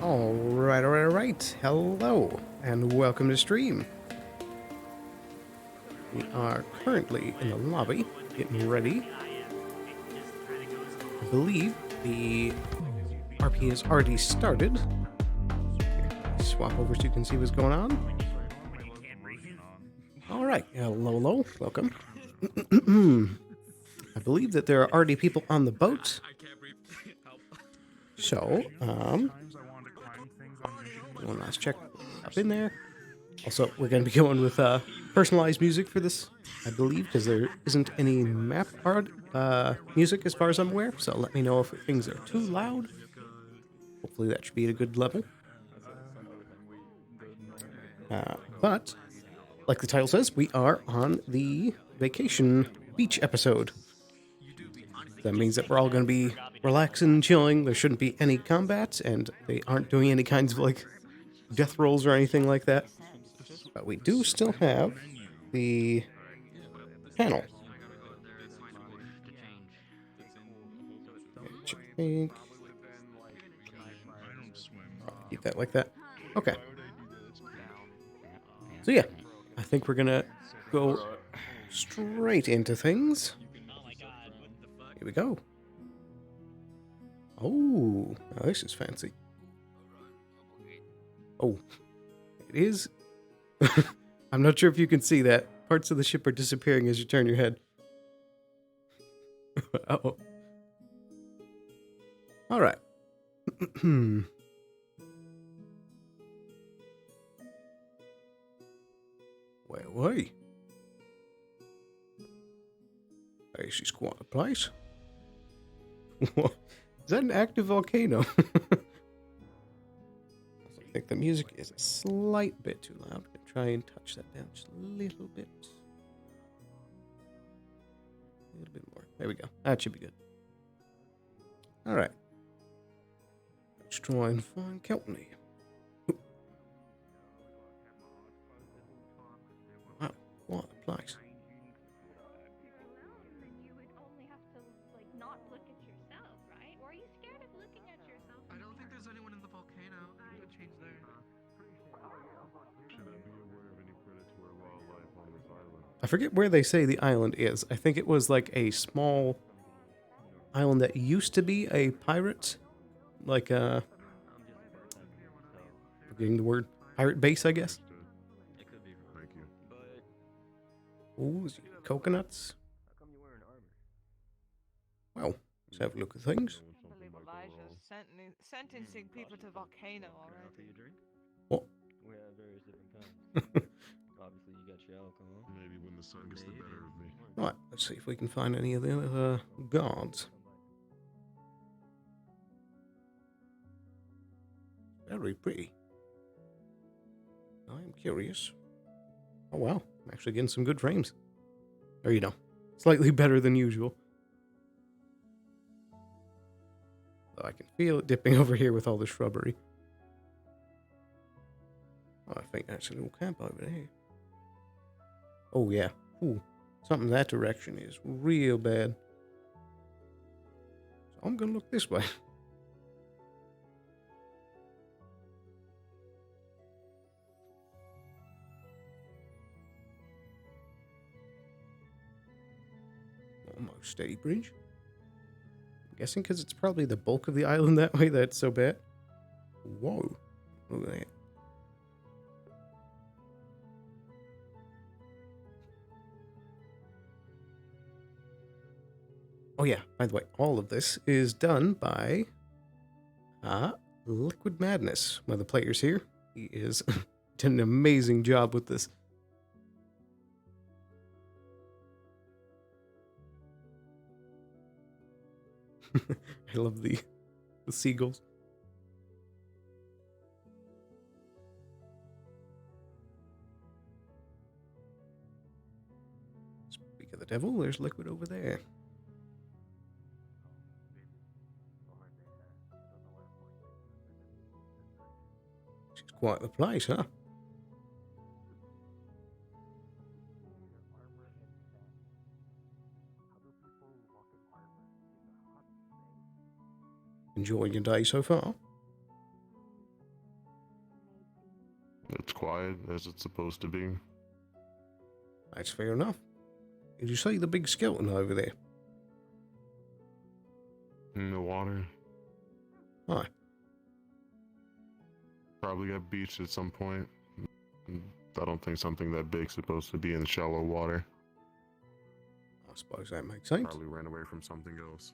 Alright. Hello, and welcome to stream. We are currently in the lobby, getting ready. I believe the RP has already started. Here, swap over so you can see what's going on. Alright, hello, welcome. I believe that there are already people on the boat. So, one last check up in there. Also, we're going to be going with personalized music for this, I believe, because there isn't any map art music as far as I'm aware. So let me know if things are too loud. Hopefully that should be at a good level. But, like the title says, we are on the vacation beach episode. That means that we're all going to be relaxing and chilling. There shouldn't be any combat, and they aren't doing any kinds of, like, death rolls or anything like that. But we do still have the panel. Keep that like that. Okay. So yeah, I think we're gonna go straight into things. Here we go. Oh, now this is fancy. Oh, it is. I'm not sure if you can see that. Parts of the ship are disappearing as you turn your head. Uh-oh. All right. Wait. This is quite a place. Is that an active volcano? I think the music is a slight bit too loud. I'm going to try and touch that down just a little bit. A little bit more. There we go. That should be good. All right. Let's try and find Keltney. Wow, what a place. I don't think there's anyone in the volcano. I need to change there. Should I be aware of any predatory wildlife on this island? I forget where they say the island is. I think it was like a small island that used to be a pirate, like forgetting the word, pirate base, I guess. Thank you. Ooh, coconuts. How come you're wearing armor? Well, let's have a look at things. Elijah's sentencing people to volcano already. What? We have various different kinds. Obviously, you got your alcohol. Maybe when the sun gets the better of me. Right, let's see if we can find any of the other guards. Very pretty. I am curious. Oh wow, I'm actually getting some good frames. Or, you know, slightly better than usual. Though I can feel it dipping over here with all the shrubbery. Oh, I think that's a little camp over there. Oh yeah. Ooh, something in that direction is real bad. So I'm gonna look this way. Almost steady bridge. I'm guessing because it's probably the bulk of the island that way that's so bad. Whoa. Look at that. Oh yeah, by the way, all of this is done by Liquid Madness, one of the players here. He is did an amazing job with this. I love the seagulls. Speak of the devil, there's Liquid over there. She's quite the place, huh? Enjoying your day so far? quiet as it's supposed to be. That's fair enough. Did you see the big skeleton over there? In the water. Hi. Probably got beached at some point. I don't think something that big's supposed to be in shallow water. I suppose that makes sense. Probably ran away from something else.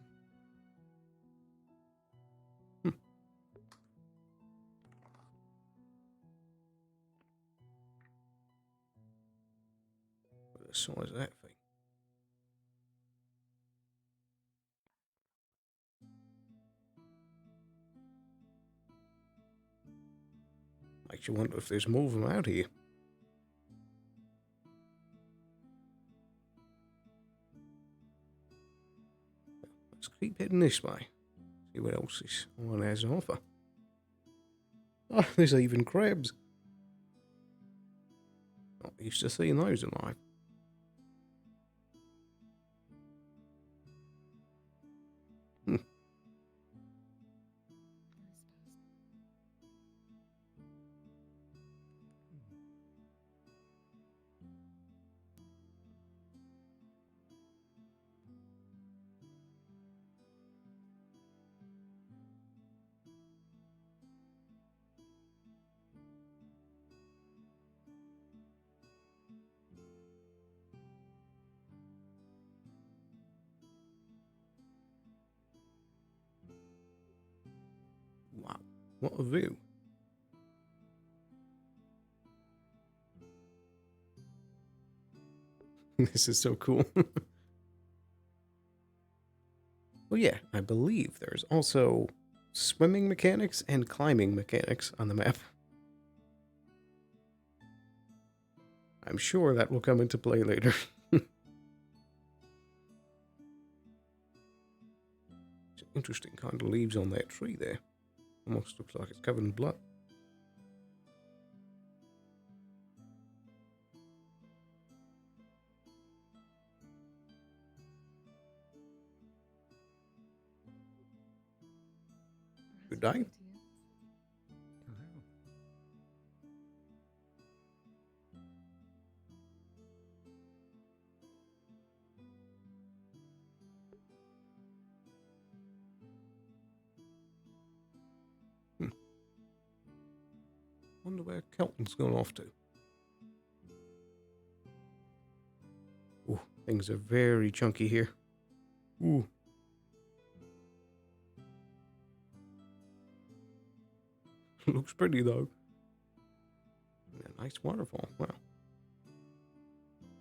What the size of that thing? Makes you wonder if there's more of them out here. Let's keep heading this way. See what else this one has to offer. Oh, there's even crabs. Not used to seeing those alive. Wow, what a view. This is so cool. Well, yeah, I believe there's also swimming mechanics and climbing mechanics on the map. I'm sure that will come into play later. It's an interesting kind of leaves on that tree there. Almost looks like it's covered in blood. Good day. Wonder where Kelton's gone off to. Ooh, things are very chunky here. Ooh. Looks pretty though. A nice waterfall. Wow.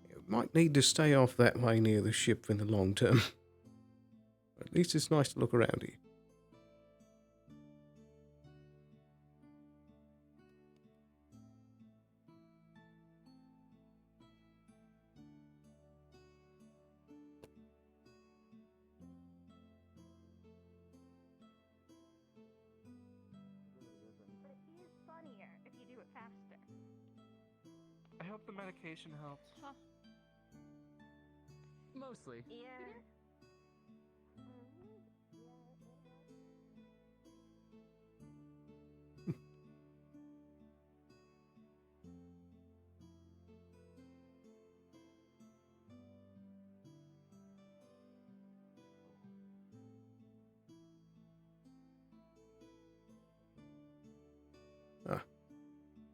It might need to stay off that way near the ship in the long term. At least it's nice to look around here. But it is funnier if you do it faster. I hope the medication helps. Huh. Mostly. Yeah.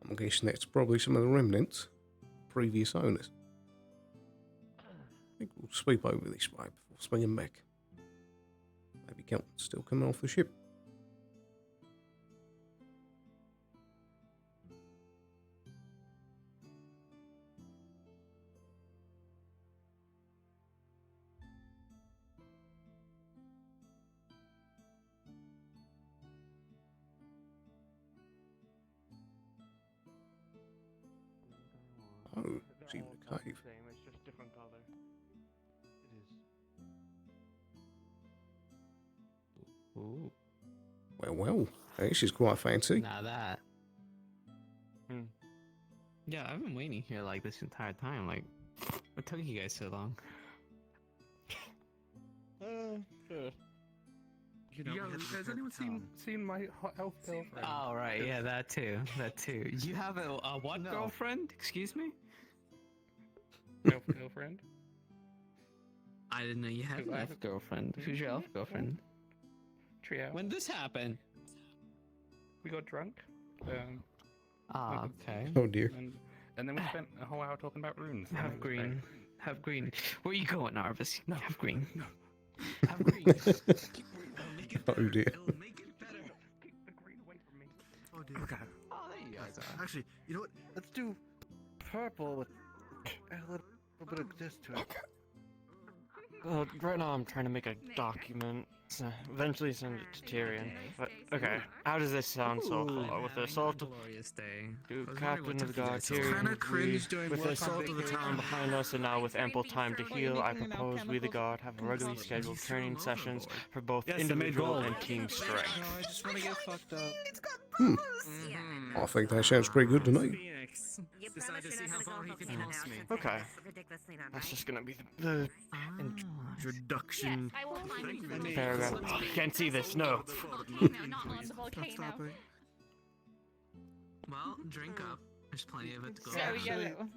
I'm guessing that's probably some of the remnants of previous owners. I think we'll sweep over this way before swinging back. Maybe Kelton's still coming off the ship. Oh, They're see all the about cave. the same, it's just different color. It is. Ooh, Well, this is quite fancy. now that. Yeah, I've been waiting here like this entire time. Like, what took you guys so long? Sure. You know, we had to has return anyone to town. seen my hot elf girlfriend? Oh right, yeah, that too. That too. You have a what No. girlfriend? Excuse me? Elf girlfriend? I didn't know you had Who, an I elf have- girlfriend. Who's your elf girlfriend? Trio. When did this happen? We got drunk. Ah, okay. Oh dear. And then we spent a whole hour talking about runes. and it Have was green. great. Have green. Where you going, Arvis? No, Have green. No. Have green. It'll make it Oh, better. dear. It'll make it better. Keep the green away from me. Oh, dude. Okay. Oh, there you guys are. Actually, you know what? Let's do purple with a little bit of this to it. Right now I'm trying to make a document, so eventually send it to Tyrion. But, okay, how does this sound so far? With the assault of glorious day. the I was captain wondering of the what guard, to do. Kinda Tyrion, cringe doing with the work on assault of the vacation. town behind us and now with ample time to What are you heal, I making now, propose we the chemicals? guard have regularly scheduled training sessions for both Yes, the main individual goal. and team strength. I just want to get fucked up. I think that sounds pretty good to me. Phoenix. You Decide promise to you're see not how gonna far go he above can the toss now, me. since Okay. it's ridiculously not That's right. just gonna be the Yes, introduction I will find you the paragraph. volcano. Can't see this, no. Volcano, not on the volcano. Well, drink up. There's plenty of it to go So around. yellow.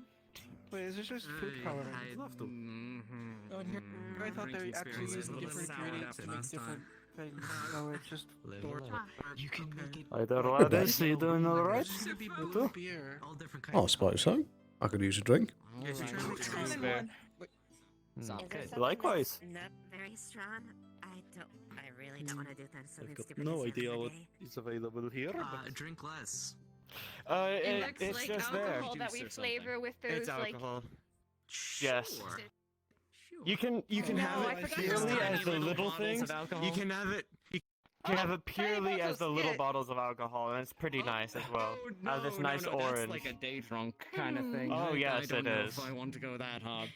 Wait, is this just food coloring? Mhm. Oh, and here, I thought they Drinking actually experience is used a little different sour ingredients after to make last different things. No, it's just Live door- a little. You can make it Hi there, lads. You doing alright? It's gonna be too? blue beer. all different kinds. I suppose so. I could use a drink. Yes, you Alright. can. Which Alright. one? Fair. Is there Good. something Likewise. that's Not very strong. I really don't want to do that. Something I've got stupid. no as the idea other what day. is available here. Drink less. It looks It's like just there. alcohol that we Juice or something. flavor with those like. Yes. Sure. You can No, have I it forgot purely those as tiny the little little bottles things. of alcohol. You can have it. You Oh, can have it tiny purely as the bottles, little yeah. bottles of alcohol, and it's pretty nice as well. Oh, This nice That's orange. like a day drunk kind of thing. Oh, yes, I don't it know is. If I want to go that hard.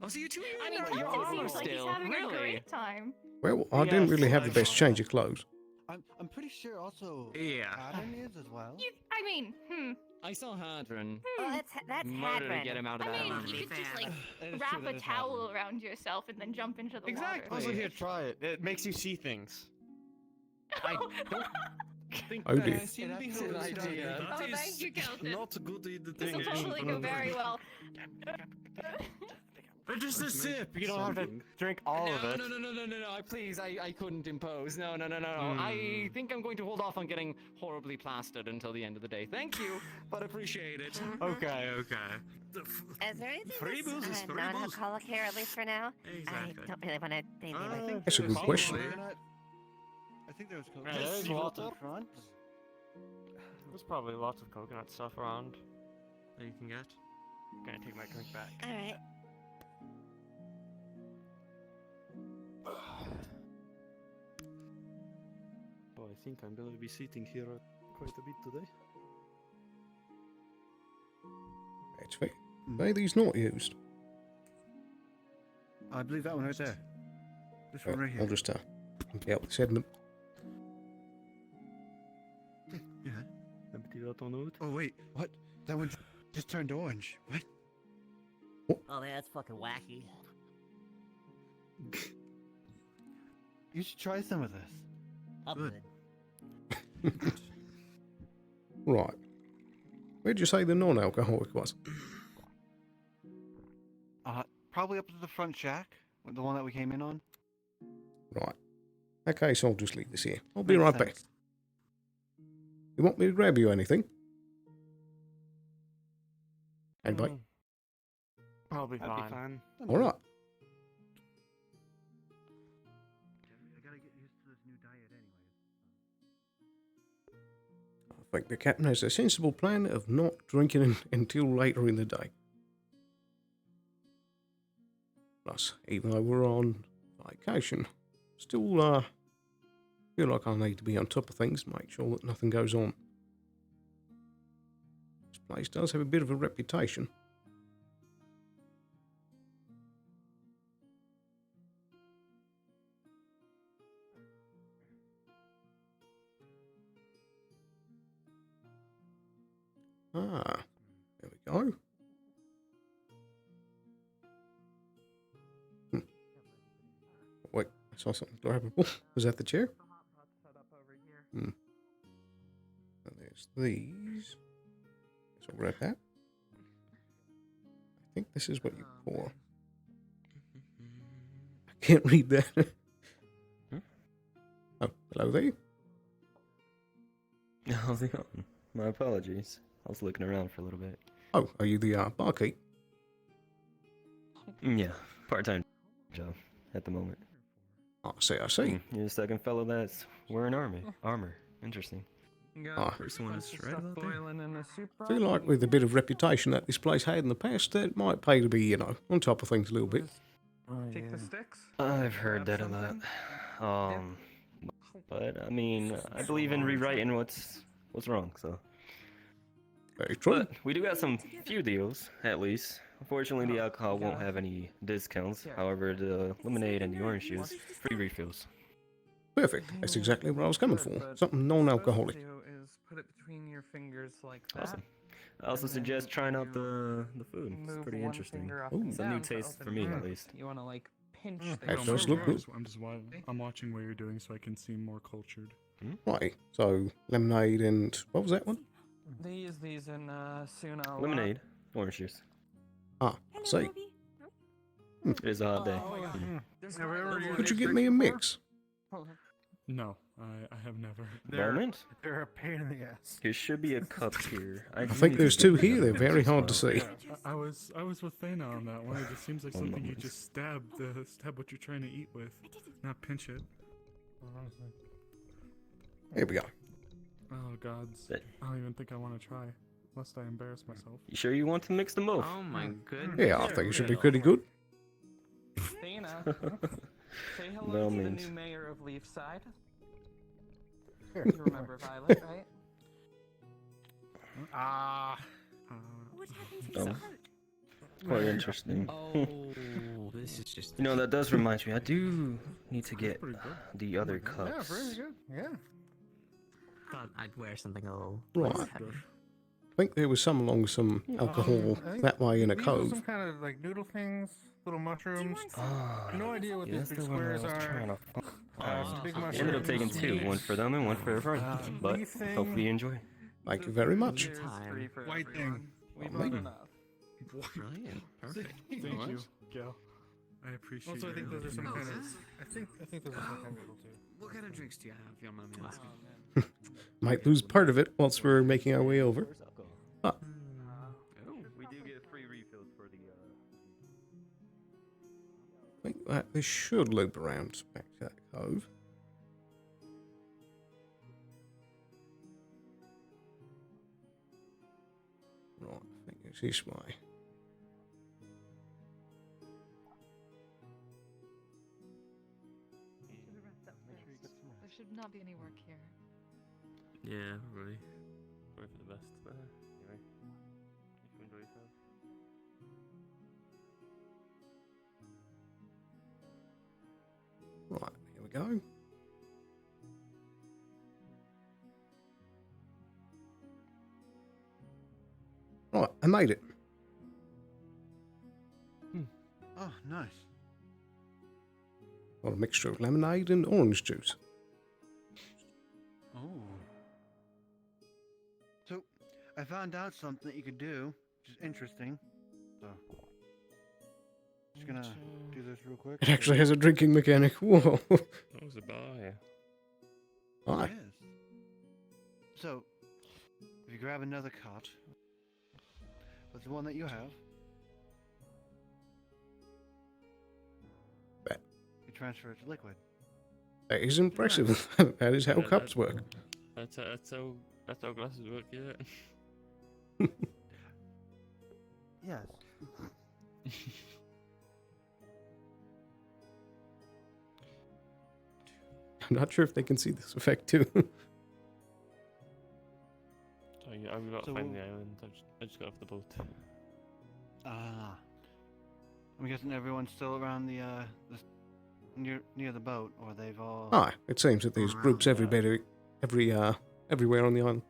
Oh, so you two. I mean, you're Captain on seems like he's still. having a Really? great time. Well, I didn't Yes, really have the I best know. change of clothes. I'm pretty sure also Yeah. Adam is as well. I mean, I saw Hadron. Oh, that's Murder to Hadron. get him out of I that mean, army. you could just like That is wrap true, that a is towel Hadron. around yourself and then jump into the Exactly. water. Also, here, try it. It makes you see things. I don't think Oh, dear. that seems to be That's a good an idea. Oh, thank you, Kelton. Not good in the This will totally go very well. But just a sip. You don't have to drink all of it. No. Please, I couldn't impose. No. I think I'm going to hold off on getting horribly plastered until the end of the day. Thank you, but appreciate it. Okay. Is there anything Free booze is that's free non-alcoholic here, at least for now? Exactly. I don't really want to do anything. That's a good question. I think there was coconut. Yeah, there's syrup water. in front. There's probably lots of coconut stuff around that you can get. Gonna take my drink back. All right. Oh, I think I'm going to be sitting here quite a bit today. That's fair. Why are these not used? I believe that one right there. This one right I'll here. just get out setting them. Yeah. Empty that one out. Oh wait, what? That one just turned orange. What? Oh, that's fucking wacky. You should try some of this. I'm Good. Right. Where'd you say the non-alcoholic was? Probably up to the front shack, the one that we came in on. Right. Okay, so I'll just leave this here. I'll be Makes right back. sense. You want me to grab you anything? Anybody? Probably That'd be fine. fun. All right. I gotta get used to this new diet anyway. I think the captain has a sensible plan of not drinking until later in the day. Plus, even though we're on vacation, still feel like I need to be on top of things, make sure that nothing goes on. This place does have a bit of a reputation. Ah, there we go. Wait, I saw something grabbable. Was that the chair? And there's these. So grab that. I think this is what you pour. I can't read that. Oh, hello there. How's it going? My apologies. I was looking around for a little bit. Oh, are you the barkeep? Yeah, part-time job at the moment. I see, I see. You're the second fellow that's wearing armor. Interesting. Ah. First one is right about there. I feel like with a bit of reputation that this place had in the past, that it might pay to be, you know, on top of things a little bit. Take the sticks. I've heard that a lot. But I mean, I believe in rewriting what's wrong, so. Very true. But we do have some few deals, at least. Unfortunately, the alcohol won't have any discounts. However, the lemonade and the orange juice, free refills. Perfect. That's exactly what I was coming for. Something non-alcoholic. Is put it between your fingers like that. Awesome. I also suggest trying out the food. It's Move pretty one interesting. finger up Ooh. and Some new down to taste open for me, it. at least. You want to like pinch That things. does look good. I'm watching what you're doing so I can seem more cultured. Right, so lemonade and what was that one? They use these in soon I'll Lemonade, orange juice. Ah, I see. It is a hot day. Could you get me a mix? No, I have never. Moment? They're a pain in the ass. There should be a cup here. I think there's two here. They're very hard to see. I was with Thana on that one. It just seems like One something you moment. just stab what you're trying to eat with, not pinch it. Here we go. Oh gods, But- I don't even think I want to try, lest I embarrass myself. You sure you want to mix them both? Oh my goodness. Yeah, I think it should be pretty good. Dana, say By hello all to the means. new mayor of Leafside. You remember Violet, right? What happened to Oh. his heart? Quite interesting. Oh, this is just. You know, that does remind me. I do need to get pretty good. the other cups. good. Yeah. Thought I'd wear something a little. Right. less I heavy. think there was some along some alcohol that way in a cove. Some kind of like noodle things, little mushrooms. Ah, No idea what yes, these big the one I squares was are. trying to find. Big I ended up taking mushrooms. two, one for them and one for a friend. But Beef thing. hopefully you enjoy. Thank you very much. There's Time. free for White everyone. thing. We've Well, had maybe. enough. Brilliant. Perfect. Thank you, Gil. I appreciate. Also, I think your those are some everything. kind of. I think those are some kind of noodle too. What kind of drinks do you have, if you don't mind me asking? Might lose part of it whilst we're making our way over. Ah, We do get free refills for the. I think that this should loop around back to that cove. Right, I think it's this way. There should not be any work here. Yeah, really. Probably for the best, but anyway. You enjoy yourself. Right, here we go. Right, I made it. Oh, nice. Got a mixture of lemonade and orange juice. Oh. So, I found out something that you could do, which is interesting. So, just gonna do this real quick. It actually has a drinking mechanic. Whoa. That was a buy. Hi. Yes. So, if you grab another cot, with the one that you have, Bet. you transfer it to liquid. That is impressive. That is how Yeah, cups work. That's how glasses work, yeah. Yes. I'm not sure if they can see this effect too. So yeah, I've got to So find we'll- the island. I just got off the boat. Ah. I'm guessing everyone's still around the near the boat, or they've all. Ah, it seems that there's groups everywhere on the island.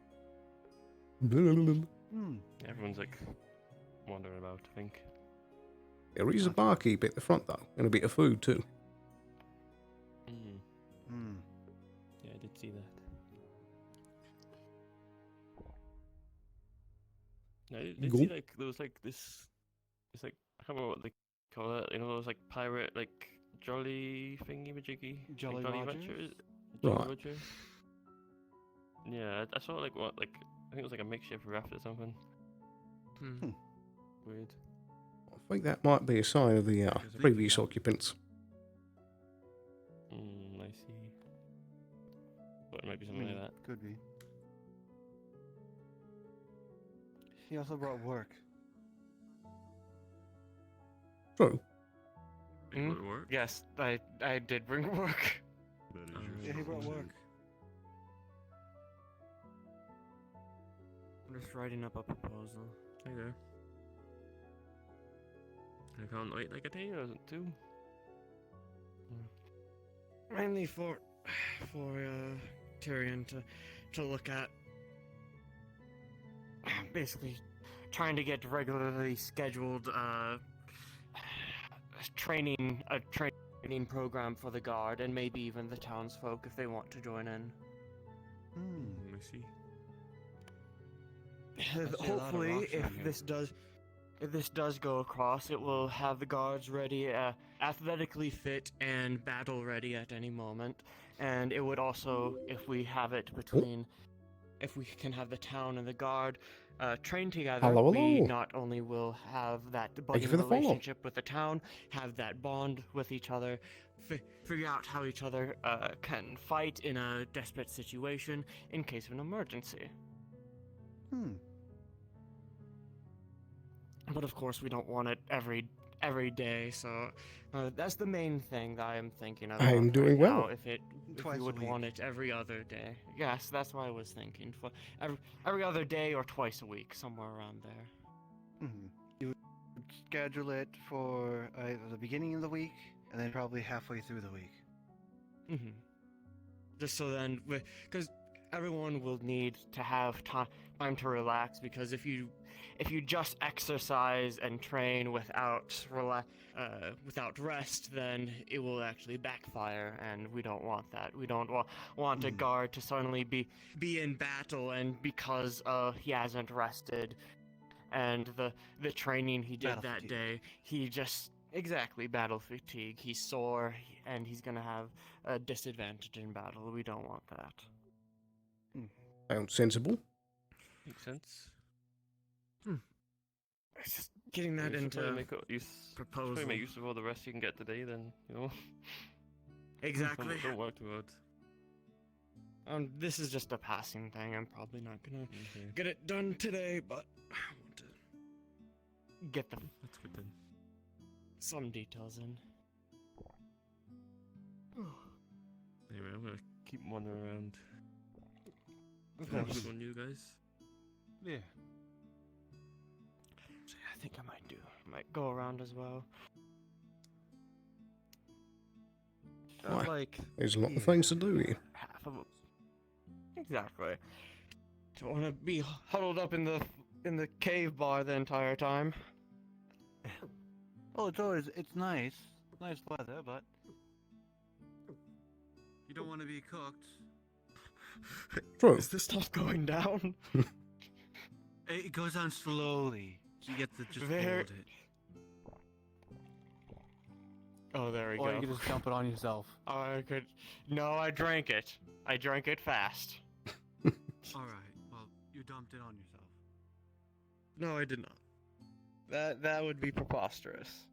Hmm. Everyone's like wandering about, I think. There is a barkeep at the front though, and a bit of food too. Mm. Hmm. Yeah, I did see that. No, did Go. see like there was like this. It's like I can't remember what they call it. You know, those like pirate like jolly thingy majiggy. Jolly like, Rogers? Jolly Right. Roger. Yeah, I saw like what like I think it was like a makeshift raft or something. Hmm. Weird. I think that might be a sign of the previous occupants. I see. But it might be something like that. Could be. He also brought work. True. Big Hmm? load of work. Yes, I did bring work. That is Oh, your Yeah, he brought stuff, work. too. I'm just writing up a proposal. Hey there. I can't wait like a day or two. Mainly for Tyrion to look at. Basically, trying to get regularly scheduled training program for the guard and maybe even the townsfolk if they want to join in. I see. see a lot of Hopefully, rocks if around here. this does go across, it will have the guards ready, athletically fit and battle ready at any moment. And it would also, if we have it between, if we can have the town and the guard train together, Hello, we hello. not only will have that you budding for the follow. relationship with the town, have that bond with each other, figure out how each other can fight in a desperate situation in case of an emergency. But of course, we don't want it every day, so that's the main thing that I am thinking of. I am right doing now, well. If Twice we a would want week. it every other day. Yes, that's what I was thinking. For every other day or twice a week, somewhere around there. You would schedule it for either the beginning of the week and then probably halfway through the week. Mm-hmm. Just so then, because everyone will need to have time to relax. Because if you just exercise and train without rest, then it will actually backfire, and we don't want that. We don't want a guard to suddenly be in battle, and because he hasn't rested, and the training he did Battle that fatigue. day, he just exactly battle fatigue. He's sore, and he's gonna have a disadvantage in battle. We don't want that. Sounds sensible. Makes sense. It's just getting that You should probably into make proposal. Probably make use of all the rest you can get today. Then you know. Exactly. Don't work too hard. This is just a passing thing. I'm probably not gonna Okay. get it done today, but I want to get That's good then. some details in. Anyway, I'm gonna keep wandering around. Okay. On you guys. Yeah. So I think I might go around as well. Why? Like There's a lot of things to do here. half of exactly. Don't want to be huddled up in the cave bar the entire time. Well, it's nice weather, but you don't want to be cooked. True. Is this stuff going down? It goes down slowly, so you get to just There- hold it. Oh, there we Or go. you can just dump it on yourself. I could. No, I drank it. I drank it fast. Alright, well, you dumped it on yourself. No, I did not. That would be preposterous.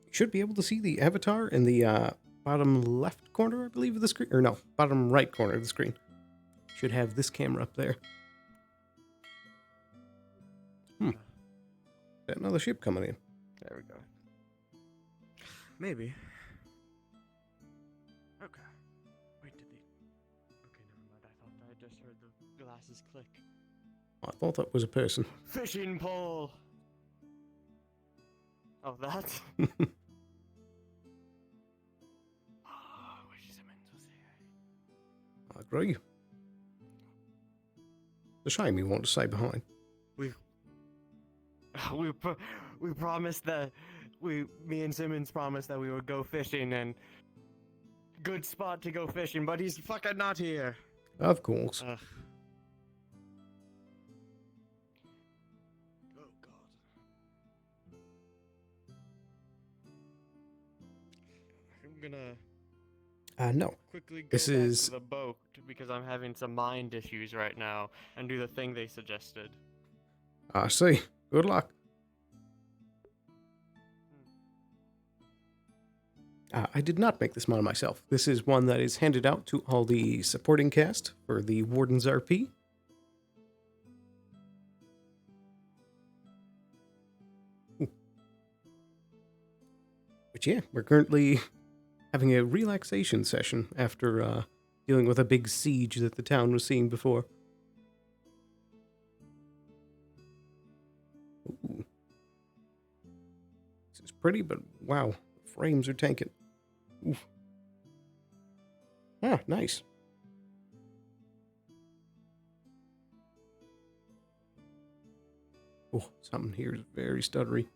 You should be able to see the avatar in the bottom left corner, I believe, of the screen. Or no, bottom right corner of the screen. Should have this camera up there. Got another ship coming in. There we go. Maybe. Okay. Wait, did they? Okay, never mind. I thought I just heard the glasses click. I thought that was a person. Fishing pole. Oh, that. Wish Simmons was here. I agree. It's a shame you want to stay behind. We promised that me and Simmons promised that we would go fishing and good spot to go fishing, but he's fucking not here. Of course. Ugh. Oh god. I'm gonna No. quickly go This back is- to the boat because I'm having some mind issues right now and do the thing they suggested. I see. Good luck. I did not make this model myself. This is one that is handed out to all the supporting cast for the Wardens RP. Ooh. But yeah, we're currently having a relaxation session after dealing with a big siege that the town was seeing before. Ooh. This is pretty, but wow, the frames are tanking. Oof. Ah, nice. Oh, something here is very stuttery.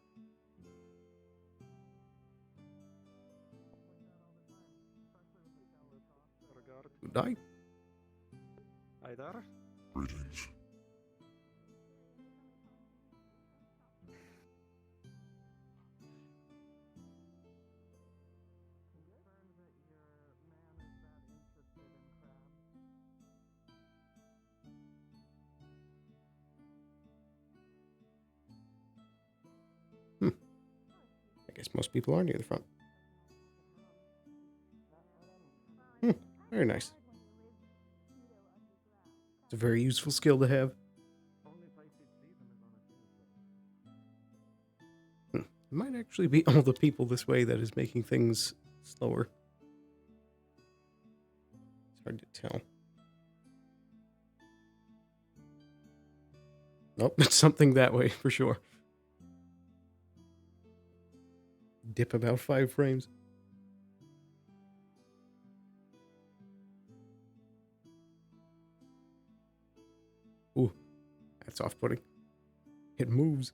Good day. Hi there. Greetings. I guess most people are near the front. Very nice. It's a very useful skill to have. It might actually be all the people this way that is making things slower. It's hard to tell. Nope, it's something that way for sure. Dip about 5 frames. Ooh, that's off-putting. It moves.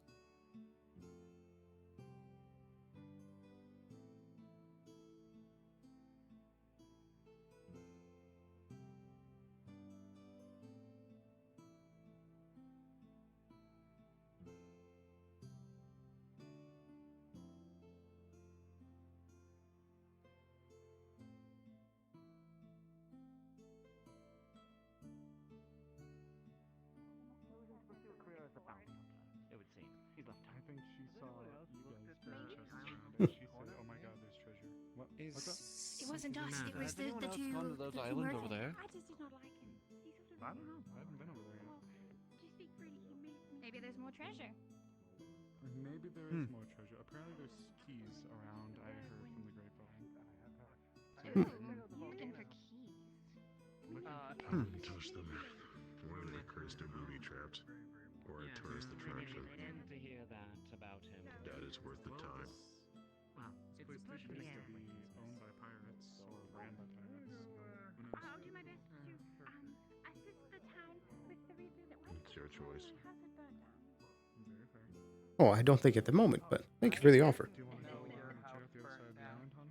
It would seem. He's left I think she saw you guys throwing chests around Hmm. and she said, "Oh my god, there's treasure." What? What's up? It wasn't us. It was Has anyone the else two. gone to those the two islands over merchants. there? I just did not like him. He sort of. I don't know. I haven't been over there yet. To speak freely, he made me. Maybe there's more treasure. Maybe there is more treasure. Apparently, there's keys around. I heard from the grapevine. Ooh, looking for keys. Touch them. One of the cursed booby traps. Or a tourist attraction. To hear that about him. That is worth the time. Wow. This place used to be owned by pirates or ran by pirates. Who knows? I'll do my best to assist the town with the rebuilding. It's your choice. House had burnt down. Very fair. Oh, I don't think at the moment, but thank you for the offer. Do you want to go and check out the other side of the island, hon?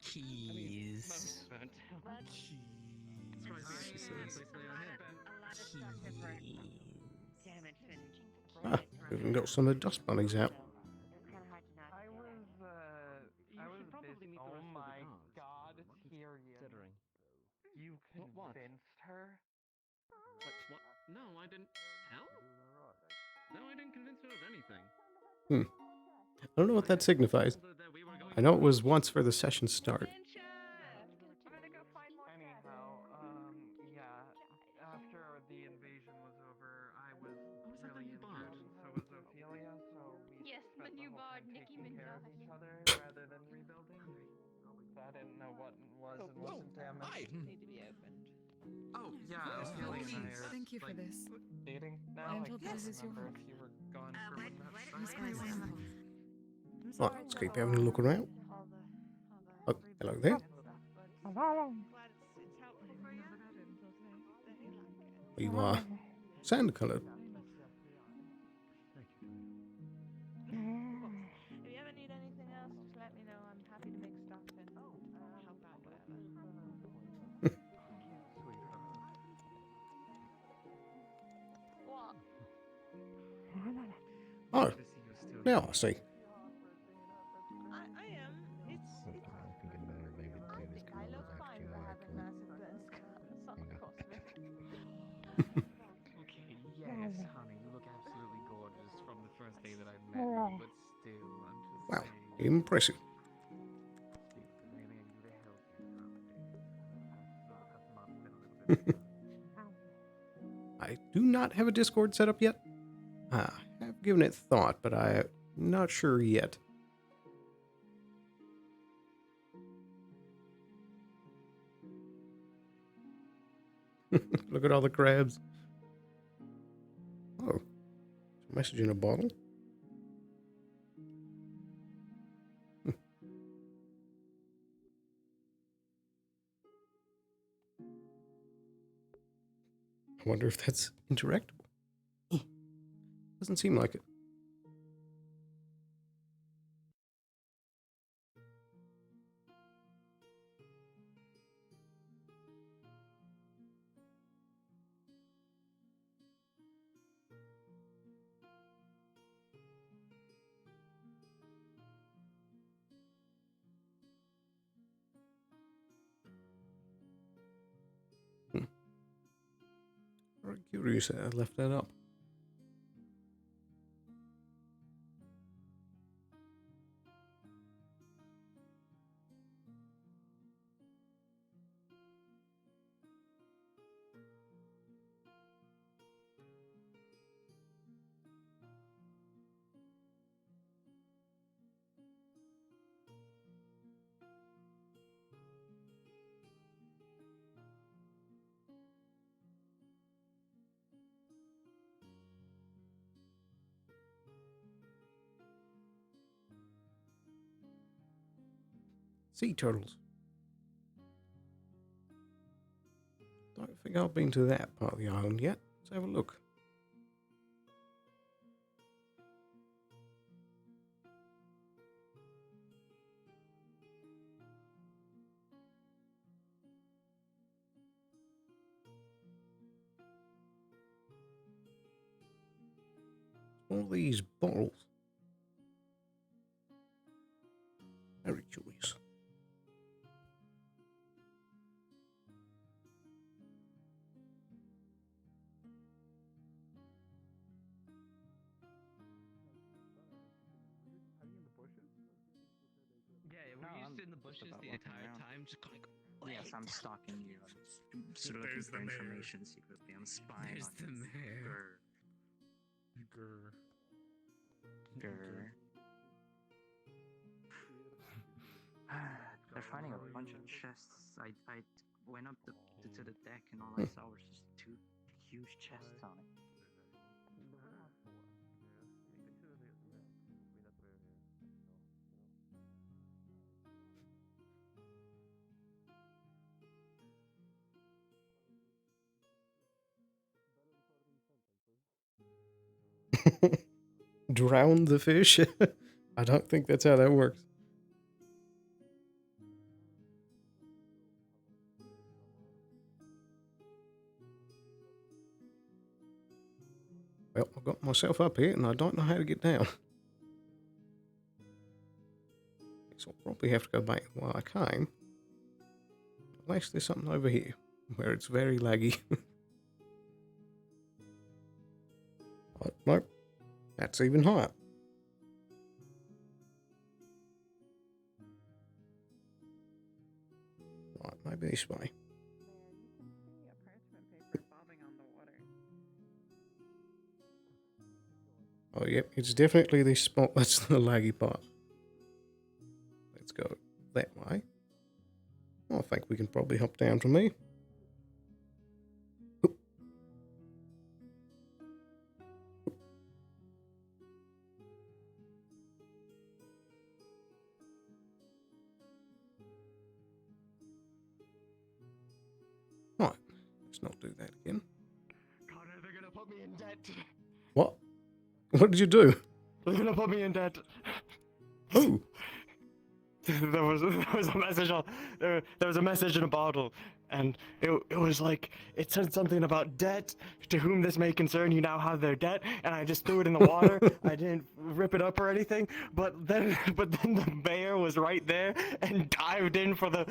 Keys. She says. Ah, we can go some of the dust bunnies out. I was busy. Oh my god, Tyrion. You What? convinced her? What? No, I didn't. Tell? No, I didn't convince her of anything. I don't know what that signifies. I know it was once for the session start. Anyhow, yeah. After the invasion was over, I was really into him, so was Ophelia, so we Yes, my spent the new whole bard, time Nicki taking care of Minaj. each other rather than rebuilding. I didn't know what was and wasn't damaged. Need to be opened. Oh, yeah, Ophelia and I are Thank you for like, this. dating now. I'm I told can't this is your remember home. if you were gone for when that What's started. going on? Well, let's keep having a look around. Oh, hello there. You are sand colored. If you ever need anything else, just let me know. I'm happy to make stuff and help out wherever. Now I see. I am. It's. I think another thing to do is I look close fine, actually but I more have a accurate. massive burn scar. It's not cosmic. Okay, yes, honey, you look absolutely gorgeous from the first day that I met you, but still, I'm just Wow, saying. impressive. Still, maybe I need to help you throughout the day. The past month's been a little bit. I do not have a Discord set up yet. I have given it thought, but I'm not sure yet. Look at all the crabs. Oh, message in a bottle. I wonder if that's interactable. Doesn't seem like it. Very curious that I left that up. Sea turtles. Don't think I've been to that part of the island yet. Let's have a look. All these bottles. Very curious. Yeah, were you just in the bushes the entire time, just like. Yes, I'm stalking you. I'm looking for information secretly. I'm spying There's on the you. mayor. Grr. Grr. They're finding a bunch of chests. I went up to the deck and all I saw was just two huge chests on it. Drown the fish? I don't think that's how that works. Well, I've got myself up here and I don't know how to get down. So I'll probably have to go back while I came. Unless there's something over here where it's very laggy. Oh, nope. That's even higher. Right, maybe this way. You can see a parchment paper bobbing on the water. Oh, yep, it's definitely this spot that's the laggy part. Let's go that way. I think we can probably hop down from here. Oop. Right, let's not do that again. Connor, they're gonna put me in debt. What? What did you do? They're gonna put me in debt. Who? There was a message on there was a message in a bottle, And it was like, it said something about debt, to whom this may concern, you now have their debt, and I just threw it in the water. I didn't rip it up or anything, but then the mayor was right there and dived in for the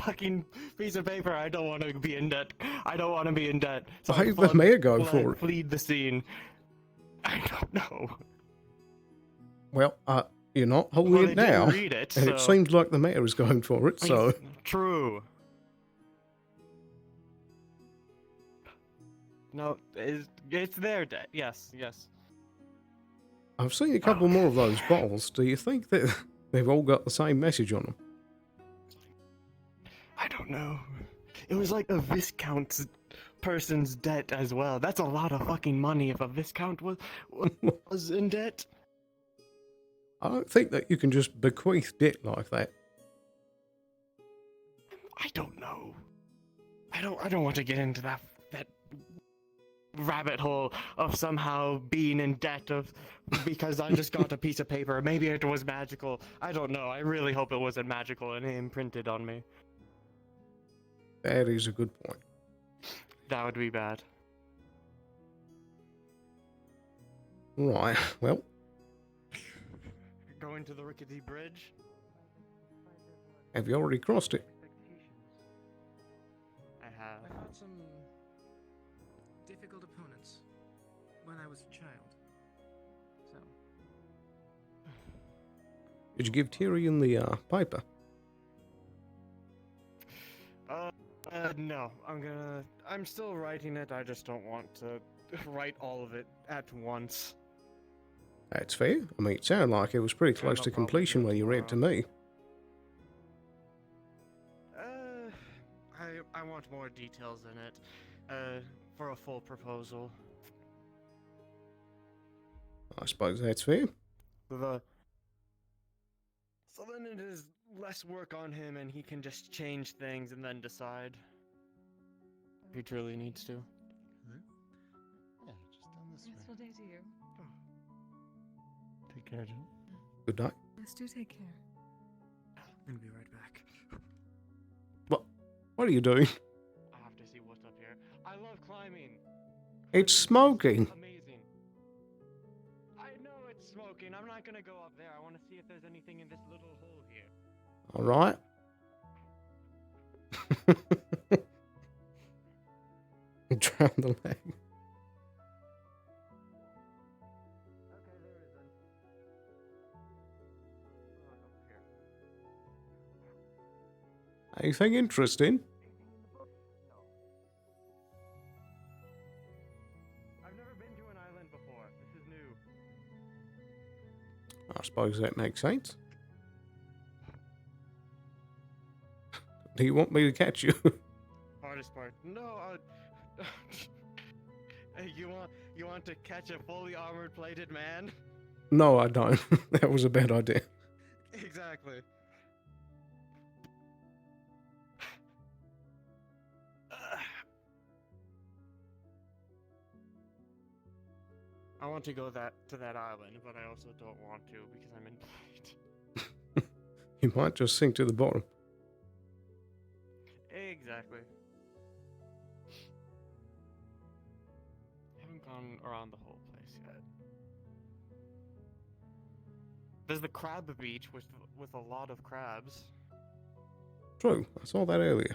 fucking piece of paper. I don't want to be in debt. I don't want to be in debt. So Why did the mayor go for it? Fleed the scene. I don't know. Well, you're not holding Well, it they didn't now, read it, and it so- seems like the mayor is going for it. So True. No, it's their debt. Yes, yes. I've seen a couple more of those bottles. Do you think that they've all got the same message on them? I don't know. It was like a viscount's person's debt as well. That's a lot of fucking money if a viscount was in debt. I don't think that you can just bequeath debt like that. I don't know. I don't want to get into that rabbit hole of somehow being in debt because I just got a piece of paper. Maybe it was magical. I don't know. I really hope it wasn't magical and imprinted on me. That is a good point. That would be bad. Right, well, Going to the rickety bridge? have you already crossed it? I have. I fought some difficult opponents when I was a child. So, Did you give Tyrion the paper? No. I'm still writing it. I just don't want to write all of it at once. That's fair. I mean, it sounded like it was pretty close no to problem. completion when you read it to me. I want more details in it, for a full proposal. I suppose that's fair. So then it is less work on him, and he can just change things and then decide if he truly needs to. Yeah, just down this way. Peaceful day to you. Take care, Jill. Good night. Yes, do take care. I'm gonna be right back. What are you doing? I have to see what's up here. I love climbing. It's smoking. Amazing. I know it's smoking. I'm not gonna go up there. I want to see if there's anything in this little hole here. All right. Drown the leg. Okay, there isn't. Look up here. Anything interesting? I've never been to an island before. This is new. I suppose that makes sense. Do you want me to catch you? Hardest part. No, Hey, you want to catch a fully armored plated man? No, I don't. That was a bad idea. Exactly. I want to go to that island, but I also don't want to because I'm in plight. You might just sink to the bottom. Exactly. Haven't gone around the whole place yet. There's the crab beach with a lot of crabs. True, I saw that earlier.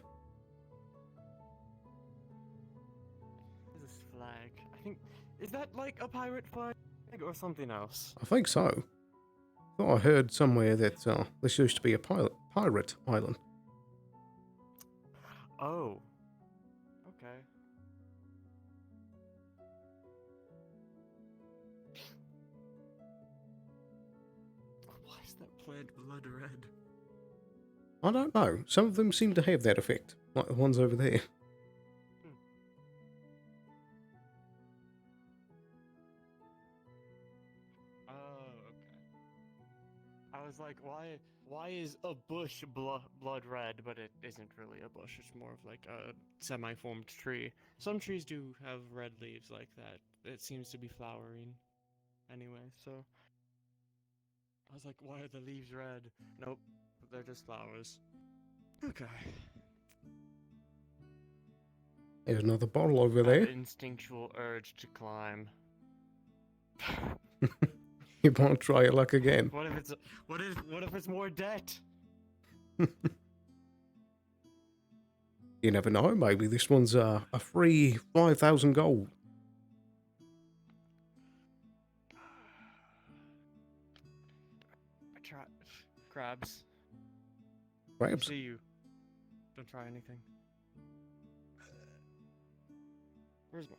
There's this flag. I think is that like a pirate flag or something else? I think so. Thought I heard somewhere that this used to be a pirate island. Oh. Okay. Why is that plant blood red? I don't know. Some of them seem to have that effect, like the ones over there. Oh, okay. I was like, why is a bush blood red, but it isn't really a bush. It's more of like a semi-formed tree. Some trees do have red leaves like that. It seems to be flowering anyway, so I was like, why are the leaves red? Nope, they're just flowers. Okay. There's another bottle over That there. instinctual urge to climb. You want to try your luck again? What if it's more debt? You never know. Maybe this one's a free 5,000 gold. I try crabs. Crabs? See you. Don't try anything. Where's my?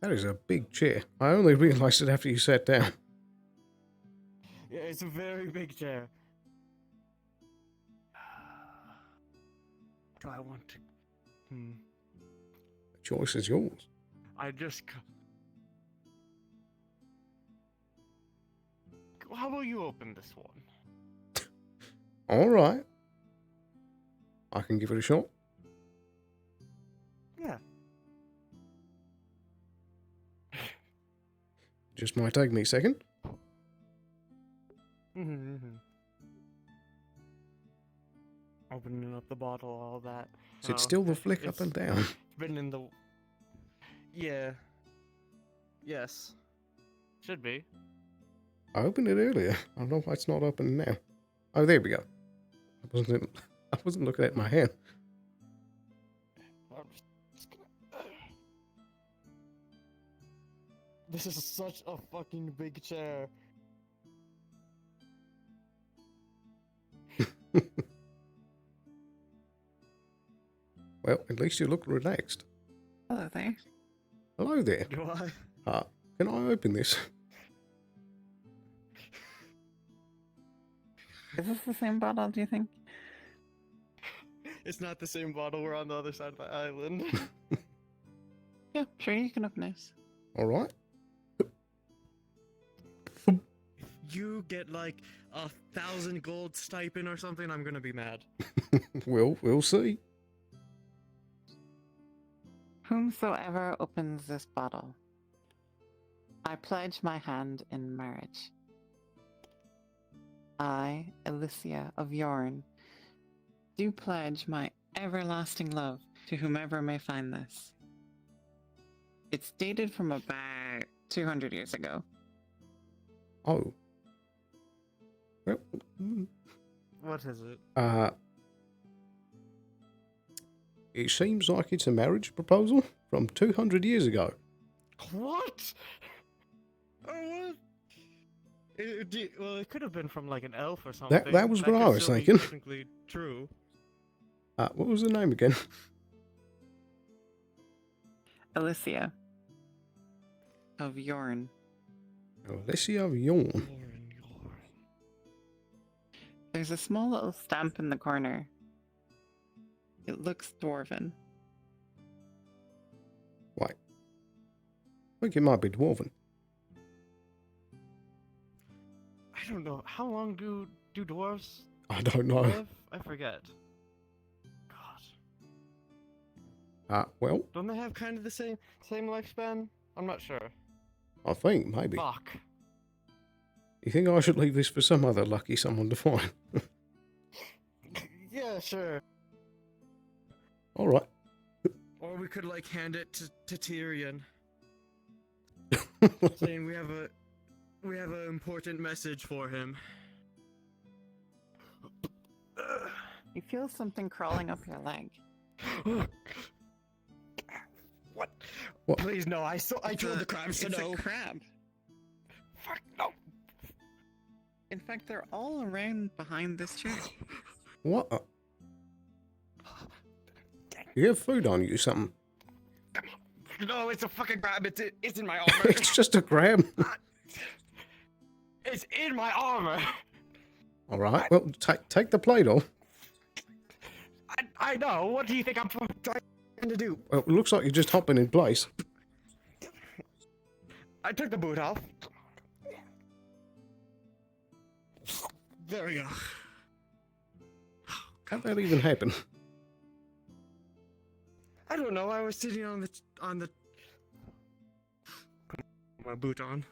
That is a big chair. I only realised it after you sat down. Yeah, it's a very big chair. Do I want to? The choice is yours. I just. How about you open this one? All right. I can give it a shot. Yeah. Just might take me a second. Opening up the bottle, all that. Is it still the flick up and down? It's been in the. Yeah. Yes. Should be. I opened it earlier. I don't know why it's not open now. Oh, there we go. I wasn't looking at my hand. I'm just gonna... This is such a fucking big chair. Well, at least you look relaxed. Hello there. Hello there. Do I? Can I open this? Is this the same bottle, do you think? It's not the same bottle. We're on the other side of the island. Yeah, sure, you can open it. All right. You get like 1,000 gold stipend or something, I'm gonna be mad. We'll see. Whomsoever opens this bottle, I pledge my hand in marriage. I, Alicia of Yorn, do pledge my everlasting love to whomever may find this. It's dated from about 200 years ago. Oh. Well, What is it? it seems like it's a marriage proposal from 200 years ago. What? Oh, what? Well, it could have been from like an elf or something. That was what could I was still be thinking. Technically true. What was the name again? Alicia of Yorn. Alicia of Yorn. There's a small little stamp in the corner. It looks dwarven. Wait. I think it might be dwarven. I don't know. How long do dwarves I don't know. live? I forget. God. Well, Don't they have kind of the same lifespan? I'm not sure. I think maybe. Fuck. You think I should leave this for some other lucky someone to find? Yeah, sure. All right. Or we could like hand it to Tyrion, saying we have an important message for him. You feel something crawling up your leg. What? What? Please no! I told the crabs to It's no. a crab. Fuck no! In fact, they're all around behind this chair. What? You have food on you, something? No, it's a fucking crab. It's in my armor. It's just a crab. It's in my armor. All right. Well, take the plate off. I know. What do you think I'm trying to do? Well, it looks like you're just hopping in place. I took the boot off. There we go. How'd that even happen? I don't know. I was sitting on the. Put my boot on.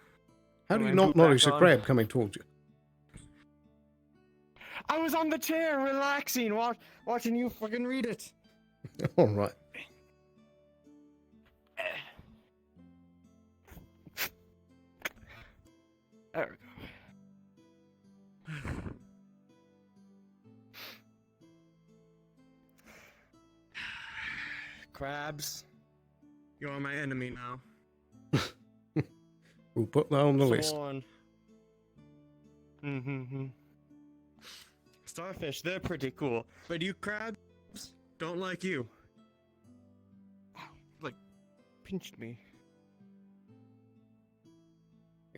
How do Put you my not boot back notice a on. crab coming towards you? I was on the chair, relaxing, watching you fucking read it. All right. There we go. Crabs, you're my enemy now. We'll put that on the list. Sworn. Starfish, they're pretty cool, but you crabs don't like you. Like, pinched me.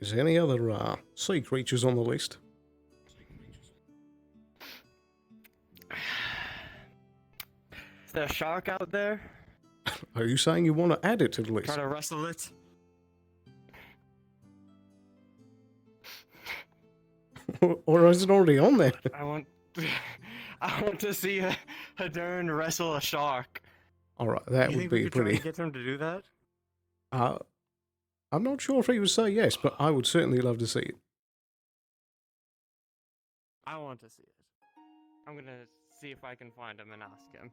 Is there any other sea creatures on the list? Is there a shark out there? Are you saying you want to add it to the list? Try to wrestle it? Or is it already on there? I want to see Hadern wrestle a shark. All right, that You would think we be could try pretty. to get him to do that? I'm not sure if he would say yes, but I would certainly love to see it. I want to see it. I'm gonna see if I can find him and ask him.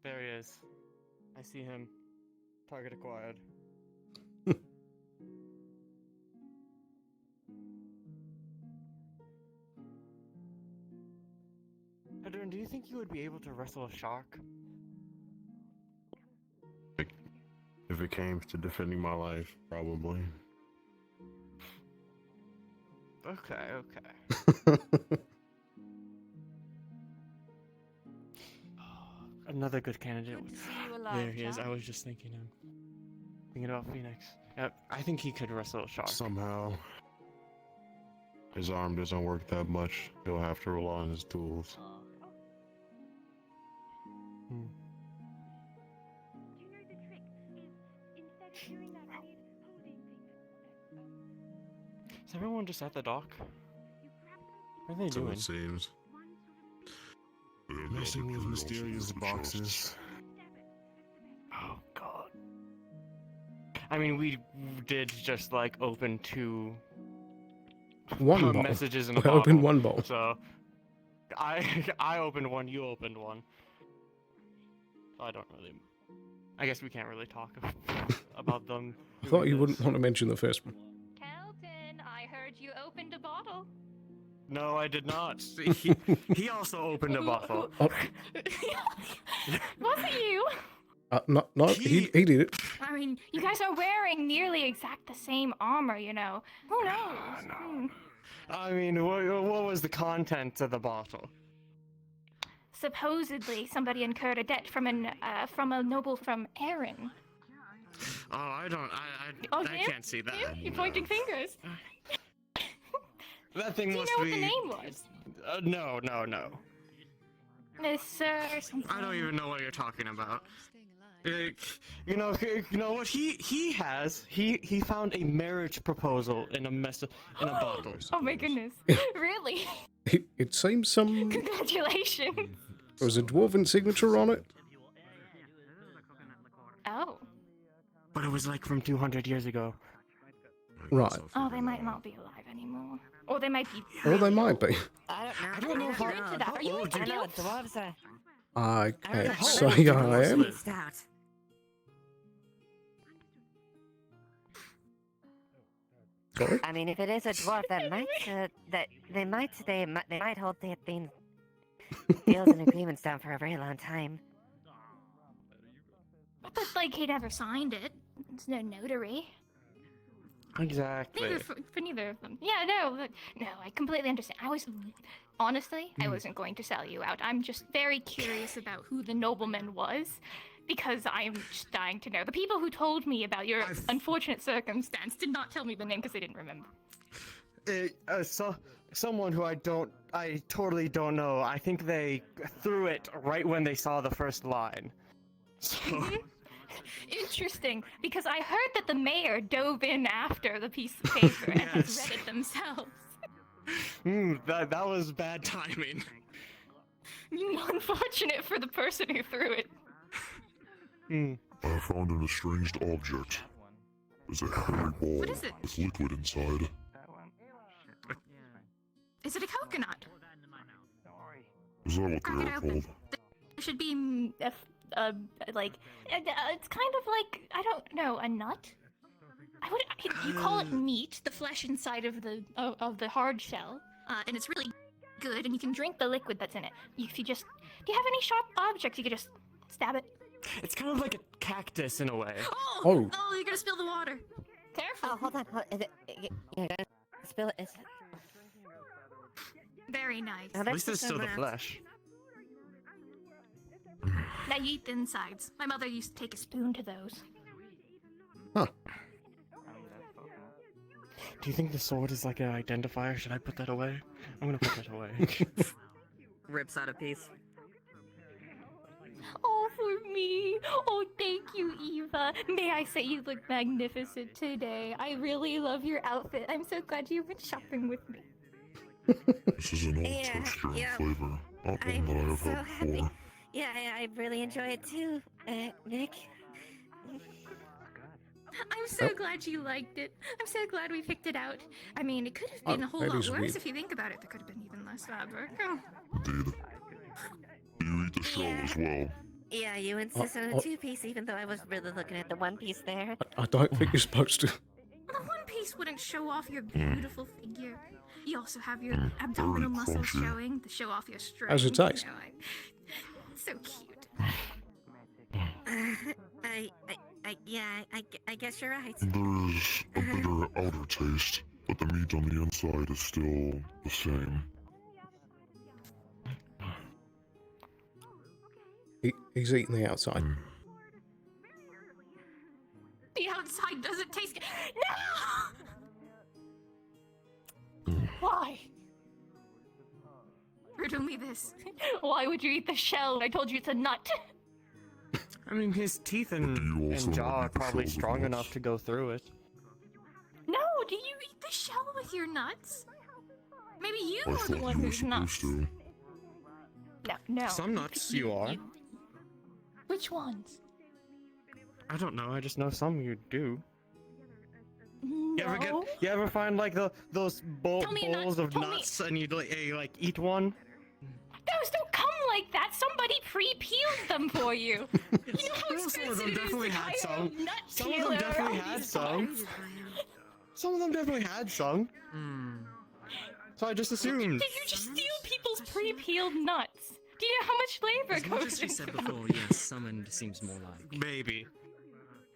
There he is. I see him. Target acquired. Hadron, do you think you would be able to wrestle a shark? If it came to defending my life, probably. Okay. Another good candidate. Good to see you alive, There he is. Jack. I was just thinking about Phoenix. I think he could wrestle a shark. Somehow, his arm doesn't work that much. He'll have to rely on his tools. Is everyone just at the dock? What are they So doing? it seems. Messing with mysterious boxes. Oh god. I mean, we did just like open two One bottle. messages in a We bottle. opened one bottle. So I opened one, you opened one. So I don't really. I guess we can't really talk about them. I thought you wouldn't want to mention the first one. Kelton, I heard you opened a bottle. No, I did not. He also opened a bottle. Oh, Was it you? no, he did it. I mean, you guys are wearing nearly exact the same armor, you know. Who knows? Hmm. I mean, what was the content of the bottle? Supposedly, somebody incurred a debt from a noble from Erin. Oh, I don't. Oh, I him? can't see that. Him? You're pointing fingers. That thing Do you must know be. what the name was? No. Sir something. I don't even know what you're talking about. You know what he has? He found a marriage proposal in a bottle. Oh my goodness. Really? It seems some. Congratulations. There was a dwarven signature on it. Oh. But it was like from 200 years ago. Right. Oh, they might not be alive anymore. Or they might be. Or they might be. I I don't know You're into that. Are you into I know guilds? dwarves are. I can't How say old do I am. dwarves Stout. Sorry? I mean, if it is a dwarf, they might hold the things, deals and agreements down for a very long time. But like he never signed it. It's no notary. Exactly. Neither for neither of them. Yeah, no, I completely understand. Honestly, I wasn't going to sell you out. I'm just very curious about who the nobleman was, because I'm just dying to know. The people who told me about your unfortunate circumstance did not tell me the name because they didn't remember. Someone who I totally don't know. I think they threw it right when they saw the first line. So. Interesting, because I heard that the mayor dove in after the piece of paper and has Yes. read it themselves. That was bad timing. Unfortunate for the person who threw it. I have found an estranged object. It's a hairy ball What is it? with liquid inside. Is it a coconut? Is that what Crack they it are open. called? It should be like it's kind of like, I don't know, a nut. I would you call it meat, the flesh inside of the hard shell, and it's really good, and you can drink the liquid that's in it. If you just, do you have any sharp objects you could just stab it? It's kind of like a cactus in a way. Oh, you're gonna spill the water. Careful. Oh, hold on. Is it? You're gonna spill it. Is... Very nice. At least there's still the flesh. Now you eat the insides. My mother used to take a spoon to those. Huh. Do you think the sword is like an identifier? Should I put that away? I'm gonna put that away. Rips out a piece. Oh, for me. Oh, thank you, Eva. May I say you look magnificent today. I really love your outfit. I'm so glad you went shopping with me. This is an old texture and flavor. Not one that I have had before. Yeah, I really enjoy it too, Nick. I'm so glad you liked it. I'm so glad we picked it out. I mean, it could have been a whole that lot is worse weird. if you think about it. There could have been even less bad work. Indeed. Do you eat the shell as well? Yeah, you insist on a two-piece, even though I was really looking at the one piece there. I don't think you're supposed to. The one piece wouldn't show off your beautiful figure. You also have your abdominal Very muscles crunchy. showing to show off your strength. How's it taste? You know, so cute. I guess you're right. There is a bitter outer taste, but the meat on the inside is still the same. He's eating the outside. The outside doesn't taste good. No! Why? Riddle me this. Why would you eat the shell? I told you it's a nut. I mean, his teeth and also jaw not are eat the probably shells of strong nuts? enough to go through it. No, do you eat the shell with your nuts? Maybe you I are the thought one you were who's nuts. supposed to. No. Some nuts you are. Which ones? I don't know. I just know some you do. No. You ever find like those Tell me a nut. bowls of Tell me- nuts and you like eat one? Those don't come like that. Somebody pre-peeled them for you. You know how Some expensive of them it is definitely to had hire some. a nut Some of them peeler definitely on had these some. guys. Some of them definitely had some. So I just assumed. Did you just steal people's pre-peeled nuts? Do you know how much labor As much goes as you into said them? before, yes, summoned seems more like. Maybe.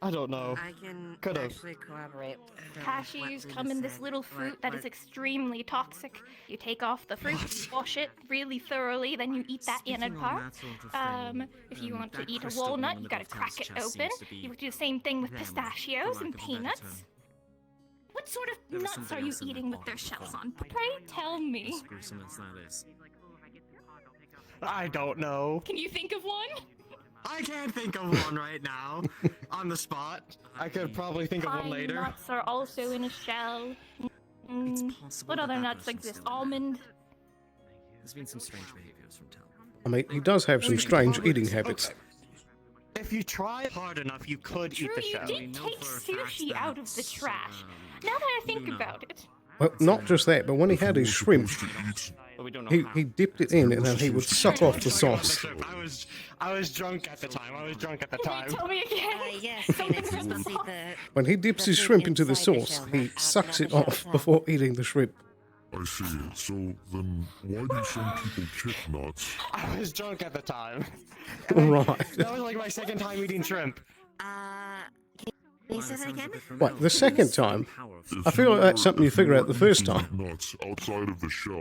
I don't know. I can Could've. actually corroborate. from Cashews what come Luna in this said. little fruit that is What- extremely toxic. You take off the fruit, you wash it really thoroughly, then you eat that Speaking inner on part. that sort of thing, If you want to that eat a crystal walnut, on you the gotta Gulf crack it chest open. seems to be You would do the same thing with them, pistachios for and lack of a better peanuts. term. What sort of There was nuts something are you else in that eating with their bottle shells before. on? Pray tell me. Gruesome as that is. I don't know. Can you think of one? I can't think of one right now. On the spot. I could probably think of one Pine later. nuts are also in a shell. Possible What that other that nuts person's exist? still there. Almond. There's been some strange behaviors from Tal. I mean, he does have some strange eating habits. If you try hard enough, you could eat True, the you shell. did take sushi out of the trash. Now that I think about it. Well, not just that, but when he had his shrimp, But we don't know he, how. he dipped it in and then he would suck off the sauce. I was drunk at the time. Tell me again. Yes, Phoenix is supposed to eat the. When he dips his shrimp into the sauce, he sucks it off before eating the shrimp. I see. So then, why do some people pick nuts? I was drunk at the time. Right. That was like my second time eating shrimp. Can you say that again? What, the second time? I feel like that's something you figure out the first time. Nuts outside of the shell.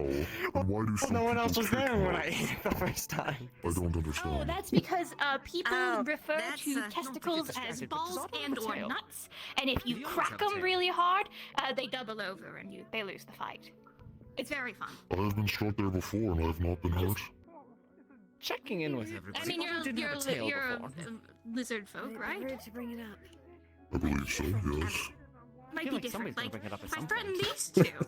And why do some No one people else was pick there when I nuts? ate it the first time. I don't understand. Oh, that's because people Oh, refer that's, to I don't testicles think it's as distracted, balls but it's and not or tail. nuts, and if you You always crack have a them tail. really hard, they double over and they lose the fight. It's very fun. I have been struck there before and I have not been hurt. Checking in with everybody. I mean, didn't have a tail you're a before. lizard folk, right? to bring it up. I believe so, yes. Might feel be like different. somebody's gonna Like, bring it up at if I some threaten point. these two,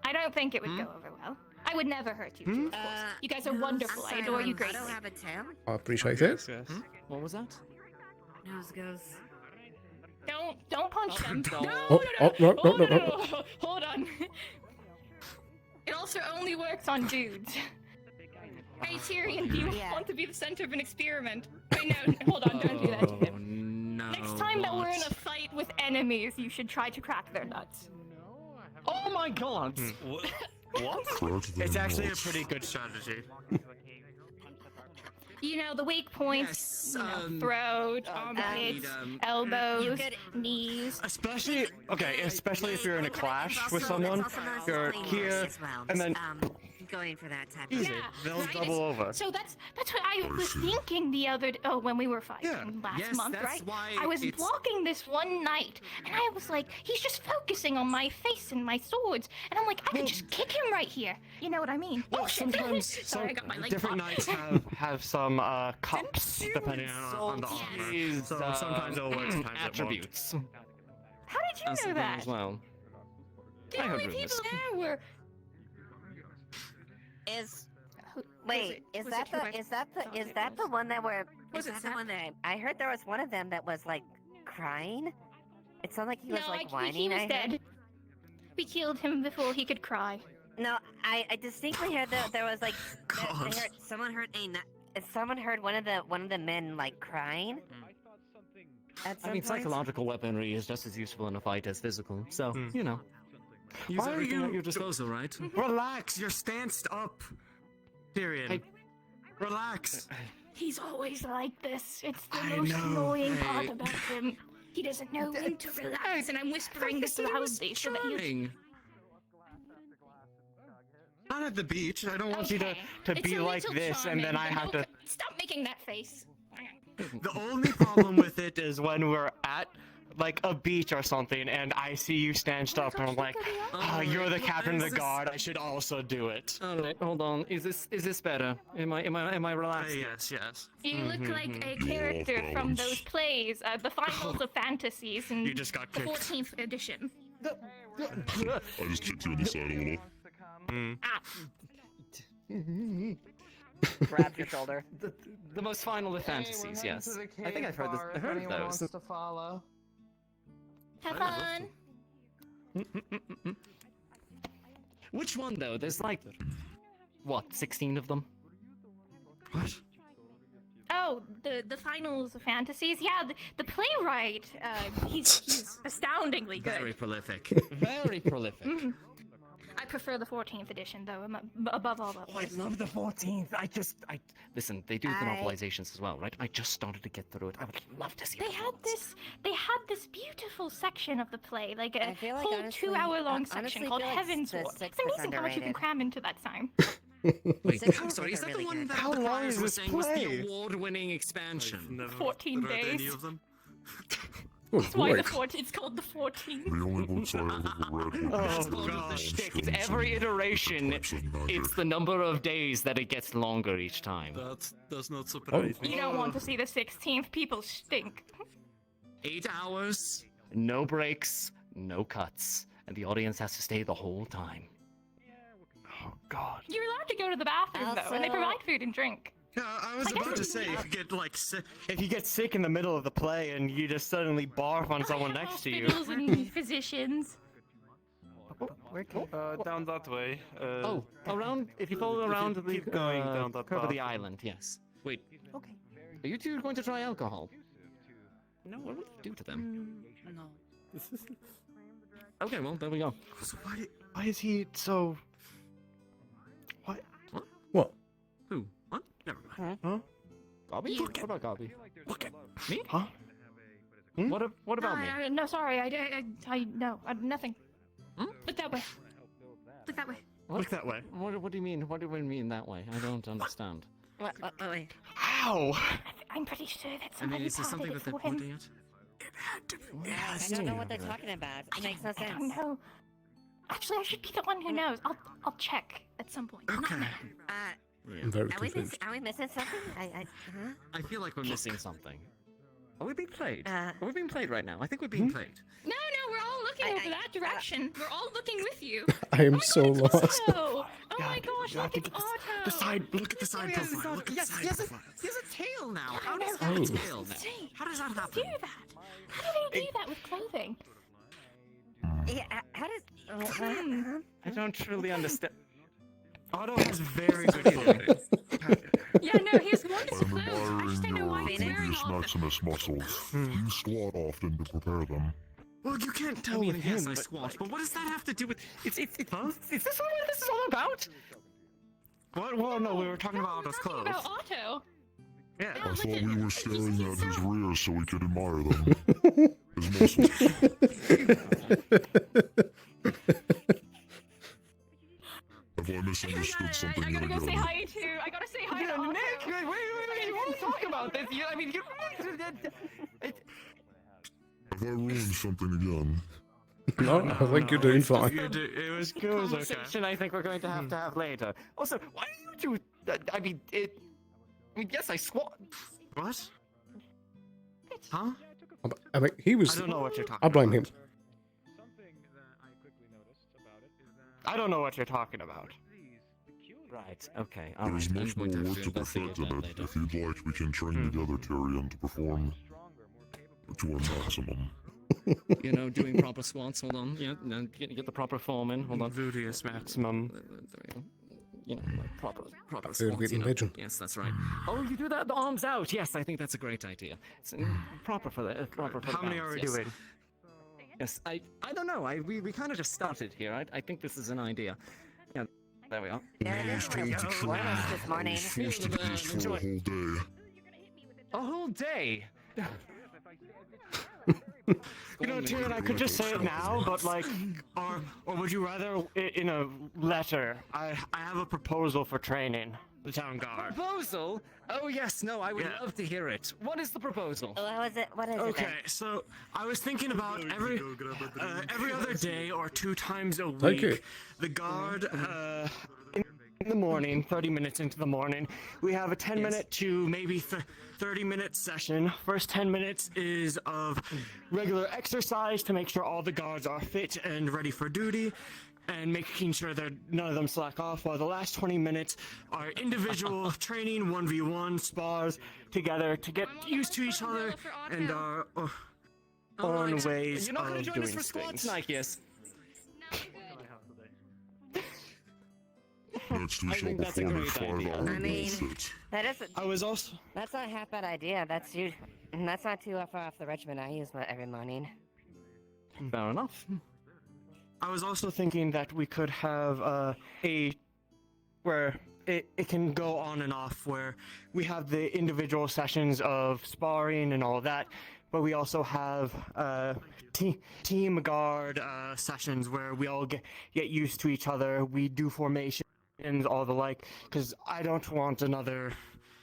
I don't think it would go over well. I would never hurt you two, of course. You guys are wonderful. I adore you greatly. have a tail? I appreciate it. What was that? Nose goes. Don't punch them. Don't. No. No. Hold on. It also only works on dudes. Hey Tyrion, do you want to be the center of an experiment? Wait, no, hold on, don't do that to him. No. Next time that we're in a fight with enemies, you should try to crack their nuts. Oh my god! What? It's actually a pretty good strategy. You know, the weak points, Yes, throat, armpits, elbows, knees. Especially if you're in a clash with someone, you're here, and then Going for that type easy. Yeah, They'll right, double over. So that's what I was thinking the other when we were fighting last month, right? I was blocking this one knight, and I was like, he's just focusing on my face and my swords, and I'm like, I could just kick him right here. You know what I mean? Well, Oh, shit. sometimes Sorry, I got my leg different caught. knights have some cups depending on the armor. So sometimes it'll work, sometimes attributes. How did you know that? As well. The only people there were. Wait, is that the one that were? Is that the one that I heard there was one of them that was like crying? It sounded like he was like whining. He was I heard. dead. We killed him before he could cry. No, I distinctly heard that there was like someone heard one of the men like crying. At some I mean, point. psychological weaponry is just as useful in a fight as physical, so, you know. Use Why are everything you at your disposal, right? Relax, you're stanced up. Tyrion. Relax. He's always like this. It's the most annoying part about him. He doesn't know when to relax, and I'm whispering this loudly so that you. Not at the beach. I don't want you to It's be a like little this, and then I charming, have but to. Stop making that face. The only problem with it is when we're at like a beach or something, and I see you stanched up, and I'm like, you're the captain of the guard. I should also do it. All right, hold on. Is this better? Am I relaxed? Yes. You look like a character from those plays, the Finals of Fantasies, and You just got the kicked. 14th edition. I just kicked you in the side a little. Grab your shoulder. The most final of fantasies, yes. I think I've heard this. I've heard of those. To follow. Have fun. Which one though? There's like, what, 16 of them? What? Oh, the Finals of Fantasies. Yeah, the playwright. He's astoundingly good. Very prolific. Very prolific. I prefer the 14th edition, though, above all Oh, I others. love the 14th. Listen, they do the novelizations as well, right? I just started to get through it. I would love to see They the had novels. this beautiful section of the play, like a I feel like whole honestly- 2-hour-long honestly section feel called like Heaven's the War. It's 6th amazing is how much you can underrated. cram into that time. Wait, Six I'm was sorry. Is that really the one good. that How the long criers is were this saying was play? the award-winning expansion? 14 days. Any of them? Oh, That's why boy. it's called the 14th. The only books I ever read were That's Wardens part of the and shtick. Stones Every and iteration, Types of Magic. it's the number of days that it gets longer each time. That does not surprise You don't want to see the 16th. People stink. 8 hours. No breaks, no cuts, and the audience has to stay the whole time. Oh God. You're allowed to go to the bathroom, though, and they Also- provide food and drink. Yeah, I was Like, about to that's- say if you get sick in the middle of the play and you just suddenly barf on someone next to you. Hospitals and physicians. Down that way. Around, if you follow if you around the keep going down that curve of the path. island, yes. Wait. Okay. Are you two going to try alcohol? No. What would you do to them? No. Okay, well, there we go. So why is he so? What? What? Who? What? Never mind. Huh? Gobby? What about Gobby? Look at Me? Huh? What about me? No, sorry. No, nothing. Look that way. Look that way. Look that way. What do you mean? What do you mean that way? I don't understand. Wait. How? I'm pretty sure that I mean, somebody is this something parted that it they're for him. pointing at? It had to be. I don't know what they're talking about. It makes no I sense. don't know. Actually, I should be the one who knows. I'll check at some point. Not Okay. now. I'm very Are we, confused. are we missing something? Huh? I feel like we're missing something. Are we being played? Uh, Are we being played right now? I think we're being played. No, we're all looking over that direction. We're all looking with you. I am so lost. Oh my gosh, look, it's Otto. The side. Look at the side profile. Look at the side profile. He has a tail now. Yeah, How I does he know. have a tail now? How does that happen? Do that. How do they do that with clothing? Yeah, how does? I don't truly understand. Otto has very good clothing. Yeah, no, he has wonderful I'm clothes. I admiring just don't know why your he's wearing gluteus all of them. maximus muscles. You squat often to prepare them. Well, you can't tell I mean, with yes, him. I but, squat, like- but what does that have to do with? Is this what this is all about? What? Well, no, we were talking about Otto's clothes. About Otto. Yeah. I thought we were staring at his rear so we could admire them. His muscles. Have I misunderstood something I yet gotta go say again? hi to. I gotta say hi to Otto. Nick, wait, you want to talk about this? I mean, Have I ruined something again? No, I think you're doing fine. It was good. conversation I think we're going to have later. Also, why do you do? I mean, yes, I squat. What? Huh? I mean, he was. I don't know what you're talking I blame him. I don't know what you're talking about. Right. Okay. All There's right. much more work to perfect in it. If you'd like, we can train together, Tyrion, to perform to our maximum. You know, doing proper squats. Hold on. Yeah. No, get the proper form in. Hold on. Gluteus maximum. There we go. You know, like proper They're squats. getting legend. Yes, that's right. Oh, you do that. The arms out. Yes, I think that's a great idea. It's proper for the proper for How the many balance, are we yes. doing? Yes, I don't know. We kind of just started here. I think this is an idea. Yeah, there we are. There it is. Join us this morning. Forced to do this for a whole day. A whole day. You know, Tyrion, I could just say it now, but like, or would you rather in a letter? I have a proposal for training the town guard. Proposal? Oh yes, no, I would Yeah. love to hear it. What is the proposal? What is it? What is it? Okay, then? so I was thinking about every other day or 2 times a Thank week, you. the guard in the morning, 30 minutes into the morning, we have a 10-minute to maybe 30-minute session. First 10 minutes is of regular exercise to make sure all the guards are fit and ready for duty, and making sure that none of them slack off, while the last 20 minutes are individual training, 1v1 spars together to get used to each other and our own ways You're not going of to join us doing for squats, things. Nikeus. Next, we I shall think that's a perform a great idea. 5-hour I mean, bullshit. that is. I was also... That's not a half bad idea. That's you. That's not too far off the regimen I use every morning. Fair enough. I was also thinking that we could have where it can go on and off, where we have the individual sessions of sparring and all that, but we also have team guard sessions where we all get used to each other. We do formations, all the like, because I don't want another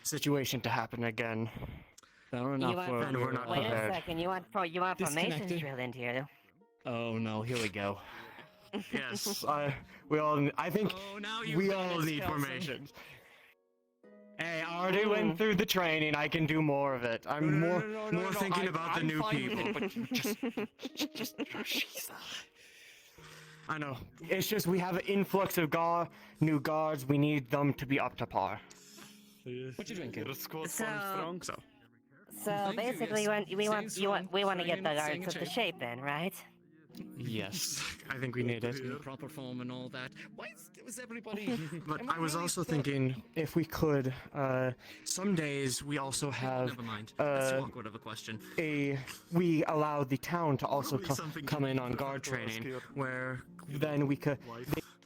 situation to happen again. Fair enough. and we're not Wait prepared. a second. You want formations Disconnected. drilled into you? Oh no, here we go. Yes, I think Oh, now you we ran all it, need Kelson. formations. Hey, I already went through the training. I can do more of it. I'm more thinking about the new people. But you just jeez. I know. It's just we have an influx of new guards. We need them to be up to par. What you drinking? So basically, we want to get the guards into shape, then, right? Yes, I think we need it. In proper form and all that. Why was everybody? But Am I was really also supposed- thinking if we could, some days we also have Never mind. That's too awkward of a question. we allow the town to also come in on guard training, where then we could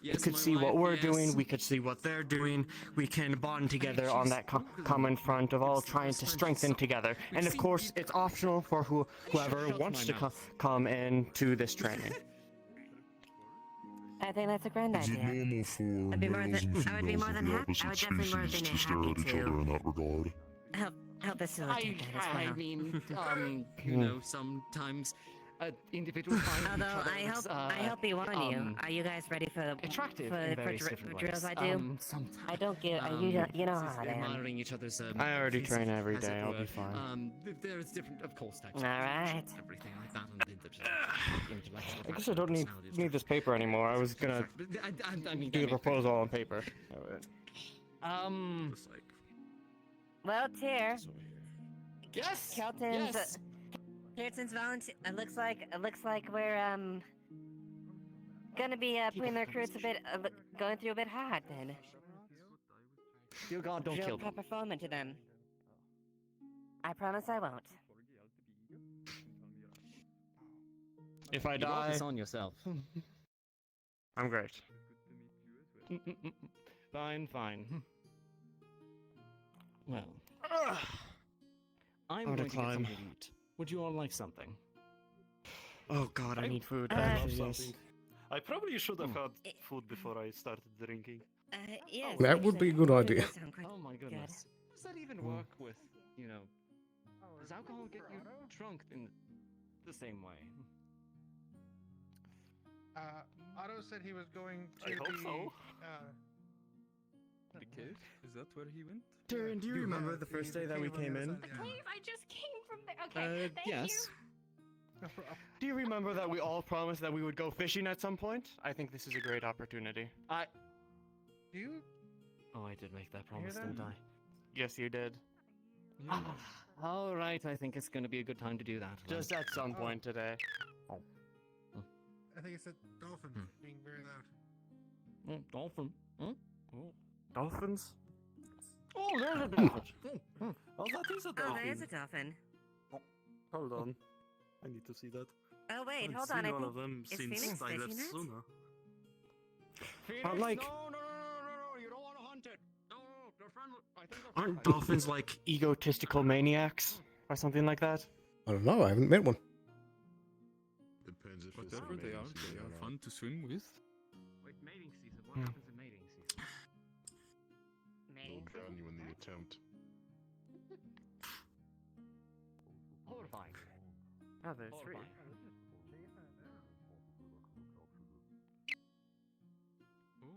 Yes, my see what wife, we're yes. doing, we could see what they're doing, we can bond together on that common front of all trying to strengthen together. And of course, it's optional for whoever wants to come into this training. I think that's a grand Is it idea. normal for I'd be more males and than- I would be females more of than the hap- I opposite would definitely more species than to stare at happy each to. other in that regard? Help facilitate that as well. I mean, you know, sometimes individuals find each Although other I hope we warn you. Are you guys ready for attractive for, in for, various for different drills ways. I do? Sometimes. I don't give. you know how I am. Admiring each other's. I already physique, train every as it day, I'll were. be fine. There's different, of course, types. All right. Everything like that, and the intellectual I guess I don't need this paper anymore. I was gonna I mean, do the proposal on paper. Well, Tyr. Yes. Kelton's. Yes. Kelton's volunteer. It looks like we're gonna be putting the recruits a bit going through a bit hard then. Dear God, don't Real kill them. proper foreman to them. I promise I won't. If I You brought die, this on yourself. I'm great. Fine, fine. Well, I'm gonna going to get climb. something to eat. Would you all like something? Oh God, I need food. I love Actually, yes. something. I probably should have had food before I started drinking. Yes. That would be a good idea. Oh my goodness. Does that even work with, you know, does alcohol get you drunk in the same way? Otto said he was going to I hope the. so. The cave? Is that where he went? Tyrion, do you remember the first day that we came in? The cave? I just came from there. Okay, thank Yes. you. Do you remember that we all promised that we would go fishing at some point? I think this is a great opportunity. Do you? Oh, I did make that promise, that? didn't I? Yes, you did. All right, I think it's going to be a good time to do that. then. Just at some point today. I think it's a dolphin being very loud. Dolphin. Oh, dolphins? Oh, there's a dolphin. Oh, that is a Oh, dolphin. there's a dolphin. Hold on. I need to see that. Oh wait, Haven't hold seen on. I one think of them is since Phoenix I left fishing it? Suna. But like, No, you don't want to hunt it. No, they're friendly. I think they're aren't friendly. dolphins like egotistical maniacs? Or something like that? I don't know. I haven't met one. Depends if it's Whatever they are fun to swim with. Wait, mating season. What happens in mating season? They'll drown you in the attempt. Horrifying. Oh, there's three.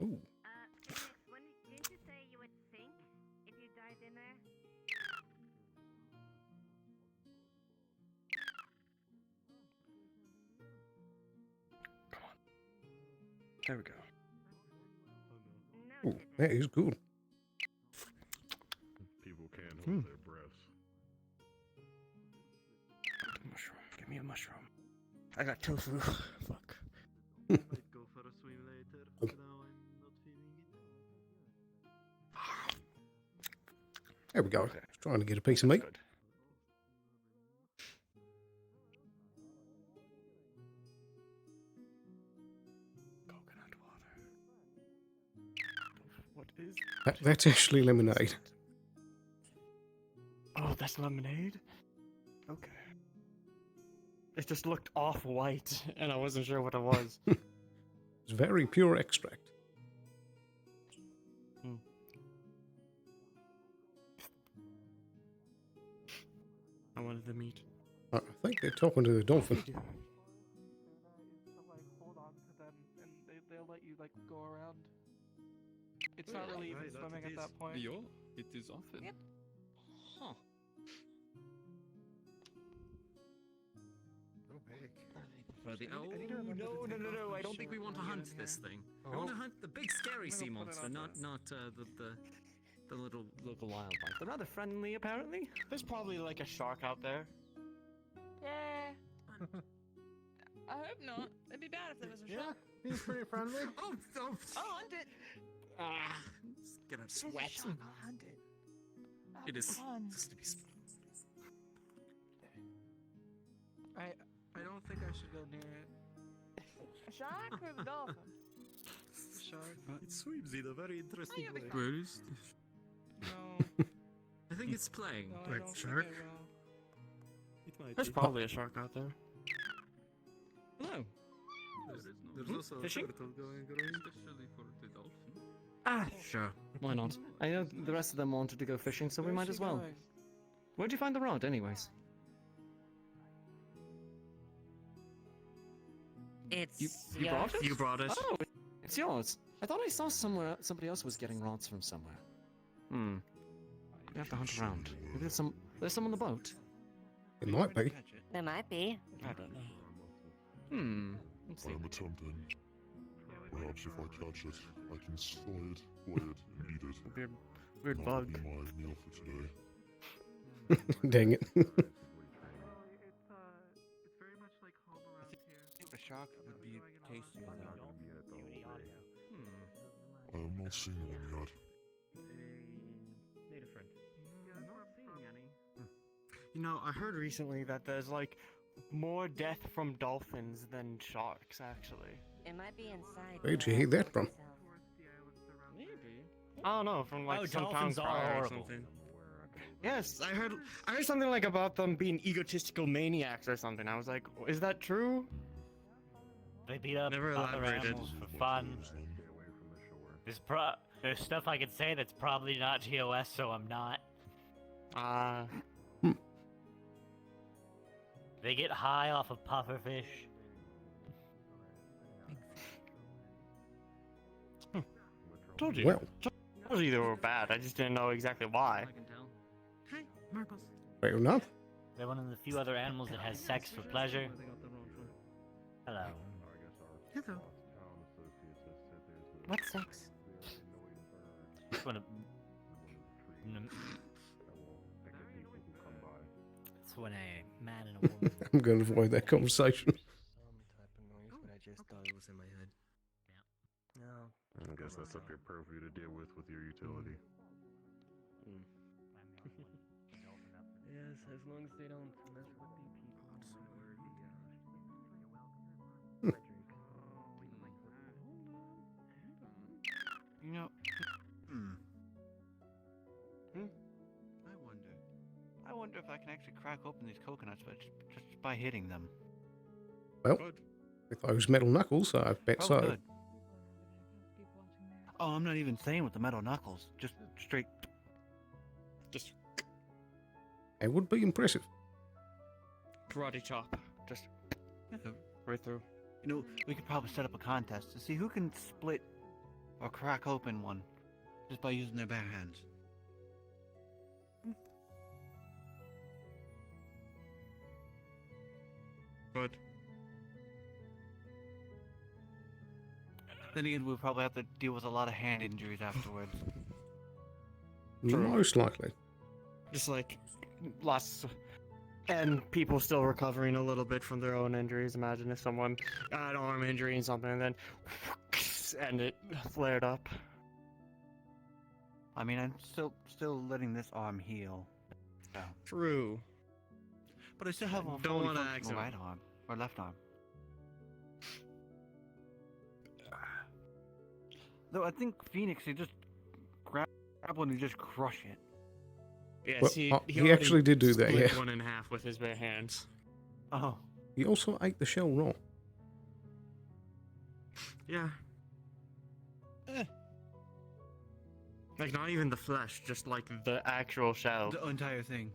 Ooh. Phoenix, didn't you say you would sink if you dived in there? There we go. Ooh, that is good. People can't hold their breath. Mushroom. Give me a mushroom. I got tofu. Fuck. Might go for a swim later. Now I'm not feeling it. There we go. Okay. Trying to get a piece of meat. Good. Coconut water. What is That's actually lemonade. Oh, that's lemonade? Okay. It just looked off-white, and I wasn't sure what it was. It's very pure extract. I wanted the meat. I think they're talking to the dolphin. To like hold on to them, and they'll let you like go around. It's not really even swimming at that point. Yeah, it is often. Yep. Huh. Oh, big. For the, I need to remember to take off no! my I don't think we shirt want to when I hunt get in this here. thing. Oh. We want to hunt the big scary I'm sea gonna put it monster, on not the little local wildlife. They're rather friendly, apparently. There's probably like a shark out there. Yeah. I hope not. It'd be bad if there was a shark. He's pretty friendly. Oh, I'll hunt it. ah, it's gonna There's a sweat. shark, I'll hunt it. That'll It be is fun. supposed to be. I don't think I should go near it. A shark or a dolphin? Shark. It swims in a very interesting you'll be way. fine. Where is this? No. I think it's playing. No, I Like don't think shark? I will. It might There's be. probably a shark out there. Hello. There's also Fishing? a turtle going around. Especially for the dolphin. Ah, sure. Why not? I know the rest of them wanted to go fishing, so we Where's might she as well. going? Where'd you find the rod, anyways? It's You brought it? You brought it. Oh, it's yours. I thought I saw somebody else was getting rods from somewhere. Hmm. We have to hunt around. Maybe there's some on the boat. It might be. There might be. I don't know. Hmm. I am attempting. Perhaps if I catch it, I can slay it, flay it, and eat it. Weird That bug. will be my meal for today. Dang it. It's very much like home around here. A shark would be tastier though. I have not seen one yet. Need a friend. I'm not seeing any. You know, I heard recently that there's like more death from dolphins than sharks, actually. It might be inside. Where'd you hear that from? Maybe. I don't know, from like Oh, some dolphins town are crier or horrible. something. Yes, I heard something like about them being egotistical maniacs or something. I was like, is that true? They beat up Never other elaborated. animals for fun. There's stuff I could say that's probably not TOS, so I'm not. They get high off of pufferfish. Told you. Well. Told you they were bad. I just didn't know exactly why. Hi, Marbles. Fair enough. They're one of the few other animals that has sex for pleasure. Hello. Hello. What's sex? When it's when a man and a woman. I'm going to avoid that conversation. But I just thought it was in my head. No. I guess that's up your purview to deal with your utility. Yes, as long as they don't mess with the people. You know. I wonder if I can actually crack open these coconuts, but just by hitting them. Well, with those metal knuckles, I bet Oh, so. good. Oh, I'm not even saying with the metal knuckles. Just straight. Just It would be impressive. karate chop. Just right through. You know, we could probably set up a contest to see who can split or crack open one just by using their bare hands. But then again, we'll probably have to deal with a lot of hand injuries afterwards. Most likely. just like lots, and people still recovering a little bit from their own injuries. Imagine if someone got an arm injury and something, and then and it flared up. I mean, I'm still letting this arm heal. So. True. But I still have a Don't fully wanna functional act right arm or left arm. Though I think Phoenix, he just grab one and just crush it. Yes, Well, he he actually did do that, split yeah. one in half with his bare hands. Oh. He also ate the shell raw. Yeah. Like not even the flesh, just like the actual shell. The entire thing.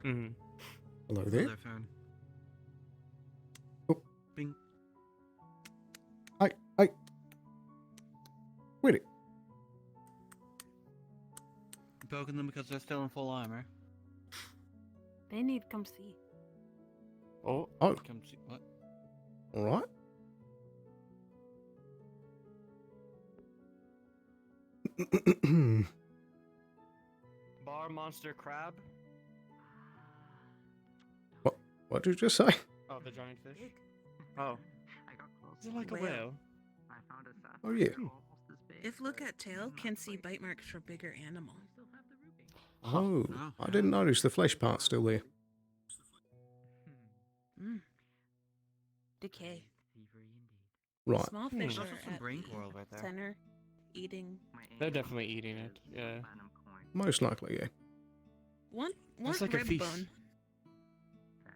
Mm-hmm. Hello there. Another phone. Oh. Bing. Hey. Wait it. Poking them because they're still in full armor. They need to come see. Oh. Come see what? All right. Bar monster crab. What did you just say? Oh, the giant fish. Oh. I got close. Is it like a Whale. whale? I found a sapphire. Oh, yeah. Almost as big, If look but at tail, not can see quite. bite marks for bigger animal. Oh, I didn't notice the flesh part still there. Mm. Decay. Right. Small There's fish also are some at brain coral right there. center, eating. They're definitely eating it. Yeah. Most likely, yeah. One That's like a rib feast. bone.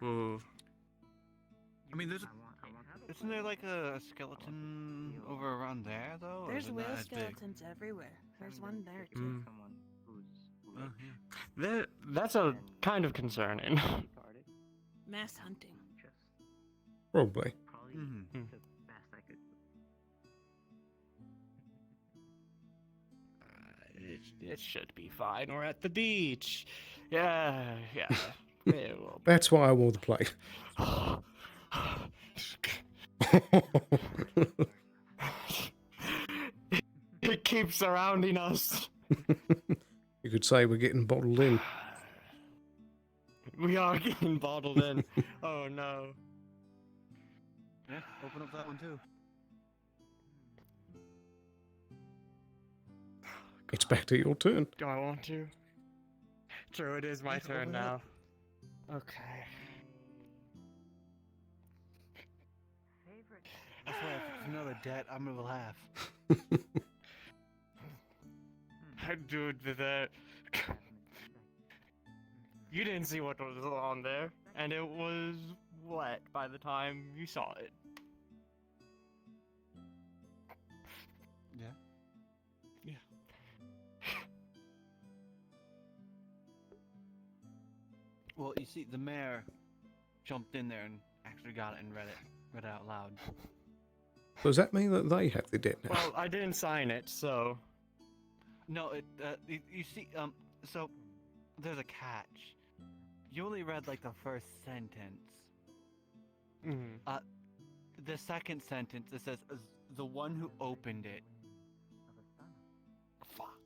Ooh. I mean, there's a. Isn't there like a skeleton over around there though? or is There's it whale not as big? skeletons everywhere. There's one there too. Mm. Oh, yeah. That's a kind of concerning. Mass hunting. Probably. Mm-hmm. The best I could. It should be fine. We're at the beach. Yeah. It will. That's why I wore the plate. It keeps surrounding us. You could say we're getting bottled in. We are getting bottled in. Oh no. Yeah, open up that one too. It's back to your turn. Do I want to? True, it is my Yeah, turn open it now. up. Okay. I swear, if it's another debt, I'm gonna laugh. Dude, you didn't see what was on there, and it was wet by the time you saw it. Yeah. Yeah. Well, you see, the mayor jumped in there and actually got it and read it out loud. Does that mean that they have the debt now? Well, I didn't sign it, so. No, you see, so there's a catch. You only read like the first sentence. Mm-hmm. The second sentence, it says, the one who opened it. Fuck.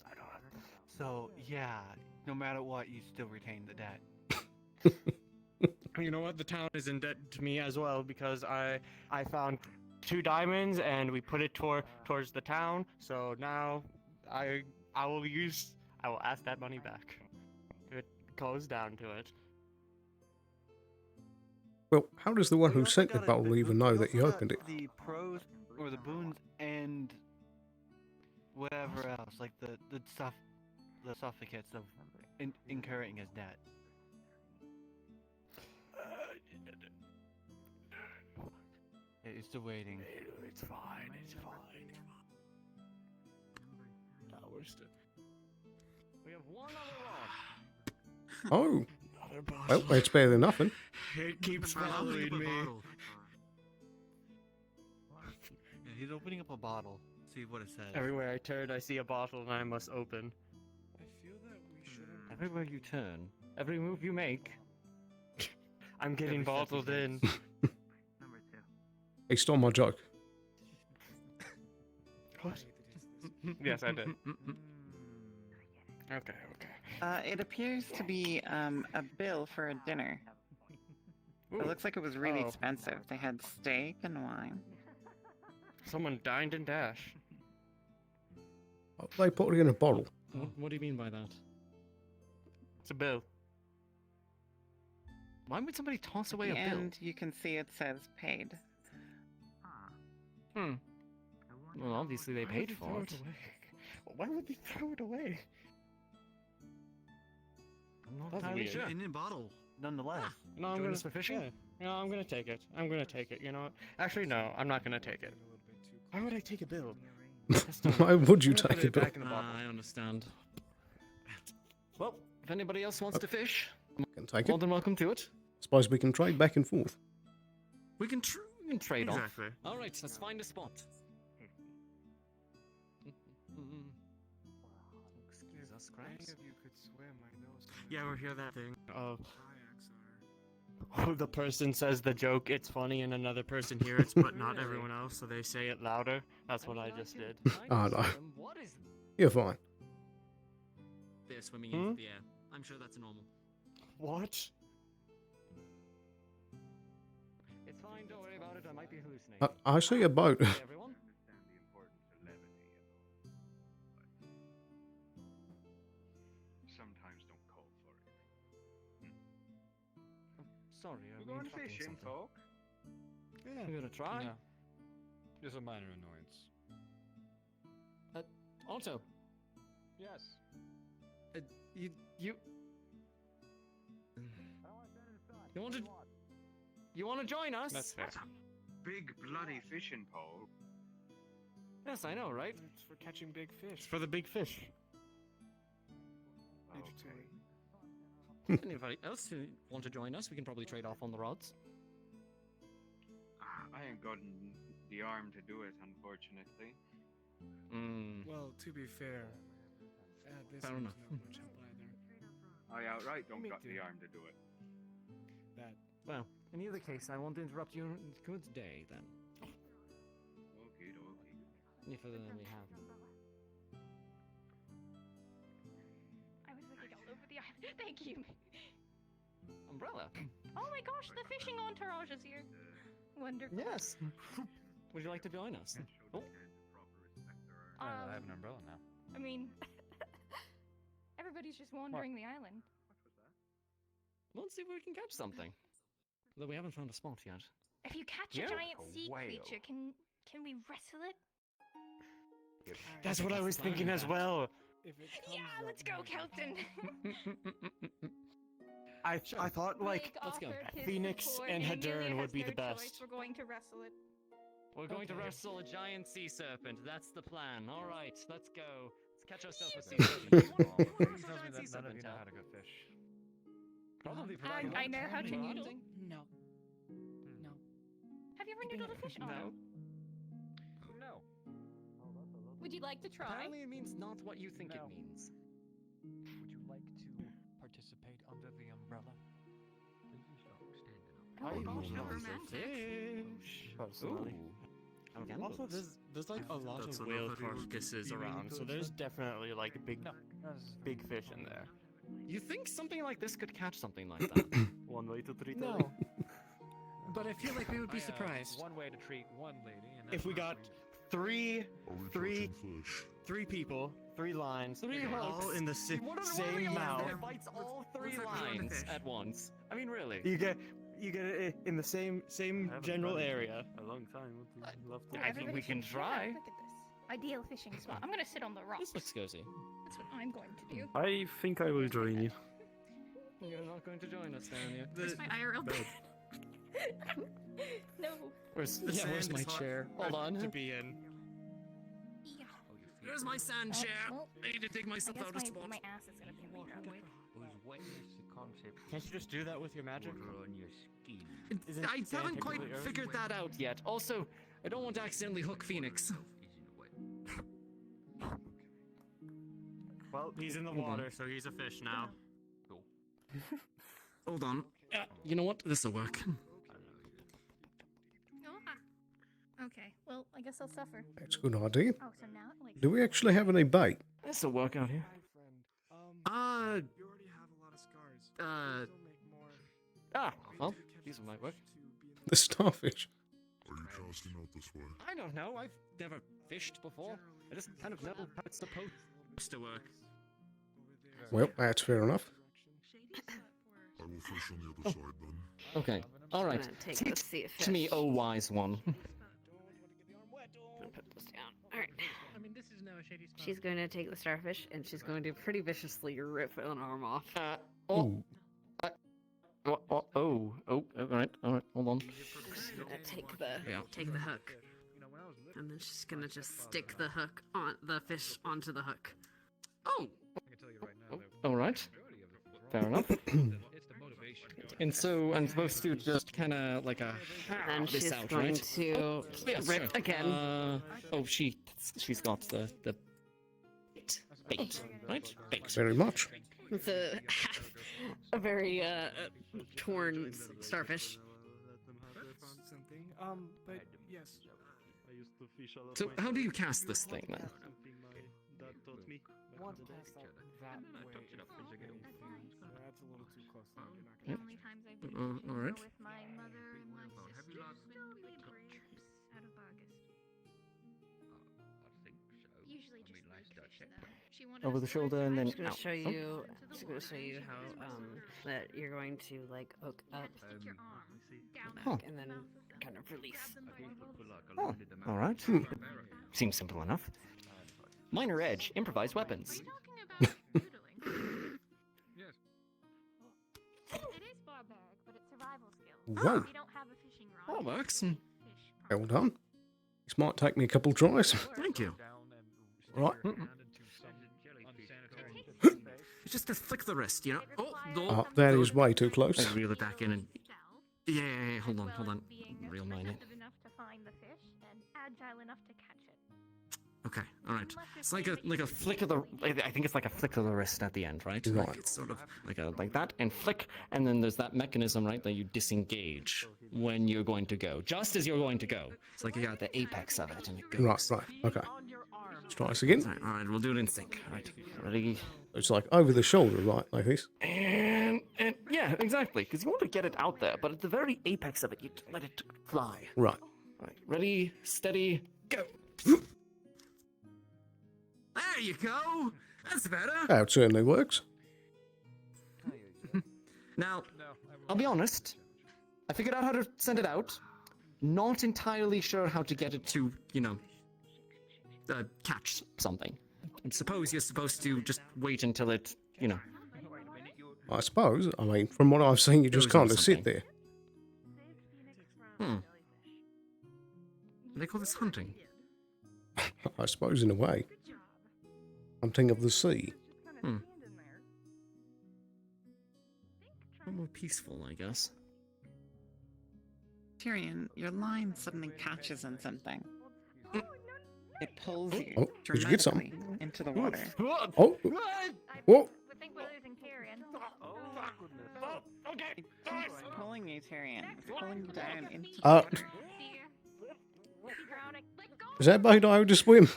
I don't know. So, yeah, no matter what, you still retain the debt. You know what? The town is in debt to me as well because I found 2 diamonds and we put it towards the town. So now I will ask that money back. It goes down to it. Well, how does the one who sent the bottle even know that you opened it? The pros or the boons and whatever else, like the suffocates of incurring his debt. It's still waiting. It's fine. It's fine. No, we're still. We have one other rod. Oh. Another bottle. Well, it's better than nothing. It keeps following me. Yeah, he's opening up a bottle. See what it says. Everywhere I turn, I see a bottle and I must open. I feel that we shouldn't. Everywhere you turn, every move you make. I'm getting Every step he bottled in. Number 2. He stole my joke. What? Yes, I did. Okay. It appears to be a bill for a dinner. It Ooh. looks like it was really Oh. expensive. They had steak and wine. Someone dined and dash. They put it in a bottle. What do you mean by that? It's a bill. Why would somebody toss At away the a bill? end, you can see it says paid. Hmm. Well, obviously they Why would paid throw for it. away? Why would they throw it away? I'm not That's entirely weird. sure. In a bottle, nonetheless. No, I'm Join gonna us for fishing? yeah. No, I'm gonna take it. I'm gonna take it. You know what? Actually, no, I'm not gonna take it. Why would I take a bill? Why would you I'm gonna take put a it bill? back in the bottle. I understand. Well, if anybody else wants to fish, Can take more it. than welcome to it. Suppose we can trade back and forth. We can trade off. Exactly. All right, let's find a spot. Jesus Christ. If you could swim, I know someone Yeah, we hear that thing of kayaks are. oh, the person says the joke, it's funny, and another person hears it, but not everyone else, so they say it louder. That's what I just did. Oh, no. What is You're fine. they're swimming Hmm? into the air? I'm sure that's normal. What? It's fine, don't worry about it. I might be hallucinating. I see a boat. Hey, everyone. Sometimes don't call for it. Sorry, We're going fishing, folk. Yeah. I'm gonna try. Just a minor annoyance. Alto, Yes. you want to join us? That's fair. Big bloody fishing pole. Yes, I know, right? It's for catching big fish. It's for the big fish. Okay. Anybody else who want to join us? We can probably trade off on the rods. I ain't got the arm to do it, unfortunately. Well, to be fair, this Fair one's enough. not much help either. I outright don't got the arm to do it. That Well, in either case, I won't interrupt your good day then. If we have. I was looking all over the island. Thank you. Umbrella. Oh my gosh, the fishing entourage is here. Wonderful. Yes. Would you like to join us? Oh. I have an umbrella now. I mean, everybody's just wandering the island. Let's see if we can catch something. Though we haven't found a spot yet. If you catch Yeah. a giant A sea whale. creature, can we wrestle it? That's what I was thinking as well. Yeah, let's go, Kelton. I thought like Let's go. Phoenix and Hadern would be the best. We're going to wrestle it. We're going to wrestle a giant sea serpent. That's the plan. All right, let's go. Let's catch ourselves a sea serpent. He tells me that none of you know how to go fish. Probably I know how to noodle. No. No. Have you ever noodled a fish? No. No. Would you like to try? Apparently it means not what you think it means. Would you like to participate under the umbrella? Oh, gosh, no, fish. Personally. Also, there's like a lot of whale carcasses around, so there's definitely like big fish in there. You think something like this could catch something like that? One way to treat No. But I feel like we would be surprised. One way to treat one lady, and If we got three people, 3 lines, Three all hooks. in the What are same aliens mouth. that bites all 3 lines at once? I mean, really? You get it in the same general area. A long time. Would love to. I think we can try. Look at this. Ideal fishing spot. I'm gonna sit on the rocks. This looks cozy. That's what I'm going to do. I think I will join you. You're not going to join us, down here. Where's my IRL bed? No. Where's sand where's my is hot chair? Hold on. to be in. Yeah. Here's my sand chair. Well, I need to take myself I guess out of my, spot. my ass is gonna be laid out. Can't you just do that with your magic? Isn't I sand haven't quite technically earth? figured that out yet. Also, I don't want to accidentally hook Phoenix. Well, he's in the water, so he's a fish now. Hold on. You know what? This'll work. Okay, well, I guess I'll suffer. That's a good idea. Oh, so now, like... Do we actually have any bait? This'll work out here. You already have a lot of scars. Well, these might work. The starfish. Are you casting out this way? I don't know. I've never fished before. I just kind of know how it's supposed to work. Well, that's fair enough. I will fish on the other side then. Okay. All right. I'm gonna take the sea To me, oh wise one. I'll put this down. All right. I mean, this is now a shady spot. She's going to take the starfish and she's going to pretty viciously rip an arm off. Oh, all right, hold on. She's gonna take the Yeah. hook, and then she's gonna just stick the hook on the fish onto the hook. Oh, all right. Fair enough. And so I'm supposed to just kind of like a And this she's out, going right? to Yes, rip sure. again. She's got the bait, right? Bait. Very much. It's a very torn starfish. Something. But yes. I used to fish a lot. So how do you cast this thing then? Dad taught me. One cast out that way. That's a little too close. Now. The only times I've been fishing all right. were with my mother and my sisters when we would bring trips out of August. Usually just big fish, though. She wanted Over us the to shoulder learn and then She's gonna out. show Oh. you. into the She's gonna show water. you She how was supposed that you're going to like hook up Stick your arm down Huh. and then kind of release. Oh, all right. Seems simple enough. Minor edge, improvised weapons. It is barbaric, but it's survival skill. Whoa. If you don't have a fishing rod, That works. Well done. This might take me a couple tries. Thank you. Right. It's just to flick the wrist, you know. Oh, Oh, that is way too close. I reel it back in and. Yeah. Hold on. Reel mine in. enough to find the fish and agile enough to catch it. Okay, all right. It's like a flick of the. I think it's like a flick of the wrist at the end, right? Right. Like it's sort of like that, and flick, and then there's that mechanism, right, that you disengage when you're going to go, just as you're going to go. It's like you got the apex of it, and it goes. Right. Okay. Let's try this again. All right, we'll do it in sync. All right, ready? It's like over the shoulder, right, like this. And yeah, exactly, because you want to get it out there, but at the very apex of it, you let it fly. Right. All right, ready, steady, go. There you go. That's better. That certainly works. Now, I'll be honest. I figured out how to send it out. Not entirely sure how to get it to, catch something. I suppose you're supposed to just wait until it, I suppose. I mean, from what I've seen, you just Goes on kind of sit something. there. They call this hunting. I suppose, in a way. Hunting of the sea. A little more peaceful, I guess. Tyrion, your line suddenly catches on something. It pulls you Oh, did you get something? dramatically into the water. Oh! Whoa! I think we're losing Tyrion. It's pulling you, Tyrion. It's pulling you down into the Uh, water. Is that bait I would just swim?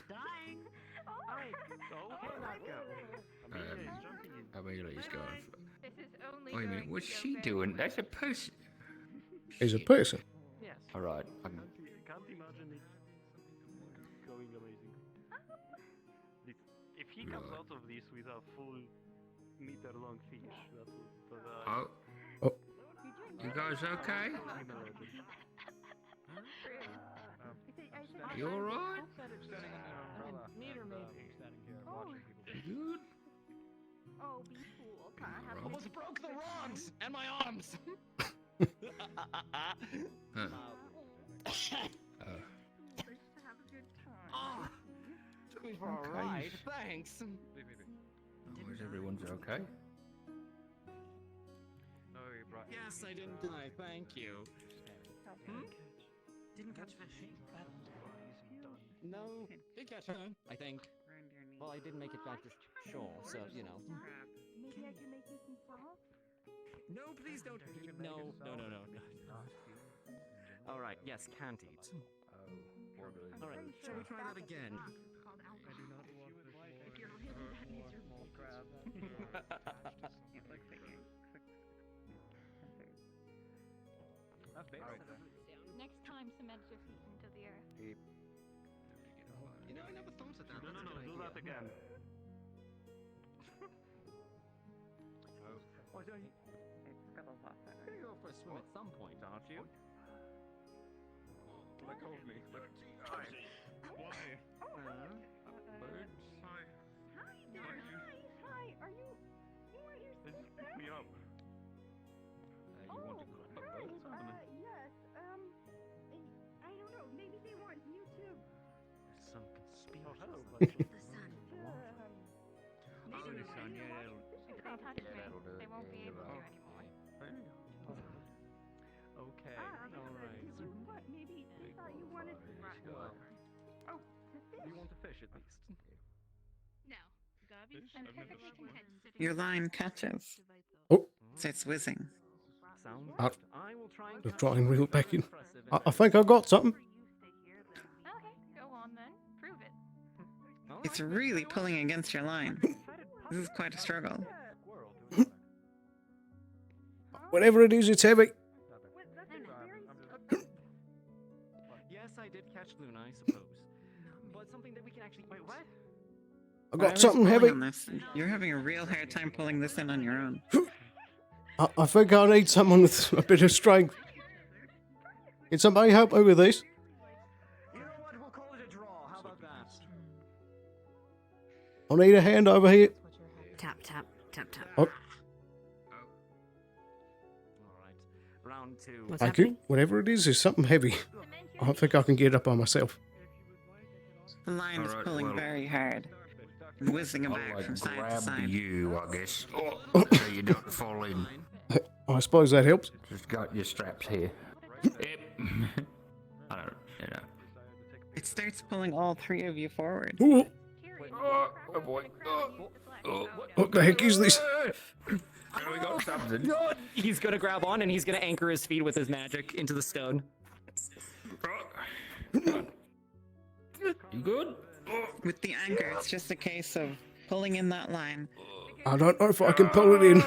Amelia's gone. Wait a minute, what's she doing? That's a person. He's a person. Alright, Can't imagine it going amazing. If he comes out of this with a full meter-long fish, that would. Oh. You guys okay? You alright? You good? Oh, be cool. Almost broke the rods and my arms. Oh, took me for a Okay. ride. Thanks. Oh, is everyone's okay? Yes, I didn't die. Thank you. Didn't catch fish. No, did catch none, I think. Well, I did make it back to shore, so Maybe I can make you some sauce? No, please don't. No. All right. Yes, can't eat. All right. Shall we try that again? Next time, cement your feet into the earth. You know, I never thought of that. No, do that again. Why don't you? You're gonna go for a swim at some point, aren't you? Let go of me. Why? Birds. Hi. Are you here Pick me up. yes. I don't know. Maybe they want you to. Some conspiracy. Oh, hello. If they touch me, they won't be able to anymore. Okay. All right. What? Maybe I thought you wanted. Oh, to fish. You want to fish at least? No. I'm perfectly content sitting. Your line catches. Oh. Starts whizzing. Sounds Uh, good. I will try and I'll catch try and reel it back in. impressive I think I got something. Okay, go on then. Prove it. It's really pulling against your line. This is quite a struggle. Whatever it is, it's heavy. Yes, I did catch Luna, I suppose. But something that we can actually. Wait, what? I Why got was something pulling heavy. on this? You're having a real hard time pulling this in on your own. I think I need someone with a bit of strength. Can somebody help me with this? You know what? We'll call it a draw. How about that? I need a hand over here. Tap. Oh, All right. Round two. thank you. Whatever it is something heavy. I don't think I can get it up by myself. The line is Alright, pulling well, very hard, whizzing I'll about from side to grab side. you, I guess. So you don't fall in. I suppose that helps. Just got your straps here. Yep. I don't, It starts pulling all three of you forward. Ooh, Oh boy. what the heck is this? There we go. Something. He's gonna grab on and he's gonna anchor his feet with his magic into the stone. You good? With the anchor, it's just a case of pulling in that line. I don't know if I can pull it in.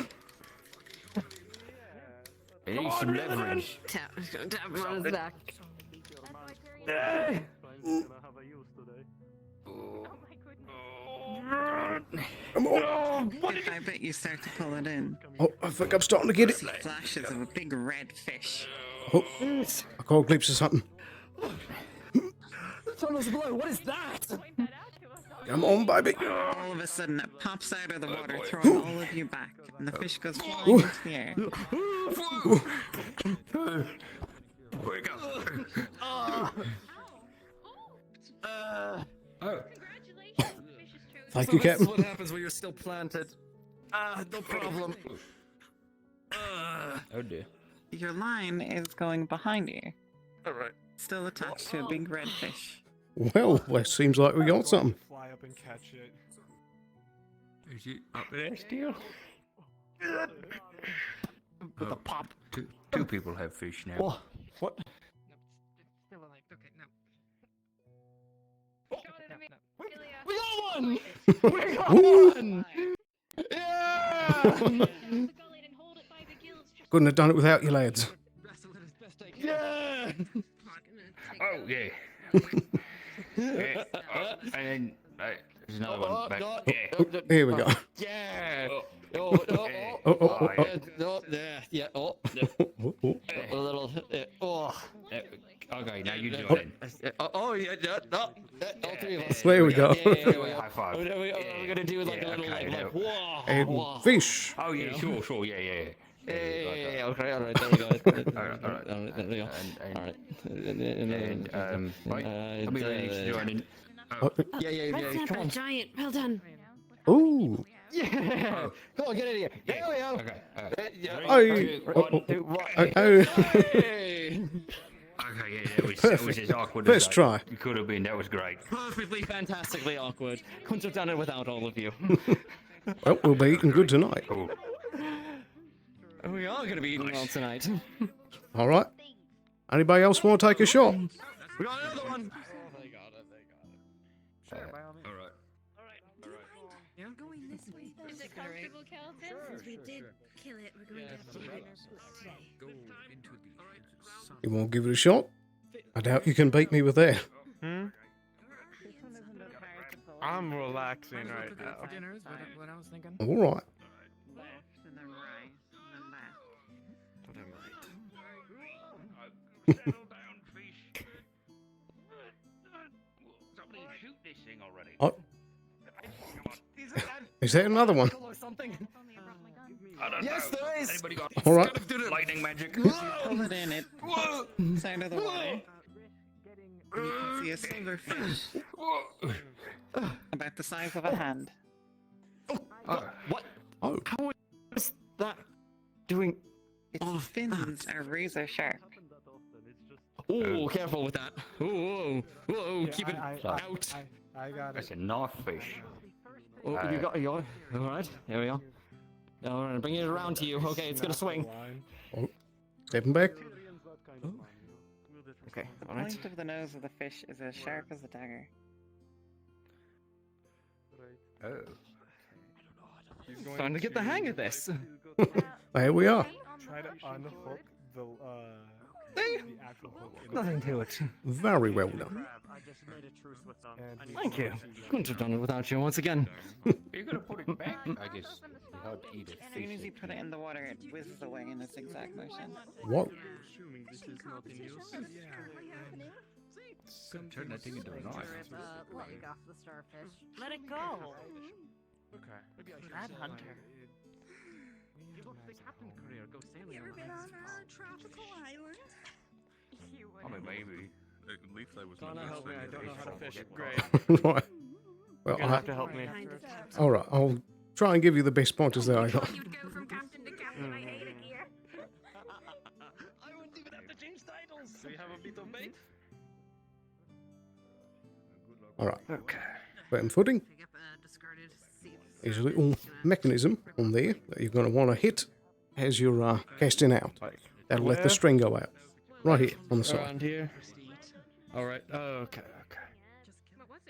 I need some leverage. Tap him on his back. Come on. I bet you start to pull it in. Oh, I think I'm starting to get it. Flashes of a big red fish. Oh, I caught a glimpse of something. Tunnel's below. What is that? Come on, baby. All of a sudden, it pops out of the water, throwing all of you back, and the fish goes flying into the air. Where go? Oh. Thank you, Captain. This is what happens when you're still planted. No problem. Oh dear. Your line is going behind you, Alright. still attached to a big red fish. Well, it seems like we got something. Fly up and catch it. Is it up there still? With a pop. Two people have fish now. What? Still alive. Okay, no. We got one! We got one! Yeah! Couldn't have done it without you, lads. Yeah! Oh yeah. Yeah. And then there's another one back. Yeah. Here we go. Yeah! Yeah. A little. Okay, now you do it then. All three of us. There we go. High five. We're gonna do like a little like whoa. And fish. Oh yeah, sure, yeah. Yeah, okay, alright, there we go. Alright. There we go. Alright. And right, I'll be ready to join in. Yeah, come on. Giant. Well done. Ooh. Yeah! Come on, get in here. There we go. Okay. One, two, one. Okay, yeah, that was as awkward as First try. It could have been. That was great. Perfectly, fantastically awkward. Couldn't have done it without all of you. Well, we'll be eating good tonight. We are going to be eating well tonight. All right. Anybody else want to take a shot? We got another one. Alright. Yeah, I'm going this way. Is it comfortable, Kelton? Since we did kill it, we're going to have to dinner today. Go into the sun. You want to give it a shot? I doubt you can beat me with that. I'm relaxing right For now. dinner is what I was thinking. All right. Left, and then right, and then left. But I'm right. Settle down, fish. Somebody shoot this thing already. Oh. Is there another one? I don't Yes, know. there is. Anybody got All right. lightning magic? Pull it in, it pops out of the water. And you can see a silver fish. About the size of a hand. What? Oh. How is that doing? Its fins are razor sharp. Oh, careful with that. Whoa, keep it out. I got it. That's a knife fish. Oh, you got your. All right, there we go. All right, bringing it around to you. Okay, it's gonna swing. Oh. Stepping back. Okay, The all right. point of the nose of the fish is as sharp as a dagger. Oh. Starting to get the hang of this. There we are. Try to unhook the actual hook. Nothing to it. Very well done. Thank you. Couldn't have done it without you once again. You're gonna put it back? I guess it's hard to eat a As soon as fish. you put it in the water, it whizzes away in a zigzag motion. What? Assuming this is not in use. Could turn that thing into a knife. Let off the starfish. Let it go. Okay. Mad hunter. You ever been on a tropical island? I mean, maybe. At least I was Donna, help me. I don't know how to fish. Great. Right. Well, You're gonna have to help me. all right. I'll try and give you the best pointers that I got. You'd go from captain to captain. I hate it here. I wouldn't even have to change titles. Do you have a bit of bait? All right. Okay. Firm footing. There's a little mechanism on there that you're going to want to hit as you're casting out. That'll let the Where? string go out. Right here on the side. Around here. All right. Okay.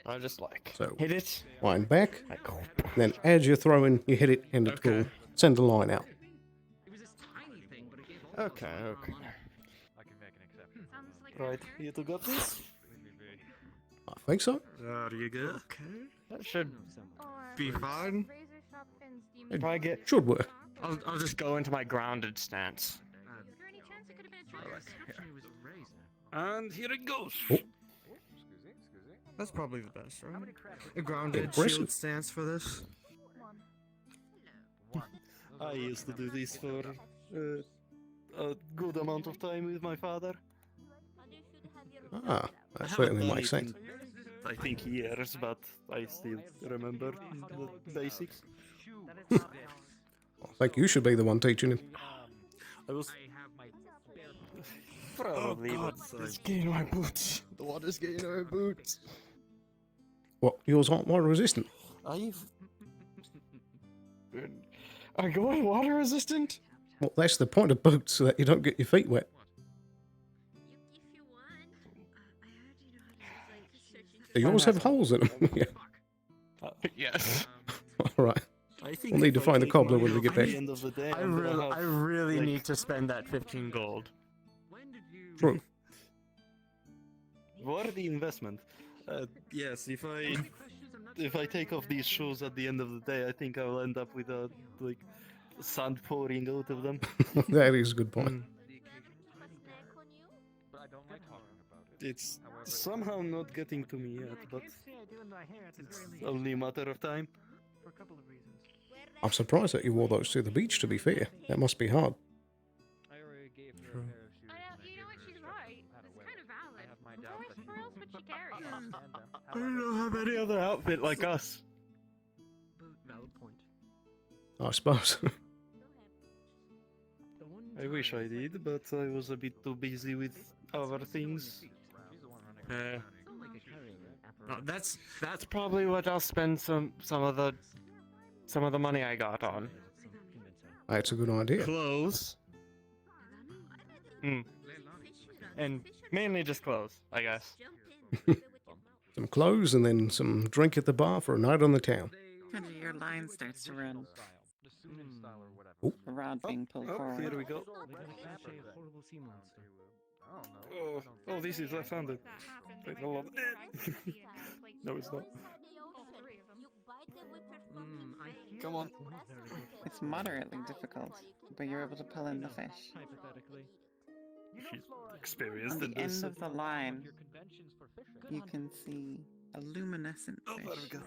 I just like So hit it. line back. Then as you're throwing, you hit it and it will send the line out. Okay. Right, you two got this? I think so. Are you good? Okay. That should be fine. It Probably get. should work. I'll just go into my grounded stance. And here it goes. Oh. That's probably the best, right? A grounded Impressive. shield stance for this. I used to do this for a good amount of time with my father. Ah, that I haven't certainly done makes it in, sense. I think years, but I still remember the basics. I think you should be the one teaching him. I was Oh probably, God, but it's getting my boots. The water's getting my boots. What, yours aren't water resistant? I've Are going water resistant? Well, that's the point of boots, so that you don't get your feet wet. Do yours have holes in them? Yeah. Yes. All right. I think We'll need to if I find the take cobbler money when we off get at back. the end of the day, I I'm gonna really, have, I really like, need to spend that 15 gold. True. worthy investment. Yes, if I take off these shoes at the end of the day, I think I'll end up with a sand pouring out of them. That is a good point. It's somehow not getting to me yet, but it's only a matter of time. For a couple of reasons. I'm surprised that you wore those to the beach, to be fair. That must be hard. I already gave her a pair of shoes. You know what? She's right. It's kind of valid. Where else would she carry them? I don't have any other outfit like us. Valid point. I suppose. I wish I did, but I was a bit too busy with other things. That's probably what I'll spend some of the money I got on. That's a good idea. Clothes. And mainly just clothes, I guess. Some clothes and then some drink at the bar for a night on the town. And your line starts to run. Oh. The rod being pulled forward. Here we go. Oh, this is left-handed. Wait, hold on. No, it's not. Come on. It's moderately difficult, but you're able to pull in the fish. She's experienced On in the this. end of the line, you can see a luminescent fish. There we go.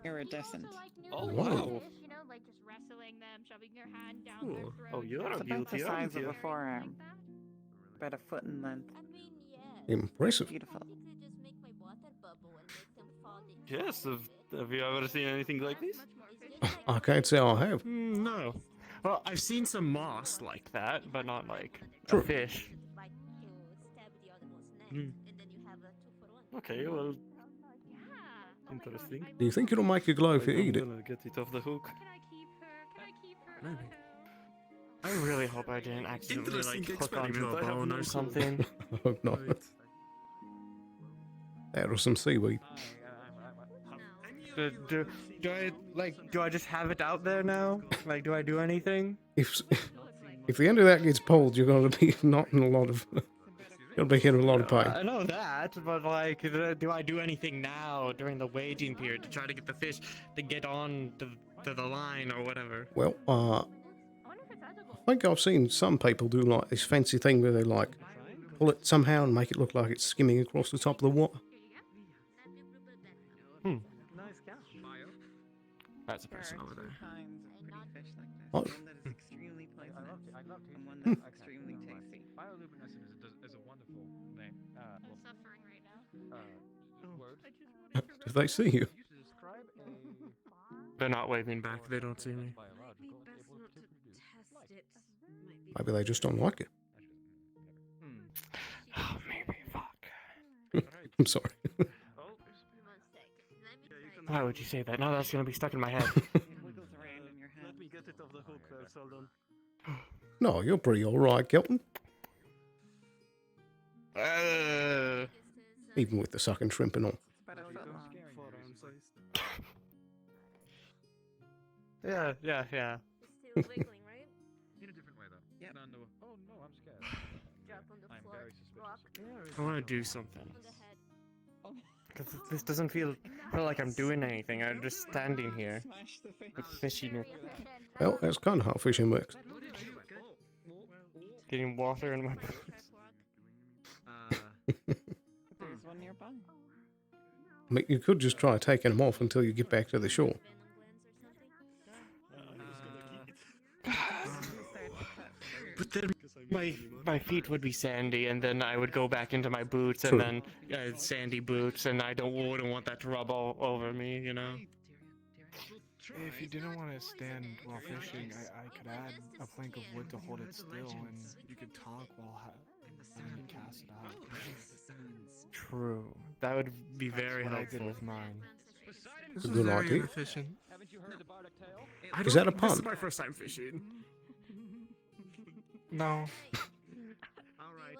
Iridescent. Oh, wow. You know, like just wrestling them, shoving their hand down their throat. Oh, you're It's a about the beauty, size aren't of you? a forearm. About a foot in length. Impressive. Beautiful. Yes, have you ever seen anything like this? I can't say I have. No. Well, I've seen some moss like that, but not like True. a fish. Okay, well, interesting. Do you think it'll make you glow if you eat it? I'm gonna get it off the hook. I really hope I didn't accidentally like Interesting hook onto a experiment, I have bone no or clue. something. I hope not. That or some seaweed. Do I just have it out there now? Like, do I do anything? If the end of that gets pulled, you're going to be not in a lot of. You'll be in a lot of pain. I know that, but like, do I do anything now during the waiting period to try to get the fish to get on to the line or whatever? Well, I think I've seen some people do like this fancy thing where they like pull it somehow and make it look like it's skimming across the top of the water. Nice catch. That's a person over there. Kinds of pretty fish like this. Oh. One that is extremely poisonous and one that's extremely tasty. Bioluminescence is a wonderful name. I'm suffering right now. If they see you, They're not waving back. They don't see me. maybe they just don't like it. Oh, maybe. Fuck. I'm sorry. Why would you say that? Now that's gonna be stuck in my head. Wiggles around in your hand. Let me get it off the hook first, hold on. No, you're pretty alright, Kelton. Even with the sucking shrimp and all. But a foot long. Yeah. It's still wiggling, right? In a different way, though. Yep. No. Oh, no, I'm scared. Drop on the I'm floor. very suspicious Rock. I want to do something. On the head. Because this doesn't feel like I'm doing anything. I'm just standing here Smash the face. with fishiness, Well, that's kind of how fishing works. getting water in my boots. There's one nearby. I mean, you could just try taking them off until you get back to the shore. But then my feet would be sandy, and then I would go back into my boots, True. and then sandy boots, and wouldn't want that to rub all over me, you know. If you didn't want to stand while fishing, I could add a plank of wood to hold it still, and you could talk while you cast it out. True, that would be very That's what I did helpful. with mine. This is good very idea. inefficient. Is that a pun? This is my first time fishing. No. Alright,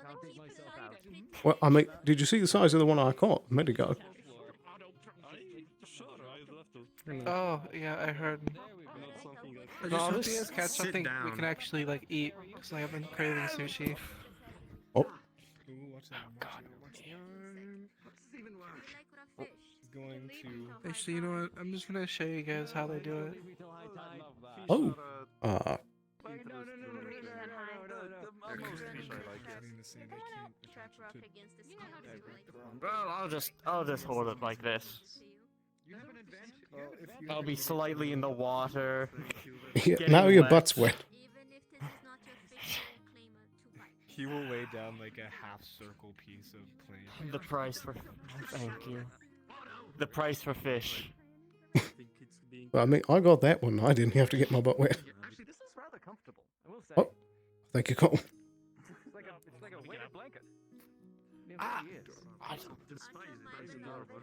I'll take myself out. Well, I mean, did you see the size of the one I caught a minute ago? Oh, yeah, I heard. I just hope you guys catch something we can actually like eat, because I have been craving sushi. Oh. Going to. Actually, you know what? I'm just gonna show you guys how they do it. Oh. Well, I'll just hold it like this. I'll be slightly in the water. Yeah, getting now your wet. butt's wet. He will lay down like a half-circle piece of plane. The price for thank you. The price for fish. Well, I mean, I got that one. I didn't have to get my butt wet. Actually, this is rather comfortable. I will say. Oh, thank you, Cole. It's like a weighted blanket. It really is. I despise it. It's adorable.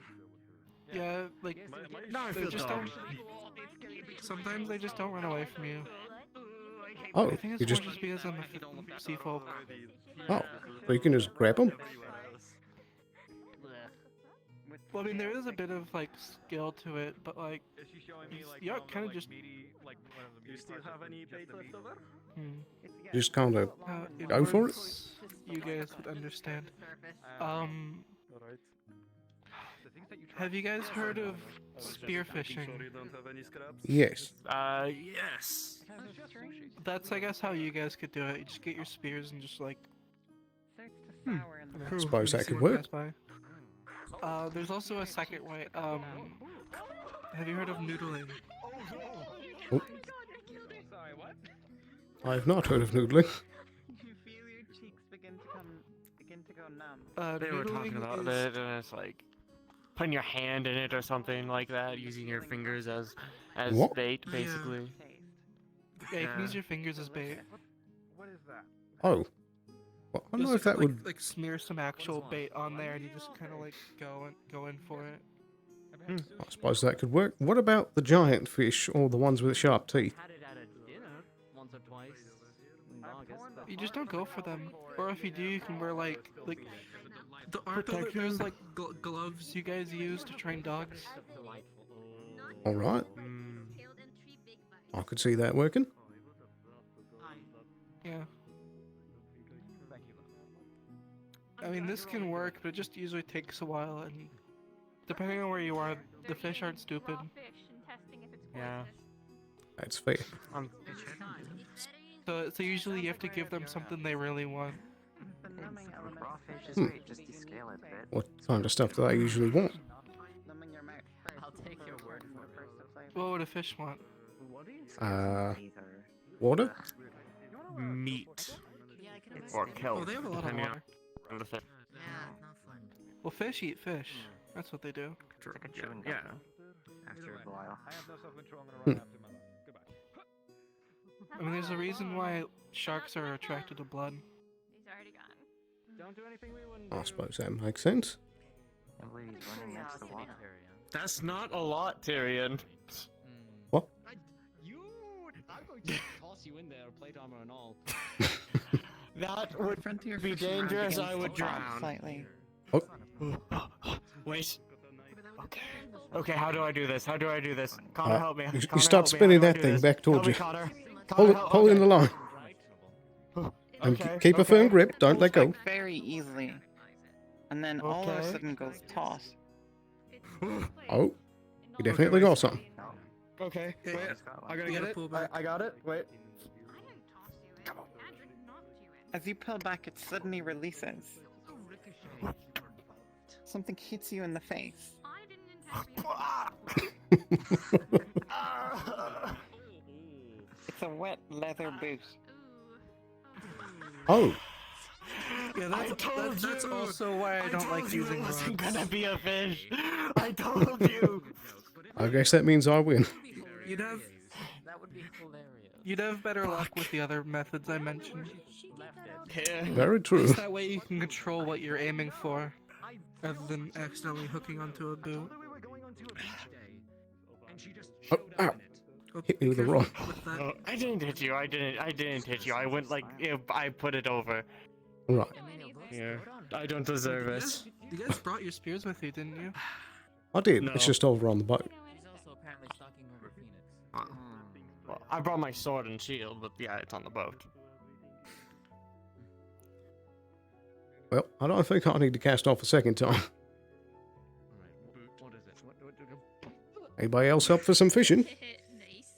Yeah, like Now I they feel just dumb. don't. Sometimes they just don't run away from you. Oh, I think you it's just. more just because I'm a sea folk. Oh, so you can just grab them? Well, I mean, there is a bit of like skill to it, but like, you kind of just. Do you still have any bait left over? Just kind of It go for it? works. You guys would understand. Alright. Have you guys heard of spearfishing? Sure you don't have any scraps? Yes. Yes. That's, I guess, how you guys could do it. You just get your spears and just like. I suppose that could work. There's also a second way. Have you heard of noodling? Oh. Sorry, what? I have not heard of noodling. You feel your cheeks begin to go numb. They were talking about it, and it's like putting your hand in it or something like that, using your fingers as What? bait, basically. Yeah, you can use your fingers as bait. What is that? Oh. Well, I don't know if that would. Like smear some actual bait on there, and you just kind of like go in for it. I suppose that could work. What about the giant fish or the ones with sharp teeth? Had it at a dinner once or twice in August. You just don't go for them, or if you do, you can wear like aren't those like gloves you guys use to train dogs? All right. I could see that working. Yeah. I mean, this can work, but it just usually takes a while, and depending on where you are, the fish aren't stupid. Yeah. That's fair. So usually you have to give them something they really want. The numbing element. Raw fish is Hmm. great, just descale it a bit. What kind of stuff do they usually want? Numbing your mouth first. I'll take your word for it. What would a fish want? Water? Meat. Or kelp. Oh, they have a lot of depending water. on the fish. Well, fish eat fish. That's what they do. Yeah. After a while. I have no self-control. I'm Hmm. gonna run after my luck. Goodbye. I mean, there's a reason why sharks are attracted to blood. He's already gone. Don't do anything we wouldn't I suppose that makes sense. I believe he's running next to the water. That's not a lot, Tyrion. What? I'm going to toss you in there, plate armor and all. That would Frontier be fishing rods dangerous. against I would the fog drown. Slightly. Oh. Wait. Okay, how do I do this? How do I do this? Connor, help me. You Connor, start help me. How spinning do I that do thing this? back towards Help me, you. Connor. Pull, Connor, pull in the line. And Okay, keep a firm okay. grip. Don't let go. Very easily. And then all of a Okay. sudden goes toss. Oh, you definitely got something. Okay, wait. I gotta get it. I got it. Wait. As you pull back, it suddenly releases. Something hits you in the face. It's a wet leather boot. Oh, Yeah, that's you. also why I don't like using it wasn't rods. gonna be a fish. I told you. I guess that means I win. You'd have That would be hilarious. you'd have better luck with the other methods I mentioned. Yeah. Very At true. least that way you can control what you're aiming for, rather than accidentally hooking onto a boot. Oh, ow. Hit me with the wrong. No, I didn't hit you. I didn't hit you. I went like I put it over. Right. Yeah. I don't deserve it. You guys brought your spears with you, didn't you? I did. No. It's just over on the boat. He's also apparently stalking over Phoenix. Well, I brought my sword and shield, but yeah, it's on the boat. Well, I don't think I need to cast off a second time. What is it? Anybody else up for some fishing? Nice.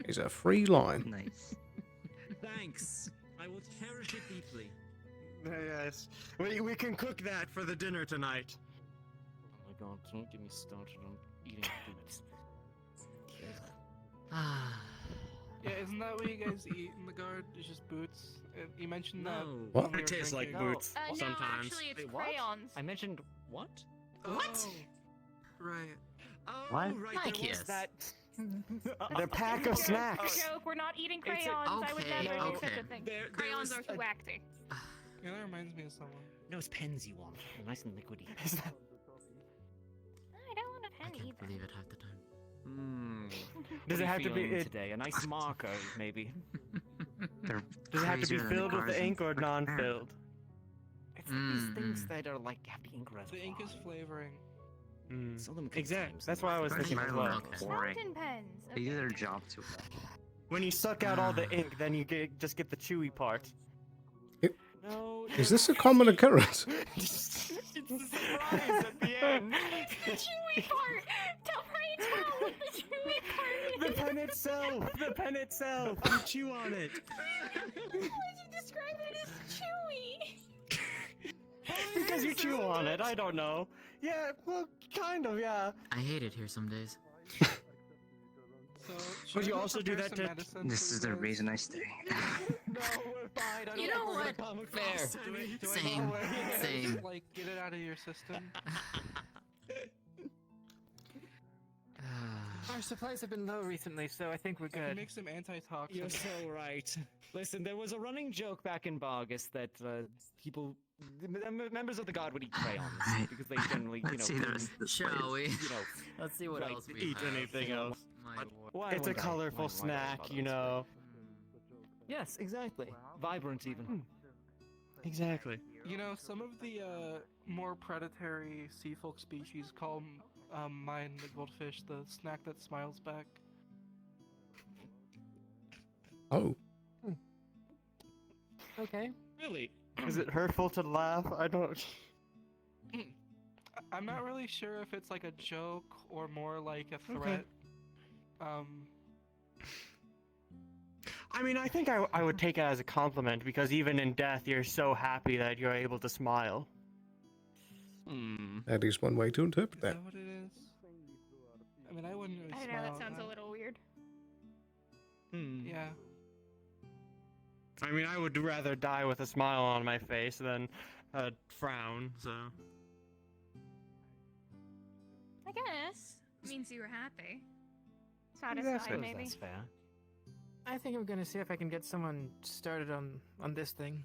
It's a free line. Nice. Thanks. I will cherish it deeply. Yes. We can cook that for the dinner tonight. Oh my god, don't get me started on eating boots. Yeah, isn't that what you guys eat in the guard? It's just boots. You mentioned that. No. What? when we It were tastes like drinking. boots No, sometimes. actually, it's Wait, what? crayons. I mentioned what? What? Right. Oh, What? right. Like there was yes. that. They're pack of snacks. Joke, we're not eating It's a- crayons. I would Okay, never do such okay. a thing. There Crayons was are too a- waxy. Yeah, that reminds me of someone. Those pens you want. They're nice and liquidy. I don't want a pen I can't either. believe it half the time. Does it have to be today? A nice marker, maybe. Does it have to be crazier than the filled with cars the in ink or non-filled? It's these things that are like have the ink reservoir. The ink is flavoring. Some of them could Exactly. times That's what I was Cars thinking are as well. not boring. Fountain pens. They do Okay. their job too well. When you suck out all the ink, then you just get the chewy part. It- No. Is this a common occurrence? It's a surprise at the end. The chewy part. Tell Ray tell what the chewy part The is. pen itself. The pen itself. You chew on it. Why would you describe it as chewy? Because you chew on it. I don't know. Yeah. Well, kind of. Yeah. I hate it here some days. So, Would you should I also do prepare that some to- medicine This for is you the guys? reason I stay. No, we're fine. I You don't know work what? for the comic Fair. books. Do I Same. just, Same. like get it out of your system? Our supplies have been low recently, so I think we're I can good. make some antitoxin. You're so right. Listen, there was a running joke back in Bargus that people, members of the guard would eat crayons Alright. because they generally, Let's see the couldn't, rest of this. Shall we? you know, Let's see what right, else we eat have. anything else. My lord. Why It's a wouldn't I? colorful Why wouldn't I snack, you know. Yes, exactly. Vibrant even. Exactly. You know, some of the more predatory sea folk species call mine the goldfish the snack that smiles back. Oh, Okay. Really? Is it hurtful to laugh? I don't. I'm not really sure if it's like a joke or more like a threat. I mean, I think I would take it as a compliment because even in death, you're so happy that you're able to smile. that is one way to interpret Is that. that what it is? I mean, I wouldn't really I don't smile know, at that sounds a little weird. Yeah. I mean, I would rather die with a smile on my face than a frown, so. I guess. Means you were happy. Exactly. Satisfied, maybe. That's fair. I think I'm gonna see if I can get someone started on this thing.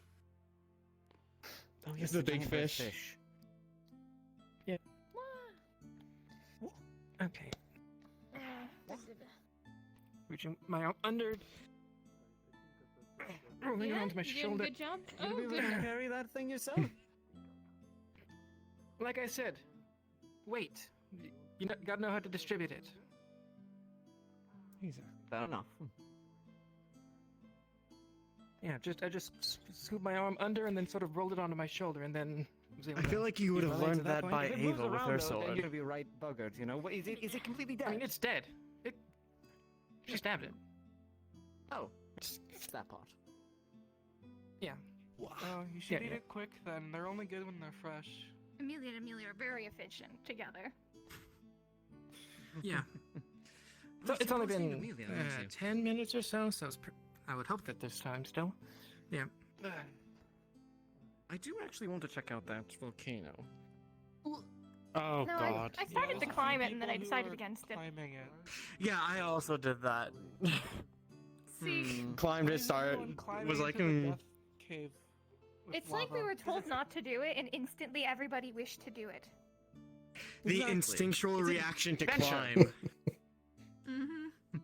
Oh, yes, the big giant red fish. Okay. Reaching my arm under. Rolling Yeah, onto my you doing a shoulder. good job? You gonna Oh, be able good. to carry that thing yourself? Like I said, weight. Gotta know how to distribute it. Fair enough. Yeah, I just scooped my arm under and then sort of rolled it onto my shoulder and then was able I to feel like you would have relate to learned that point. by If it moves Ava with around, her though, sword. then You're you- gonna be right buggered, you know? What, is it completely dead? I mean, it's dead. She stabbed it. Oh, it's that part. Yeah. Oh, you should Yeah, eat yeah. it quick then. They're only good when they're fresh. Amelia and Amelia are very efficient together. Yeah. So it's only been 10 minutes or so, so I would hope that this time still. Yeah. I do actually want to check out that volcano. Oh, no, God. I started to climb it and then I People who decided are against it. Climbing it. Yeah, I also did that. See, Climbed it, started, was like, Death cave. with it's like we lava. were told not to do it, and instantly everybody wished to do it. The Exactly. instinctual reaction to adventure. climb. Mm-hmm.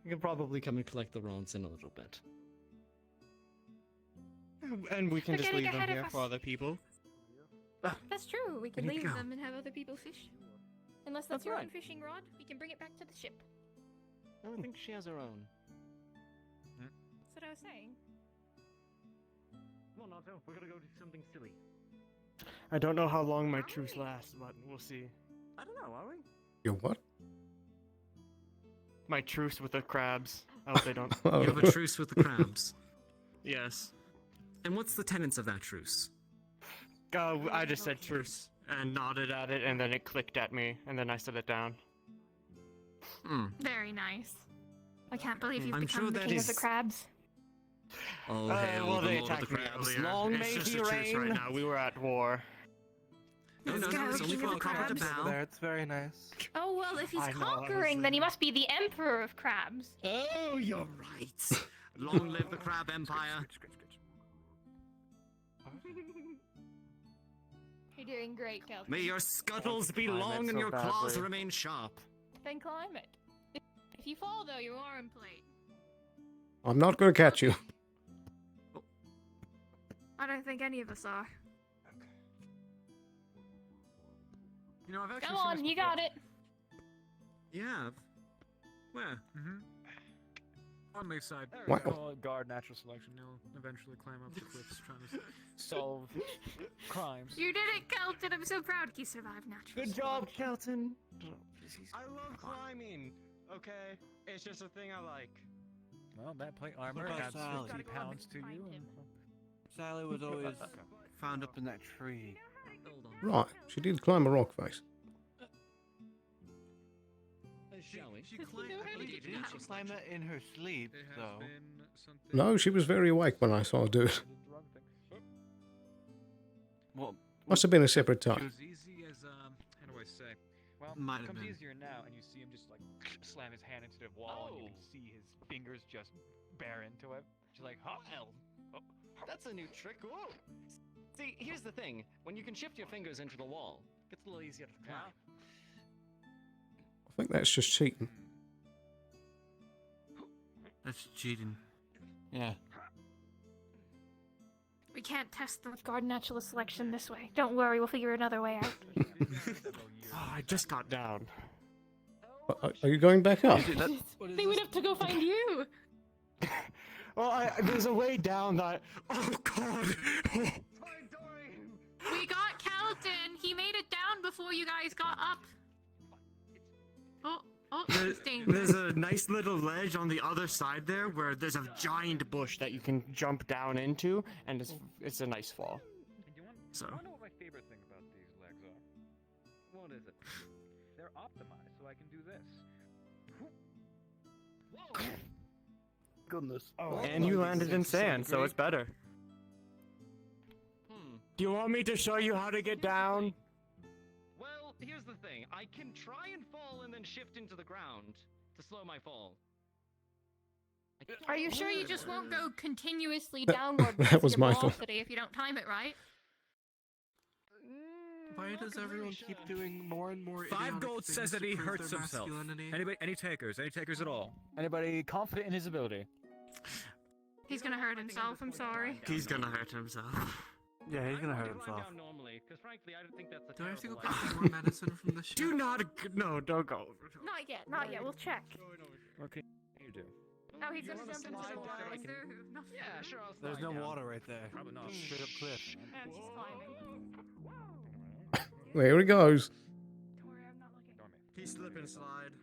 You can probably come and collect the rods in a little bit. And we can They're just getting leave them ahead of here us. for other people. That's true. We could need to leave go. them and have other people fish. Unless that's That's your right. own fishing rod, we can bring it back to the ship. I don't think she has her own. That's what I was saying. Come on, Otto. We're gonna go do something silly. I don't know how long my truce lasts, but we'll see. I don't know, are we? Your what? My truce with the crabs. I hope they don't. Oh. You have a truce with the crabs. Yes. And what's the tenets of that truce? I just said truce and nodded at it, and then it clicked at me, and then I set it down. Very nice. I can't believe you've I'm become sure the that king of the is- crabs. Oh, Uh, hail well, the they Lord of the attacked me Crabs. earlier. Long It's may just he a truce right reign. now. We were at war. No, no, no, it's only for the crab to bow. There, it's very nice. Oh well, if he's I know, I was conquering, then he must be the emperor of crabs. Oh, you're right. Long live the crab empire. You're doing great, Kelton. May your scuttles be Climb it long and so your claws badly. remain sharp. Then climb it. If you fall, though, you are in plate. I'm not going to catch you. I don't think any of us are. You know, I've actually Come seen on, this you before. got it. You have? Where? On Lakeside. Wow. Call it guard natural selection. You'll eventually climb up the cliffs trying to solve crimes. You did it, Kelton. I'm so proud he survived naturally. Good job, Kelton. I love climbing. Okay, it's just a thing I like. Well, that plate armor about adds Sally? 50 pounds to you. Sally was always found up in that tree. Right, she did climb a rock face. Shall we? She climbed that in her sleep, though. No, she was very awake when I saw her do it. Well, Must have been a separate It time. was easy as, how do I say? Well, Might it have becomes been. easier now, and you see him just like slam his hand into the wall, and you can see his fingers just bear into it. She's like, oh, hell. Oh. That's a new trick. Whoa. See, here's the thing. When you can shift your fingers into the wall, it gets a little easier to climb. I think that's just cheating. That's cheating. Yeah. We can't test the guard natural selection this way. Don't worry, we'll figure another way out. Oh, I just got down. Are you going back up? They would have to go find you. Well, there's a way down that. Oh God! We got Kelton. He made it down before you guys got up. Oh, it's dangerous. There's a nice little ledge on the other side there where there's a giant bush that you can jump down into, and it's a nice fall. So. I know what my favorite thing about these legs are. What is it? They're optimized, so I can do this. Goodness. Oh, and you landed in sand, so it's better. Do you want me to show you how to get down? Well, here's the thing. I can try and fall and then shift into the ground to slow my fall. Are you sure you just won't go continuously That- downward? that because of was your my fault. velocity if you don't time it right. Why does everyone keep doing more and more? 5 idiotic gold things says that to he prove hurts their himself. masculinity? Anybody? Any takers? Any takers at all? Anybody confident in his ability? He's gonna hurt himself, I'm sorry. He's gonna hurt himself. Yeah, he's gonna hurt Climb himself. down normally, because frankly, I don't think that's a Do I have to go terrible get idea. some more medicine from the shop? Do not. No, don't go. Not yet, not yet, we'll check. What can you do? Oh, he's gonna jump into the water. Is there enough Yeah, sure. I'll There's slide no down. water right there. Probably not. Straight up cliff. And she's climbing. There it goes. Don't worry, I'm not looking. He slip and slide.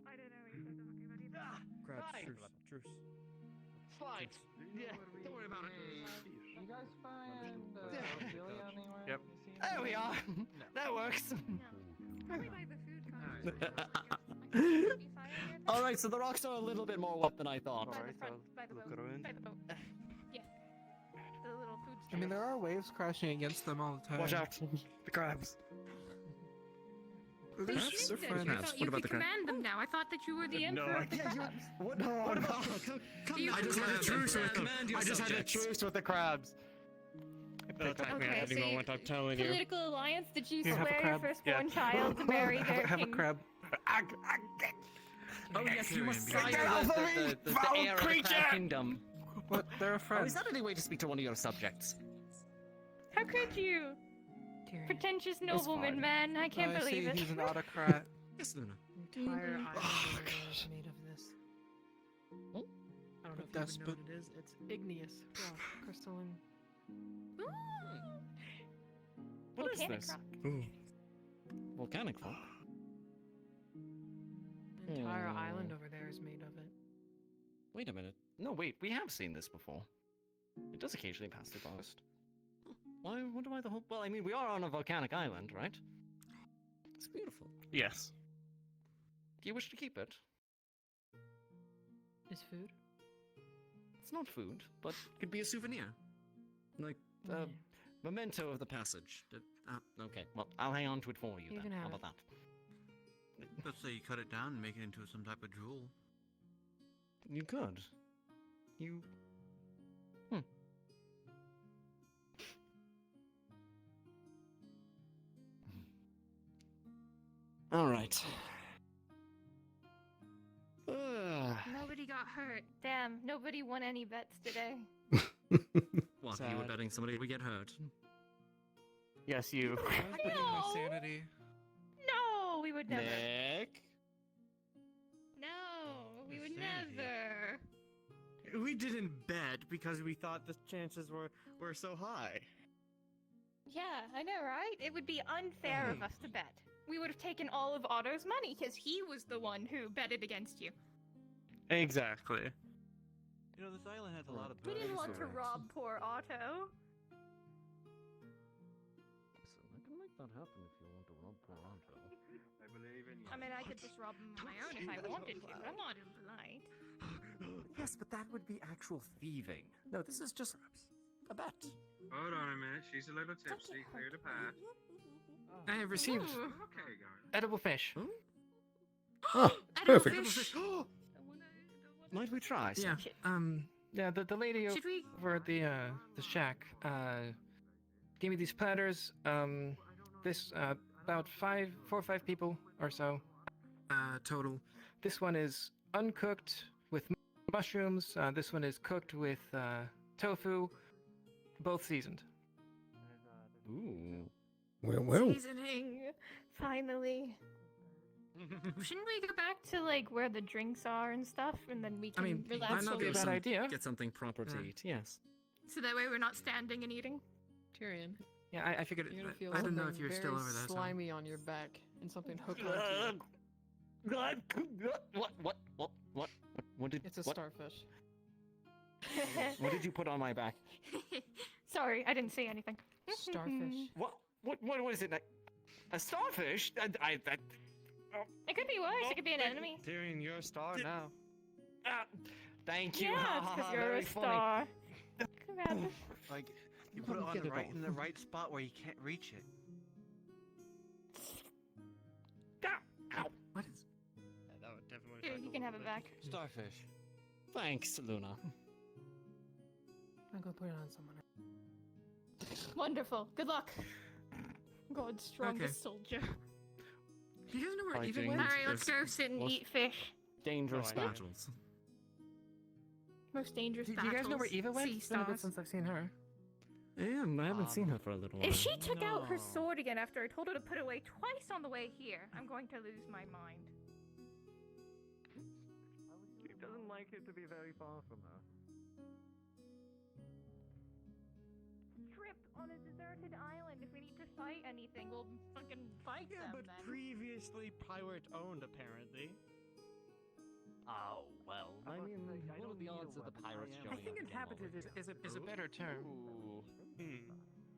I don't know what you guys are talking about either. Crap. Slide. Truce. Slide. Yeah, don't worry about it. You guys find Ophelia anywhere? Yep. There we are. That works. Probably by the food counter. Alright. Alright, so the rocks are a little bit more wet than I thought. By the Alright, front, I'll by the look boat. around. By the boat. Yeah. The little food I mean, stand. there are waves crashing against them all the time. Watch out. The crabs. They Crabs shaped are it. fine. I Crabs. thought What you about could the crab? command them now. I thought that you were the emperor of the crabs. What? No, You I just had a truce with them. I just had a truce with the crabs. Don't attack me Okay, at so any you- moment, I'm telling you. Political alliance? Did you Here, have a swear your crab. firstborn Yeah. child to marry their Have a king? crab. Oh yes, you must Get side off with of me, the foul heir of the creature! crab kingdom. What? They're a Oh, friend. is that any way to speak to one of your subjects? How could you? Pretentious nobleman, fine. man. I can't I believe see it. he's an autocrat. Yes, Luna. Entire island Oh, over there is made of this. I don't know if you ever know Despot. what it is. It's igneous rock, crystalline. What is Volcanic this? rock. Ooh. Volcanic rock. The entire Hmm. island over there is made of it. Wait a minute. No, wait, we have seen this before. It does occasionally pass through forest. Why? Wonder why the whole? Well, I mean, we are on a volcanic island, right? It's beautiful. Yes. Do you wish to keep it? Is food? It's not food, but it could be a souvenir, like a memento of the passage. Okay, well, I'll hang on to it for you. You then. can How have about that? Let's say you cut it down and make it into some type of jewel. You could. You. All right. Nobody got hurt. Damn, nobody won any bets today. What? You were Sad. betting somebody would get hurt? Yes, you. No. Sanity. No, we would never. Nick. No, we would Insanity. never. We didn't bet because we thought the chances were so high. Yeah, I know, right? It would be unfair of us to bet. We would have taken all of Otto's money because he was the one who betted against you. Exactly. You know, this island has a lot of We didn't want to birds. rob poor Otto. I can make that happen if you want to rob Toronto. I believe in you. I mean, I could just rob him on my own if I wanted to. I'm not impolite. Yes, but that would be actual thieving. No, this is just a bet. Hold on a minute. She's a little tipsy. Clear the path. I have received Okay, guys. edible fish. Oh, perfect. Might we try? Yeah. Some? Yeah. The lady Should we? over at the shack gave me these platters. This about 4 or 5 people or so total. This one is uncooked with mushrooms. This one is cooked with tofu, both seasoned. Ooh. Well. Seasoning. Finally. Shouldn't we go back to like where the drinks are and stuff, and then we can mean, relax might not a be a little? bad idea. Get something proper to eat. Yes. So that way we're not standing and eating. Tyrion, Yeah, I figured. you're gonna feel I don't know if something you're still very over there. So. slimy on your back and something hooked onto you. What did? It's a what, starfish. what did you put on my back? Sorry, I didn't say anything. Starfish. What is it? A starfish? It could be worse. It could be an enemy. Tyrion, you're a star now. Thank you. Yeah, it's because you're Very a funny. star. Grab it. Like, you put it on the right in the right spot where you can't reach it. What is? That would definitely. Here, you can have it back. Starfish. Thanks, Luna. I'll go put it on someone else. Wonderful. Good luck. God's strongest soldier. Do you guys know where Fighting. Eva went? Alright, let's go sit and Most eat fish. Dangerous Oh, I know. battles. Most dangerous Do battles. you guys know where Eva went? Sea It's been a bit stars. since I've seen her. Yeah, I haven't seen her for a little while. If she took out her sword again after I told her to put it away twice on the way here, I'm going to lose my mind. She doesn't like it to be very far from her. Trip on a deserted island. If we need to fight anything, we'll fucking fight Yeah, them but then. previously pirate owned, apparently. Oh, well, I mean, what are the odds of the pirates I showing think up again while inhabited we're is a better term.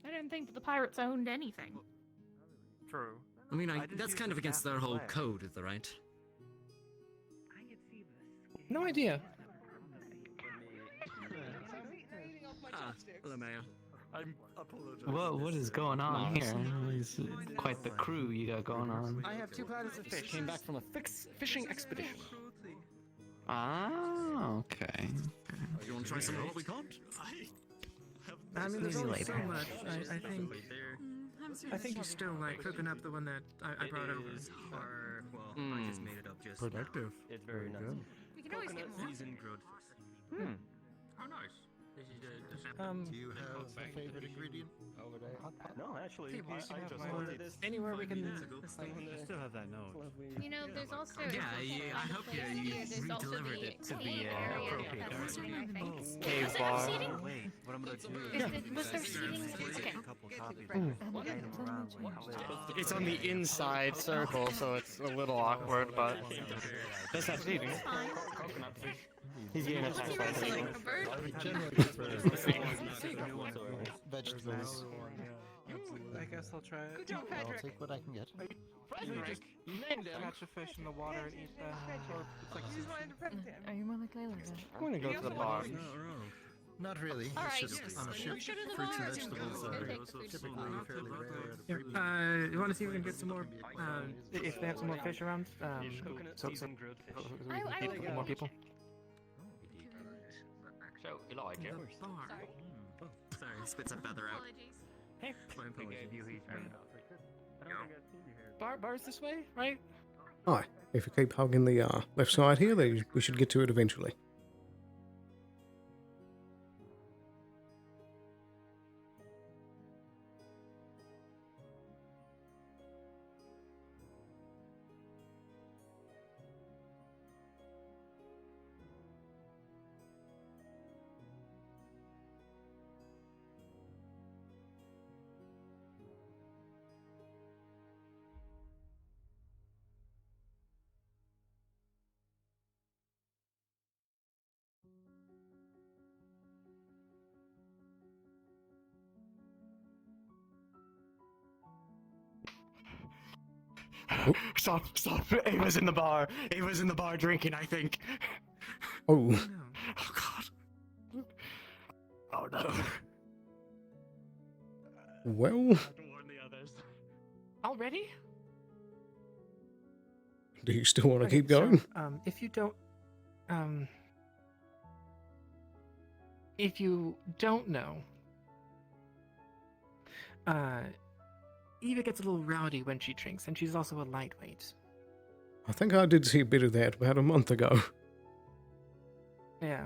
I didn't think that the pirates owned anything. True. I mean, I just that's used kind it of against their half whole the code, is that right? No idea. Ah, hello, Mayor. I'm apologizing. Whoa, what is going on No, here? It's quite the crew you got going on. I have 2 platters of Just fish. came back from a fishing expedition. Ah, okay. You want to try some of what we got? I mean, there's Maybe only later. so much. I think you still like cooking up the one that I brought over. Or, well, I just made it up just Productive. It's very nice. We can always get more. seasoned grilled fish. How nice. Do you have a favorite ingredient? Over there. No, actually, Hey, we I should just have wanted this. anywhere we can. I still have that note. You know, there's also. I hope you re-delivered it to the appropriate person. Cave Was there bar. seating? Wait, what I'm gonna do Was there seating? Okay. a couple copies of it. It's on the inside circle, so it's a little awkward, but does have seating. It's fine. He's getting Does he rest like a bird? Vegetables. I guess I'll try it. Good job, I'll Patrick. take what I can get. Just catch a fish in the water and eat them. It's like Are you more like Layla? I'm gonna go to the bar. Not really. All right, It's just on a ship, go to the fruits and bar. vegetables Go are take the food. typically fairly rare. Here, you want to see if we can get some more? If they have some more fish around, so Seasoned grilled fish. I feed would more people. So, Elijah. Bar. Sorry, spits a feather out. Apologies. Hey, My apologies. bar's this way, right? Aye, if you keep hugging the left side here, we should get to it eventually. Stop! Ava's in the bar. Ava's in the bar drinking, I think. Oh, Oh god. Oh no. well, I have to warn the others. Already? do you still want to Okay, keep going? So, if you don't know, Eva gets a little rowdy when she drinks, and she's also a lightweight. I think I did see a bit of that about a month ago. Yeah.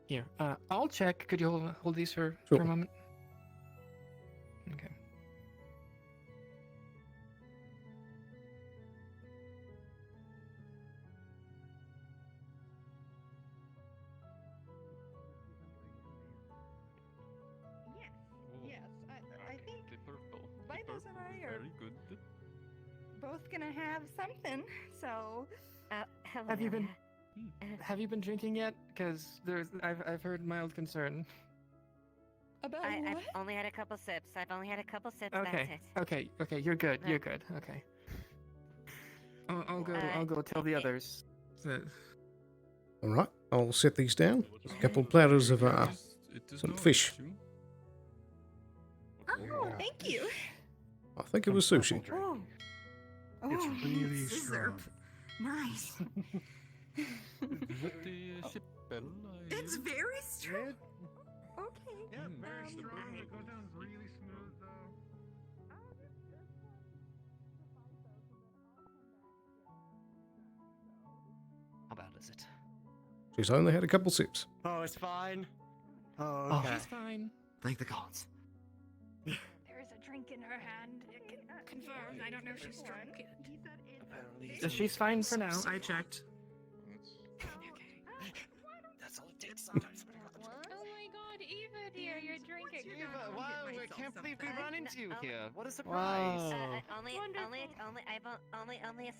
Here, I'll check. Could you hold these for Sure. a moment? Okay. Yes, I think Vitas and I are both gonna have something, so... Hello, Have you been Maria. Have you been drinking yet? Because I've heard mild concern. About I've what? only had a couple sips. I've only had a couple sips. Okay. That's it. Okay. You're good. You're good. Okay. I'll go tell the others. That... All right, I'll set these down. There's a couple of platters of some fish. Oh, thank you. I think it was sushi. Oh, It's really scissor. strong. Nice. It's very strong. Okay. Yeah, very strong. It goes down really smooth, though. is it? She's only had a couple sips. Oh, it's fine. Oh, Oh, okay. she's fine. Thank the gods. There is a drink in her hand. Confirmed. I don't know if she's drunk yet. She's fine for now. I checked. That's all it takes sometimes. Oh my god, Eva, dear, you're drinking. Eva, wow, I can't believe we run into you here. What a Wow. surprise!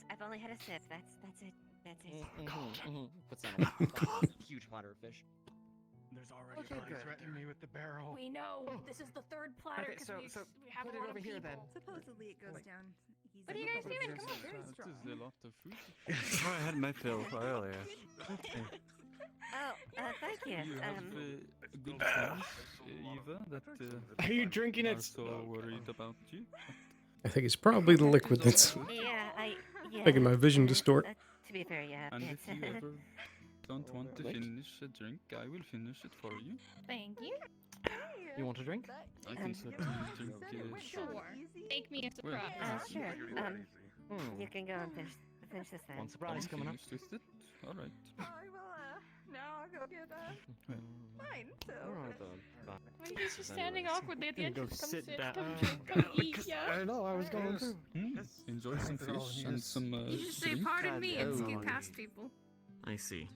I've only had a sip. That's it. That's it. Puts down a huge platter of fish. There's already Okay, somebody good. threatening me with the barrel. We know. This is the third platter Okay, because so we have put a it lot over of here people. then. Supposedly it goes down easy. What are you guys doing? Come on. Very strong. This is a lot of food. Oh, I had my fill earlier. Oh, thank you. You have good friends, Eva, that Are you drinking are it? so worried about you. I think it's probably the liquid that's Yeah, making my vision distort. To be fair, yeah. And if it's- you ever don't want to finish a drink, I will finish it for you. Thank you. You want a drink? I can certainly drink. Sure. Take me a Well, surprise. Sure. You can go and finish this then. One surprise coming up. finished with it. All right. I will, now I'll go get mine, so. Why are you just standing awkwardly at the Go entrance? Come sit sit, down. come eat, yeah? I know, I was going to. Enjoy some fish and some You just say, drink. pardon me, and scoot Oh. past people. I see.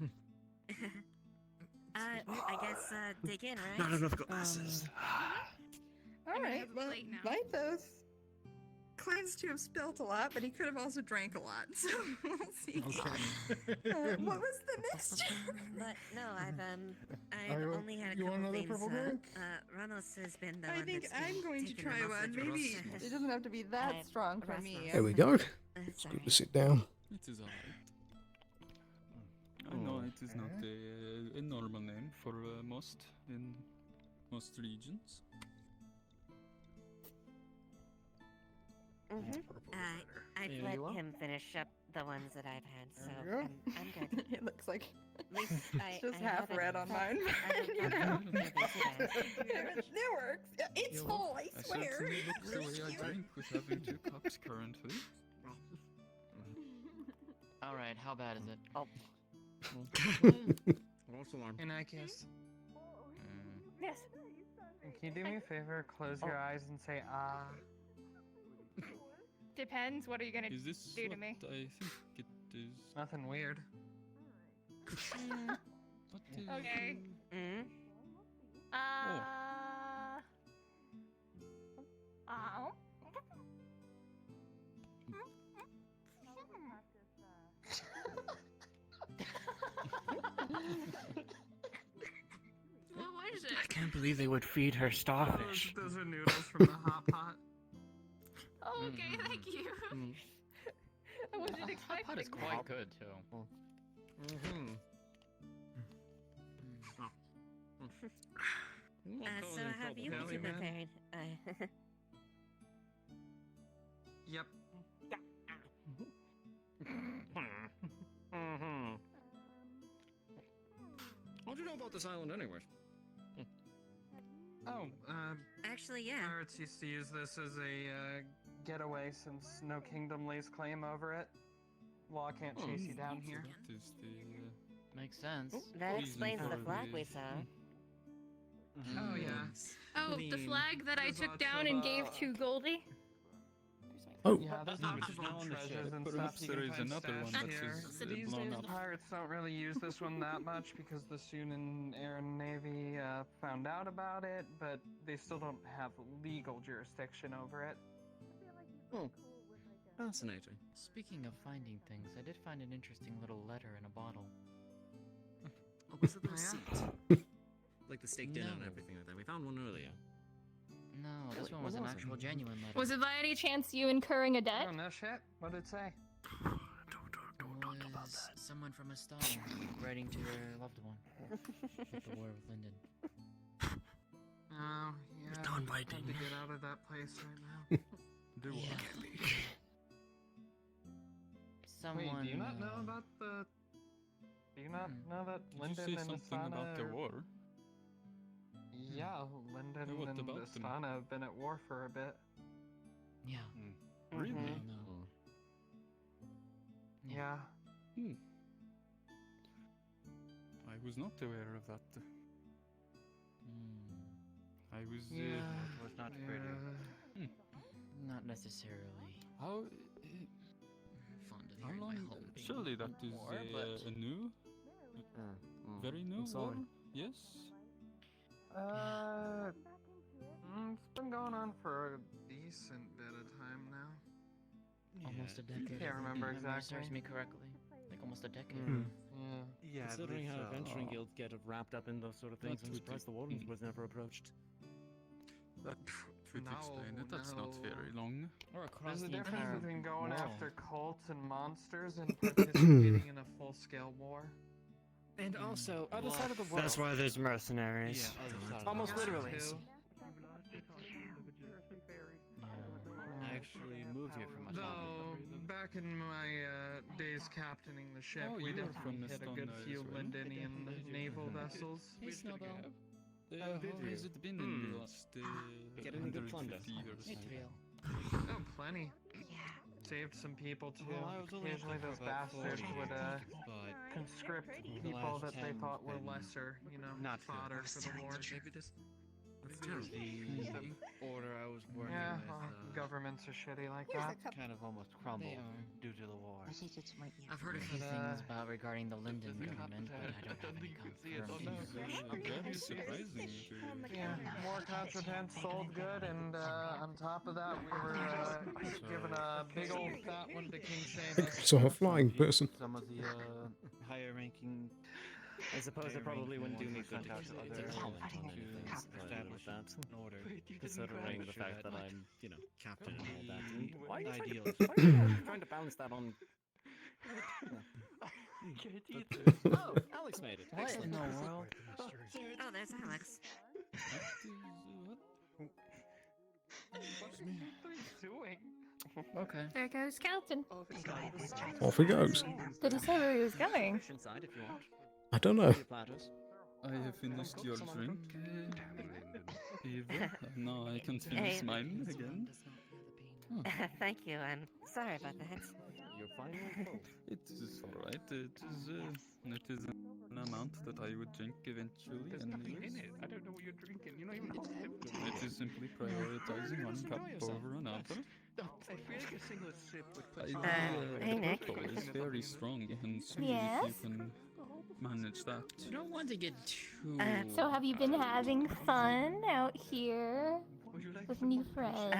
I guess, dig in, right? Not enough glasses. Alright, well, plate now. Mythos claims to have spilt a lot, but he could have also drank a lot, so we'll see. What was the mixture? But no, I've will- only had a you want couple another things. purple drink? Ramos has been the I one think that's been I'm going to taking try them off one. the Maybe drawer. it doesn't have to be that strong for me. There we go. It's It's good alright. to sit down. It is alright. I know it is not a normal name for most in most regions. I've There let you are. him finish up the ones that I've had, so There you I'm good. It looks like At least it's just I half haven't red on felt- mine. I haven't You felt know. too bad. It works. It's Yeah, full, I I swear. certainly look the way I drink with having 2 cups currently. All right, how bad is it? Oh. False alarm. In that case. Yes. Can you do me a favor? Close your eyes and say ah. Depends. What are you gonna Is this do to what me? I think it is? Nothing weird. What is Okay. Mm? Ow. What was it? I can't believe they would feed her starfish. Those are noodles from the hot pot. Oh, okay, thank you. I wasn't expecting Hot pot is that. quite good too. So have you Belly two man? prepared? Yep. How'd you know about this island, anyways? Oh, Actually, yeah. Pirates used to use this as a getaway since no kingdom lays claim over it. Law can't chase you down here. That is the Makes sense. That reason explains the for flag the- we saw. Oh yeah. Oh, the mean, flag that I there's took lots down of, and gave to Goldie. Oh, Yeah, there's Which lots is of now old on the treasures ship. and Perhaps stuff you there can is find another one stashed that here. is, These blown days, up. the pirates don't really use this one that much because the Sunan Air and Navy found out about it, but they still don't have legal jurisdiction over it. Oh, fascinating. Speaking of finding things, I did find an interesting little letter in a bottle. Oh, was it the seat? Like the steak dinner and No. everything like that. We found one earlier. No, this Really? one What was an was it? actual genuine letter. Was it by any chance you incurring a debt? Oh no shit. What did it say? It was someone from Astana writing to their loved one at the War of Linden. Oh, yeah. non-binding. Time to get out of that place right now. Yeah. Someone. Wait, do you not know about the? Do you not know that Did you Linden say and something about the Astana? war? Yeah, Linden What and about them? Astana have been at war for a bit. Yeah. Really? Mhm. No. Yeah. was not aware of that. I was. Yeah, it was not pretty. Hmm. Not necessarily How? fond of How hearing my long? home being Surely that is more, but a new, very new I'm sorry. war. Yes. It's been going on for a decent bit of time now. almost a decade. Can't remember if memory exactly. serves me correctly. Like almost a decade. Yeah. Considering how so. adventuring guilds get wrapped up in those sort of things, I'm surprised the Wardens was never approached. That would explain it. That's not very long. Or across There's a the difference entire between going world. after cults and monsters and participating in a full-scale war. And also, other side of the world. That's why there's mercenaries. Almost literally. I actually moved here from Though, back in my days captaining the ship, Oh, we you were from definitely hit a good Estonia few as well? Lindenian naval vessels. Hey, Snowball. How has it been in the last Get any good plunder? 150 years? Hey, Tail. Oh, plenty. Saved some people too. Well, I was only Occasionally looking those for about bastards 40, would but conscript the people last that they 10 thought were been lesser, you know, not good. fodder for the war. The order I was working Yeah, with well, governments are shitty like that. kind of almost crumbled They are. due to the war. I've heard a few things about regarding the Linden government, but I don't have any confirmation. Very surprising. Yeah, more contraband sold good, and on top of that, we were given a big old fat one to King Seamus. So a flying person. Some of the higher ranking. I suppose it probably wouldn't do me good to comment on anything establish that in order, considering the fact that I'm, captain and all that. And why are you trying to balance that on? Oh, Alex made it. What in the world? Oh, there's Alex. What are you doing? Okay. There goes Skeleton. Off he goes. Did he say where he was going? Inside, if you want. I don't know. I have finished your drink, Eva. Now I can finish Hey. mine again. Thank you. I'm sorry about that. You're fine. It is alright. It is an amount that I would drink eventually. There's nothing in anyways. it. I don't know what you're drinking. You don't even know what it It is simply prioritizing one cup over another. I feel like a single sip would put I, hey, Nick. the purple is very strong, and so Yes? if you can manage that. You don't want to get too. So have you been having fun out here with new friends?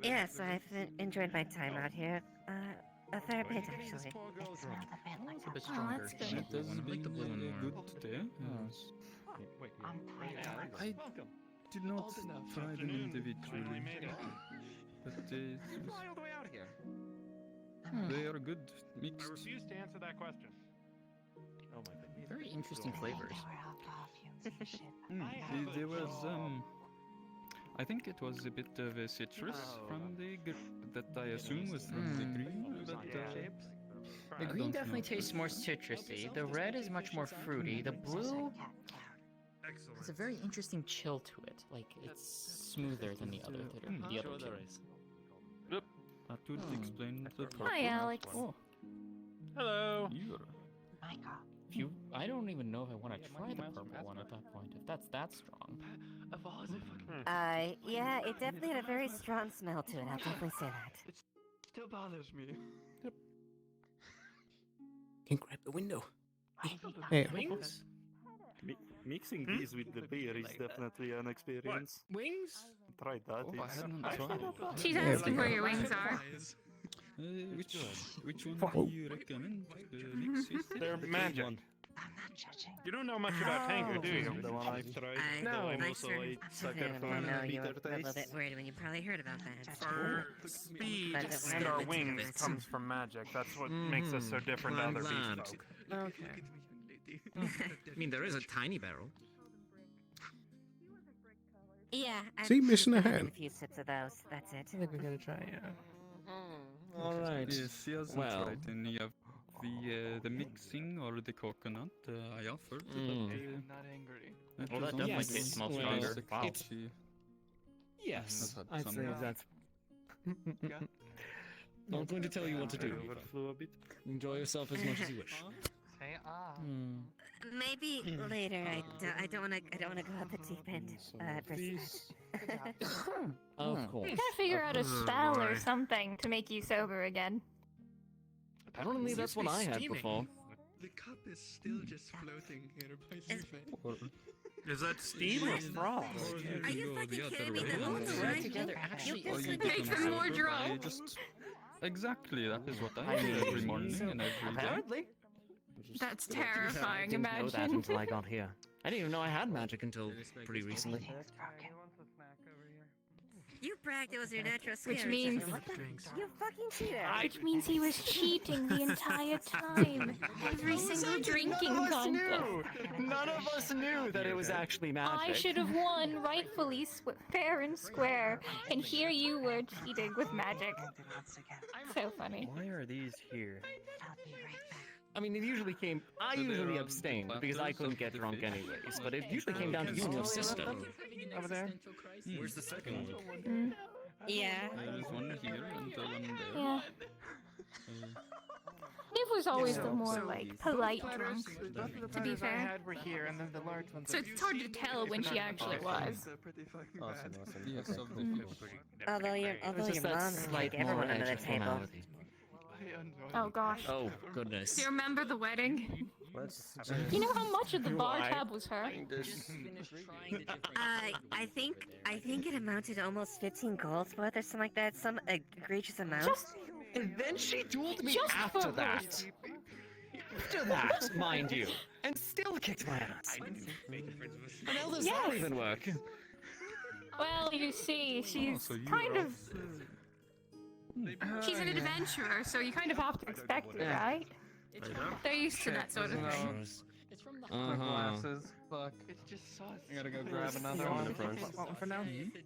Yes, I've enjoyed my time out here. A fair bit, actually. A bit Oh, stronger. that's good. It has I like the blue one been a more. good day. I did not try them individually, but they are good mixed. I refuse to answer that question. Oh my goodness. Very interesting flavors. There was I think it was a bit of a citrus from the that I assume was from the green, but The I green don't definitely know. tastes more citrusy. The red is much more fruity. The blue has a very interesting chill to it. Like it's smoother than the other cherries. Yep, that would explain the purple. Hi, Alex. Oh. Hello. I don't even know if I want to try the purple one at that point. If that's that strong. Yeah, it definitely had a very strong smell to it. I'll definitely say that. It still bothers me. Can grab the window. Hey, Wings? Mixing these with the beer is definitely an experience. Wings? Tried that. Oh, I It's hadn't tried. She's Yeah, asking where your wings are. Which one do you recommend? Mix it? They're magic. You don't know much about Tango, do you? the one I've tried. No, though I'm thanks also for a sucker I for know you bitter were a little bit taste. worried when you probably heard about that. Our speed But and we're our not wings into it. comes from magic. That's what makes us so different to other beast folk. Okay. I mean, there is a tiny barrel. Yeah, I've See, missing a taken hand. a few sips of those. That's it. I think we gotta try, yeah. All right. Yes, he hasn't Well. tried any of the mixing or the coconut I offered. But, Not angry. it Well, was that definitely only tastes well, stronger. six Wow. that she Yes, has had I'd some say of. that's. Not going to tell you what to do. Overflew a bit. Enjoy yourself as much as you wish. Say ah. Maybe later. I don't want to go out the deep end. Of course. You gotta figure out a spell or something to make you sober again. Apparently that's what I had before. The cup is still just floating here by Zufe. Is that steam or frost? Are you fucking kidding me? The whole Right time? together actually You is could the make difference. them more I drunk. just exactly that is what I do every morning and every day. Apparently. That's I terrifying. didn't know that Imagine. until I got here. I didn't even know I had magic until pretty recently. You bragged it was your natural skill. Which means- You fucking cheater. Which means he was cheating the entire time. Every single drinking contest. None of us knew that it was actually magic. I should have won rightfully fair and square, and here you were cheating with magic. So funny. Why are these here? I mean, it usually came. I usually abstained because I couldn't get drunk anyways. But it usually came down to you and your sister. Over there. Where's the second one? Yeah. There is one here and one there. Yeah. It was always the more like polite drunk, to be I fair. had were here, and then the large ones. So it's hard to tell when she actually was. Awesome. Yes, of the fish. Although your mom like everyone under the table. Oh gosh. Oh goodness. Do you remember the wedding? Let's You know how much of the bar Why? tab was her? I think it amounted to almost 15 golds worth or something like that. Some egregious amount. And then she dueled me Just after for that. After that, mind you. And still kicked my ass. And how does that Yes. even work? Well, you see, she's so you kind are- of. She's an adventurer, so you kind of have to expect it, right? They're used to that sort of thing. It's from The glasses. Fuck. It's just sauce. I gotta go grab another one. Want one for now?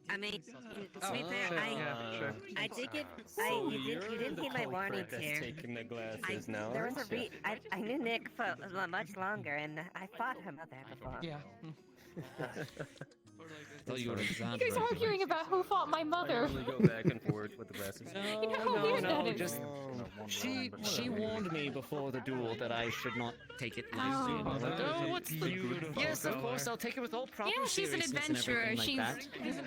I mean, to be fair, Yeah, sure. I did get. You didn't hear my warning here. taking the glasses now. There was a aren't you? I knew Nick for much longer, and I fought her mother before. Yeah. I thought you were You guys exaggerating. arguing about who fought my I mother. usually go back and forth with the glasses. You know how weird that is. just she warned me before the duel that I should not take it lightly. And I was like, Oh. oh, what's the Yes, of course, I'll take it with all proper Yeah, she's an seriousness and adventurer. everything like She's that.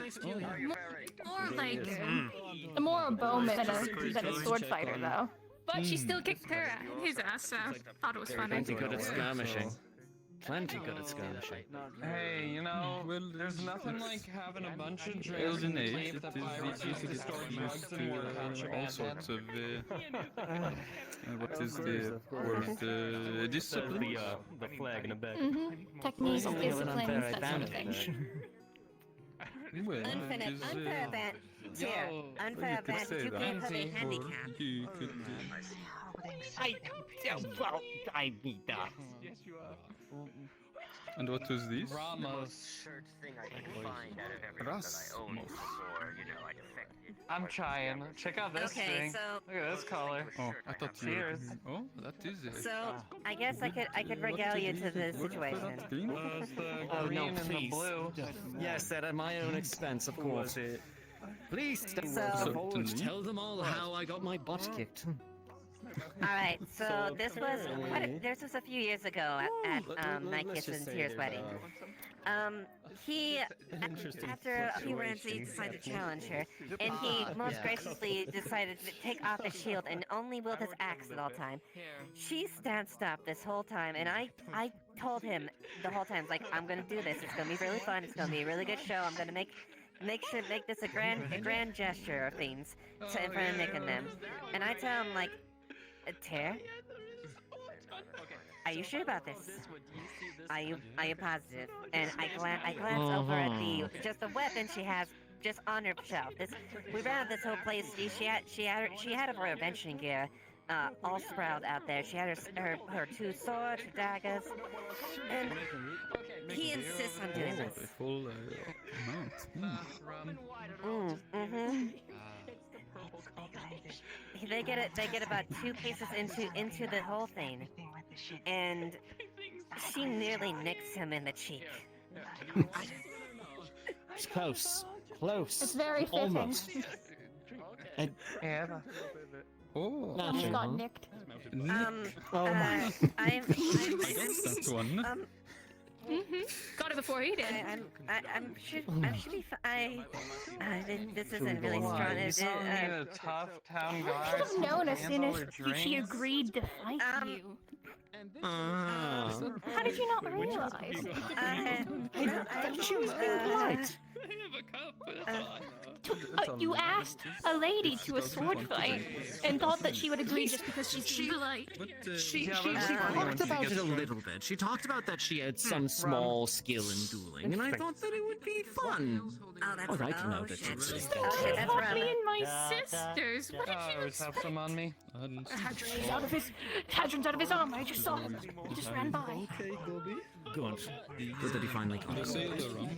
more like more a bowman than a sword fighter, though. But she still kicked his ass, so thought it was funny. Plenty good at skirmishing. Plenty good at skirmishing. Hey, you know, Well, there's nothing like having a bunch of drinks Elden and Age, tape it that is pirates easy use to to get store used drugs and more to all contraband sorts in. of what is the word? Discipline. The flag in the back. Techniques, Something of an disciplines, unfair that sort of thing. advantage. Well, Unfair it is, advantage. Here, unfair you could advantage. say You can't have a that. handicap. Or you could. I need that. Yes, you are. And what was this? Ramos. Rasmus. I'm trying. Check out this Okay, thing. so Look at this color. Oh, I thought you. Cheers. Oh, that is it. so I guess I could regale you to the situation. The Oh green no, and the please. blue. Yes, at my own expense, of course. Please step So- forward. Tell them all how I got my butt kicked. All right, so this was a few years ago at Night Kiss and Tears' wedding. He, after a few rounds, he decided to challenge her, and he most graciously decided to take off his shield and only wield his axe at all time. She danced up this whole time, and I told him the whole time, like, I'm gonna do this. It's gonna be really fun. It's gonna be a really good show. I'm gonna make this a grand gesture of things in front of Nick and them. And I tell him like, Tara, are you sure about this? Are you positive? And I glance over at the weapon she has just on her shelf. We ran out this whole place. She had her adventuring gear all sprawled out there. She had her two swords, her daggers, and he insists on doing this. A full amount. They get about 2 paces into the whole thing, and she nearly nicks him in the cheek. It's close. Close. It's very fitting. Almost. Yeah. Oh. Almost got nicked. Oh my. I'm That one. Got it before he did. I'm should be this isn't really Why? strong. You don't need a tough town You guard should have to known as soon handle as your she drinks. agreed to fight you. How did you not realize? She was being polite. You asked a lady to a sword fight and thought that she would agree just because she's being polite. She talked about it a little bit. She talked about that she had some small skill in dueling, and I thought that it would be fun. Oh, that's All right, now that shit. it's She's Oh, shit, that's taught rum. me and my sisters. What did you Let's have some on me. Hadron's out of his armor. I just saw him. He just ran by. Okay, Gobi. Good. Good that he finally caught The it. sailor rum.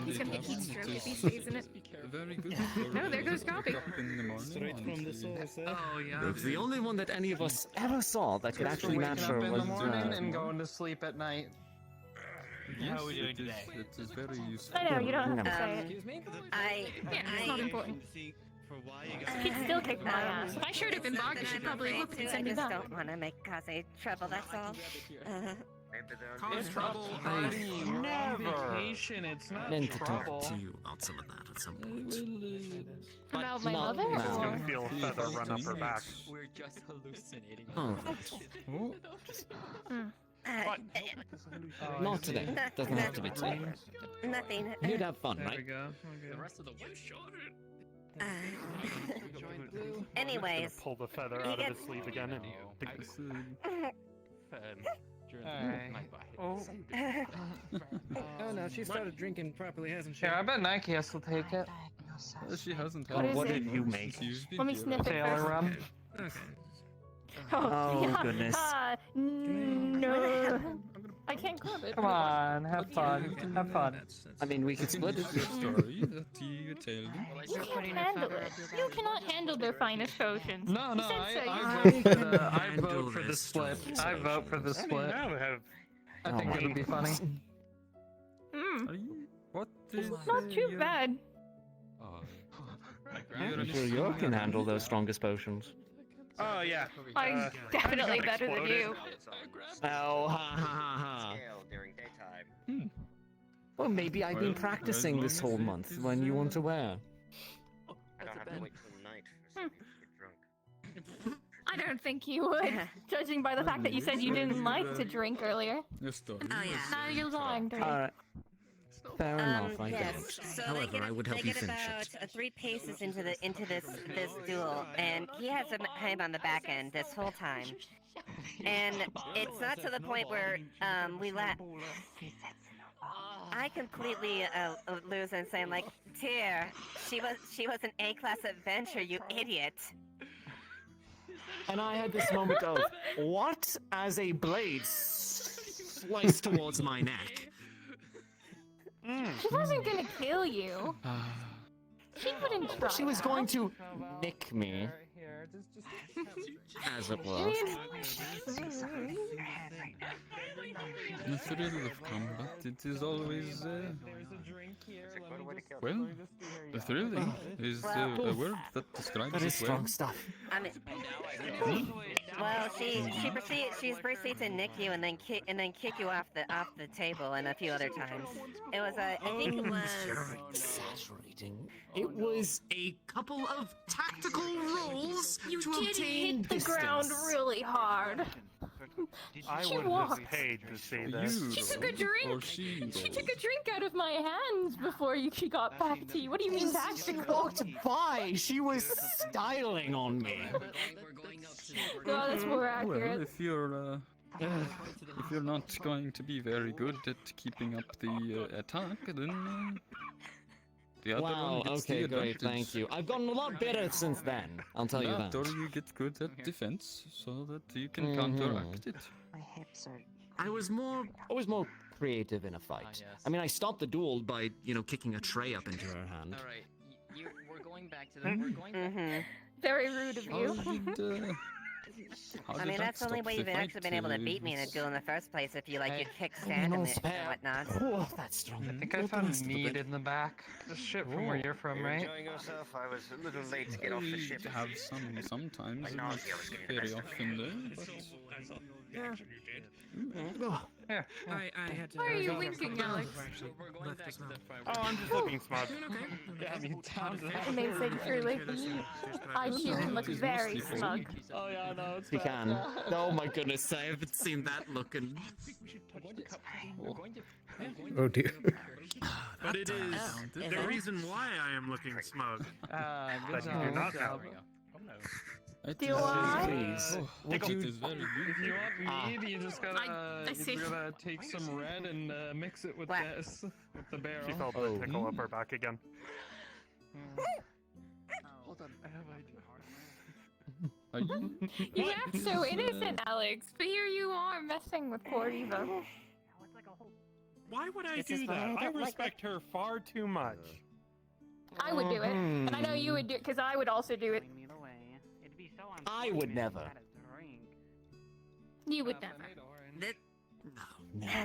He's gonna get heat stroke if he stays in it. Very good. No, there goes Gobi. In the morning. Straight from the source, eh? Oh yeah. It's the only one that any of us ever saw that could actually match her Waking up in the was. morning and going to sleep at night. Yes, How are we doing today? It is very useful. I know, you don't have to say it. Excuse me? Yeah, it's not important. She'd still kick my ass. If I showed up in Bog, she'd probably look and send me I just back. don't want to cause any trouble, that's all. Cause trouble, buddy. You're on vacation. It's not Meant to trouble. talk to you about some of that at some point. About my not mother? now. Or... Feel a feather run up her back. We're just hallucinating. Oh, not today. Doesn't have to be today. Nothing. You'd have fun, There we right? go. The rest of the wood shorter. Anyways, Pull the feather you out get- of his sleeve again and Alright. Oh. Oh no, she started drinking properly, hasn't she? Here, I bet Nike has to take it. She hasn't What had is what it? did you make? Let me sniff it Taylor first. rum. Okay. Oh, yeah. goodness. No. I can't grab it. Come on, have fun. Have fun. I mean, we could split it. Your story that you told me. You can't handle it. You cannot handle their finest potions. No, You no, said so. I You- vote for the split. I vote for the split. I think it'll be funny. What It's not too bad. I'm sure you can handle those strongest potions. Oh yeah. I'm definitely better than you. Oh, ha ha ha ha. Well, maybe I've been practicing this whole month when you weren't aware. I don't think you would, judging by the fact that you said you didn't like to drink earlier. Your story. Oh, yeah. Now you're lying to me. Alright. Fair enough, I yes. get it. So However, I would help they you get finish about it. 3 paces into this duel, and he has him on the back end this whole time. And it's not to the point where we let. I completely lose and saying like, Tyr, she was an A-class adventure, you idiot. And I had this moment of, what? As a blade sliced towards my neck. She wasn't gonna kill you. She wouldn't try. She was going to nick me, as it were. The thrill of combat, it is always, well, the thrilling is a word that describes That is it well. strong stuff. I mean, well, she proceeds to nick you and then kick you off the table and a few other times. It was I think it was. You're exaggerating. It was a couple of tactical rolls You to did obtain hit the ground distance. really hard. I She would walked. have paid to see this. She took a drink. She took a drink out of my hands before she got back to you. What do you mean She tactical? walked by. She was styling on me. No, that's more Well, accurate. if you're not going to be very good at keeping up the attack, then the other Wow, one gets okay, the great, advantage. thank you. I've gotten a lot better since then, I'll tell you that. Or you get good at defense, so that you can counteract it. My hips are. I was more creative in a fight. I mean, I stopped the duel by, kicking a tray up into her hand. Alright, we're going back to the. We're going back. Very rude of you. I mean, that's the only way you've actually been able to beat me in a duel in the first place, if you, like, you kickstand him and whatnot. Oh, that's strong. I think I found meat in the back. This ship from where you're from, right? Enjoying yourself? I was a little late to get off the ship. Have some sometimes, not very often though. But Yeah. Yeah. I had to. Why are you winking, Alex? Oh, I'm just looking smug. Yeah, me too. Amazing, truly. I too can look very smug. Oh yeah, no, it's You bad. can. Oh my goodness, I haven't seen that looking. Oh dear. But it is the reason why I am looking smug. That you do not know. Do I? Please. Would Take you? a- Is very good. If you want meat, you just gotta, I see. you gotta take some red and mix it with this, with the barrel. She felt the tickle up her back again. Hold on, I have an idea. Are you? You act so innocent, Alex, but here you are messing with poor Eva. Why would I This do is why I that? I don't like respect her far too much. I would do it, and I know you would do it because I would also do it. I would never. You would never.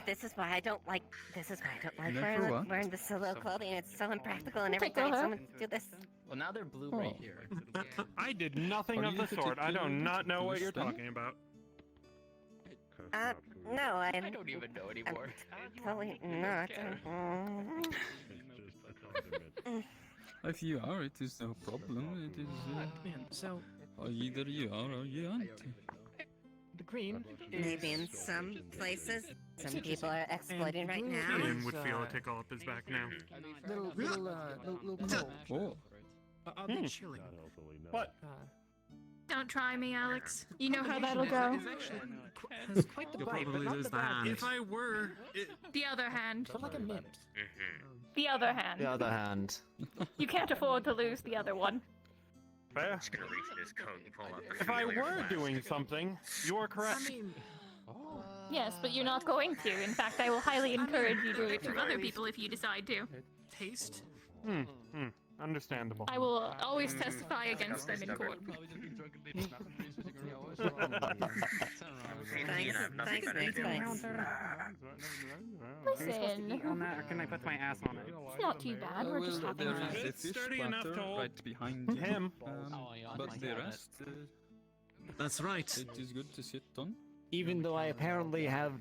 This is why I don't like. This is why I don't like Never what? wearing the solo clothing. It's so impractical and every Take a time look. someone do this. Well, now they're blue right here. I did nothing Are of you the sort. I do particularly not know what you're Christian? talking about. No, I don't even know anymore. Totally not. If you are, it is no problem. It is. Man, so Either you are or you aren't. the green Maybe in some places, some people are exploiting right now. Ian would feel a tickle up his back now. Little Oh. Are they chilling? What? Don't try me, Alex. You know how that'll go. Has quite the bite, but not the bad. If I were, The other hand. like a mint. The other hand. The other hand. You can't afford to lose the other one. Fair. If I were doing something, you are correct. Yes, but you're not going to. In fact, I will highly encourage you to do it to other people if you decide to. Taste? Understandable. I will always testify against them in court. Listen, On that, or can I put my ass on it? it's not too bad. We're just having There a is a fish platter right behind him. But the rest, That's right. it is good to sit on. Even though I apparently have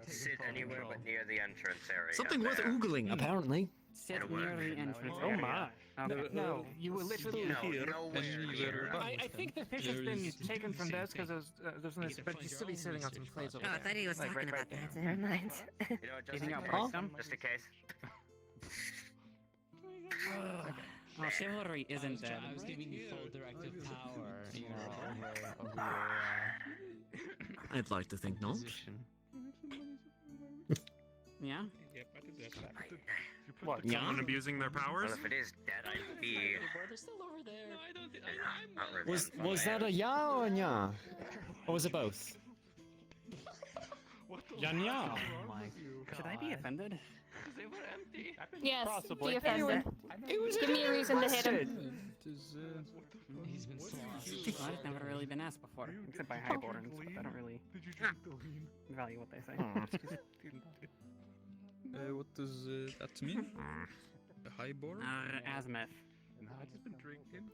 Sit anywhere but near the entrance area. something worth oogling. Apparently. Sit near the entrance. Oh my. Okay. No, you were literally Nowhere I think the fish has been taken from this because there's this, but he's still be sitting on some plates over Oh, I there. thought he was Like, talking right about there. that. Never mind. You know, just think in I'll case. break them? Just in case. Well, chivalry isn't dead. I was giving you full directive power. I'd like to think not. Yeah? What? Yeah? Someone abusing their powers? Well, if it is dead, I'd be. They're still over there. No, I don't think. Was that a ya or a nya? Or was it both? Yanya. Should I be offended? Yes, Possibly. be offended. Give me a reason to hit him. It is. He's been Well, I've never really been asked before, except by high Wardens, but I don't really value what they say. What does that mean? The highborn? Azimuth.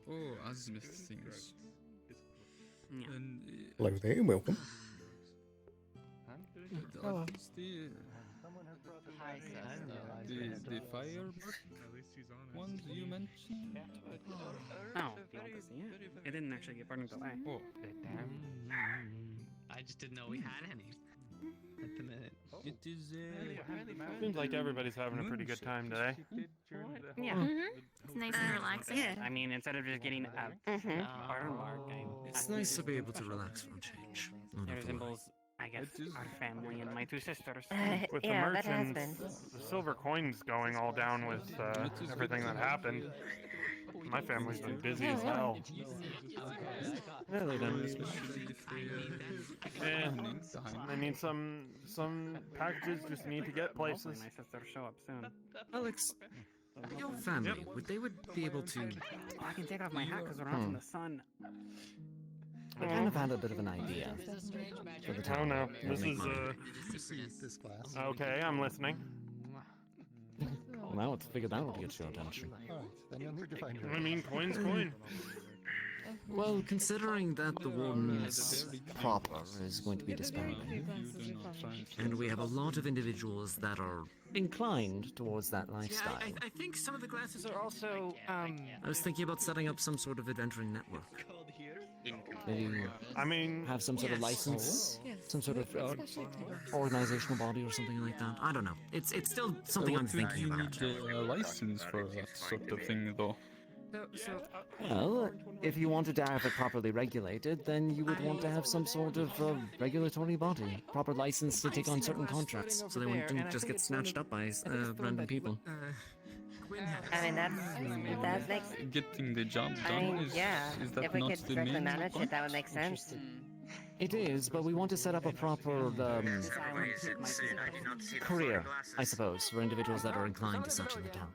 Oh, azimuth things. Yeah. And, Hello there, welcome. are these the fire ones you mentioned? Oh, if you want to see it. It didn't actually get burned away. Oh. I just didn't know we had any. At the minute. It is. Seems like everybody's having a pretty good time today. Yeah. It's nice and relaxing. I mean, instead of just getting a burn mark, It's nice to be able to relax for a change. it resembles, I guess, our family and my two sisters. With the Yeah, that has merchants, the silver coins going all down with everything that happened. My family's been busy as hell. Really done. Yeah, I mean, some packages just need to get places. My sister show up soon. Alex, your family, would be able to... I can take off my hat because we're not in the sun. I kind of had a bit of an idea. For the Oh town. no, It'll this make is money. Okay, I'm listening. Now let's figure that out to get your attention. Then you'll need to find I mean, coin's coin. Well, considering that the Wardens proper is going to be disbanding, and we have a lot of individuals that are inclined towards that lifestyle, Yeah, I think some of the glasses are also. I was thinking about setting up some sort of adventuring network. Maybe have some sort of license, some sort of organizational body or something like that. I don't know. It's still something I'm thinking about. You need a license for that sort of thing, though. Well, if you wanted to have it properly regulated, then you would want to have some sort of regulatory body, proper license to take on certain contracts, so they wouldn't just get snatched up by random people. I mean, that makes. Getting the job I done mean, is yeah. is that If we not could the directly main manage point? it, that would make sense. It is, but we want to set up a proper career, I suppose, for individuals that are inclined to such in the town.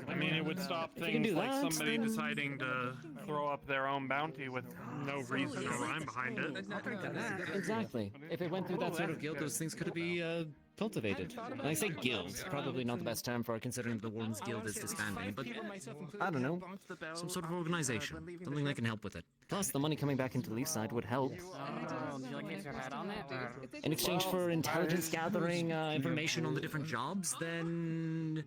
I mean, it would stop If you can things do like that, somebody then- deciding to throw up their own bounty with no reason or rhyme behind it. Exactly. If it went through that sort of guild, those things could be cultivated. And I say guild, probably not the best term for it, considering the Warden's Guild is disbanding, but I don't know, some sort of organization, something that can help with it. Plus, the money coming back into Leafside would help. Would you like me to head on it? In exchange for intelligence gathering, information on the different jobs, then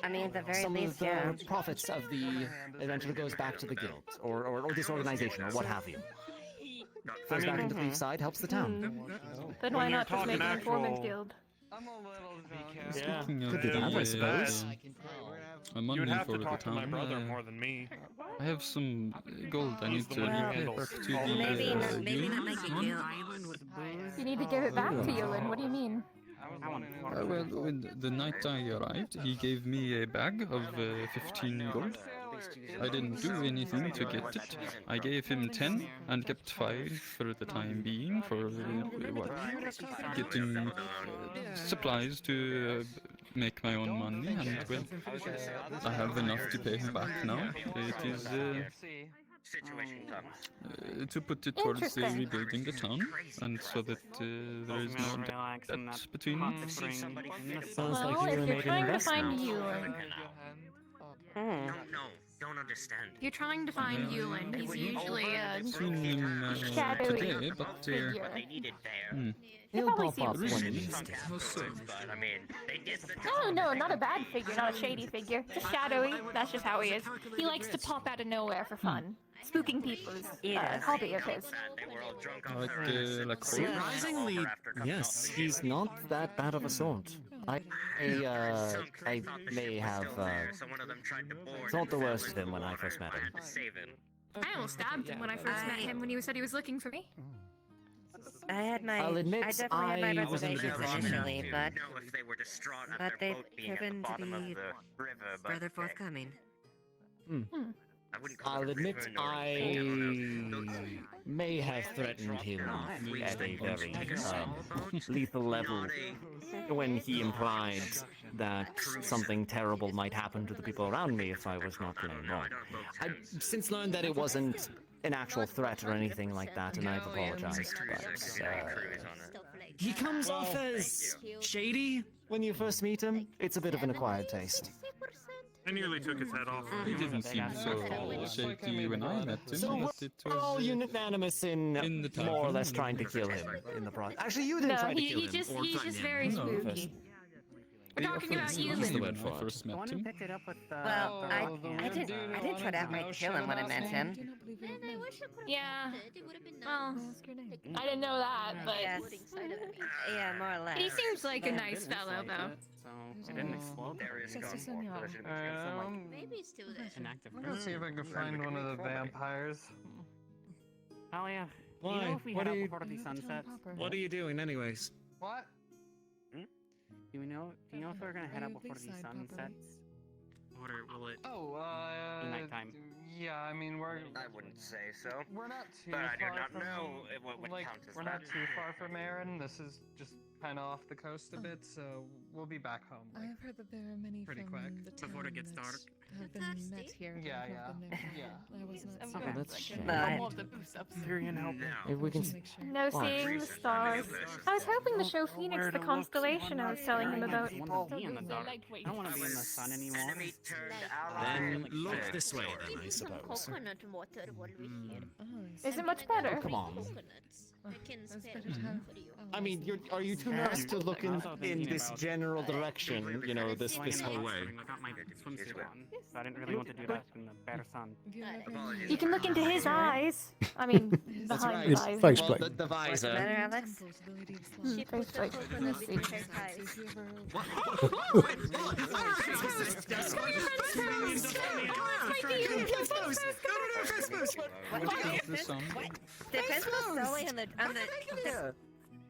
I mean, at the very some least, of the yeah. profits of the adventure goes back to the guild, or this organization, or what have you. Goes back into Leafside, helps the town. Then why not just make an informant guild? Yeah. Could do that, I suppose. I'm You'd money have for to the talk to my town. brother more than me. I have some gold I need the to one who pay handles back to all the the business. Maybe not make a union. deal. You need to give it back to Ewan. What do you mean? Well, when the night I arrived, he gave me a bag of 15 gold. I didn't do anything to get it. I gave him 10 and kept 5 for the time being for getting supplies to make my own money, and well, I have enough to pay him back now. It is to put it towards rebuilding the town, and so that there is no debt between. Sounds like Well, you if were you're made an trying to investment. find Ewan, Don't understand. you're trying to find Ewan. He's usually a Seen him shadowy today, but figure. What they needed there. He'll probably pop seems up when shady. he needs to. But I mean, they did the No, not a bad figure, not a shady figure. Just shadowy. That's just how he is. He likes to pop out of nowhere for fun. Spooking people is a hobby of his. Like Surprisingly, yes, he's not that bad of a sort. I may have thought the worst of him when I first met him. I almost stabbed him when I first met him when he said he was looking for me. I had my. I'll admit, I definitely had my I was under the reservations impression- initially, but if they were distraught at but their they've boat being at the proven to bottom of be the river, but rather forthcoming. I wouldn't call I'll it a admit river nor a I lake. may have threatened him at a very lethal level when he implied that something terrible might happen to the people around me if I was not playing well. I've since learned that it wasn't an actual threat or anything like that, and I've apologized, but he comes off as shady when you first meet him. It's a bit of an acquired taste. I nearly took his head off. He didn't seem so shaky when I met him, So but it we're all was unanimous in the more or tavern less and trying to kill him in the process. Actually, you didn't try to kill him. he's or just threaten very him. spooky. We're talking about What's the Ewan. word for I first met him. Picked it up with Well, I didn't try to outright kill him when I met him. Yeah. Well, I didn't know that, but Yes. Yeah, more or less. he seems like a nice fellow, though. It didn't explode. Maybe it's still there. An active. I'm gonna see if I can find one of the vampires. Oh yeah. Why? You know if we What head are out you- before the sun sets? What are you doing, anyways? What? Do you know if we're gonna head out before the sun sets? Or will it Oh, be nighttime? yeah, I mean, I wouldn't say so. we're not too But I do far not from, know what would like, count as we're that. not too far from Erin. This is just kind of off the coast a bit, so we'll be back home. I've heard that there are many Pretty from quick. the Before it town gets that dark. have been met here. I have not been there. I was not I'm sure. glad that's I shame. can- But- I'm all the boost ups. Syrian help. If we can. No What? seeing the stars. I was hoping to show Phoenix the constellation I was telling him about. I don't want to be in the dark. I don't want to be in the sun anymore. Then look this way, then, I Give some suppose. coconut water while we're here. Is it much better? Come on. Coconuts. I can spare better it to have. for you. I mean, are you too nervous to look in this general direction? You know, this whole way. I got my swimsuit on, so I didn't really want to do that in the bare sun. You can look into his eyes. I mean, That's behind right. his eyes. Face Well, plate. the visor. Better, Alex? She put the coconut between her thighs. Depends what's going on the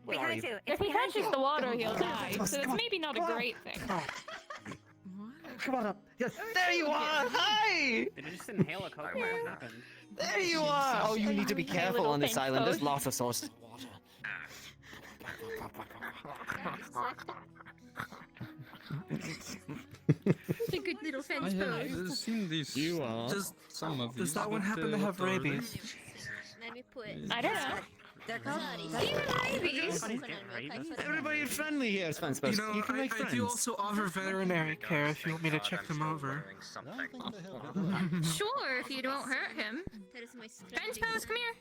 behind you. If he touches the water, he'll die. So it's maybe not a great thing. Come on up. Yes, there you are. Hi. Did you just inhale a coconut? What happened? There you are. Oh, you need to be careful on this island. There's lots of sources of water. It's a good little I fence have post. seen this. You are. Some of Does these, that one but, happen to have what are rabies? those? Let me put. I don't know. They're called Rabies. Everybody is friendly here, Spencer. You know, You can make I friends. do also offer veterinary care if you want me to check them over. Sure, if you don't hurt him. That is my Fence post, come here.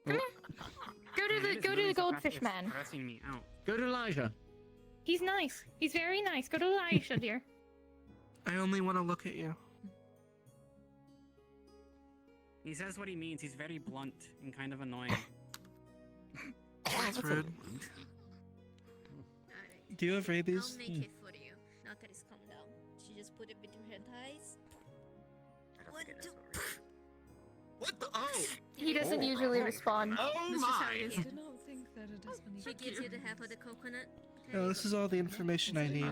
Come here. Go to the goldfish man. Pressing me out. Go to Elijah. He's nice. He's very nice. Go to Elisha, dear. I only want to look at you. He says what he means. He's very blunt and kind of annoying. That's rude. Do you have rabies? I'll make it for you. Now that it's calmed down. She just put it between her thighs. What the? Oh. He doesn't usually respond. Oh This is how my. it is. I do not think that it has been She gives you the half of the coconut. No, this is all the information I need.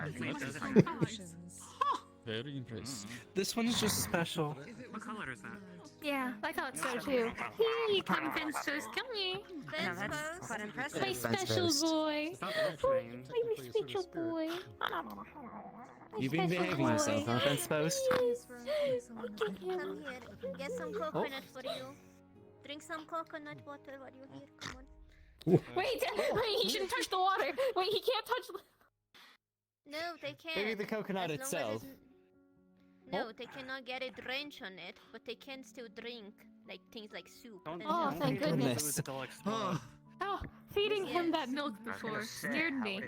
Very impressed. This one's just special. What color is that? Yeah, I thought so too. Here you come, fence post. Come here. Now that's quite impressive. My special boy. Stop lecturing. My special boy. You've been behaving yourself, huh, Fence Post? Come here. Get some coconut for you. Drink some coconut water while you're here. Come on. Wait, he shouldn't touch the water. Wait, he can't touch the... No, they can't. Maybe the coconut As long as itself. No, they cannot get a drench on it, but they can still drink like things like soup. Don't Oh, thank goodness. They'll explode. Oh, feeding him that milk before scared me.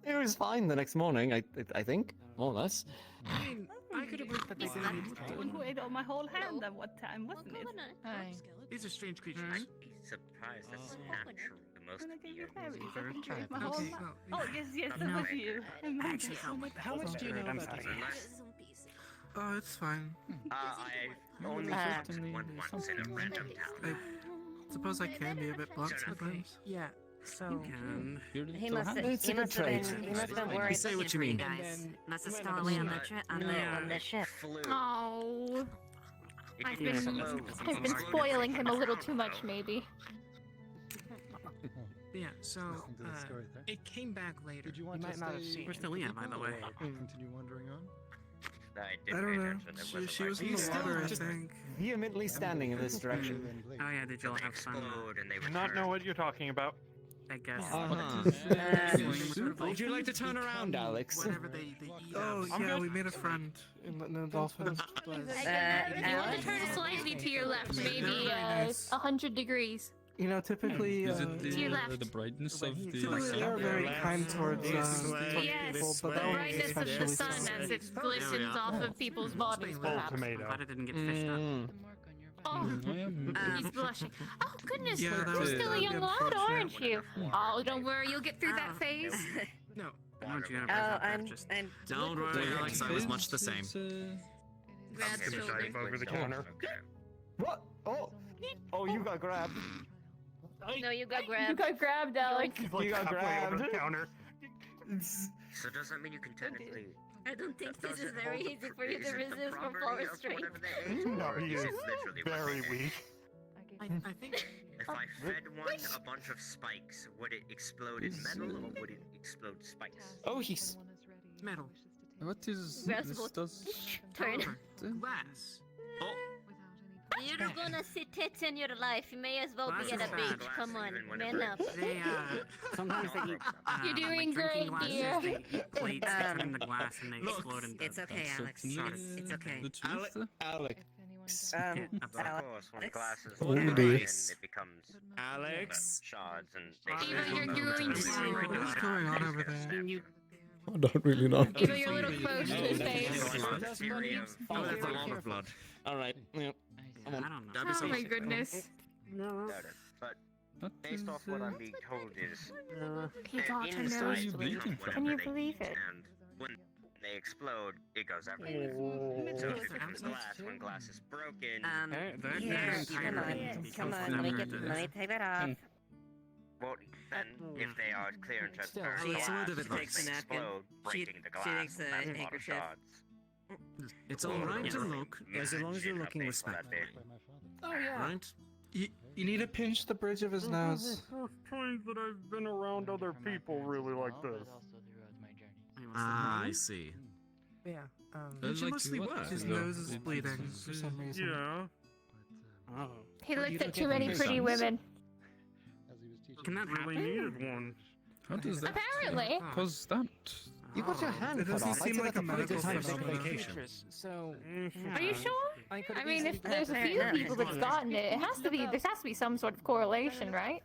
It was fine the next morning, I think, more or less. I mean, I could have wished that they didn't. Weighed on my whole hand at one time, wasn't it? Hi. These are strange creatures. Surprised that's capturing the most of the My whole Okay, Oh, yes, it was you. Actually, how much do you know about these? Oh, it's fine. I've only talked to one once in a random town. I suppose I can be a bit blunt sometimes. Yeah, so... You can. He must have been worried Say what you mean. guys must have stolen away on the ship. Oh. I've been spoiling him a little too much, maybe. Yeah, so, it came back later. You might not have seen. Where's Delia, by the way? Continue wandering on. I don't know. She was in the water, I think. Vehemently standing in this direction. Oh yeah, did y'all have fun? Do not know what you're talking about. I guess. Would you like to turn around, Alex? Whatever they eat. Oh, yeah, we made a friend in the dolphins. If you want to turn slightly to your left, maybe 100 degrees. You know, typically, Is it To your left. the brightness of the typically they're very kind towards people, Yes, but the that one brightness of the especially sun so. as it glistens off of people's bodies, perhaps. Tomato. Glad it didn't get fished up. Oh, he's blushing. Oh, goodness, Yeah, that you're was- still a that'd be young lad, unfortunate. aren't you? Oh, don't worry, you'll get through that phase. No, don't you Oh, ever I'm. Don't worry, Alex, I was much the same. Grab Gonna shoulder. dive over the counter. What? Oh! Oh, you got grabbed. No, you got You grabbed. got grabbed, Alex. You got Halfway over the grabbed. counter. So does that mean you can technically... I don't think this is very easy for you Is to it the resist from property of forestry. whatever they ate? No, Or he is is it literally what very they ate? weak. I think If I fed one a bunch of spikes, would it explode in metal or would it explode spikes? Oh, he's metal. What is Grabs this? both. Does Turn. Glass. Oh. You're gonna see tits in your life. You may as well be at a beach. Come on, man up. They, sometimes they eat. You're doing drinking great, glasses, dear. They eat plates that turn into glass and they explode into. It's okay, Alex. It's okay. the truth? Alex. Of course, when glass is Oh, broken, dear. it becomes Alex. shards and Eva, you're doing What's going on over there? I don't really know. Eva, you're a little close to his face. Oh, that's a lot of blood. Alright, yeah. Come on. Oh my goodness. No. But based off what I'm being told is He got a inside nosebleed. become Can you whatever they believe eat, it? and when they explode, it goes everywhere. So if it becomes glass, when glass is broken, Here, come on, let me take that off. well, then if they are clear and transparent She glass, takes they a napkin. explode, breaking the glass. She takes and a that's a lot of handkerchief. shards. It's alright to look, as long as you're looking respectful. Oh yeah. Right? You need to pinch the bridge of his nose. First time that I've been around other people really like this. Ah, I see. Yeah. Which it mostly was. His nose is bleeding for some reason. Yeah. Oh. He looked at too many pretty women. Can that Really happen? needed one. How does that Apparently. cause that? You got your hand It cut doesn't off. seem like a medical time to take a phenomenon. vacation. So. Are you sure? I could I mean, if there's a few people that's gotten it, there has to be some sort of correlation, right?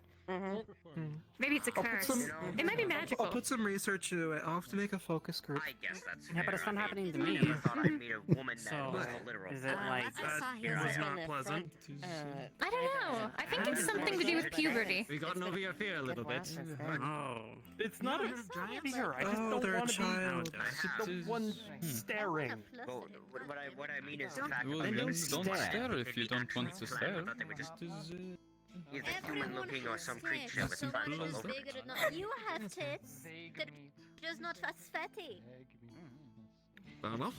Maybe it's a curse. It might be magical. I'll put some research into it. I'll have to make a focus group. I guess that's Yeah, but fair. it's not I happening to mean, me. I thought I'd meet a woman that So, was a literal. is it like here I was am. not pleasant? I don't know. I think it's something to do with puberty. We gotten over your fear a little bit. Oh. It's not a fear. I just Oh, don't they're a want to child. be the one staring. Well, what I mean is the fact Well, that then they don't stare. stare if you don't want to stare. I thought they would just It is, either human looking or some creature with fat all over it. Bigger than you have tits. They're just not as fatty. Fair enough.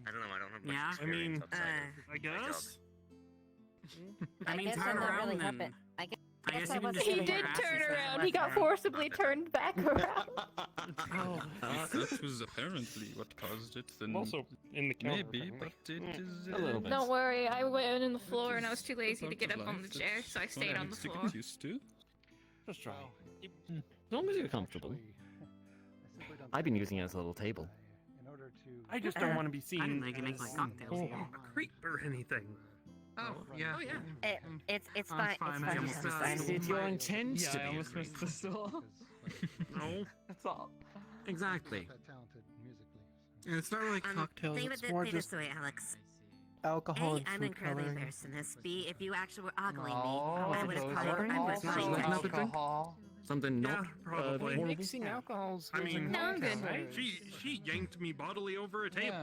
I don't know. I don't have much Yeah, experience outside of I guess. I mean, guess turn I'm not around really then. helping. I guess I guess I you can just He get your did ass turn instead of around. He got left. forcibly turned back around. that was apparently what caused it. Then Also, in the counter. maybe, but it is A little bit. Don't worry, I went on the floor and I was too lazy to part get of up on the life. chair, so I It's stayed what on the needs to floor. get used to. Just try. As long as you're comfortable. I've been using it as a little table. I just don't want to be I didn't seen think it make like cocktails. a creep or anything. Oh yeah. Oh yeah. It's Oh, fine. fine, It's I fine. almost It's missed fine. it. Did your intent Yeah, to I be almost missed the stool. No. That's all. Exactly. And it's not really cocktails. Think of It's it more this just way, Alex. alcohol A, and I'm food incredibly coloring. embarrassed in this. B, if you actually were ogling No, me, I would have those called are you. I'm also personally Another drink? alcohol. Something Yeah, not probably. horrible. Mixing alcohols. I mean, No, I'm good. Right? She yanked me bodily over a table.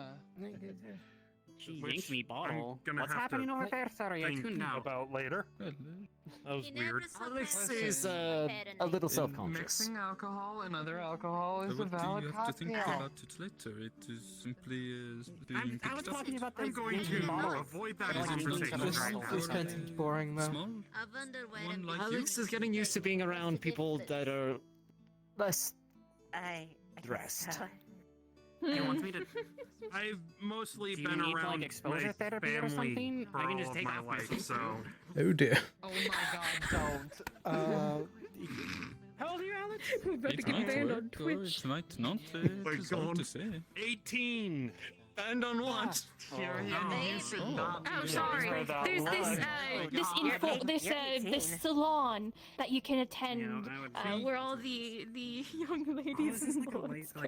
She Which yanked me bottle. I'm gonna What's have happening to over there? Sorry, I think tuned out. about later. That was weird. Alex is a little self-conscious. Mixing alcohol and other alcohol is a What do valid you have to think cocktail. about it later? It is simply being I was picked up. talking about I'm those going to bottles. avoid that Like conversation. This right now. kind of boring though. Small I wonder where one like Alex you. is getting used to being around people that are less I guess dressed. so. You want me to? I've mostly Do you been need, around like, exposure my therapy or family something? for I can all just of take my off my life, suit. so Oh dear. Oh my god, don't. How old are you, Alex? We're about to It get might banned on work, or Twitch. it might not. My It is hard God. to say. 18. And on what? You should not be Oh, doing sorry. that. There's this salon that you can attend where all the young ladies and boys go.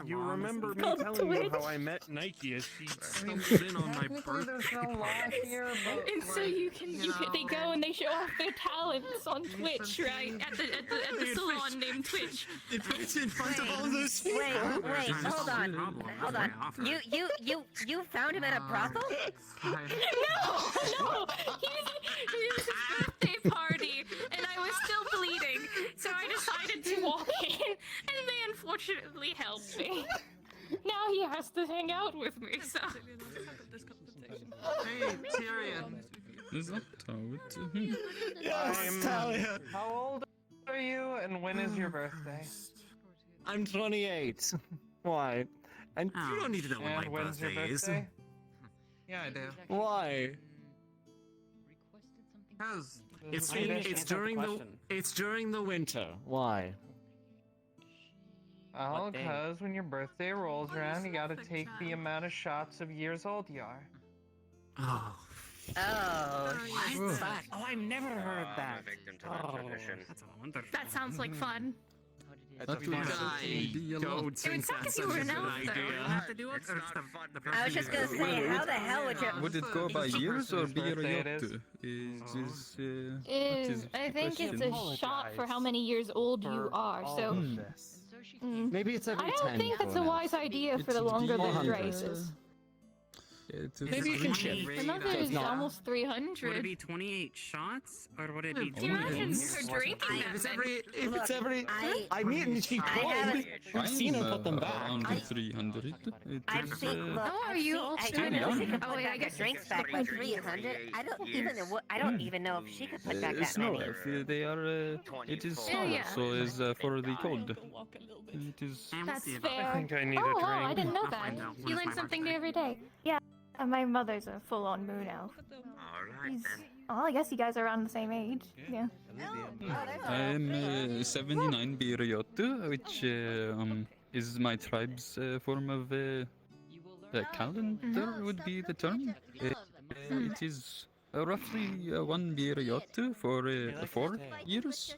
You remember me called telling you Twitch. how I met Nike as she stumbled in on my Technically, there's birthday no law party. here, but And so you can they go and they show off their talents on Twitch, right? At the salon named Twitch. It's in front of all those people. Wait, hold on. Hold on. You found him at a brothel? No! He was his birthday party, and I was still bleeding, so I decided to walk in, and they unfortunately helped me. Now he has to hang out with me, so. Hey, Tyrion. Is that how it? How old are you, and when is your birthday? I'm 28. Why? And You don't need to know what my And when's your birthday is. birthday? Yeah, I do. Why? Because It's I didn't it's answer during the question. it's during the winter. Why? Oh, What day? because when your birthday rolls around, you gotta take the amount of shots of years old you are. Oh. Oh, What's that? Oh, I've never heard that. Victim to that tradition. That's wonderful. That sounds like fun. That would I don't think suck that's if you such were a an good elf, though. idea. Have to do it, or it's the I was just gonna say, how the hell would you? Would it go by years or Whose birthday it birthday? Is I think it's a shot for how many years old you are. So Maybe it's every I 10. don't think that's a wise idea for the longer the races. Maybe you can shift. Remember, So it's it's not- almost Would it 300. be 28 shots, or would it be Do you imagine 20? her drinking If it's that every, If it's every, I mean, she I haven't- could. We've seen her put them back. Around 300. I've seen. Look, Oh, are I've you seen, all I still know she young? could Oh, put wait, I back guess her drinks back by 300. I don't even know. I don't even know if she could put back that Snow many. elf, they are. It is Yeah, summer, yeah. so is for the cold. It is. That's I fair. think I need Oh, a wow, I drink. didn't know I'll that. find out when You it's learn my something new birthday. every day. Yeah, my mother's a full-on moon elf. Alright He's, then. well, I guess you guys are around the same age. Yeah. I am 79 Biriotu, which is my tribe's form of calendar, would be the term. It is roughly 1 Biriotu for 4 years.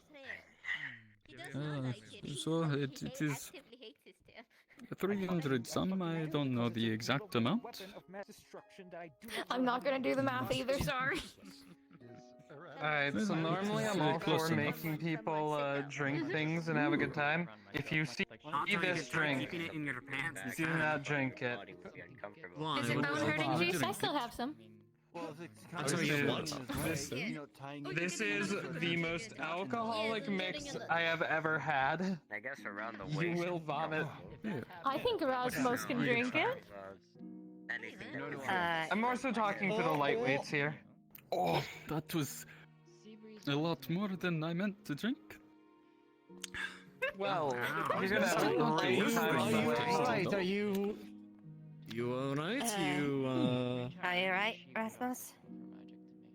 So it is 300 some, I don't know the exact amount. I'm not gonna do the math either, sorry. Alright, so normally I'm all for making people drink things and have a good time. If you see this drink, Keeping it in your pants. do not drink it. Why? Is it bone hurting juice? I still have some. I'm sorry, you what? This is the most alcoholic mix I have ever had. I guess around the You waist. will vomit. I think Erasmus can drink it. Anything that would I'm more so talking to the lightweights here. Oh, that was a lot more than I meant to drink. Well, you're gonna have a great time. Alright, are you... You alright? Are you right, Rasmus?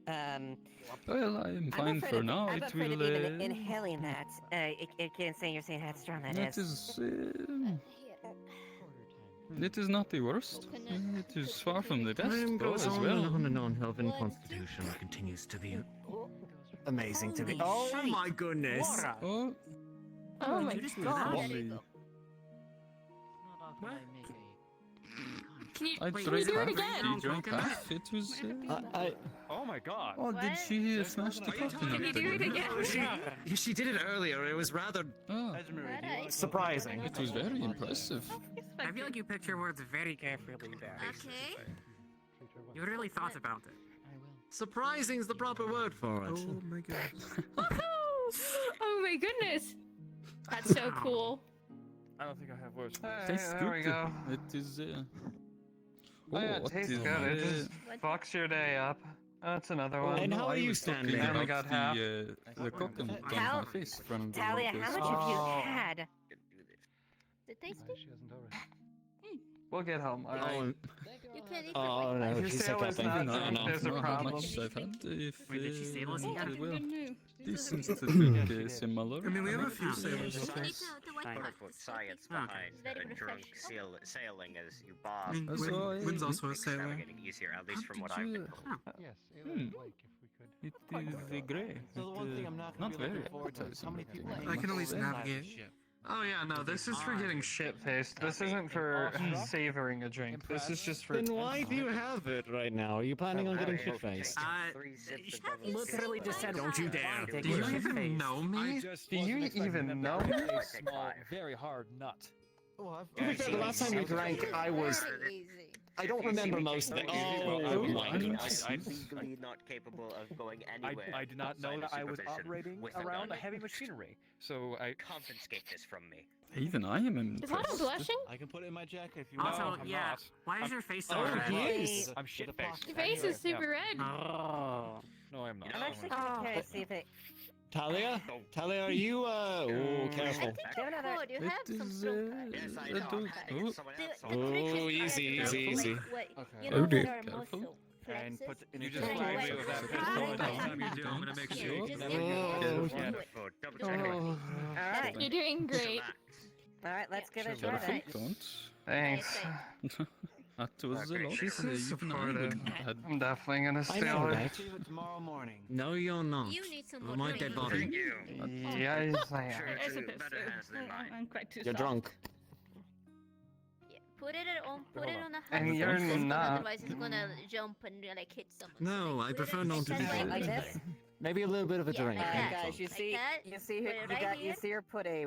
Well, I am fine for now. I'm It afraid will. of even inhaling that. It can't say you're saying how strong that It is. It is not the worst. It is far from the best, Time though, goes as on well. and on. Elven Constitution continues to be amazing to be. Oh my goodness! Oh, Oh my god. holy. Can you, I can you drank do it half. again? He drank half. It was. Oh my god. Oh, did she smash the coconut? Can you do it again? She did it earlier. It was rather Oh, surprising. it was very impressive. I feel like you picked your words very carefully there. Okay. You really thought about it. Surprising is the proper word for it. Oh my god. Oh my goodness. That's so cool. I don't think I have words. Tastes there we good. go. It is. Oh, yeah, it what tastes is good. It just fucks your day up. That's another one. And how I are you was talking standing? I only about got half. the coconut on How- my face from the Talia, how much have you Oh. had? Is it tasty? We'll get home. All right. Oh, You can't eat oh If no, your she's sale sick, I is think. not No, drunk, no. there's a know how problem. much I've had. If Wait, did she say what's he had? well, decent to drink similar. I mean, we have a few sailors. You Okay. need to wipe I your put science Okay. behind Very a drunk professional. sailing as you I bob. mean, So, Wynn's also a Things are sailor. getting easier, at least from did what I've been you- told. It is grey. So the one thing I'm not not gonna be very looking forward to is how many people I can at least navigate. Oh yeah, no, this is for getting shit-faced. This isn't for savoring a drink. This is just for... Then why do you have it right now? Are you planning on getting shit faced? Literally just said, Don't you dare. Do you even know me? Do you even know me? a small, very hard nut. To be fair, the last time we drank, I was... Easy. I don't remember most things. Oh my goodness. Legally not capable of going anywhere. I did not know outside that of I was supervision operating with around a gun. heavy machinery. So I Confiscate this from me. Even I am Is Lotto impressed. blushing? I can put it in my jacket if you Also, want. yeah. Why is your face so Oh, red? he is. I'm shit faced. Your face is super red. Oh. No, I'm not. I'm actually Oh. curious to see if it Talia? Talia, are you, oh, careful. Oh, you have some strong cards. Oh, easy, easy, easy. You Oh know dear. what are Careful. muscle And flexes? put in You a just Right, fly right. away with that Right, pistol. right. Whatever you do, I'm gonna make sure you Just get give me it. a Careful. do it. Double Do check. it. All right. You're doing great. All right, let's give it a Careful, try. don't. Thanks. That was a lot. She's so Even I supportive. wouldn't have had. I'm definitely gonna I steal know, it. right? See you tomorrow morning. No, you're not. You need some more My drink. dead body. Thank you. Yes, I am. As a bit, Better hands than mine. I'm quite too You're soft. drunk. Yeah, put it on a high And speed you're because not. otherwise it's gonna jump and like hit someone. No, I Put it prefer at not to that do way, that. Like this? Maybe a little bit of a Yeah, drink. like that. Guys, you Like see, that. you see, Put who, it you right got, you here. see her put a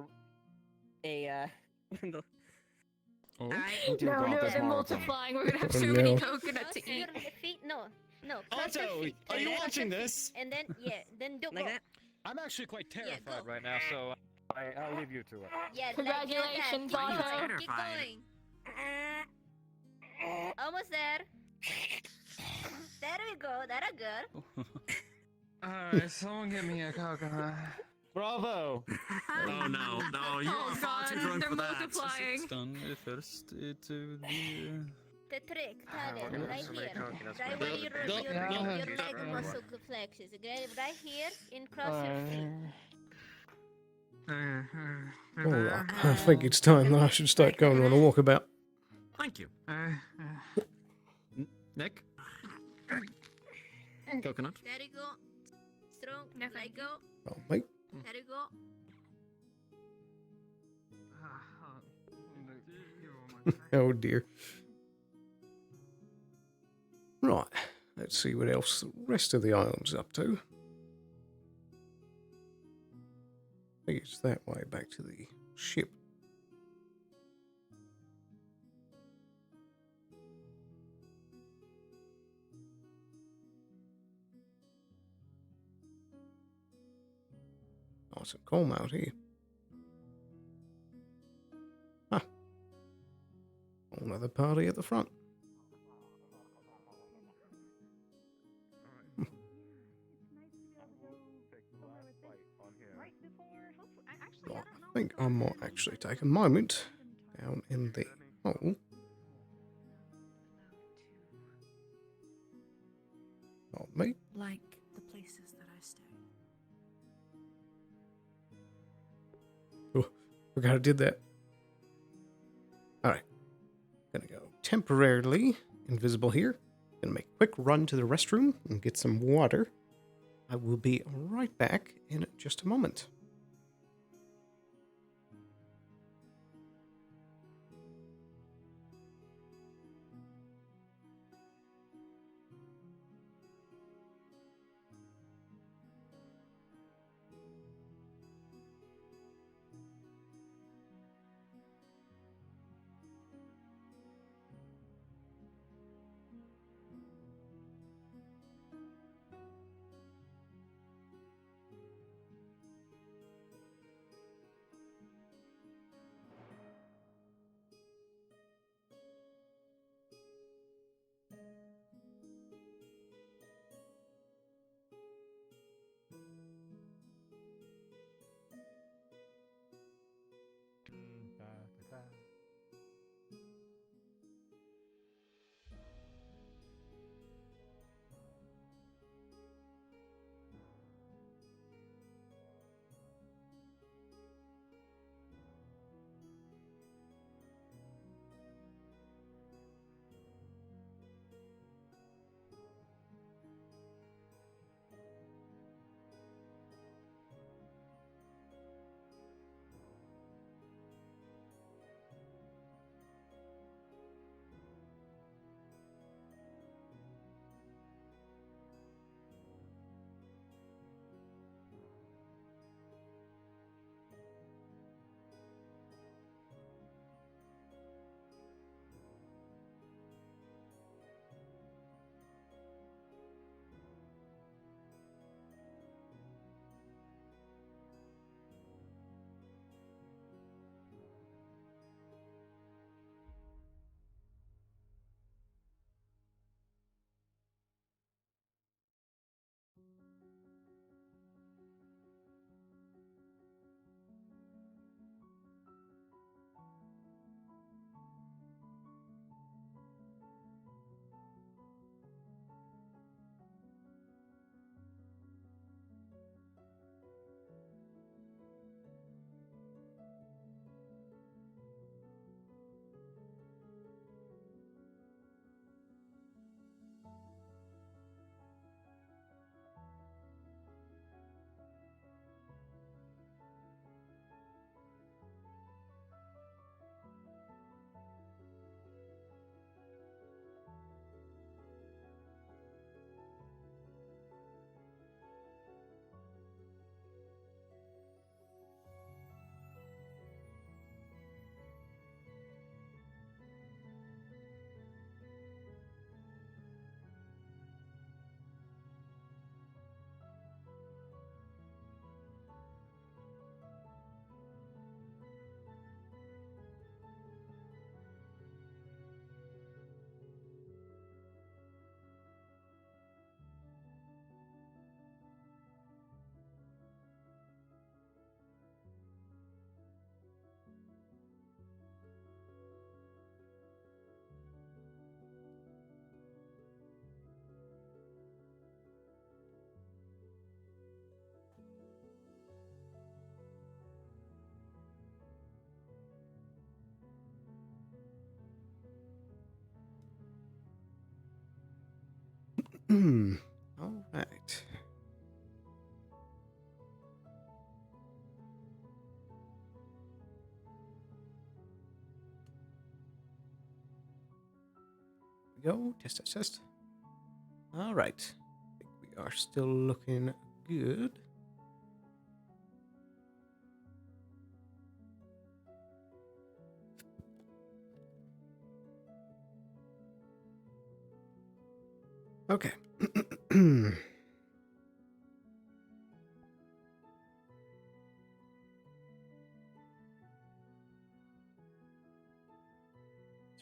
Oh, Oh, dear No, God, no, there's they're more of them. multiplying. We're gonna have Oh, too many no. coconuts to Cross eat. your feet. No. Cross your Otto, feet. are you Cross watching your feet. this? And then then do like go. that. I'm actually quite Yeah, terrified go. right now, so I'll leave you to it. Yeah, Congratulations, like that. Otto. Keep going. Almost there. There we go. That a good. Alright, someone get me a coconut. Bravo! Oh no, you Oh are far god, too drunk they're for that. multiplying. it's done first to the. The trick, we're Tyler, gonna right have so many here. coconuts, Right but where those your, are your, good. your, Yeah. your leg muscle flexes. Okay? Right here, and cross your feet. All right. I think it's time that I should start going on a walkabout. Thank you. Nick? Coconut? There you go. Strong. No, Let go. Oh, mate. There you go. Oh dear. Right. Let's see what else the rest of the island's up to. I think it's that way back to the ship. Nice and calm out here. Huh. Another party at the front. Right, I think I might actually take a moment down in the hole. Oh, me. Like the places that I stay. Oh, forgot I did that. Alright. Gonna go temporarily invisible here. Gonna make a quick run to the restroom and get some water. I will be right back in just a moment. All right. We go. Test, test, test. All right. I think we are still looking good. Okay. Let's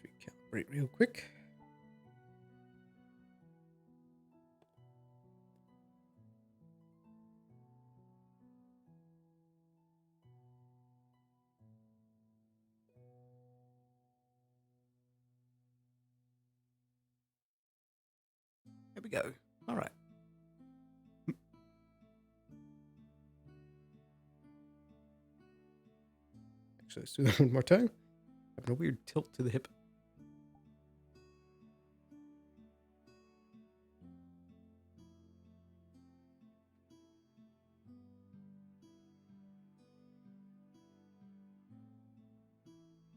recalibrate real quick. There we go. All right. Actually, let's do that one more time. Having a weird tilt to the hip.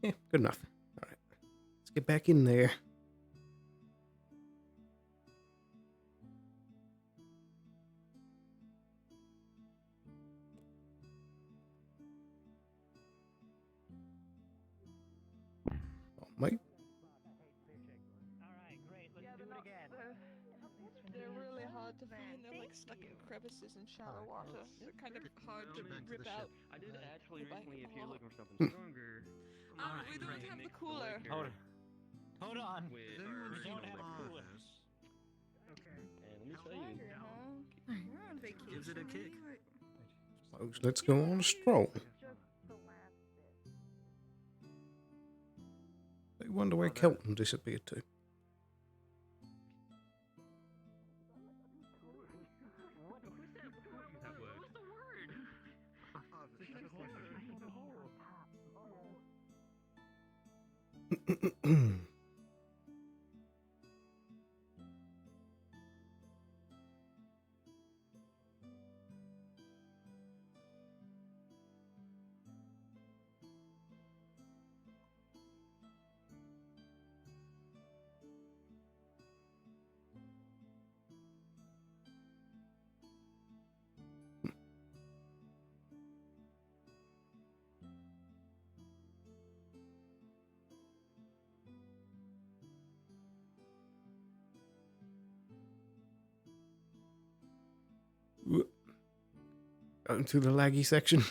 Yeah, good enough. All right. Let's get back in there. Oh, mate. They're really hard to find. They're like stuck in crevices and shallow water. They're kind of hard to rip out. I did actually recently, if you're looking for something stronger. We don't have the cooler. Hold on. With We don't have a cooler. Okay. And let me tell you. We're on vacation. Gives it a kick. Folks, let's go on a stroll. I wonder where Kelton disappeared to. Going through the laggy section.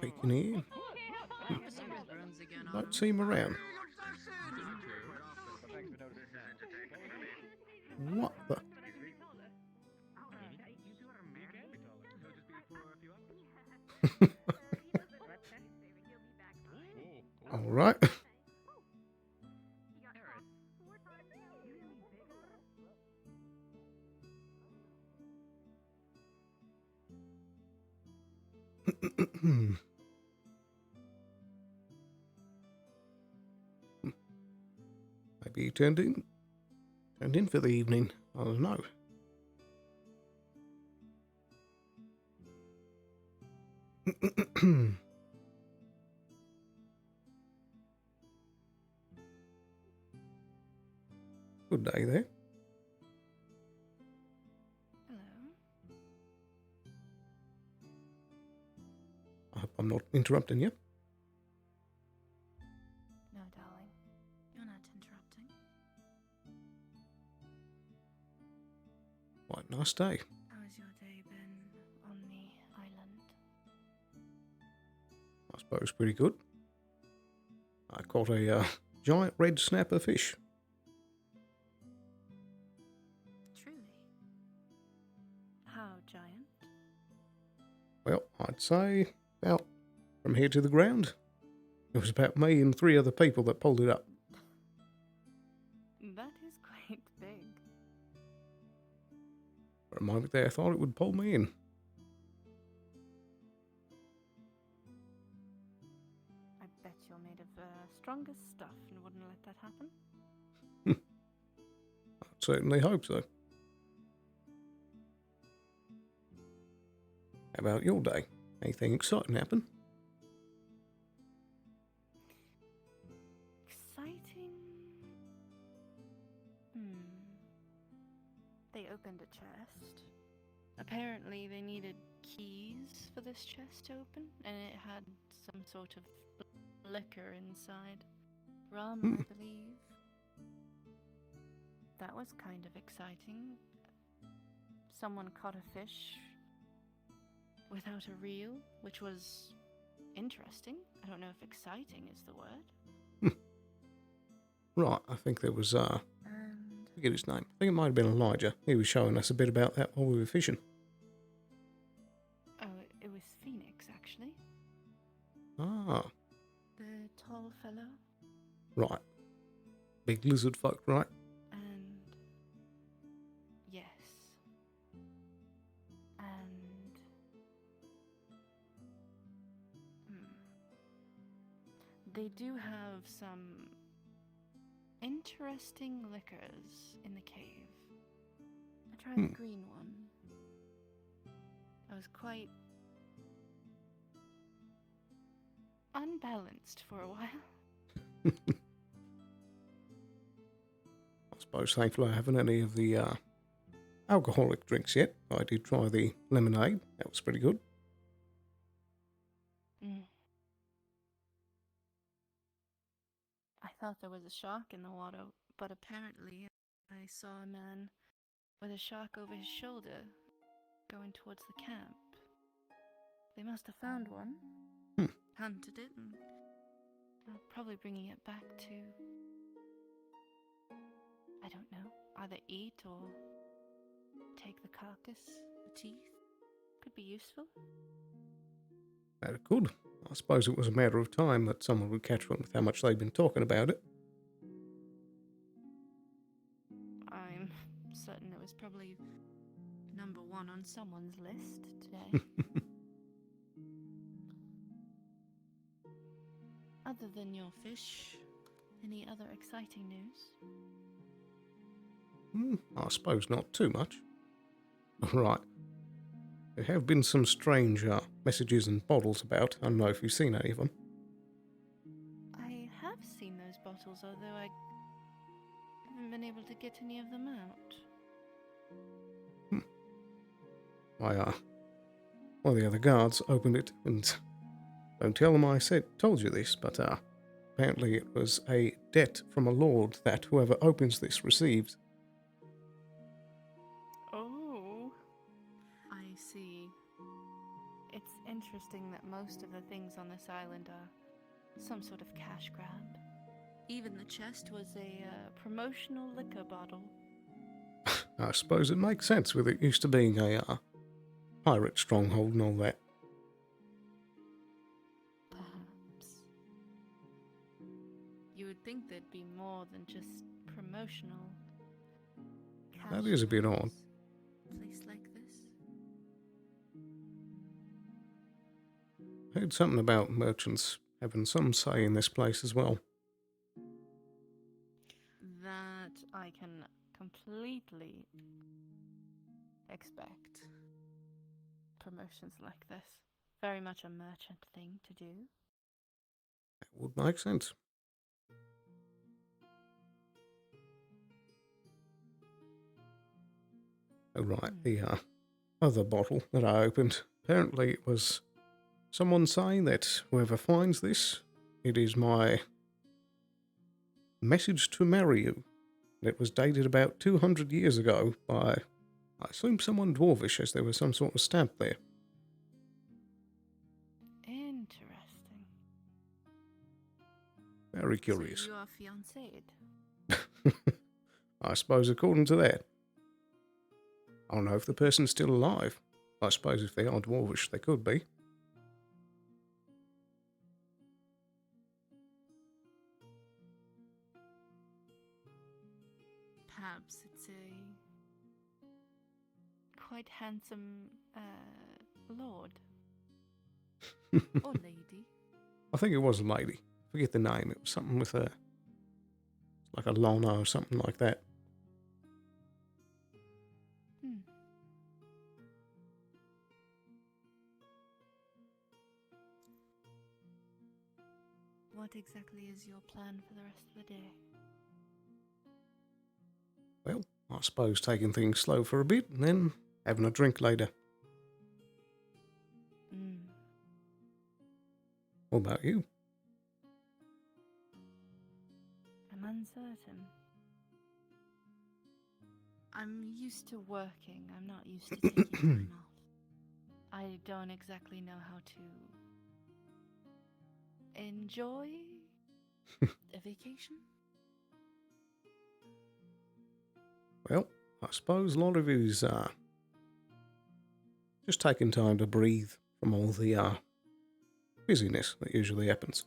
Peeking in. Don't see him around. What the? All right. Maybe he turned in for the evening. I don't know. Good day there. Hello. I hope I'm not interrupting you. No, darling. You're not interrupting. What a nice day. How has your day been on the island? I suppose pretty good. I caught a giant red snapper fish. Well, I'd say about from here to the ground. It was about me and 3 other people that pulled it up. That is quite big. For a moment there, I thought it would pull me in. I bet you're made of stronger stuff and wouldn't let that happen. I'd certainly hope so. How about your day? Anything exciting happen? Exciting? They opened a chest. Apparently they needed keys for this chest to open, and it had some sort of liquor inside. Rum, I believe. That was kind of exciting. Someone caught a fish without a reel, which was interesting. I don't know if exciting is the word. Right, I think there was, forget his name. I think it might have been Elijah. He was showing us a bit about that while we were fishing. Oh, it was Phoenix, actually. Ah, The tall fellow. right. Big lizard folk, right? And yes. And they do have some interesting liquors in the cave. I tried the green one. I was quite unbalanced for a while. I suppose thankfully I haven't any of the alcoholic drinks yet. I did try the lemonade. That was pretty good. I thought there was a shark in the water, but apparently I saw a man with a shark over his shoulder going towards the camp. They must have found one, hunted it, and are probably bringing it back to, I don't know, either eat or take the carcass, the teeth. Could be useful. That it could. I suppose it was a matter of time that someone would catch one with how much they've been talking about it. I'm certain it was probably number 1 on someone's list today. Other than your fish, any other exciting news? I suppose not too much. Right. There have been some strange messages and bottles about. I don't know if you've seen any of them. I have seen those bottles, although I haven't been able to get any of them out. One of the other guards opened it, and don't tell them I told you this, but apparently it was a debt from a lord that whoever opens this receives. Oh, I see. It's interesting that most of the things on this island are some sort of cash grab. Even the chest was a promotional liquor bottle. I suppose it makes sense with it used to being a pirate stronghold and all that. Perhaps. You would think there'd be more than just promotional. That is a bit odd. A place like this? I heard something about merchants having some say in this place as well. That I can completely expect. Promotions like this. Very much a merchant thing to do. That would make sense. Oh, right, the other bottle that I opened, apparently it was someone saying that whoever finds this, it is my message to marry you. It was dated about 200 years ago by, I assume, someone dwarvish, as there was some sort of stamp there. Interesting. Very curious. So you are fiancéed? I suppose according to that. I don't know if the person's still alive. I suppose if they are dwarvish, they could be. Perhaps it's a quite handsome lord or lady. I think it was a lady. Forget the name. It was something with a like a Lana or something like that. Hmm. What exactly is your plan for the rest of the day? Well, I suppose taking things slow for a bit and then having a drink later. Mm. What about you? I'm uncertain. I'm used to working. I'm not used to taking time off. I don't exactly know how to enjoy a vacation. Well, I suppose a lot of it is just taking time to breathe from all the busyness that usually happens.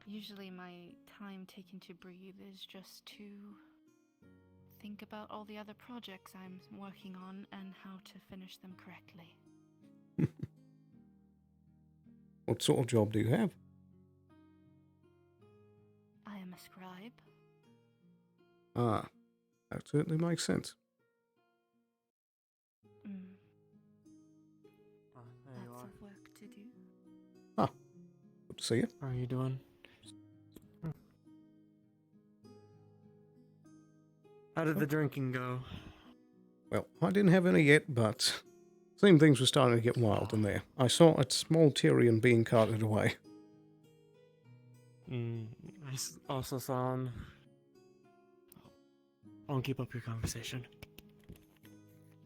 Usually my time taken to breathe is just to think about all the other projects I'm working on and how to finish them correctly. What sort of job do you have? I am a scribe. Ah, that certainly makes sense. Mm. There you Lots are. of work to do. Ah, good to see you. How are you doing? How did the drinking go? Well, I didn't have any yet, but seemed things were starting to get wild in there. I saw a small Tyrion being carted away. I also saw him. Don't keep up your conversation.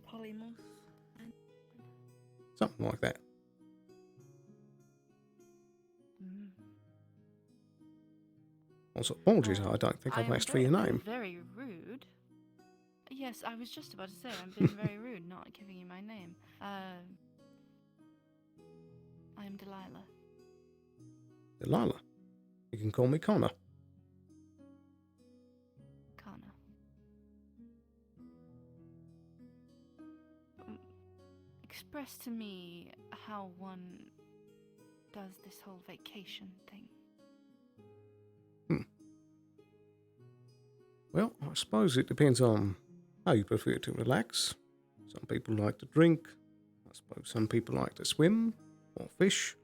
Polymorph. Something like that. Mm. Also, apologies, I don't think I've asked for your name. Very rude. Yes, I was just about to say I'm being very rude, not giving you my name. I am Delilah. Delilah. You can call me Connor. Kana. Express to me how one does this whole vacation thing. Well, I suppose it depends on how you prefer to relax. Some people like to drink. I suppose some people like to swim or fish.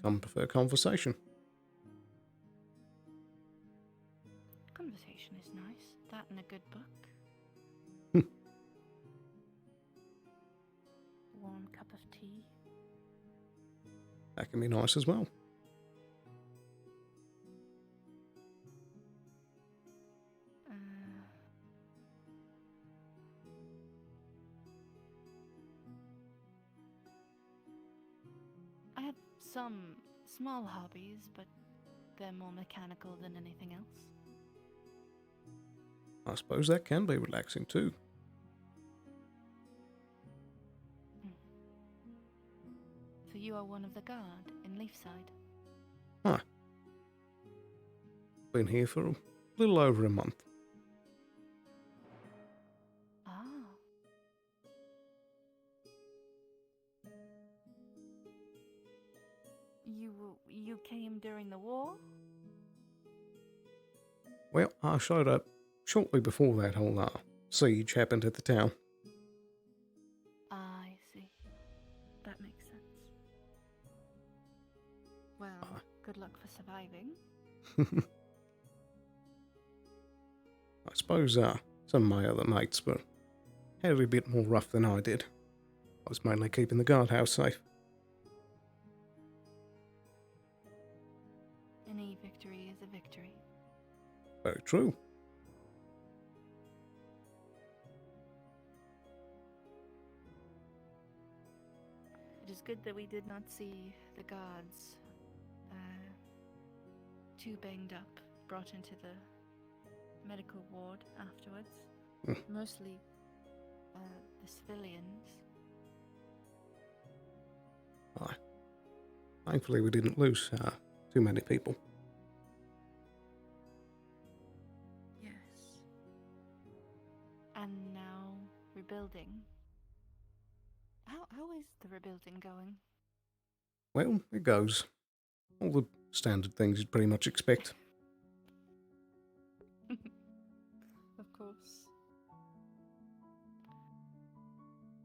Some prefer conversation. Conversation is nice. That and a good book. Warm cup of tea. That can be nice as well. I have some small hobbies, but they're more mechanical than anything else. I suppose that can be relaxing too. So you are one of the guard in Leafside? Huh. Been here for a little over a month. Ah. You came during the war? Well, I showed up shortly before that whole siege happened at the town. I see. That makes sense. Well, good luck for surviving. I suppose some of my other mates were had it a bit more rough than I did. I was mainly keeping the guardhouse safe. Any victory is a victory. Very true. It is good that we did not see the guards too banged up brought into the medical ward afterwards. Mostly the civilians. Aye. Thankfully, we didn't lose too many people. Yes. And now rebuilding. How is the rebuilding going? Well, it goes. All the standard things you'd pretty much expect. Of course.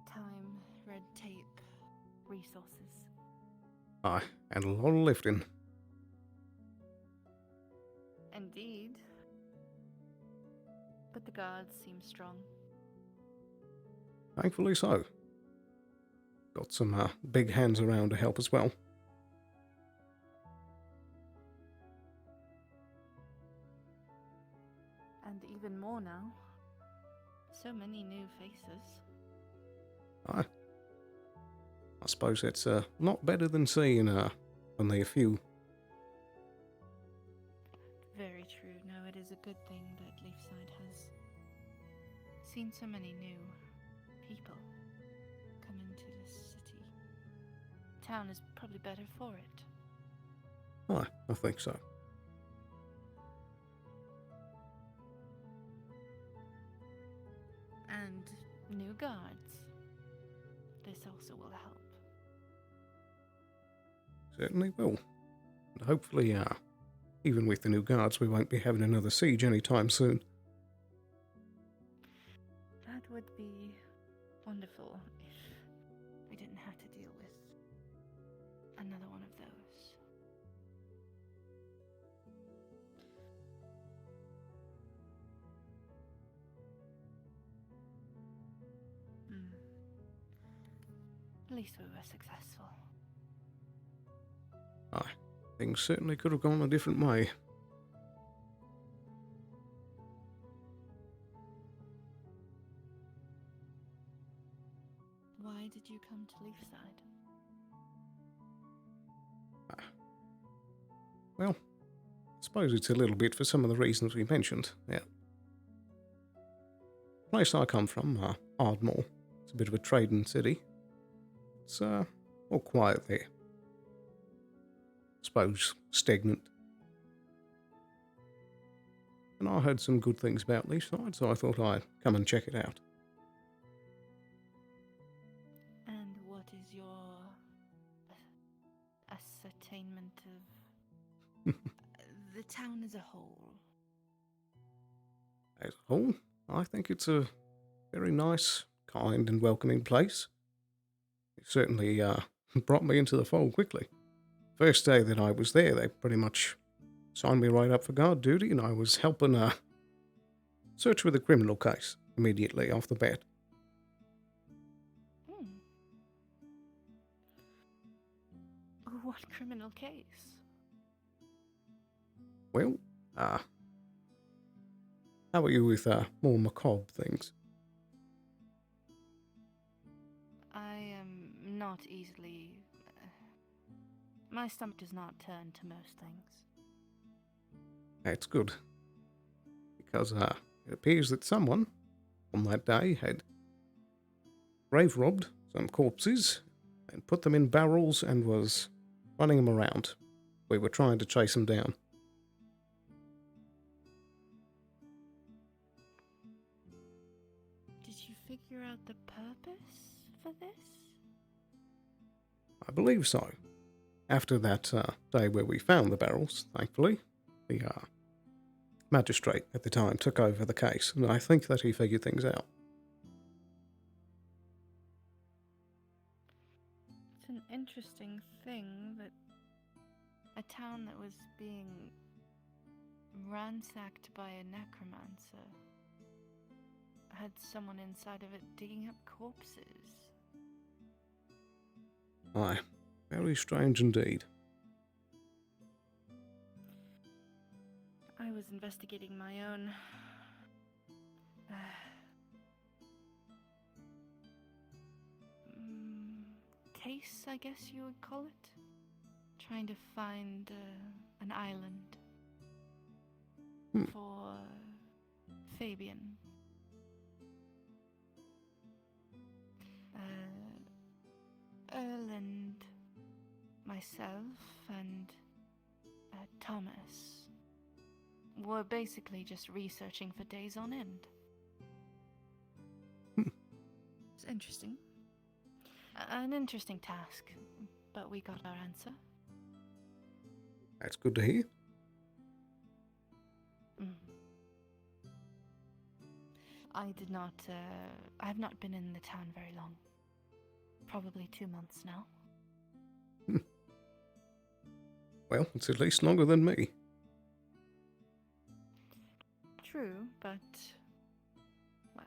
Time, red tape, resources. Aye, and a lot of lifting. Indeed. But the guards seem strong. Thankfully so. Got some big hands around to help as well. And even more now. So many new faces. Aye. I suppose it's a lot better than seeing only a few. Very true. No, it is a good thing that Leafside has seen so many new people come into this city. Town is probably better for it. Aye, I think so. And new guards. This also will help. Certainly will. And hopefully, even with the new guards, we won't be having another siege anytime soon. That would be wonderful if we didn't have to deal with another one of those. At least we were successful. Aye, things certainly could have gone a different way. Why did you come to Leafside? Well, I suppose it's a little bit for some of the reasons we mentioned. Yeah. Place I come from, Ardmore. It's a bit of a trading city. It's all quiet there. Suppose stagnant. And I heard some good things about Leafside, so I thought I'd come and check it out. And what is your ascertainment of the town as a whole? As a whole, I think it's a very nice, kind and welcoming place. It certainly brought me into the fold quickly. First day that I was there, they pretty much signed me right up for guard duty, and I was helping search with a criminal case immediately off the bat. What criminal case? Well, how are you with more macabre things? I am not easily... my stomach does not turn to most things. That's good. Because it appears that someone on that day had grave robbed some corpses and put them in barrels and was running them around. We were trying to chase them down. Did you figure out the purpose for this? I believe so. After that day where we found the barrels, thankfully, the magistrate at the time took over the case, and I think that he figured things out. It's an interesting thing that a town that was being ransacked by a necromancer had someone inside of it digging up corpses. Aye, very strange indeed. I was investigating my own case, I guess you would call it. Trying to find an island for Fabian. Earl and myself and Thomas were basically just researching for days on end. It's interesting. An interesting task, but we got our answer. That's good to hear. I did not, I have not been in the town very long. Probably 2 months now. Well, it's at least longer than me. True, but, well,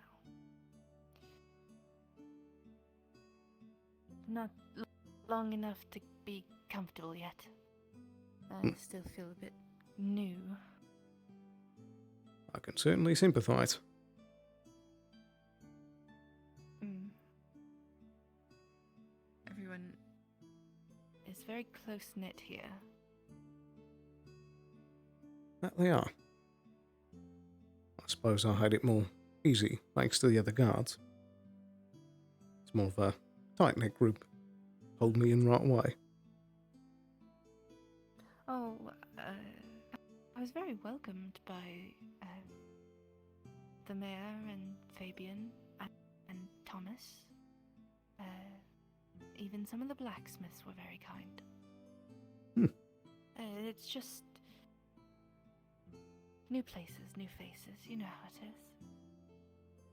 not long enough to be comfortable yet. I still feel a bit new. I can certainly sympathise. Everyone is very close-knit here. That they are. I suppose I had it more easy thanks to the other guards. It's more of a tight-knit group. Hold me in the right way. Oh, I was very welcomed by the mayor and Fabian and Thomas. Even some of the blacksmiths were very kind. It's just new places, new faces. You know how it is.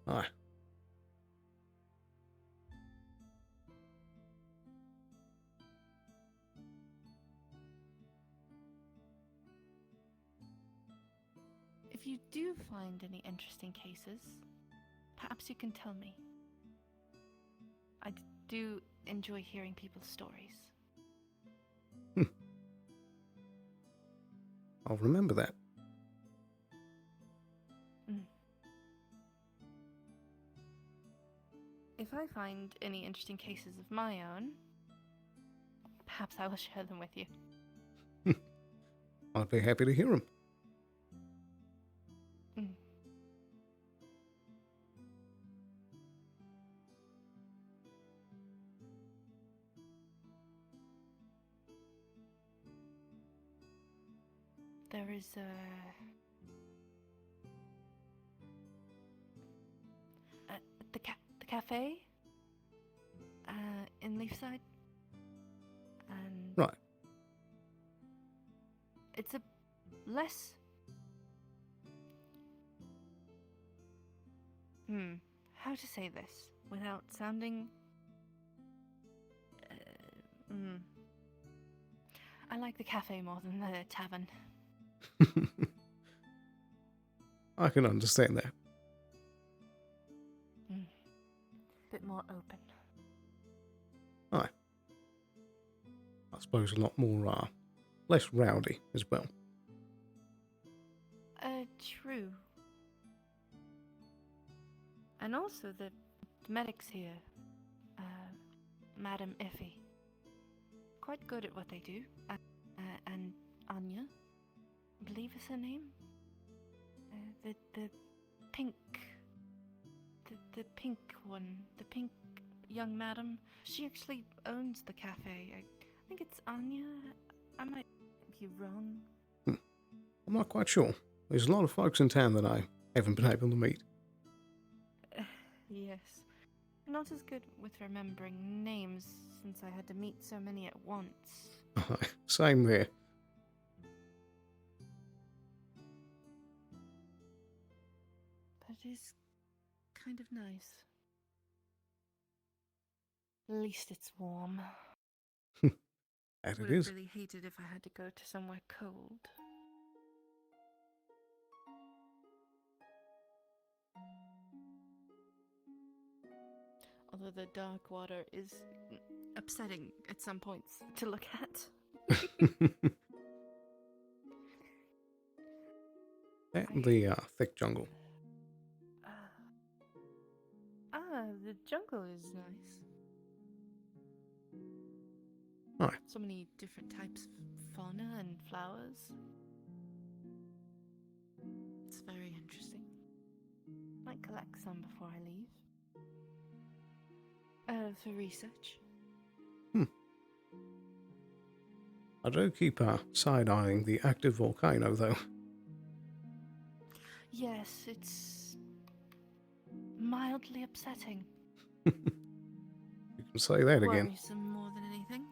Aye. If you do find any interesting cases, perhaps you can tell me. I do enjoy hearing people's stories. I'll remember that. If I find any interesting cases of my own, perhaps I will share them with you. I'd be happy to hear them. There is the cafe in Leafside, and right. It's a less how to say this without sounding I like the cafe more than the tavern. I can understand that. Bit more open. Aye. I suppose a lot more, less rowdy as well. True. And also the medics here, Madam Effie, quite good at what they do. And Anya, I believe is her name. The pink, the pink one, the pink young madam. She actually owns the cafe. I think it's Anya. I might be wrong. I'm not quite sure. There's a lot of folks in town that I haven't been able to meet. Yes. Not as good with remembering names since I had to meet so many at once. Same there. But it is kind of nice. At least it's warm. As Would it have is. really hated if I had to go to somewhere cold. Although the dark water is upsetting at some points to look at. And the thick jungle. The jungle is nice. Aye. So many different types of fauna and flowers. It's very interesting. might collect some before I leave. For research. I do keep side-eyeing the active volcano, though. Yes, it's mildly upsetting. You can say that again. Worrisome more than anything.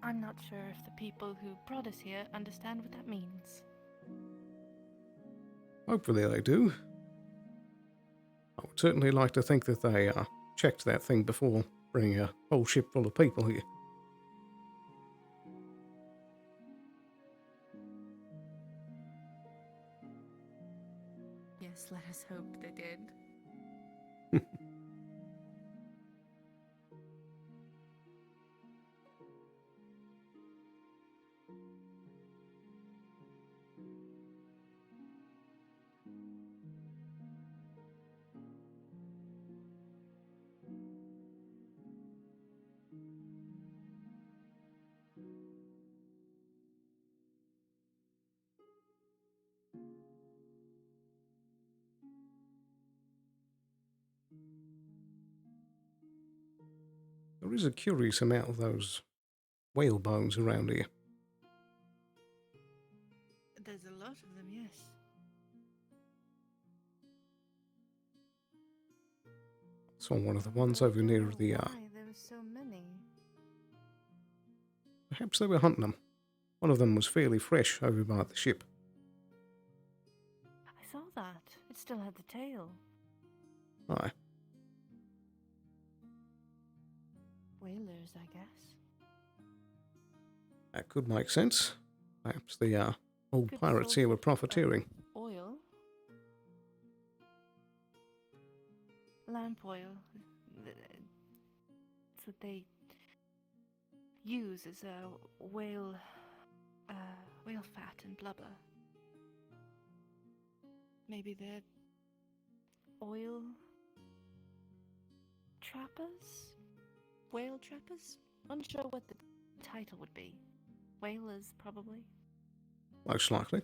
I'm not sure if the people who brought us here understand what that means. Hopefully they do. I would certainly like to think that they checked that thing before bringing a whole ship full of people here. Yes, let us hope they did. There is a curious amount of those whale bones around here. There's a lot of them, yes. Saw one of the ones over near the... Why there were so many? Perhaps they were hunting them. One of them was fairly fresh over by the ship. I saw that. It still had the tail. Aye. Whalers, I guess. That could make sense. Perhaps the old Good pirates source here were of, profiteering. Oil. Lamp oil. It's what they use as a whale fat and blubber. Maybe they're oil trappers? Whale trappers? Unsure what the title would be. Whalers, probably. Most likely.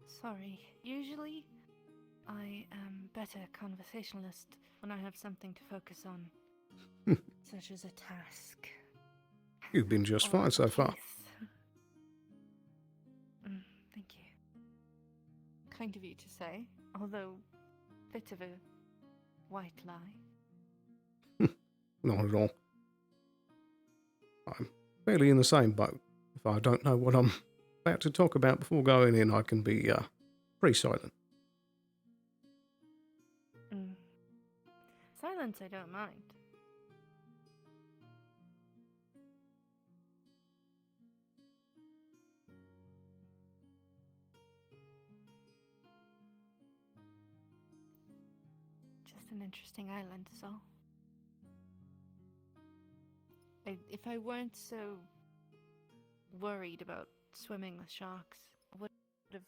Sorry. Usually, I am better conversationalist when I have something to focus on, such as a task. You've been just fine so far. Thank you. Kind of you to say, although bit of a white lie. Not at all. I'm fairly in the same boat. If I don't know what I'm about to talk about before going in, I can be pretty silent. Silence I don't mind. Just an interesting island is all. If I weren't so worried about swimming with sharks, I would have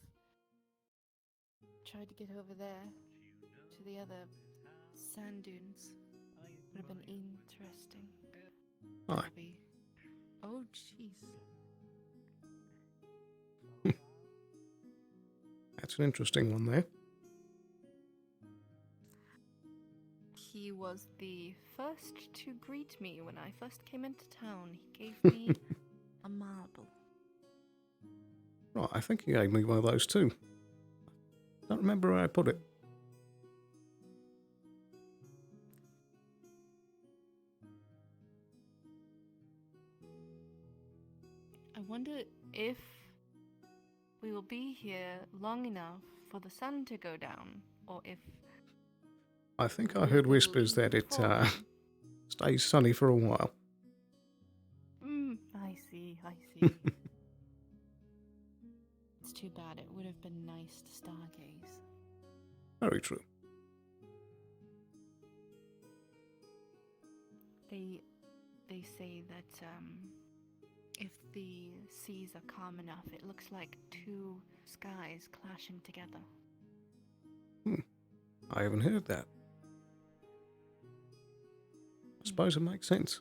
tried to get over there to the other sand dunes. Would have been interesting. Aye. Maybe. Oh, jeez. That's an interesting one there. He was the first to greet me when I first came into town. He gave me a marble. Right, I think he gave me one of those too. Don't remember where I put it. I wonder if we will be here long enough for the sun to go down, or if... I think I heard whispers that it stays sunny for a while. I see, I see. It's too bad. It would have been nice to stargaze. Very true. They say that if the seas are calm enough, it looks like two skies clashing together. I haven't heard that. I suppose it makes sense.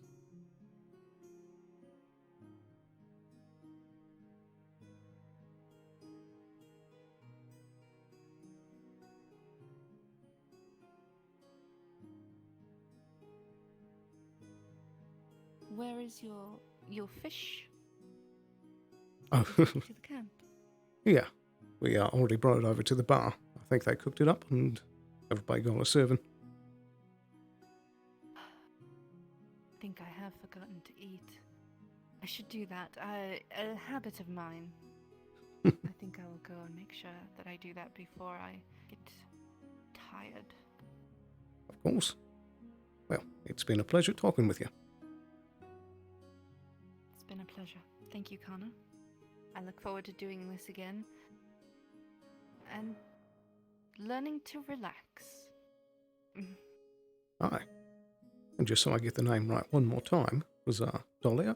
Where is your fish? Oh, To the camp. yeah. We already brought it over to the bar. I think they cooked it up and everybody got a serving. I think I have forgotten to eat. I should do that. A habit of mine. I think I will go and make sure that I do that before I get tired. Of course. Well, it's been a pleasure talking with you. It's been a pleasure. Thank you, Connor. I look forward to doing this again. And learning to relax. Aye. And just so I get the name right one more time, was Dahlia?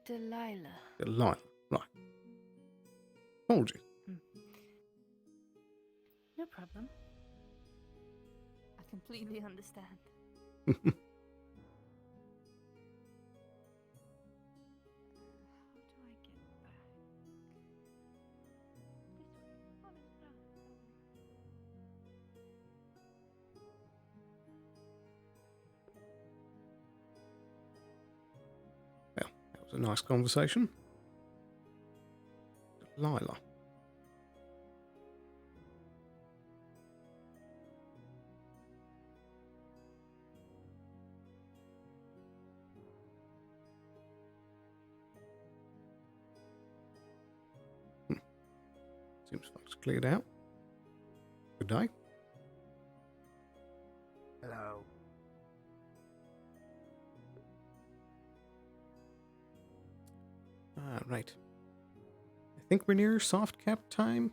Delilah. Delilah, right. Told you. No problem. I completely understand. Well, that was a nice conversation. Delilah. Seems folks cleared out. Good day. Hello. Right. I think we're near soft cap time.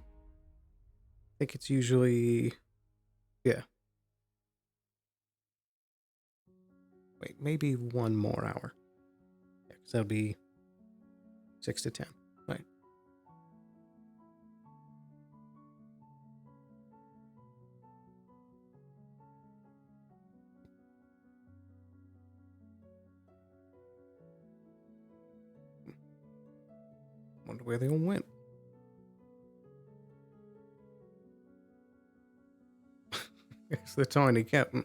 I think it's usually... Yeah. Wait, maybe one more hour. Yeah, because that'll be 6 to 10. Right. Wonder where they all went. It's the tiny captain.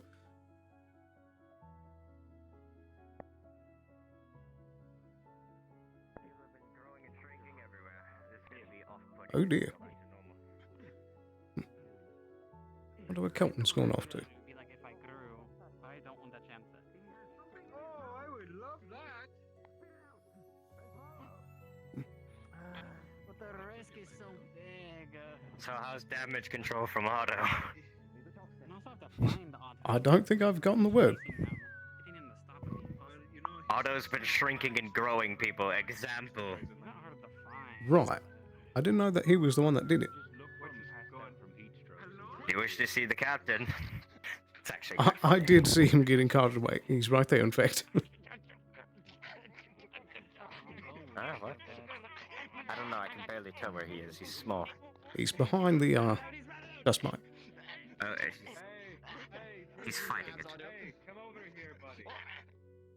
Oh dear. Wonder where Kelton's gone off to. Be like if I grew, I don't want that chance. Oh, I would love that. But the risk is so big. So how's damage control from Otto? And also have to find Otto. I don't think I've gotten the word. Getting him to stop it. Otto's been shrinking and growing, people. Example. Not hard to find. Right. I didn't know that he was the one that did it. You wish to see the captain? It's actually. I did see him getting carted away. He's right there, in fact. Ah, what? I don't know. I can barely tell where he is. He's small. He's behind the dust mite. Oh, he's fighting it. Come over here, buddy.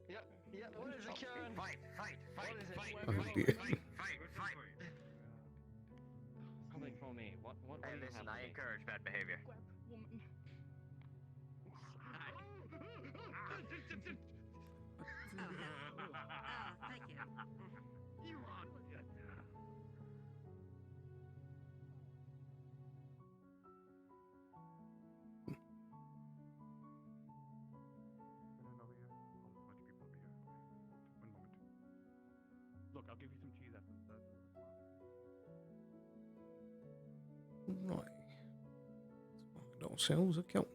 Yeah, what is it, Karen? Fight. Oh dear. Something for me. What Hey, do you listen, have? I encourage bad behavior. Look, I'll give you some cheese after this. Right. Let's find ourselves a Kelton.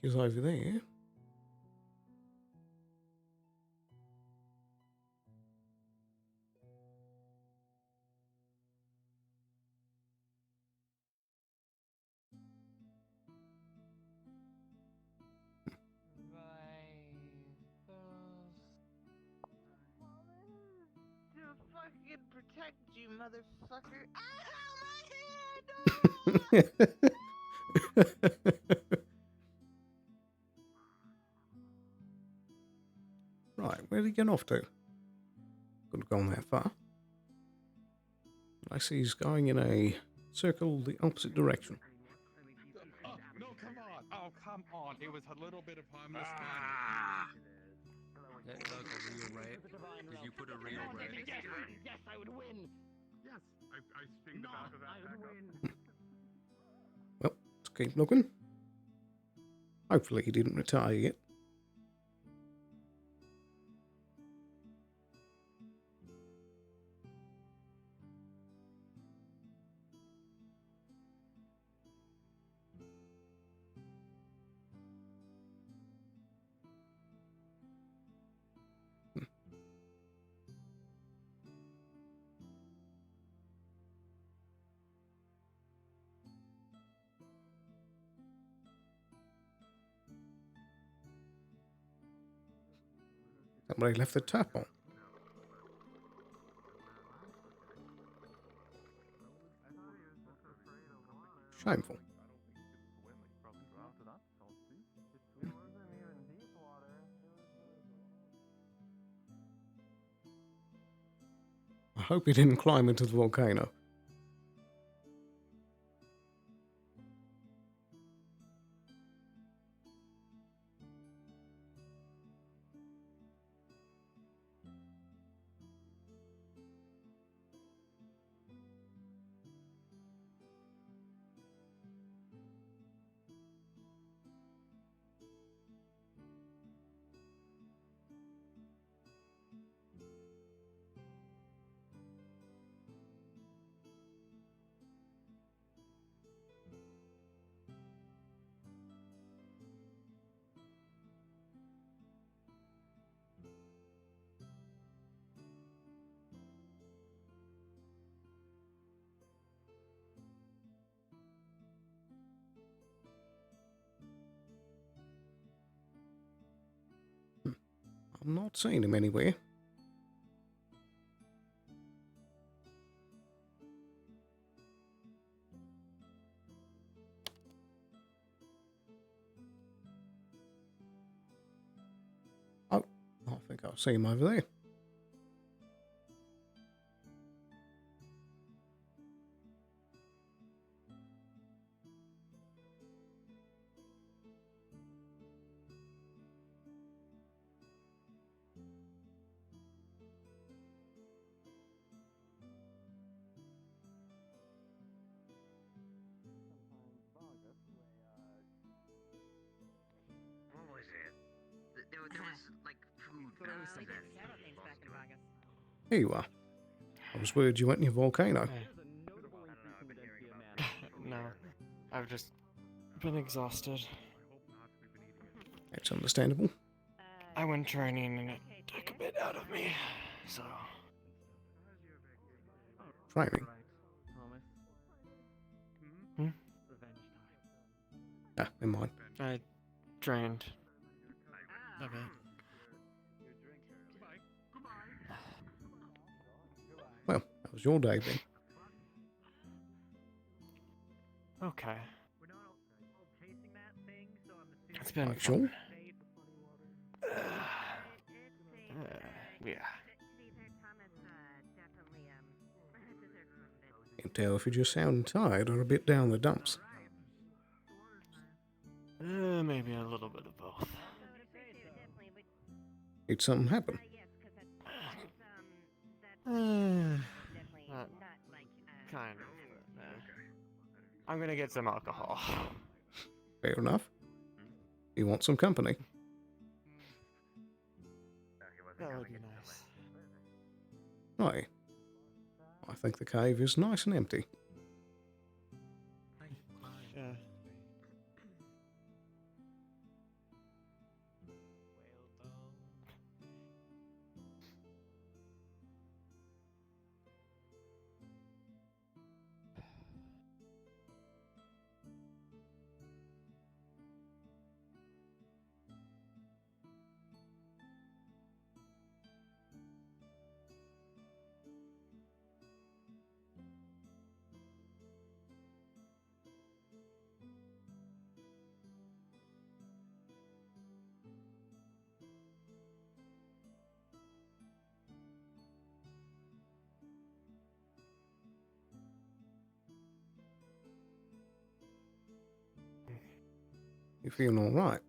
take you over there. To fucking protect you, motherfucker. Right, where are you getting off to? Couldn't have gone that far. I see he's going in a circle the opposite direction. Oh, no, come on. Oh, come on. It was a little bit of harmless fun. That dug a real rat. Did you put a real rat? Yes, I would win. Yes, I string the back of that back up. Well, let's keep looking. Hopefully he didn't retire yet. Somebody left the tap on. Shameful. I hope he didn't climb into the volcano. I'm not seeing him anywhere. Oh, I think I'll see him over there. What was it? There was like food found in that volcano. Here you are. I was worried you went in your volcano. No, I've just been exhausted. That's understandable. I went training and it took a bit out of me, so. Training. Hmm? Ah, never mind. I drained. A bit. Well, that was your day then. Okay. It's been Sure. fun. Yeah. Can't tell if you're just sounding tired or a bit down the dumps. Maybe a little bit of both. Did something happen? Kind of. I'm gonna get some alcohol. Fair enough. You want some company? That would be nice. Aye. I think the cave is nice and empty. Yeah. You feeling all right?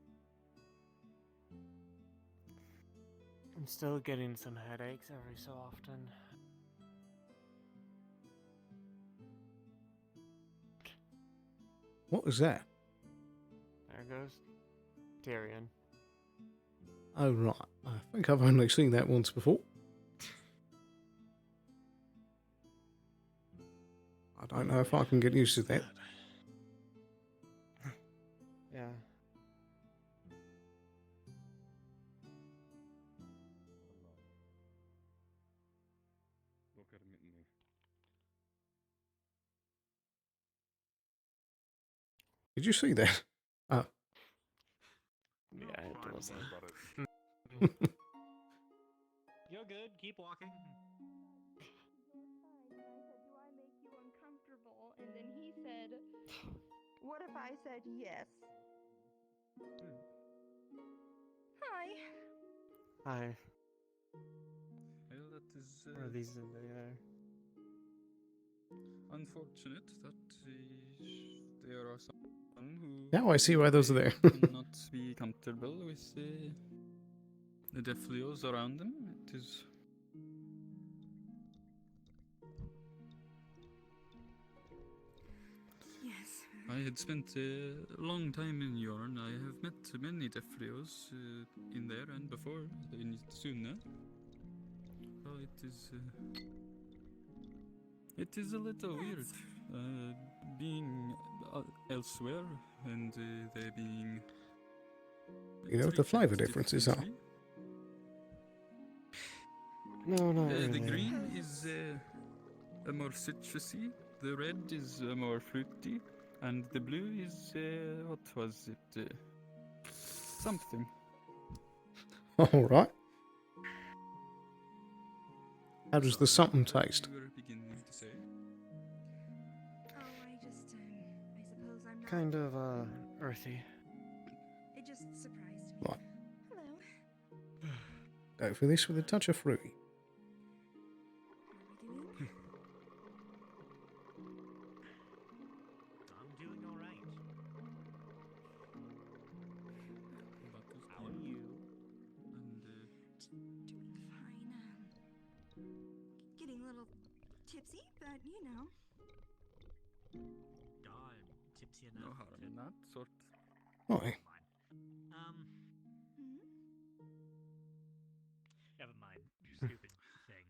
I'm still getting some headaches every so often. What was that? There goes Tyrion. Oh, right. I think I've only seen that once before. I don't know if I can get used to that. Yeah. Did you see that? Oh. Yeah, it was. You're good. Keep walking. And then he said, "What if I said yes?" Hi. Hi. Well, that is Are these in there? unfortunate that there are some who Now I see why those are there. cannot be comfortable with the Deflios around them. It is. Yes. I had spent a long time in Yorn. I have met many Deflios in there and before in Sune. It is a little weird being elsewhere and they being. You know what the flavour differences are? No, not really. The green is a more citrusy, the red is more fruity, and the blue is what was it? Something. All right. How does the something taste? You were beginning to say. Oh, I suppose I'm not. Kind of earthy. It just surprised me. Right. Hello. Go for this with a touch of fruity. I'm doing all right. How are you? Doing fine. Getting a little tipsy, but you know. I'm tipsy enough. No harm in that sort. Why? Never mind. Stupid thing.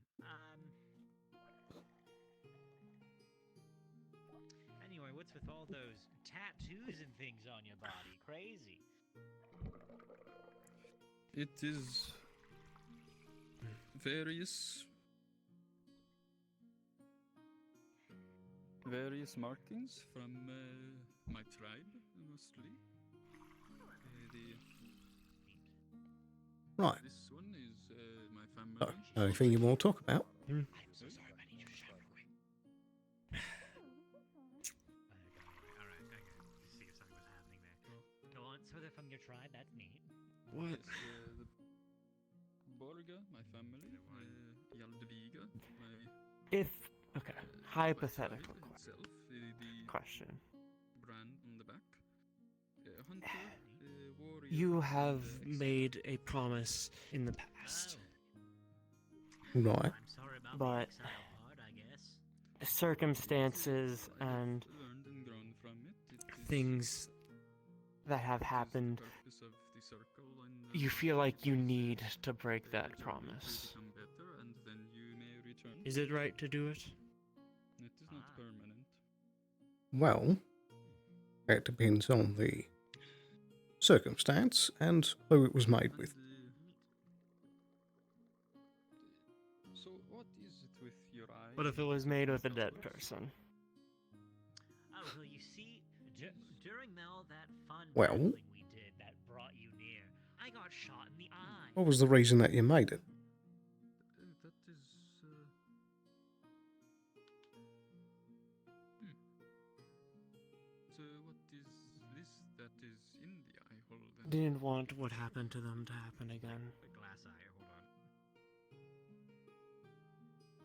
Anyway, what's with all those tattoos and things on your body? Crazy. It is various markings from my tribe, mostly. Right. This one is my family. Oh, anything you want to talk about? I'm so sorry. I need you to shut up quick. Alright, okay. Just see if something was happening there. Go on, so they're from your tribe, that's neat. What? The Borga, my family. Yaldviga, my. Okay, hypothetical Itself, question. Brand on the back. Hunter, warrior. You have made a promise in the past. Right. I'm sorry about But the exile part, I guess. circumstances and Learned and grown from it. It is things that have happened, the purpose of the circle and you feel like you need to break that promise. become better, and then you may return. Is it right to do it? It is not permanent. Well, it depends on the circumstance and who it was made with. So what is it with your eye? What if it was made with a dead person? Oh, well, you see, during all that fun Well? battling we did that brought you near, I got shot in the eye. What was the reason that you made it? That is. So what is this that is in the eye hole then? Didn't want what happened to them to happen again. The glass eye, hold on.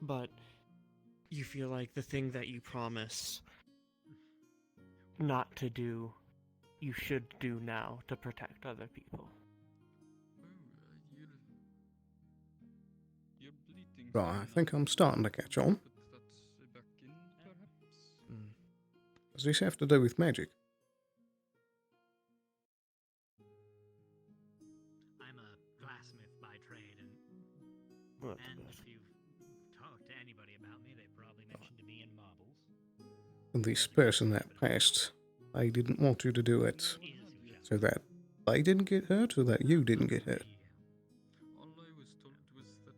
But you feel like the thing that you promise not to do you should do now to protect other people. You're bleeding. Right, I think I'm starting to catch on. Put that back in, perhaps. Does this have to do with magic? I'm a glassmith by trade, and if you've talked to anybody about me, they probably mentioned me in marbles. And this person that passed, they didn't want you to do it so that they didn't get hurt or that you didn't get hurt. All I was told was that.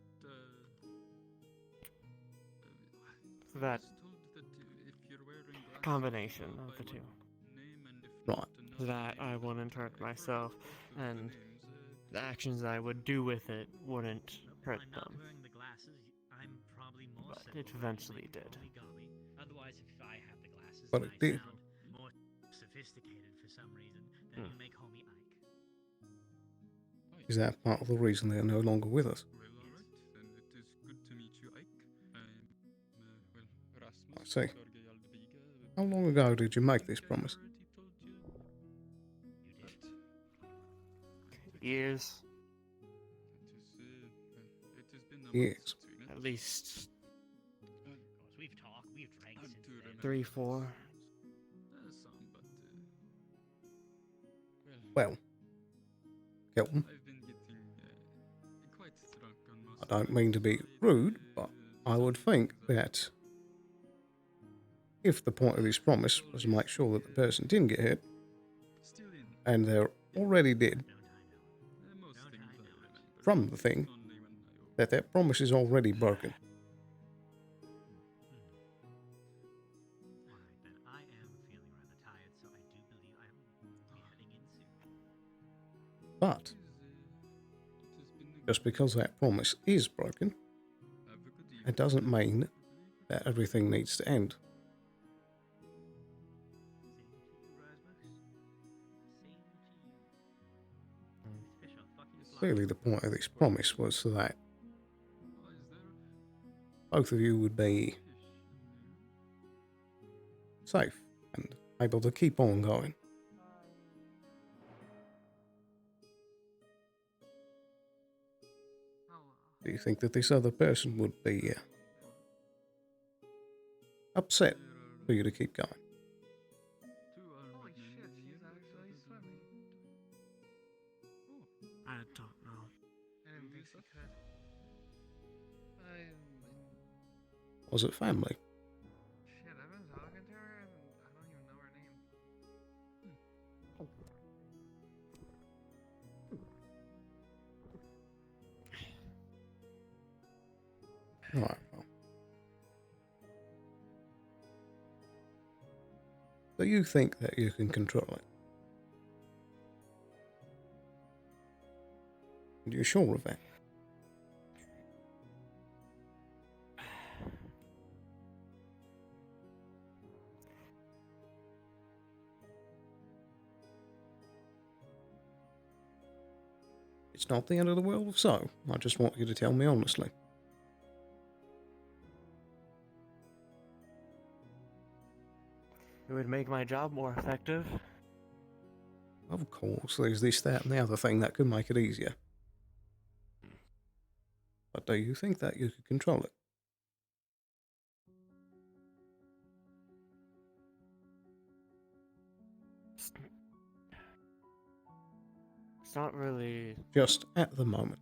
That That if you're wearing glasses, combination of the two. Right. That I wouldn't hurt myself, and the actions I would do with it wouldn't hurt them. Wearing the glasses, I'm probably more But it eventually did. Otherwise, if I have the glasses, But I it did. sound more sophisticated for some reason, then you may call me Ike. Is that part of the reason they're no longer with us? Well, alright, then it is good to meet you, Ike. I'm, Rasmus. I see. Torge Aldviga. How long ago did you make this promise? Years. It has been a Years. At least We've talked, we've drank since then. 3, 4. Some, but Well, Kelton, I've been getting quite drunk on most. I don't mean to be rude, but I would think that if the point of this promise was to make sure that the person didn't get hit, and they're already dead from the thing, that promise is already broken. Alright, then I am feeling rather tired, so I do believe I will be heading in soon. But just because that promise is broken, it doesn't mean that everything needs to end. Clearly, the point of this promise was so that both of you would be safe and able to keep on going. Do you think that this other person would be upset for you to keep going? Holy shit, she's actually swimming. I don't know. I didn't think she could. Was it family? Shit, I've been talking to her and I don't even know her name. Alright, well. Do you think that you can control it? Are you sure of that? It's not the end of the world if so. I just want you to tell me honestly. It would make my job more effective. Of course, there's this, that, and the other thing that could make it easier. But do you think that you could control it? It's not really. Just at the moment.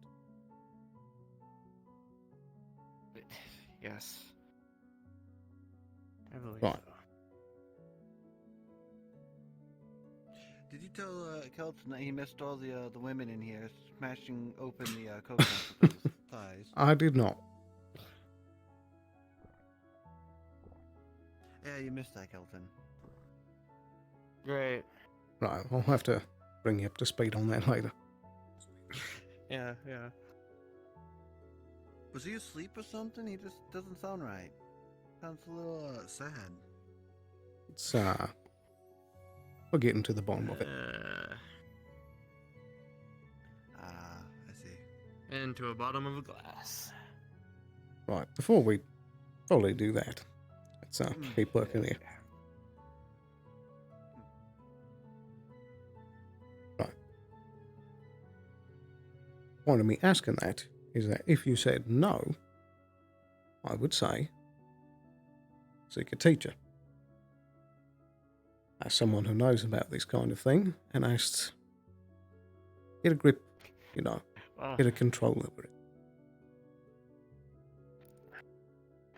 Yes. I believe Right. so. Did you tell Kelton that he missed all the women in here smashing open the coconuts with his thighs? I did not. Yeah, you missed that, Kelton. Great. Right, I'll have to bring you up to speed on that later. Yeah, yeah. Was he asleep or something? He just doesn't sound right. Sounds a little sad. It's, we're getting to the bottom of it. I see. Into a bottom of a glass. Right, before we fully do that, let's keep working here. point of me asking that is that if you said no, I would say seek a teacher. As someone who knows about this kind of thing, and asked, get a grip, you know, get a control over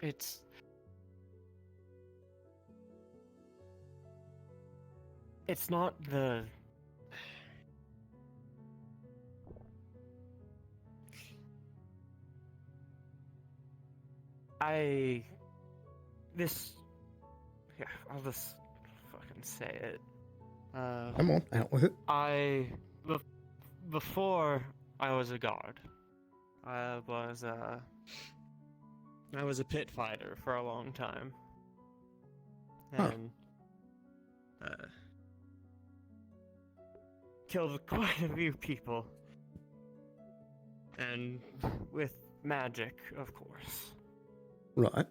it. It's not the... Yeah, I'll just fucking say it. Come on, out with it. Before I was a guard, I was a pit fighter for a long time. And killed quite a few people. And with magic, of course. Right.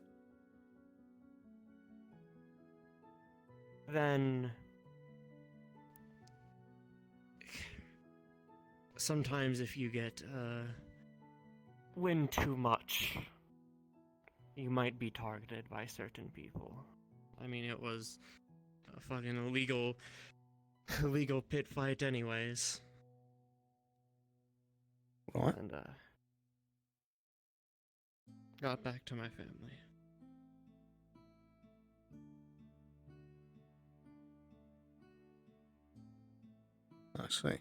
Then sometimes if you get win too much, you might be targeted by certain people. I mean, it was a fucking illegal pit fight anyways. Right. And got back to my family. I see.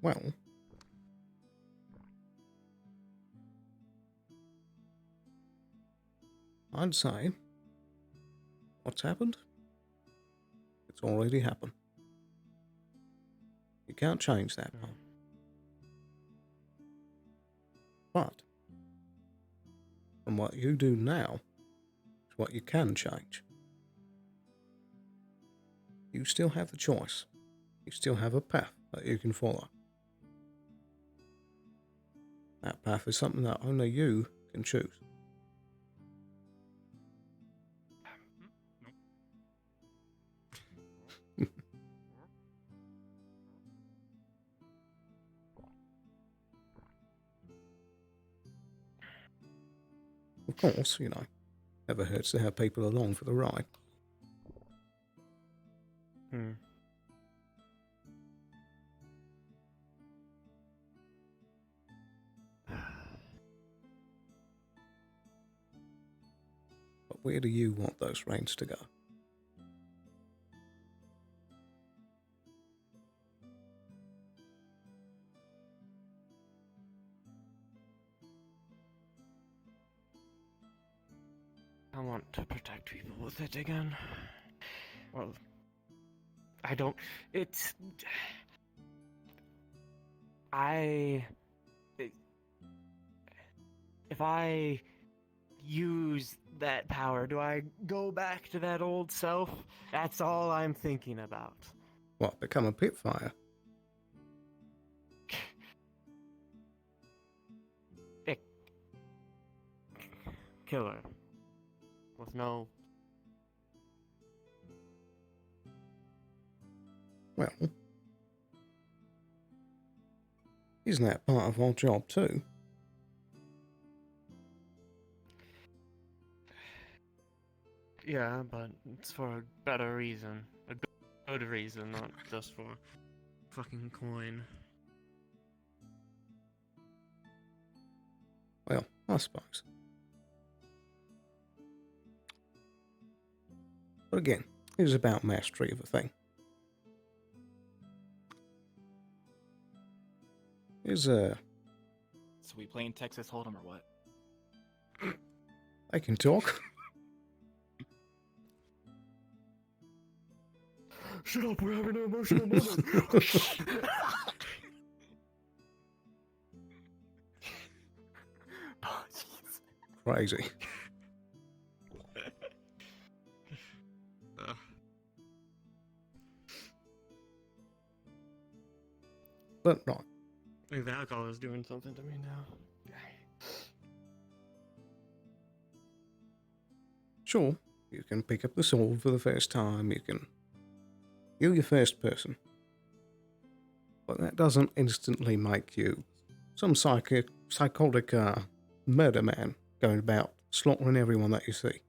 Well, I'd say what's happened, it's already happened. You can't change that part. But from what you do now is what you can change. You still have the choice. You still have a path that you can follow. That path is something that only you can choose. Of course, you know, never hurts to have people along for the ride. But where do you want those reins to go? I want to protect people with it again. Well, if I use that power, do I go back to that old self? That's all I'm thinking about. What, become a pit fire? Killer. With no... Well, isn't that part of our job too? Yeah, but it's for a better reason. A good reason, not just for fucking coin. Well, I suppose. But again, it is about mastery of a thing. So we playing Texas Hold'em or what? I can talk. Shut up, we're having an emotional moment. Oh, jeez. Crazy. But right. I think the alcohol is doing something to me now. Sure, you can pick up the sword for the first time, you can heal your first person. But that doesn't instantly make you some psychotic murder man going about slaughtering everyone that you see.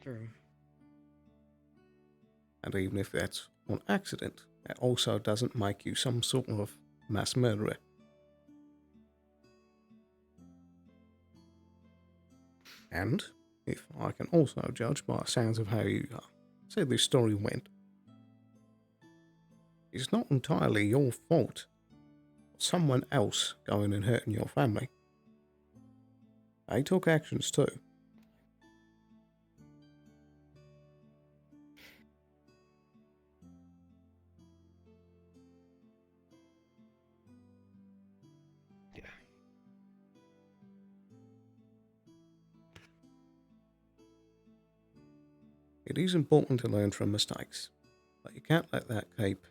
True. And even if that's on accident, that also doesn't make you some sort of mass murderer. And, if I can also judge by the sounds of how you said this story went, it's not entirely your fault. Someone else going and hurting your family. They took actions too. Yeah. It is important to learn from mistakes, but you can't let that keep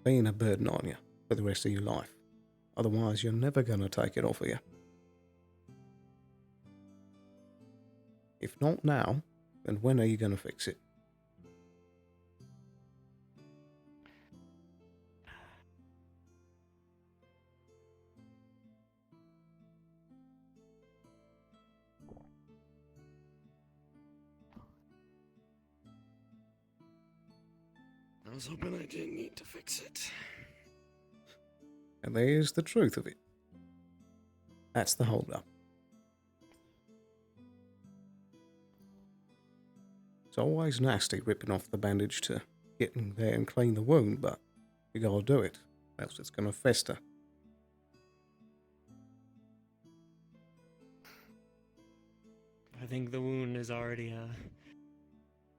being a burden on you for the rest of your life. Otherwise, you're never going to take it off of you. If not now, then when are you going to fix it? I was hoping I didn't need to fix it. And there's the truth of it. That's the hold up. It's always nasty ripping off the bandage to get in there and clean the wound, but you gotta do it, else it's gonna fester. I think the wound is already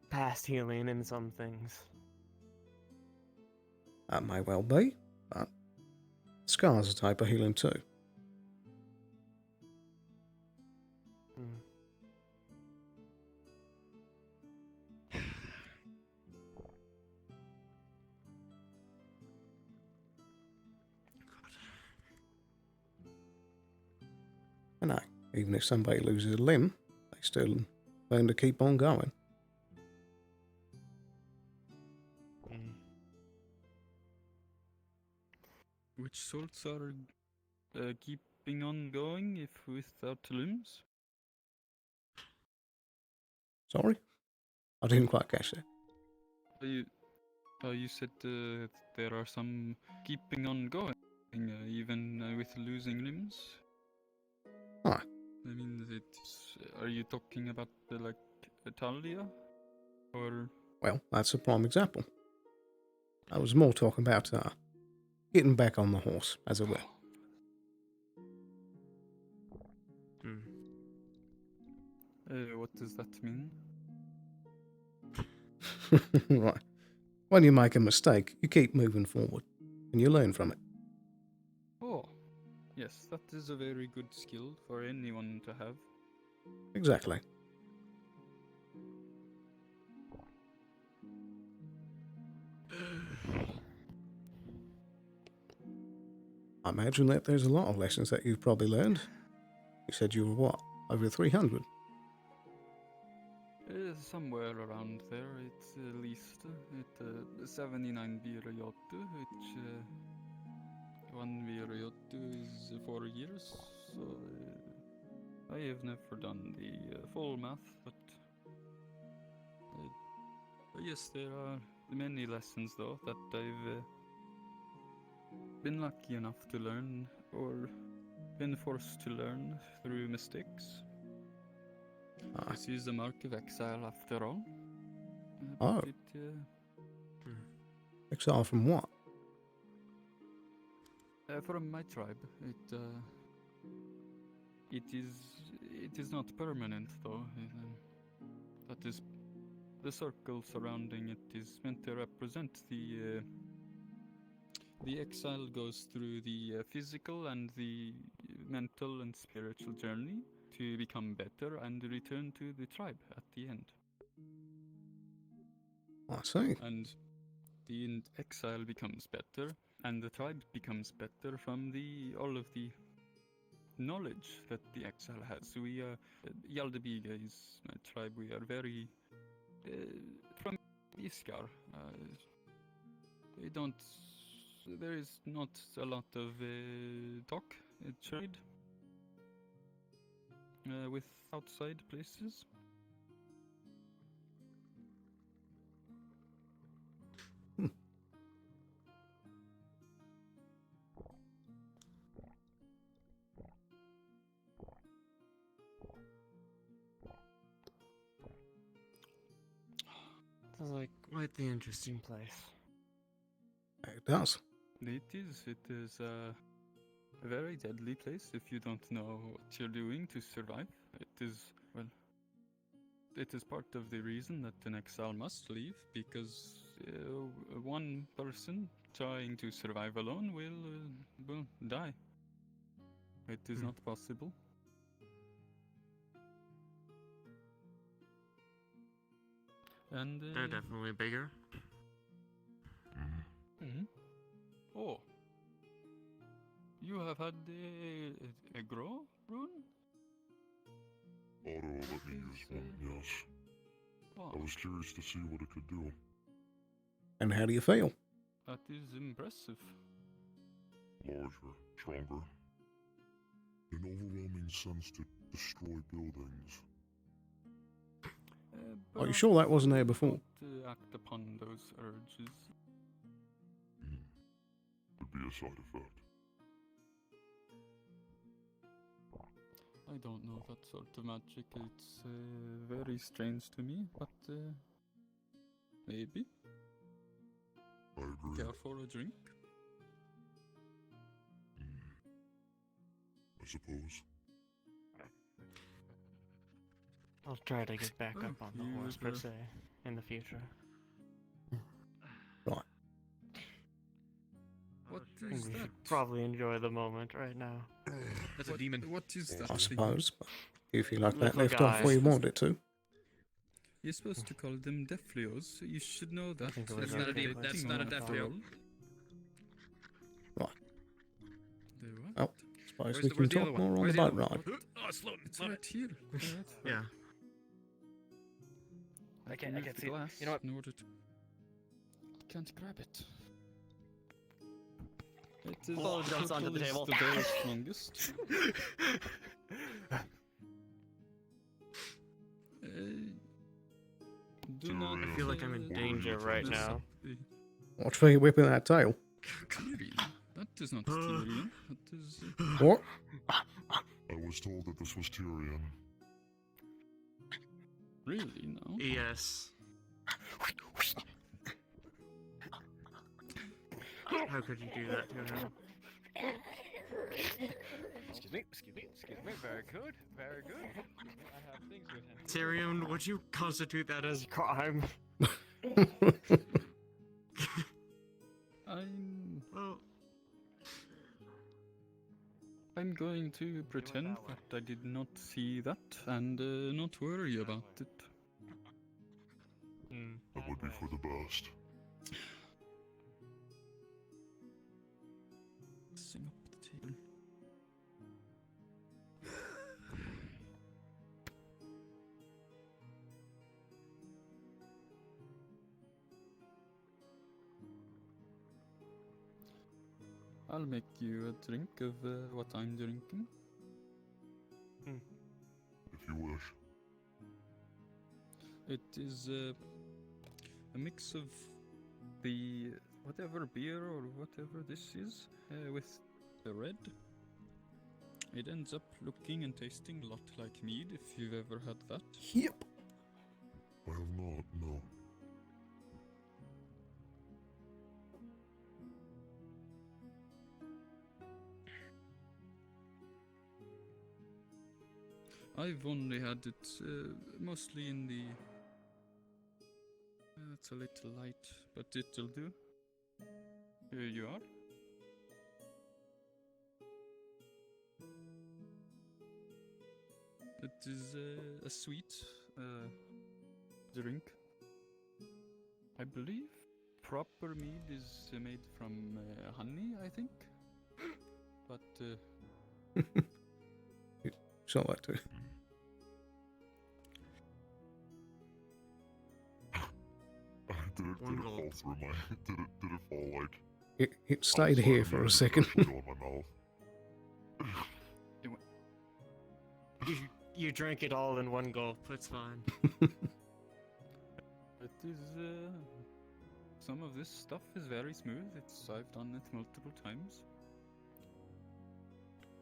past healing in some things. That may well be, but scars are a type of healing too. I know, even if somebody loses a limb, they still learn to keep on going. Which sorts are keeping on going if without limbs? Sorry? I didn't quite catch that. You said there are some keeping on going, even with losing limbs? Huh. I mean, are you talking about like Italia? Or... Well, that's a prime example. I was more talking about getting back on the horse, as it were. What does that mean? Right. When you make a mistake, you keep moving forward, and you learn from it. Oh, yes, that is a very good skill for anyone to have. Exactly. I imagine that there's a lot of lessons that you've probably learned. You said you were what? Over 300? Somewhere around there. It's at least 79 Virayottu, which one Virayottu is 4 years. So I have never done the full math, but yes, there are many lessons though that I've been lucky enough to learn or been forced to learn through mistakes. This is the mark of exile after all. Oh. Exile from what? From my tribe. It is not permanent though. That is the circle surrounding it is meant to represent the exile goes through the physical and the mental and spiritual journey to become better and return to the tribe at the end. I see. And the exile becomes better, and the tribe becomes better from all of the knowledge that the exile has. We Yaldabiga is my tribe. We are very from Iskar. We don't. There is not a lot of talk, trade with outside places. Sounds like quite the interesting place. It does. It is. It is a very deadly place if you don't know what you're doing to survive. It is, well, it is part of the reason that an exile must leave, because one person trying to survive alone will die. It is not possible. And They're definitely bigger. Mhm. Oh, you have had a grow rune? Otto let me use one, yes. I was curious to see what it could do. And how do you feel? That is impressive. Larger, stronger. An overwhelming sense to destroy buildings. Are you sure that wasn't there before? To act upon those urges. Would be a side effect. I don't know that sort of magic. It's very strange to me, but maybe. I agree. Care for a drink? I suppose. I'll try to get back Oh, up on the you horse, would, per se, in the future. Right. What And is we that? should probably enjoy the moment right now. That's a demon. What is that? I thing? suppose. But if you like that Little left off guy. where you want it to. You're supposed to call them Deflios. You should know that. think it was That's not a okay. demon. That's not a Deflio. Right. The what? Well, suppose Where's we the- can where's the talk other one? more on Where's the the boat other ride. one? Oh, it's floating. It's right here. Yeah. I can't Move see the it. glass You know what? in order to... Can't grab it. It is Oh, jumps onto the purple is table. the very strongest. Do not. I feel like I'm in danger right now. Watch for you whipping that tail. Tyrion. That is not Tyrion. That is. What? I was told that this was Tyrion. Really now? Yes. How could you do that to him? Excuse me, excuse me, excuse me. Very good, very good. I have things with him. Tyrion, would you constitute that as a crime? I'm going to pretend that I did not see that and not worry about it. That would be for the best. Sing up the table. I'll make you a drink of what I'm drinking. If you wish. It is a mix of the whatever beer or whatever this is with the red. It ends up looking and tasting a lot like mead if you've ever had that. Yep. I have not, no. I've only had it mostly in the... It's a little light, but it'll do. Here you are. It is a sweet drink. I believe proper mead is made from honey, I think. But Something like that. Did it fall through my? Did it fall like? It stayed here for a second. Go in my mouth. You drank it all in one gulp. It's fine. It is, some of this stuff is very smooth. I've done it multiple times.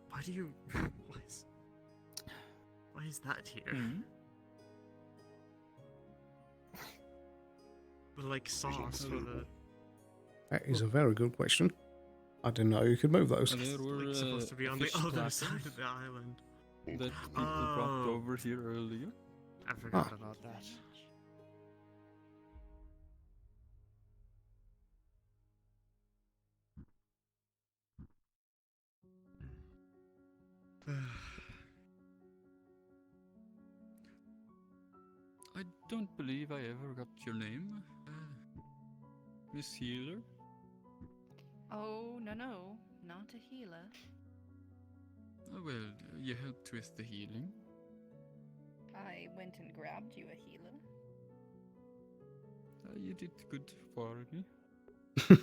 Why do you... Why is that here? Hmm? With like sauce for the... That is a very good question. I didn't know you could move those. There were Like supposed to be on the fish other platters side of the island. that people brought over here earlier. I forgot about that. I don't believe I ever got your name, Miss Healer. Oh, no, not a healer. Well, you helped with the healing. I went and grabbed you a healer. You did good for me. You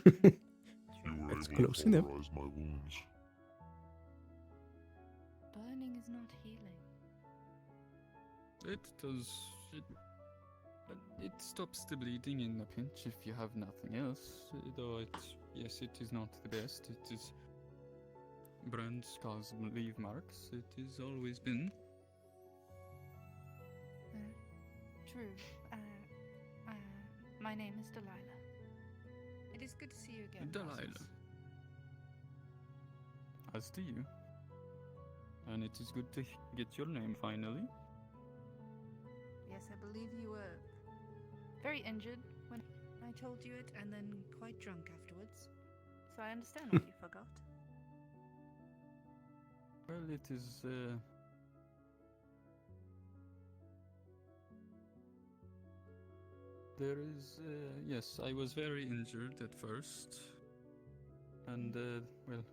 were That's able close to enough. cauterize my wounds. Burning is not healing. It does. It stops the bleeding in a pinch if you have nothing else. Though yes, it is not the best. It is. Brand scars leave marks. It has always been. True. My name is Delilah. It is good to see you again. Delilah. Moses. As do you. And it is good to get your name finally. Yes, I believe you were very injured when I told you it, and then quite drunk afterwards. So I understand why you forgot. Well, it is. There is. Yes, I was very injured at first. And, well.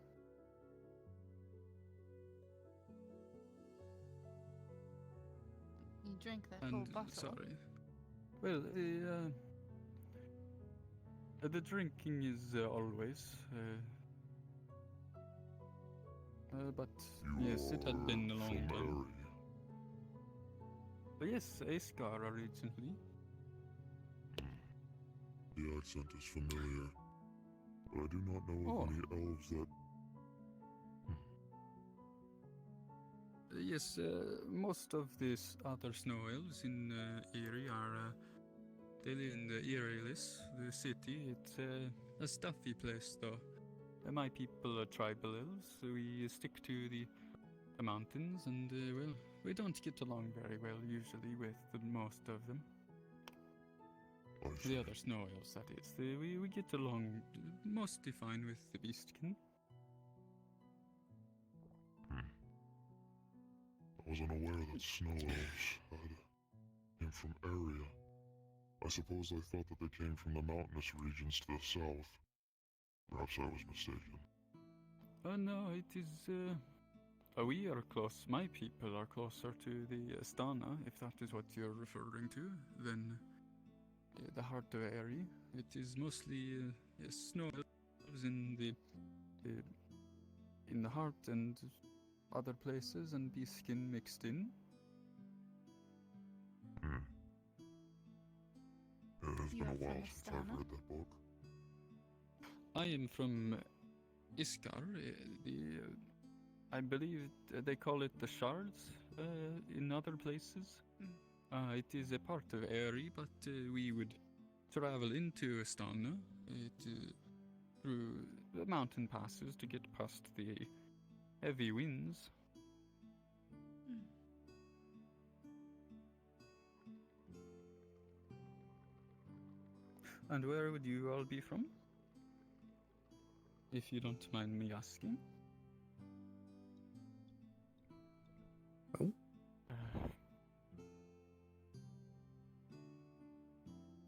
You drank that whole bottle. Sorry. Well, the drinking is always. But yes, it had been a long time. But yes, Askar originally. The accent is familiar, but I do not know of any elves that. Yes, most of these other snow elves in Erie are. They live in the Erielis, the city. It's a stuffy place, though. My people are tribal elves, so we stick to the mountains, and, well, we don't get along very well usually with most of them. The other snow elves, that is. We get along mostly fine with the beastkin. I wasn't aware that snow elves came from area. I suppose I thought that they came from the mountainous regions to the south. Perhaps I was mistaken. No, it is, we are close. My people are closer to the Astana, if that is what you're referring to, than the heart of Erie. It is mostly snow elves in the heart and other places, and beastskin mixed in. It has been a while since I've read that book. I am from Iskar. I believe they call it the Shards in other places. It is a part of Erie, but we would travel into Astana through the mountain passes to get past the heavy winds. And where would you all be from? If you don't mind me asking. Oh.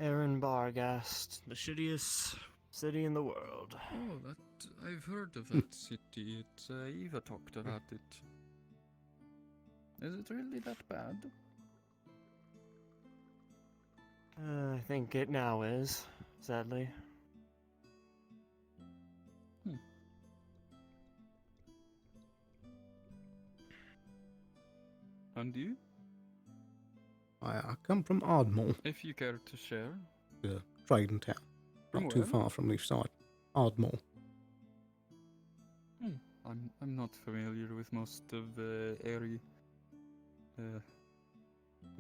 Aaron Bargast, the shittiest city in the world. Oh, that I've heard of that city. Eva talked about it. Is it really that bad? I think it now is, sadly. And you? I come from Ardmore, If you care to share. the trading town, From not too where? far from the side. Ardmore. I'm not familiar with most of airy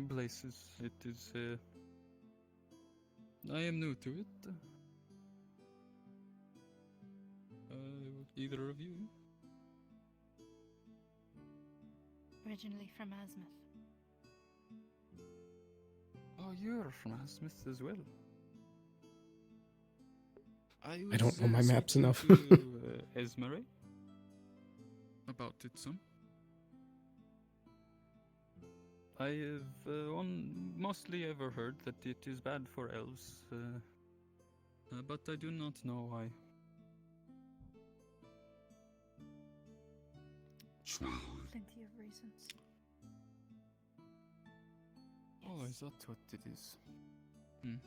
places. It is. I am new to it. Either of you? Originally from Asmith. Oh, you're from Asmith as well. I don't know my maps speaking enough. to Esmeralda about it some. I have mostly ever heard that it is bad for elves, but I do not know why. Plenty of reasons. Oh, is that what it is? Hmm.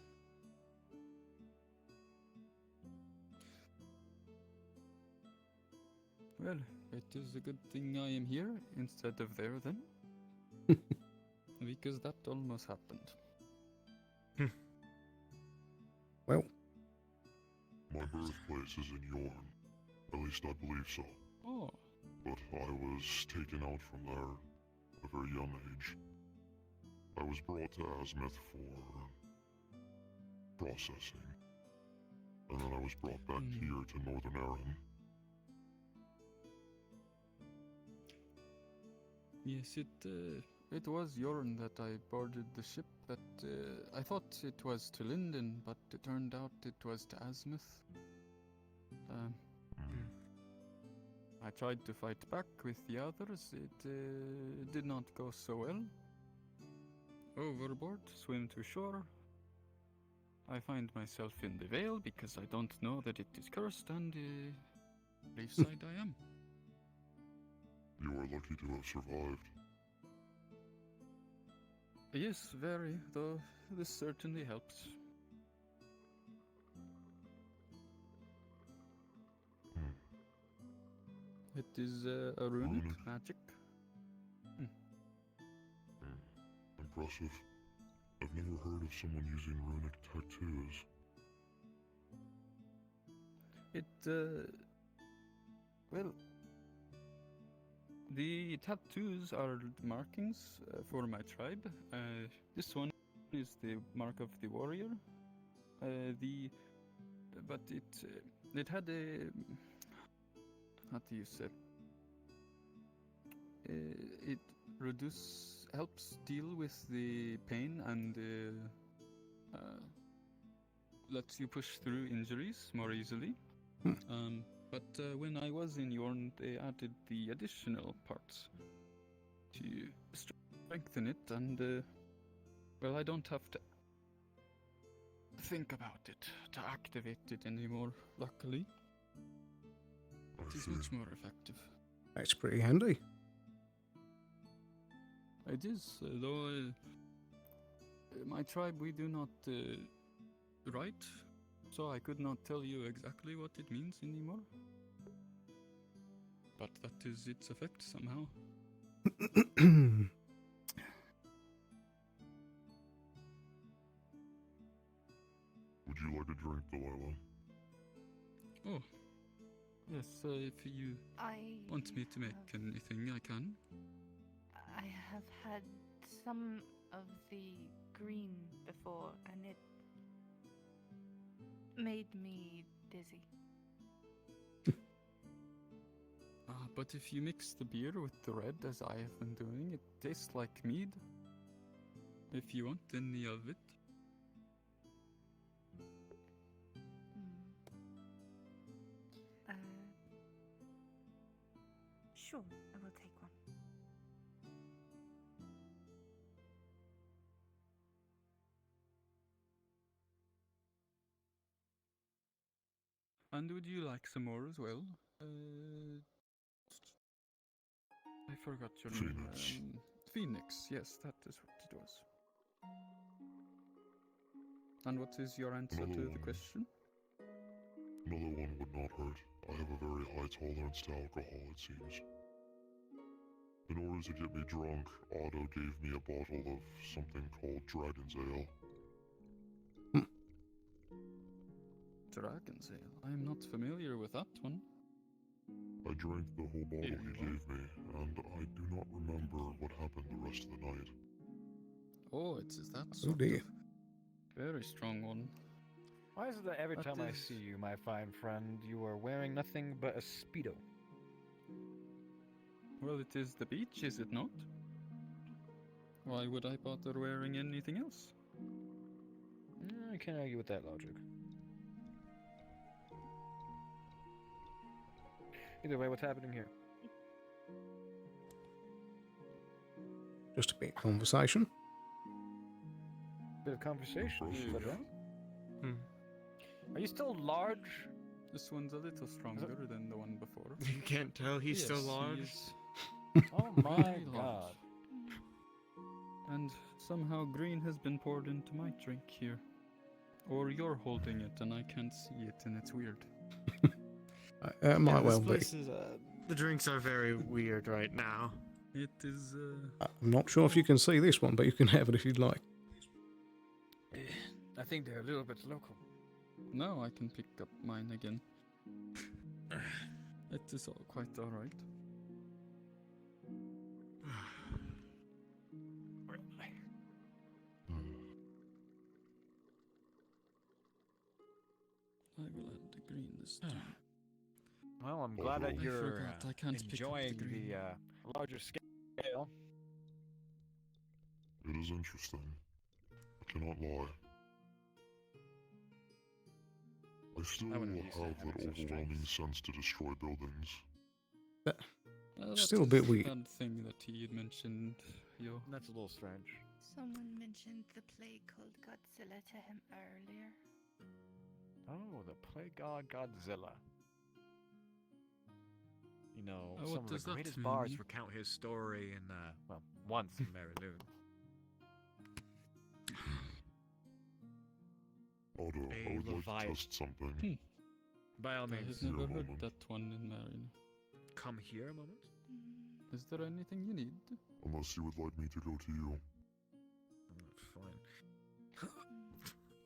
Well, it is a good thing I am here instead of there then. Because that almost happened. Well. My birthplace is in Yorn. At least I believe so. Oh. But I was taken out from there at a very young age. I was brought to Asmith for processing. And then I was brought back here to Northern Erin. Yes, it was Yorn that I boarded the ship. That I thought it was to Linden, but it turned out it was to Asmith. I tried to fight back with the others. It did not go so well. Overboard, swim to shore. I find myself in the Vale because I don't know that it is cursed, and reefside I am. You are lucky to have survived. Yes, very, though this certainly helps. It is a runic magic. Impressive. I've never heard of someone using runic tattoos. Well, the tattoos are markings for my tribe. This one is the mark of the warrior. But it had a, how do you say? It helps deal with the pain and lets you push through injuries more easily. But when I was in Yorn, they added the additional parts to strengthen it, and well, I don't have to think about it to activate it anymore, luckily. It is much more effective. That's pretty handy. It is, though my tribe, we do not write, so I could not tell you exactly what it means anymore. But that is its effect somehow. Would you like a drink, Delilah? Oh, yes, if you want me to make anything, I can. I have had some of the green before, and it made me dizzy. But if you mix the beer with the red, as I have been doing, it tastes like mead. If you want any of it. Sure, I will take one. And would you like some more as well? I forgot your name. Phoenix, yes, that is what it was. And what is your answer Another to the one. question? Another one would not hurt. I have a very high tolerance to alcohol, it seems. In order to get me drunk, Otto gave me a bottle of something called Dragon's Ale. Dragon's Ale. I'm not familiar with that one. I drank the whole bottle Here he you gave me, and I do not remember what happened the rest of the night. Oh, it's that Oh sort dear. of very strong one. Why is it that every That time I is- see you, my fine friend, you are wearing nothing but a Speedo? Well, it is the beach, is it not? Why would I bother wearing anything else? I can't argue with that logic. Either way, what's happening here? Just a bit of conversation. Bit of conversation, is that right? Are you still large? This one's a little stronger than the one before. You can't tell he's still Yes, he large? is Oh my really god. large. And somehow green has been poured into my drink here. Or you're holding it and I can't see it and it's weird. Might well be. This place is, the drinks are very weird right now. It is, I'm not sure if you can see this one, but you can have it if you'd like. I think they're a little bit local. Now I can pick up mine again. It is all quite alright. Where am I? I will add the green this time. Well, I'm glad that I you're forgot, I can't pick up the enjoying green. the larger scale. It is interesting. I cannot lie. I still I wouldn't have use that that having such overwhelming sense to destroy buildings. That Still a is bit weird. That thing that he had mentioned, yo. That's a little strange. Someone mentioned the plague called Godzilla to him earlier. Oh, the plague god Godzilla. You know, What some of the does that greatest bards mean? recount his story in, well, once in Mariloon. Otto, A I would like to Leviathan. test something. By all I means, have never Here a heard moment. that one in Marin. come here a moment. Is there anything you need? Unless you would like me to go to you. Fine.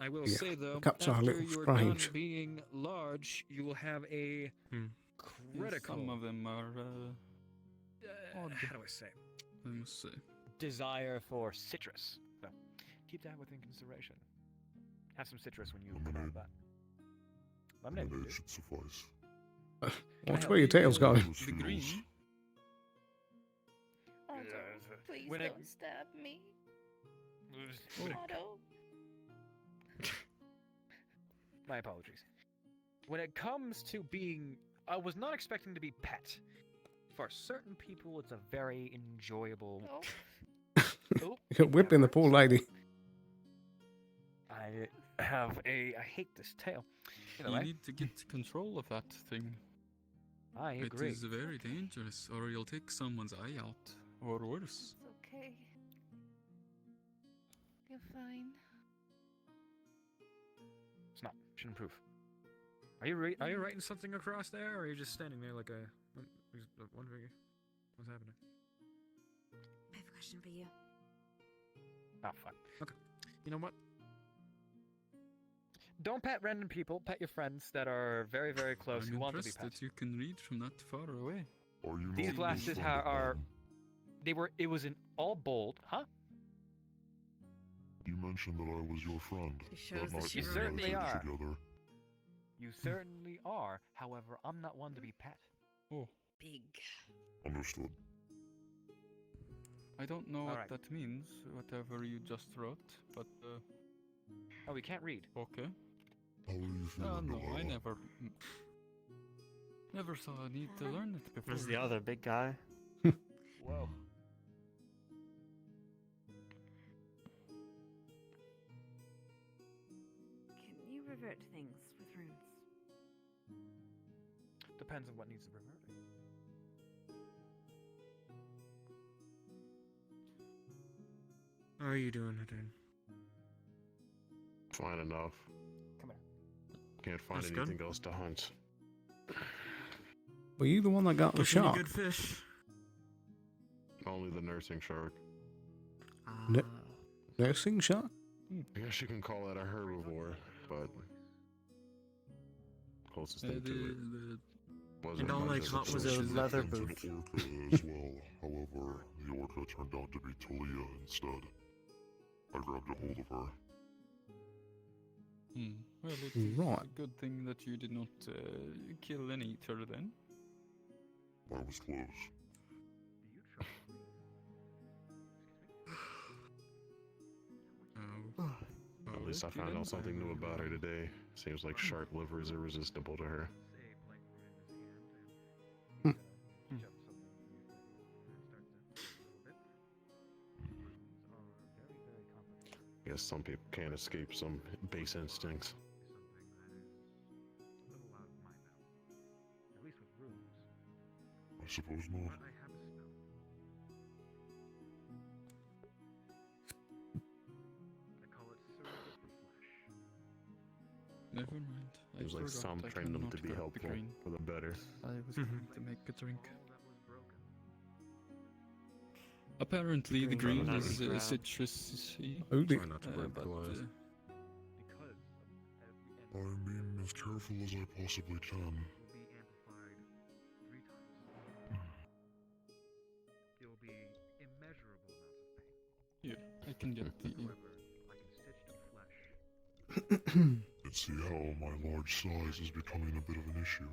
I will Yeah, say though, cups are a after little you're strange. done being large, you will have a Yes, critical. some of them are odd, how do I say? I must say. Desire for citrus. So keep that within consideration. Have some citrus when you come out of that. Lemonade. will Lemonade do. should suffice. Watch where your tail's going. Those The green? feels- Otto, Yes, please when it- don't stab me. When it- Otto. My apologies. When it comes to being, I was not expecting to be pet. For certain people, it's a very enjoyable. Oh, You're whipping the poor lady. I hate this tail. You Anyway, need to get control of that thing. I agree. It is very dangerous, or you'll take someone's eye out, or worse. It's okay. You're fine. It's not. Should improve. Are you writing something across there, or are you just standing there like a? Just wondering what's happening. I have a question for you. Oh fuck. Okay. You know what? Don't pet random people. Pet your friends that are very, very close I'm who want to be impressed pet. that you can read from that far away. Are you These not glasses my friend are. again? They were. It was in all bold, huh? You mentioned that I was your friend. shows That that night you we certainly meditated are. together. You certainly are. However, I'm not one to be pet. Oh, Big. Understood. I don't know what Alright. that means, whatever you just wrote, but Oh, we can't read. okay. How are you feeling, No, I Delilah? never saw a need to learn it before. There's the other big guy. Whoa. Can you revert things with runes? Depends on what needs to reverting. are you doing, Hadern? Fine enough. Come Can't find That's good. anything else to hunt. Were you the one that got the Catch any shark? good fish? Only the nursing shark. Nursing shark? I guess you can call that a herbivore, but closest thing to it. Wasn't And all much I of caught was a choice. leather There was boot. an orca as well. However, the orca turned out to be Talia instead. I grabbed a hold of her. Well, it's Right. a good thing that you did not kill any eater then. I was close. At least I found out something new about her today. Seems like shark liver is irresistible to her. Guess some people can't escape some base instincts. I suppose not. Never mind. I Seems like forgot some I train them cannot to be grab the helpful grain. for the better. I was going to make a drink. Apparently, the Green green doesn't is grab. citrusy. Oh, dear. Try not to break but glass. I'm being as careful as I possibly can. here, I can get the. And see how my large size is becoming a bit of an issue.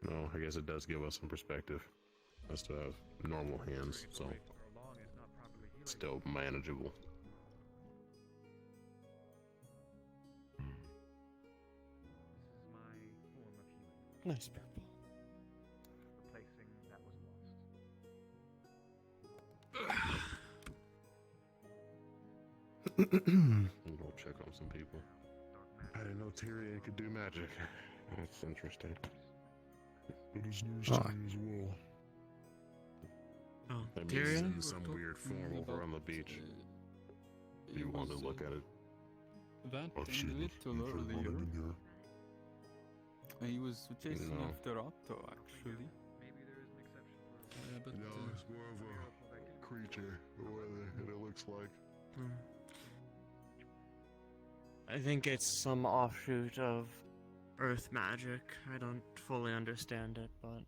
No, I guess it does give us some perspective. Us to have normal hands, so still manageable. Nice purple. Go check on some people. I didn't know Tyrion could do magic. That's interesting. It is news to me as well. Oh, That means Tyrion? in some weird form over on the beach. If you want to look at it. That I've and seen a it. little You've heard earlier. running in here. He was chasing No. after Otto, actually. But No, it's more of a creature, what it looks like. I think it's some offshoot of Earth magic. I don't fully understand it, but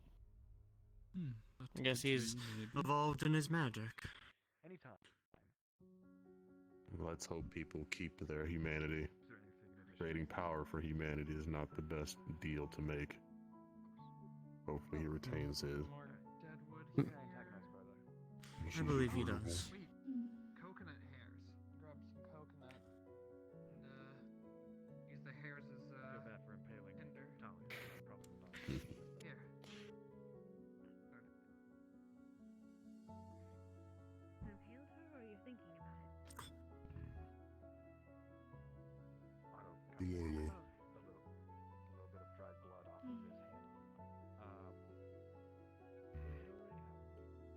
I guess he's evolved in his magic. Anytime. Let's hope people keep their humanity. Creating power for humanity is not the best deal to make. Hopefully he retains his. I believe he does. Coconut hairs. Grab some coconut and use the hairs as Feel bad for impaling tinder. Probably not. Here. Have healed her, or are you thinking about it? Delilah. A little bit of dried blood off of his hand.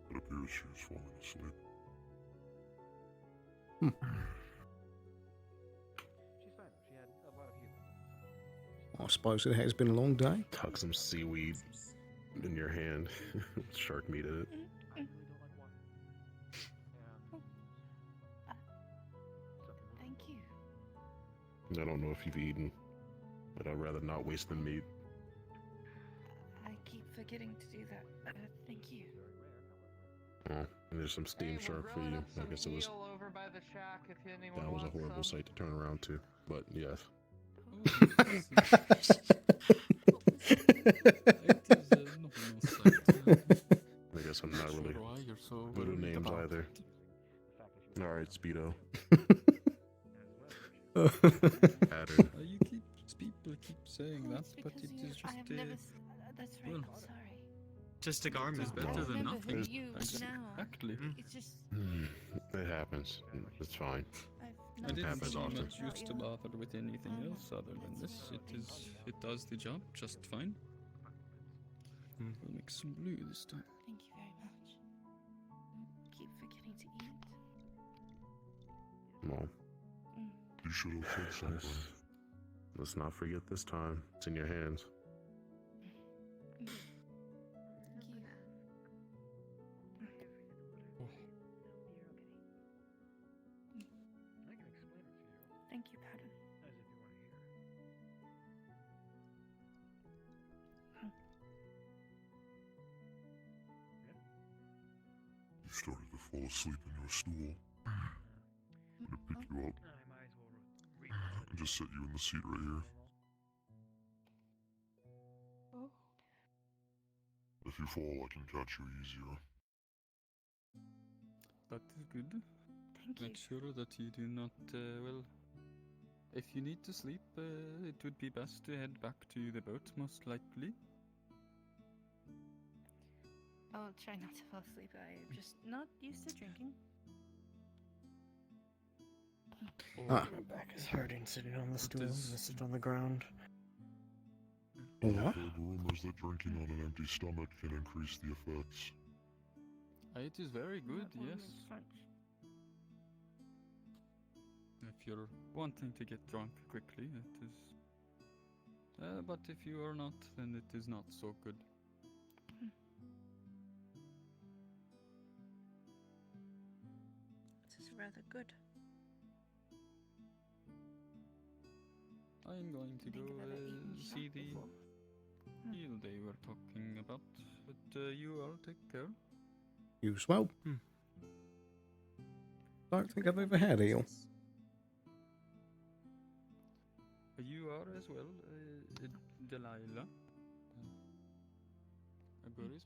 It appears she was falling asleep. She's fine though. She had a lot of healing. I suppose it has been a long day. Tuck some seaweed in your hand. Shark meat in it. Thank you. I don't know if you've eaten, but I'd rather not waste the meat. I keep forgetting to do that. Thank you. Oh, and there's some steamed shark for you. I guess it was. Over by the shack if anyone That was a wants horrible some. sight to turn around to, but yes. I guess I'm not really good at names either. Alright, Speedo. Pattern. You people keep saying that, but it is just I have never. That's right. well, I'm sorry. Just a garment. It's better than Remember nothing. you now. Exactly. It's just. It happens. It's fine. I It didn't happens see often. much used to bother with anything else other than this. It does the job just fine. We'll make some blue this time. Thank you very much. Well, You should have said something. let's not forget this time. It's in your hands. Thank you, pardon. You started to fall asleep in your stool. I'm gonna pick you up and just set you in the seat right here. Oh. If you fall, I can catch you easier. That is good. Thank Make sure that you do not, well, if you need to sleep, it would be best to head back to the boat, most likely. I'll try not to fall asleep. I'm just not used to drinking. Ah. My back is hurting sitting on the stool. I'm gonna sit on the ground. I've heard rumors that drinking on an empty stomach can increase the effects. It is very good, yes. If you're wanting to get drunk quickly, it is. But if you are not, then it is not so good. This is rather good. I'm going to go see the before. deal they were talking about, but you all take care. You as well. Don't think I've ever had eel. You are as well, Delilah. Boris.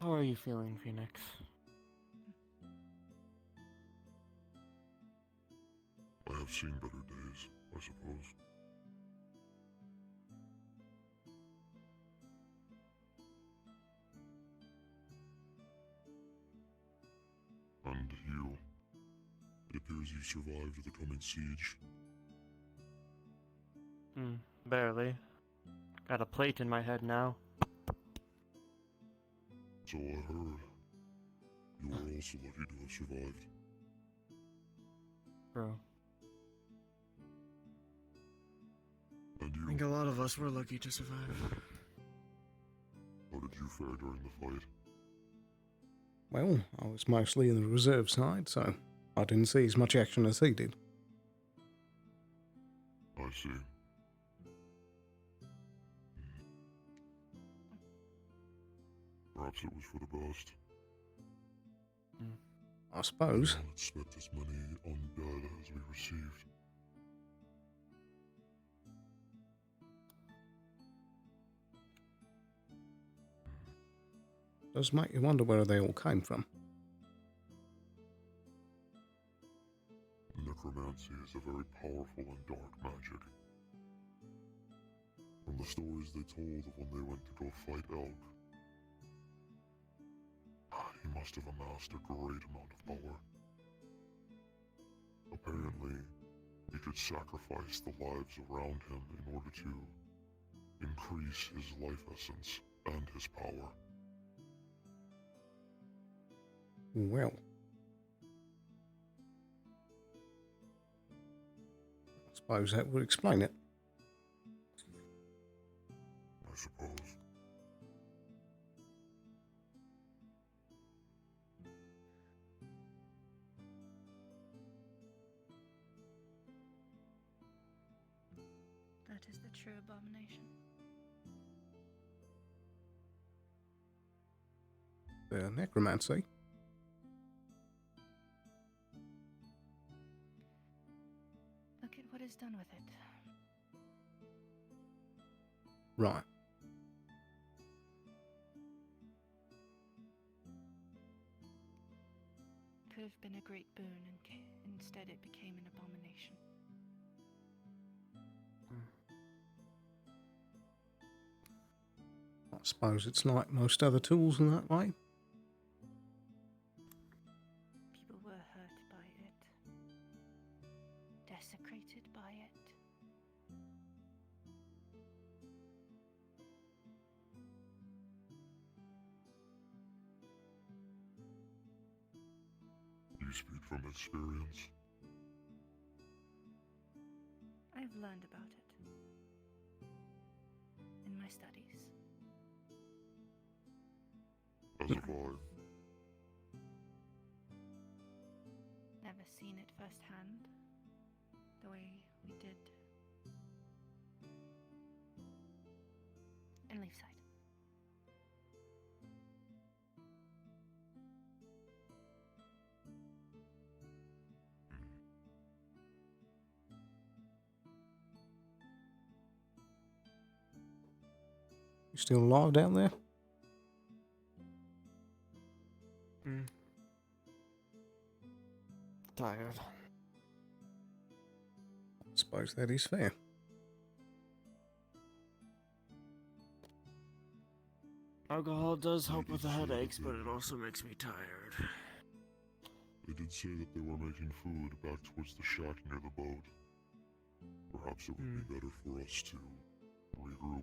How are you feeling, Phoenix? I have seen better days, I suppose. And you. It appears you survived the coming siege. Barely. Got a plate in my head now. So I heard. You were also lucky to have survived. Bro. And you. I think a lot of us were lucky to survive. How did you fare during the fight? Well, I was mostly in the reserve side, so I didn't see as much action as he did. I see. Perhaps it was for the best. I suppose. I don't expect as many undead as we received. Does make you wonder where they all came from. Necromancy is a very powerful and dark magic. From the stories they told of when they went to go fight elk, he must have amassed a great amount of power. Apparently, he could sacrifice the lives around him in order to increase his life essence and his power. Well. I suppose that would explain it. I suppose. That is the true abomination. The necromancy. Look at what is done with it. Right. Could have been a great boon, and instead it became an abomination. I suppose it's like most other tools in that way. People were hurt by it. desecrated by it. You speak from experience. I've learned about it in my studies. As have I. Never seen it firsthand, the way we did in Leafside. You still alive down there? Tired. Suppose that is fair. Alcohol does help with the headaches, but it also makes me tired. They did say that they were making food back towards the shack near the boat. Perhaps it would be better for us to regroup.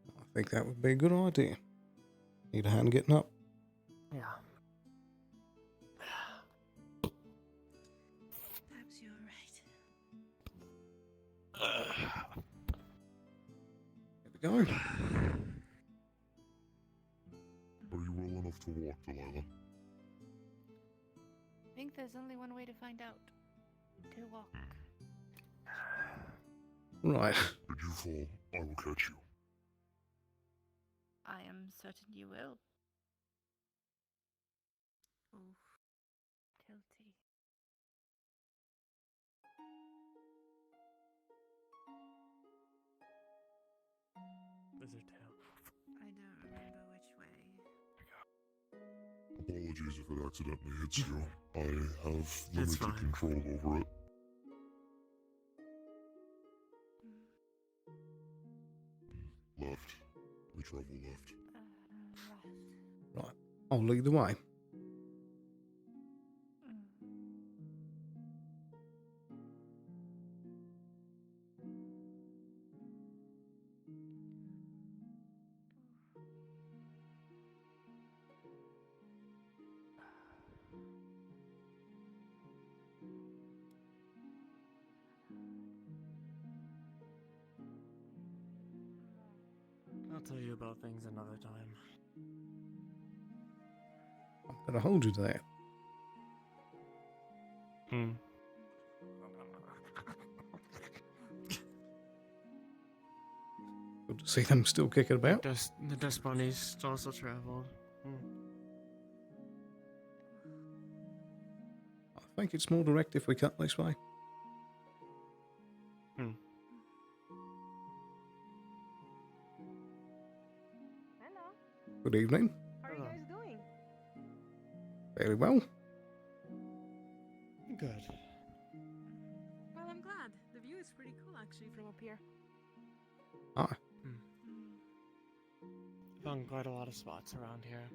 I think that would be a good idea. Need a hand getting up? Yeah. Perhaps you're right. Here we go. Are you well enough to walk, Delilah? I think there's only one way to find out. To walk. Right. Did you fall? I will catch you. I am certain you will. Oof. Tilty. Lizard tail. I don't remember which way. Apologies if it accidentally hits you. I have It's limited fine. control over it. Left. We travel left. Right. I'll lead the way. I'll tell you about things another time. I'm going to hold you to that. Good to see them still kicking about. The dust bunnies also traveled. I think it's more direct if we cut this way. Hello. Good evening. How are you guys doing? Very well. Good. Well, I'm glad. The view is pretty cool actually from up here. Ah, Found quite a lot of spots around here.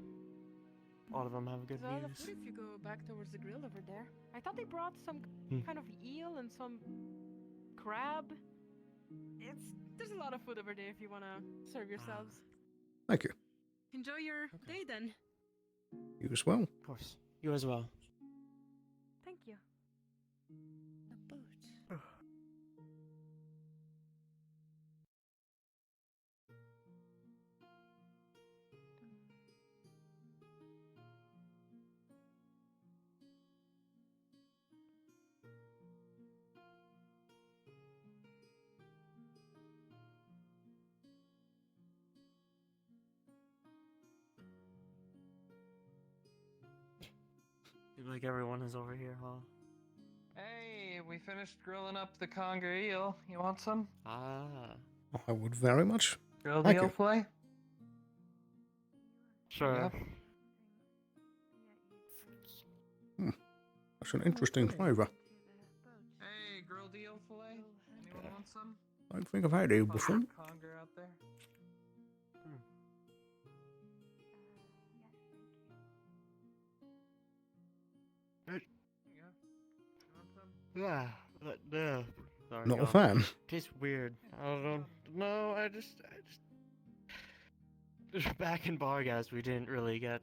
All of them have good There's a lot of views. food if you go back towards the grill over there. I thought they brought some kind of eel and some crab. There's a lot of food over there if you wanna serve yourselves. thank you. Enjoy your day then. You as well. Of course. You as well. Thank you. The boat. Seems like everyone is over here, huh? Hey, we finished grilling up the conger eel. You want some? Ah. I would very much. Grilled Thank eel you. fillet? Sure. Yep. That's an interesting flavour. Hey, grilled eel fillet? Anyone want some? I don't think I've had it before. Conger out there? Good. There you go. You want some? Yeah, but no. Sorry, Not a y'all. fan. Tastes weird. I don't know. I just back in Bargas, we didn't really get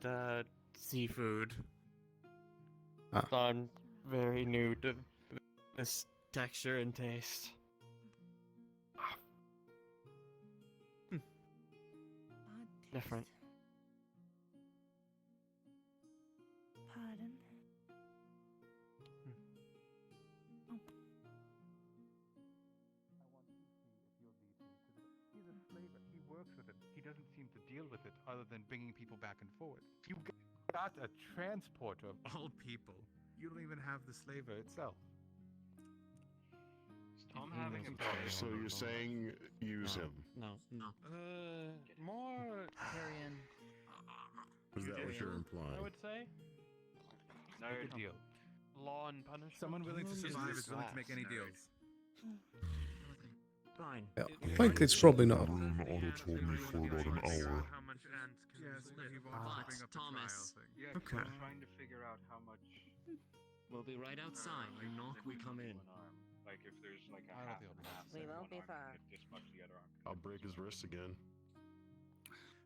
seafood. Ah. So I'm very new to this texture and taste. Different. Pardon? He's a slaver. He works with it. He doesn't seem to deal with it other than bringing people back and forth. You got a transporter of all people. You don't even have the slaver itself. Tom having a So you're saying use him? No. More Tyrion. Is that what you're I implying? would say. No deal. Law and punishment. Someone willing to survive is willing to make any deals. Fine. Yeah, I think it's probably not. Otto told me for about an hour. How much ants can Yes, live? he wants to bring up the Thomas. trial thing. Yeah, Okay. I'm trying to figure out how much. We'll be right outside. You knock, we come in. Like if there's like a I don't half think and it'll half. We then won't one be arm far. can hit this much, the other arm can I'll break his wrist again.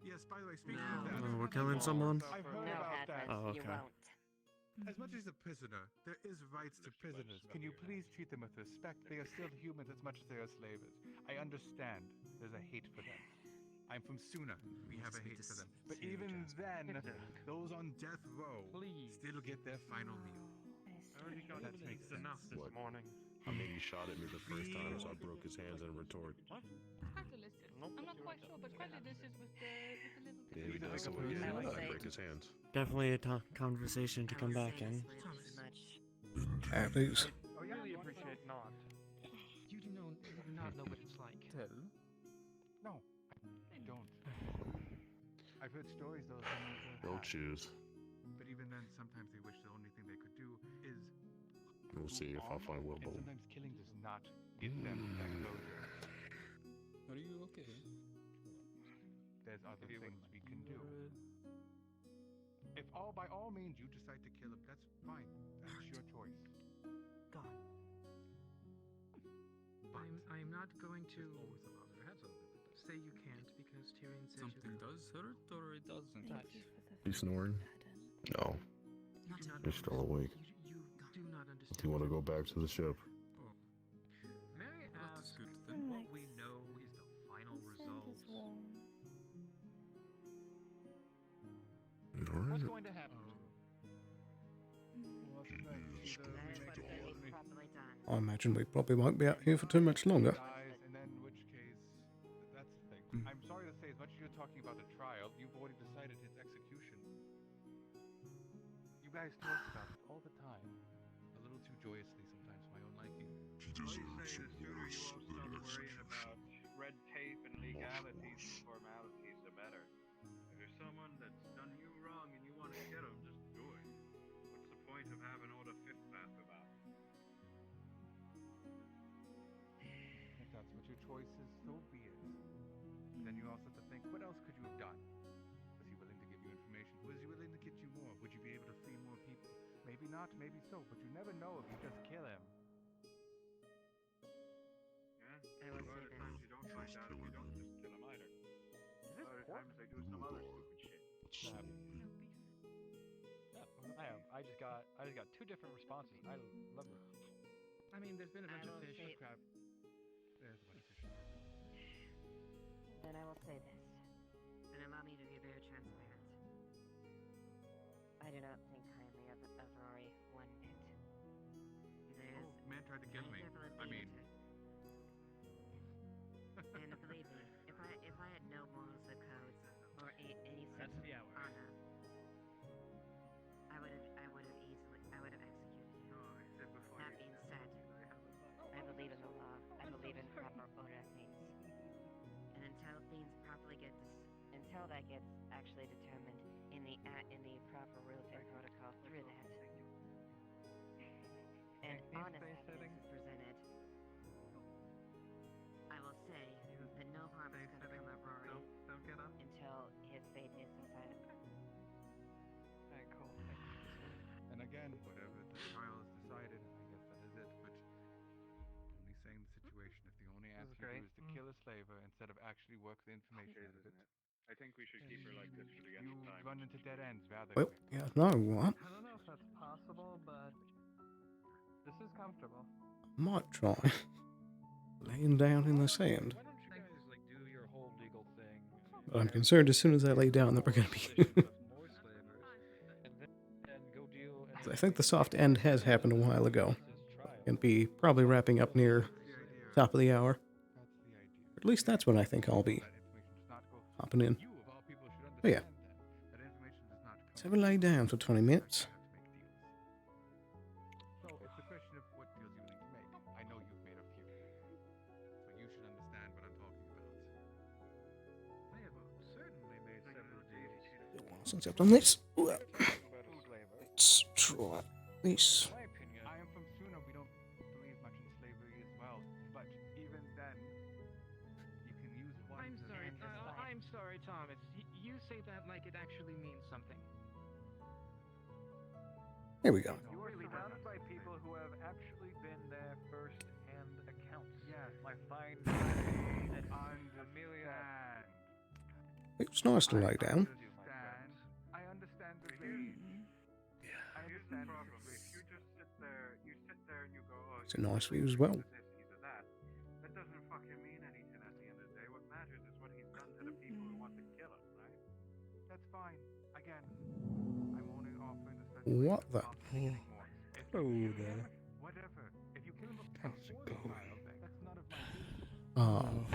Yes, by the way, speaking No. of that. Oh, we're killing someone? I've heard No, about Atlas, that. Oh, you okay. won't. As much as a prisoner, there is rights to prisoners. Can you please treat them with respect? They are still humans as much as they are slavers. I understand there's a hate for them. I'm from Suna. We have a hate for them. But even then, those on death row still get their final meal. I already got That makes sense. enough this What? morning. I mean, he shot at me the first time, so I broke his hands in retort. Quite delicious. I'm not quite sure, but quite delicious with the little. Yeah, he does so again, I break his hands. Definitely a conversation to come back in. At least. I really appreciate not. You do not know what it's like. No, I don't. I've heard stories though. Don't choose. But even then, sometimes they wish the only thing they could do is. We'll see if I find And Wilbo. sometimes killing does not get them that closure. Are you okay? There's other things we can do. If by all means you decide to kill him, that's fine. That's your choice. God. I'm not going to say you can't because Tyrion says Something does hurt or it doesn't? He's snoring? No. He's still awake. You do not understand. Do you want to go back to the ship? May I That's ask good then. what we know is the final result? Alright. What's going to happen? I imagine we probably won't be out here for too much longer. Dies, and then in which case, that's the thing. I'm sorry to say, as much as you're talking about the trial, you've already decided his execution. You guys talk about it all the time, a little too joyously sometimes for my own liking. He deserves The sooner you worse all than stop an worrying execution. about red tape and legalities and formalities, the better. If there's someone that's done you wrong and you want to get them, just do it. What's the point of having all the fifth path about it? If that's what your choice is, so be it. But then you also have to think, what else could you have done? Was he willing to give you information? Was he willing to get you more? Would you be able to free more people? Maybe not, maybe so, but you never know if you just kill him. Yeah? A lot of times you don't find out if you don't just kill them either. A lot of times they do some other stupid shit. I just got two different responses. I love it. I mean, there's been a bunch of will fish, say- crab. There's a bunch of fish. Then I will say this, and allow me to be very transparent. I do not think highly of Rory one bit. There's Man tried to kill me. I mean, and believe me, if I had no morals or codes or any sense of honor, I would have executed him. That being said, I believe in the law. I believe in proper order of things. And until that gets actually determined in the proper rules and protocol through that, and honest evidence is presented, I will say that no harm is going to come of Rory Don't get up. until his fate is decided. Alright, cool. and again, whatever the trial is decided, I guess that is it. But great. is to kill a slaver instead of actually work the information out of it. I think we should keep her like this for the end You of time. run into dead ends rather Well, quick. yeah, no, what? I don't know if that's possible, but this is comfortable. Might try. Laying down in the sand. Why don't you guys like do your whole legal thing? But I'm concerned as soon as I lay down that we're going to be. More slavers, and then go deal. I think the soft end has happened a while ago. And be probably wrapping up near top of the hour. At least that's when I think I'll be hopping in. But yeah. So we lay down for 20 minutes. So it's a question of what deals you willing to make. I know you've made a few, so you should understand what I'm talking about. I have certainly made several deals. Since I've done this, let's try this. I am from Suna. We don't believe much in slavery as well, but even then, you can use one. I'm sorry, Thomas. You say that like it actually means something. There we go. You are surrounded by people who have actually been there first-hand accounts. Yes, my fine Amelia. It's nice to lay down. I understand the I understand the problem. If you just sit there, and you go, oh, It's a nice view as well. this, he's a that. That doesn't fucking mean anything at the end of the day. What matters is what he's done to the people who want to kill him, right? That's fine. Again, I'm only offering the What the? Hello there. Whatever. If you kill him How's it going? that's none of my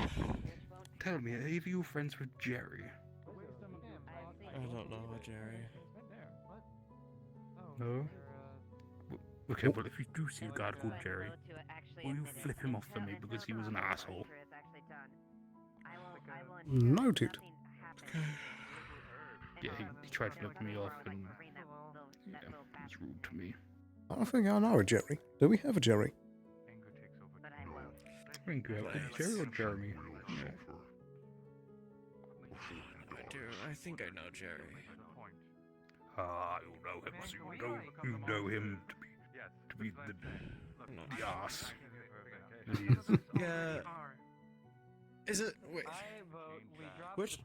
business. Tell me, are you friends with Jerry? I don't know, Jerry. No? Okay, well, if you do see a guy called Jerry, will you flip him off for me because he was an asshole? Noted. Yeah, he tried flipping me off and yeah, he was rude to me. I don't think I know a Jerry. Do we have a Jerry? I think you have Jerry or Jeremy? Yeah. I think I know Jerry. Ah, you know him, so you know him to be the ass that he is. Yeah. Is it? Wait. Which?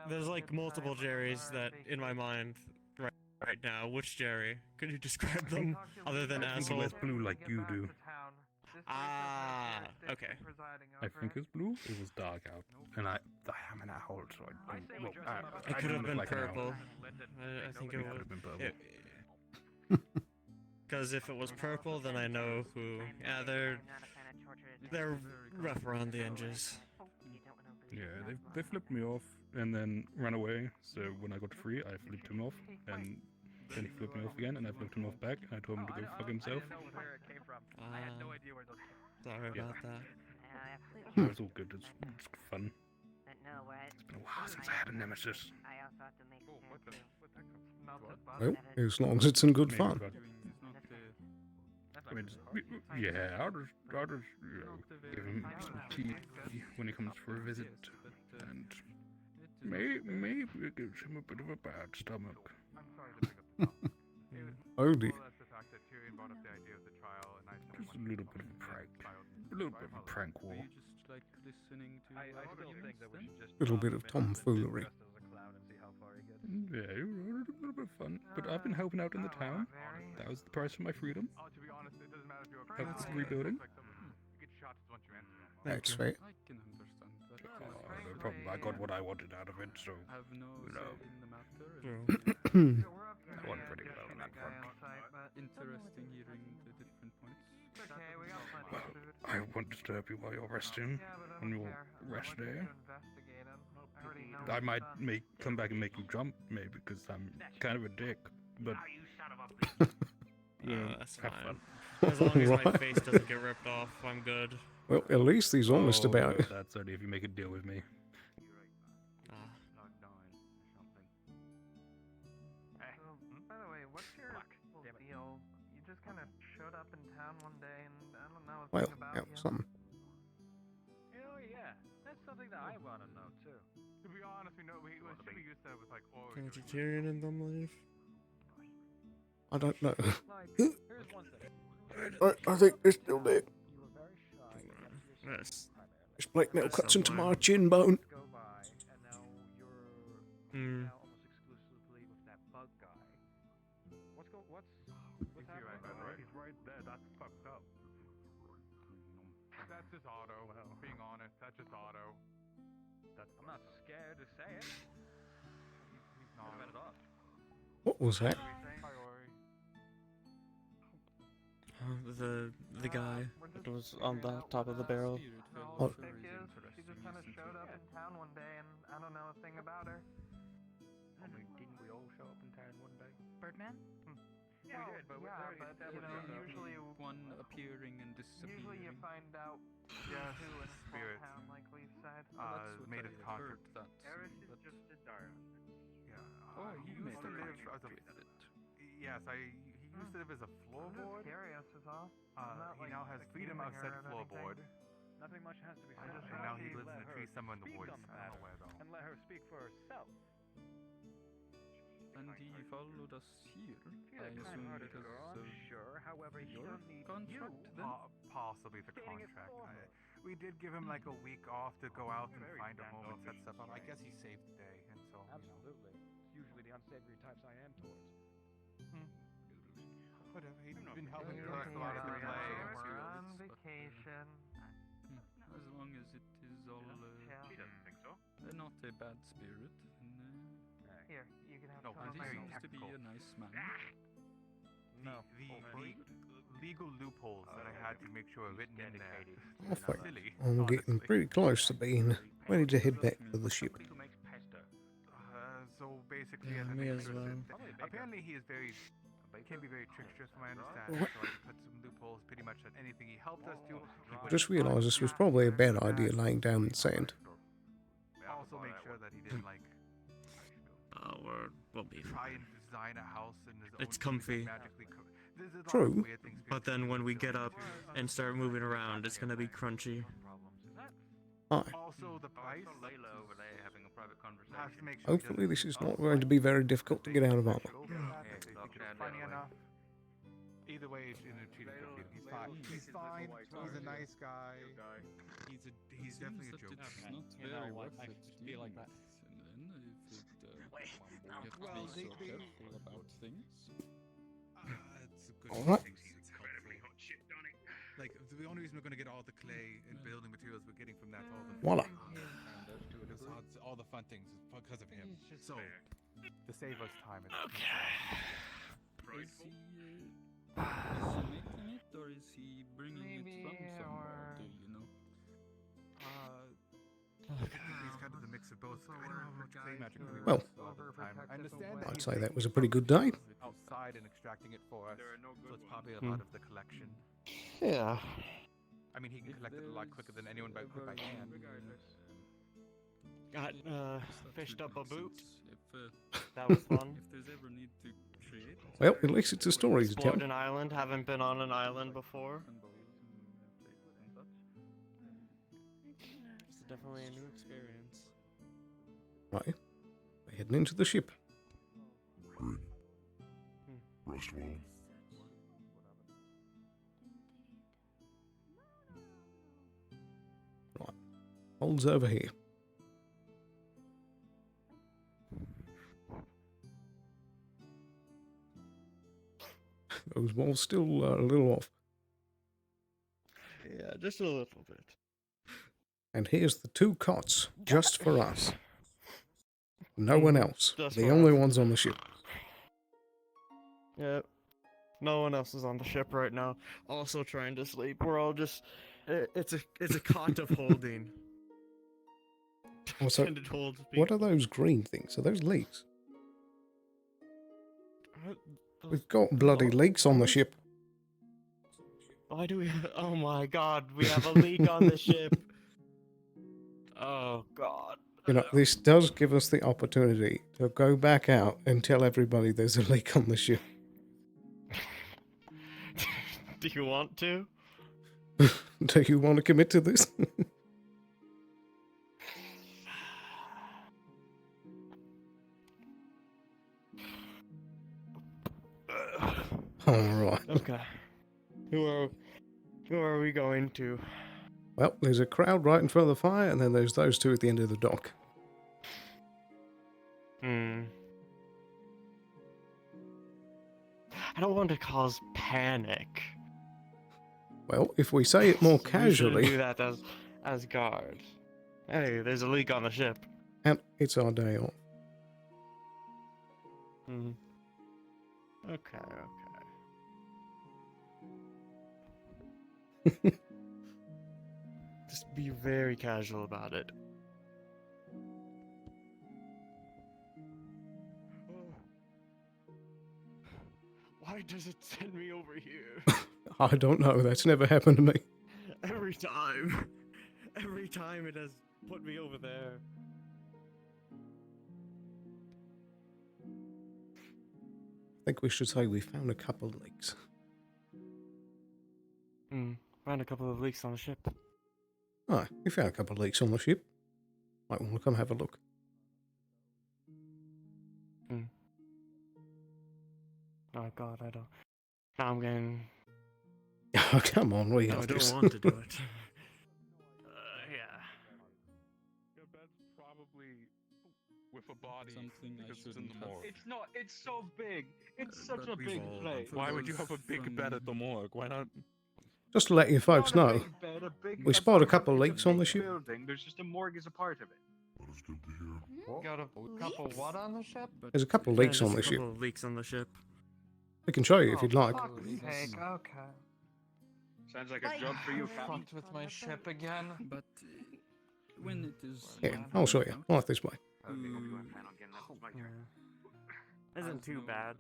There's like multiple Jerrys that in my mind right now. Which Jerry? Could you describe them other than I think he asshole? wears blue like you do. Ah, okay. I think it's blue. It was dark out, and I am an owl, so It could have been like an owl. purple. I think it could would have been purple. Because if it was purple, then I know who. Yeah, they're rough around the edges. Yeah, they flipped me off and then ran away. So when I got free, I flipped him off, and then he flipped me off again, and I flipped him off back. And I told him to go fuck himself. Sorry about that. It was all good. It's fun. It's been a while since I had a nemesis. Well, as long as it's in good fun. I mean, yeah, I'll just give him some tea when he comes for a visit, and maybe it gives him a bit of a bad stomach. Oh dear. Just a little bit of a prank. A little bit of a prank war. I still think that we should just Little bit of tomfoolery. Yeah, a little bit of fun. But I've been helping out in the town. That was the price for my freedom. Helped with the rebuilding. That's fair. No problem. I got what I wanted out of it, so you know. I won pretty well on that front. Interesting hearing the different points. Well, I won't disturb you while you're resting on your rest day. I might come back and make you jump, maybe, because I'm kind of a dick, but That's have fine. fun. As long as my Right. face doesn't get ripped off, I'm good. Well, at least he's honest about no, it. That's only if you make a deal with me. By the way, what's your whole deal? You just kind of showed up in town one day, and I don't know a Well, thing about yeah, you. something. You know, yeah, that's something that I want to know too. To be honest, we should be used to it with like Vegetarian in them leave? I don't know. Like, here's one thing. I think they're still dead. You were very shy. Yes. This plate metal cuts into my chin bone. Go by, and now you're Hmm. now almost exclusively with that bug guy. What's happening? Right? He's right there. That's fucked up. That's just Otto. Being honest, that's just Otto. I'm not scared to say it. He's not. Set it up. What was that? The guy that was on the top of the barrel. Oh. She just kind of showed up in town one day, and I don't know a thing about her. Didn't we all show up in town one day? Birdman? Yeah, we did, but you know, usually one appearing and disappearing. Usually you find out who in a small Spirits. town, like we've said. Made of concrete. Eris is just a dark. Yeah. Oh, he you used made to a live contract as a. with it. Yes, he used to live as a I'm floorboard. just curious, is all. He now has freedom of said floorboard. Nothing much has to be said. And now he lives in a tree somewhere in the woods. On the I don't know matter, where though. and let her speak for herself. And he followed us here. She's I a assume kind-hearted because girl, of I'm sure. However, he your doesn't need contract you. then? Possibly the Stating it contract. for her. We did give him like a week off to go out and Very find a home and set standoffish. stuff up. I guess he saved the day, and so Absolutely. It's usually the unsavory types I am towards. Whatever. He's been You're helping looking collect a lot of the at clay. we're on vacation. as long as it is all She doesn't think so. not a bad spirit. Here, you can have No, some of he my seems to be a nice man. No. The legal loopholes that I had to make sure are written in there. I think Silly. I'm getting pretty close to being ready to head back to the ship. So basically, Yeah, as an me as extra well. assistant- apparently he is very can be very tricksterous from my understanding. So I put some loopholes pretty much at anything he helped us do. He I would just realised this was probably a bad idea laying down in sand. also make sure that he didn't like We'll be try fine. and design a house in his own It's comfy. magically there's a lot of True. weird things But then when we get up and start moving around, it's gonna be crunchy. Aye. Also the price Layla over there having a private conversation. has to make sure Hopefully this is not going to be very difficult to get out of armor. funny enough. Either way, it's in a treated good. He's fine. He's fine. He's a nice guy. He's definitely a joke. It's not You know very what, worth I it just to feel deal like that. with. And then if it you have to Well, be so they- careful about things. It's a good Alright. Like the only reason we're going to get all the clay and building materials we're getting from that's all the Voila. all the fun things is because of him. So to save us time. Is he making it or is he bringing it from somewhere? Do you know? He's kind of the mix of both. I don't know how much clay magic really Well, works all the time. I understand that I'd he's say that taking was a it pretty good day. outside and extracting it for us. So it's probably a Hmm. lot of the collection. Yeah. I mean, he can collect it a lot quicker than anyone by hand. Got Start fished to up a make boot. sense. That was fun. If there's ever need to create. Well, at least it's a story to tell. Explored an island. Haven't been on an island before. It's definitely a new experience. Right. We're heading into the ship. Rest well. Right. Holds over here. Those walls still a little off. Yeah, just a little bit. And here's the two cots, just for us. No one else. Just The for only us. ones on the ship. Yep. No one else is on the ship right now. Also trying to sleep. We're all just. It's a cot of holding. Also, Intended to hold what are those green things? Are those leaks? We've got bloody leaks on the ship. Why do we have... Oh my god, we have a leak on the ship. Oh god. You know, this does give us the opportunity to go back out and tell everybody there's a leak on the ship. Do you want to? Do you want to commit to this? Alright. Okay. Who are we going to? Well, there's a crowd right in front of the fire, and then there's those two at the end of the dock. Hmm. I don't want to cause panic. Well, if we say it more We shouldn't casually, do that as guard. Hey, there's a leak on the ship. and it's our day off. Hmm. Okay. Just be very casual about it. Why does it send me over here? I don't know. That's never happened to me. Every time. Every time it has put me over there. I think we should say we found a couple of leaks. Found a couple of leaks on the ship. Oh, we found a couple of leaks on the ship. Might want to come have a look. Oh god, I don't. Now I'm getting. Oh, come on, we No, got I don't this. want to do it. Yeah. Your bed's probably with a body Something I because it's in shouldn't the have. morgue. It's not. It's so big. It's such But a we've big all place. Why would you have a big bed at the morgue? Why not? Just to let you folks Not a know, big bed, a big- we spotted a it's couple of it's leaks on the big ship. Building. There's just a morgue as a part of it. That is good to hear. Got a couple what on the ship? There's a couple of leaks on the ship. A couple of leaks on the ship. We can show you if you'd like. Fuck's sake, okay. Sounds like a job for you, Captain. Fucked with my ship again. But when it is. Here, I'll show you. Right this way. Isn't too bad.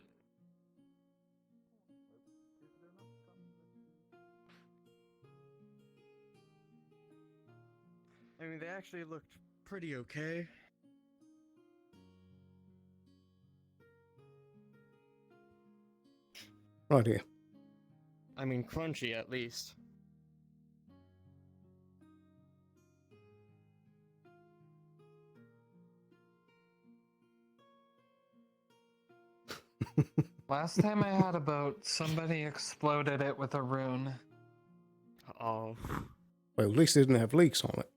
I mean, they actually looked pretty okay. Right here. I mean, crunchy at least. Last time I had a boat, somebody exploded it with a rune. Oh. Well, at least it didn't have leaks on it.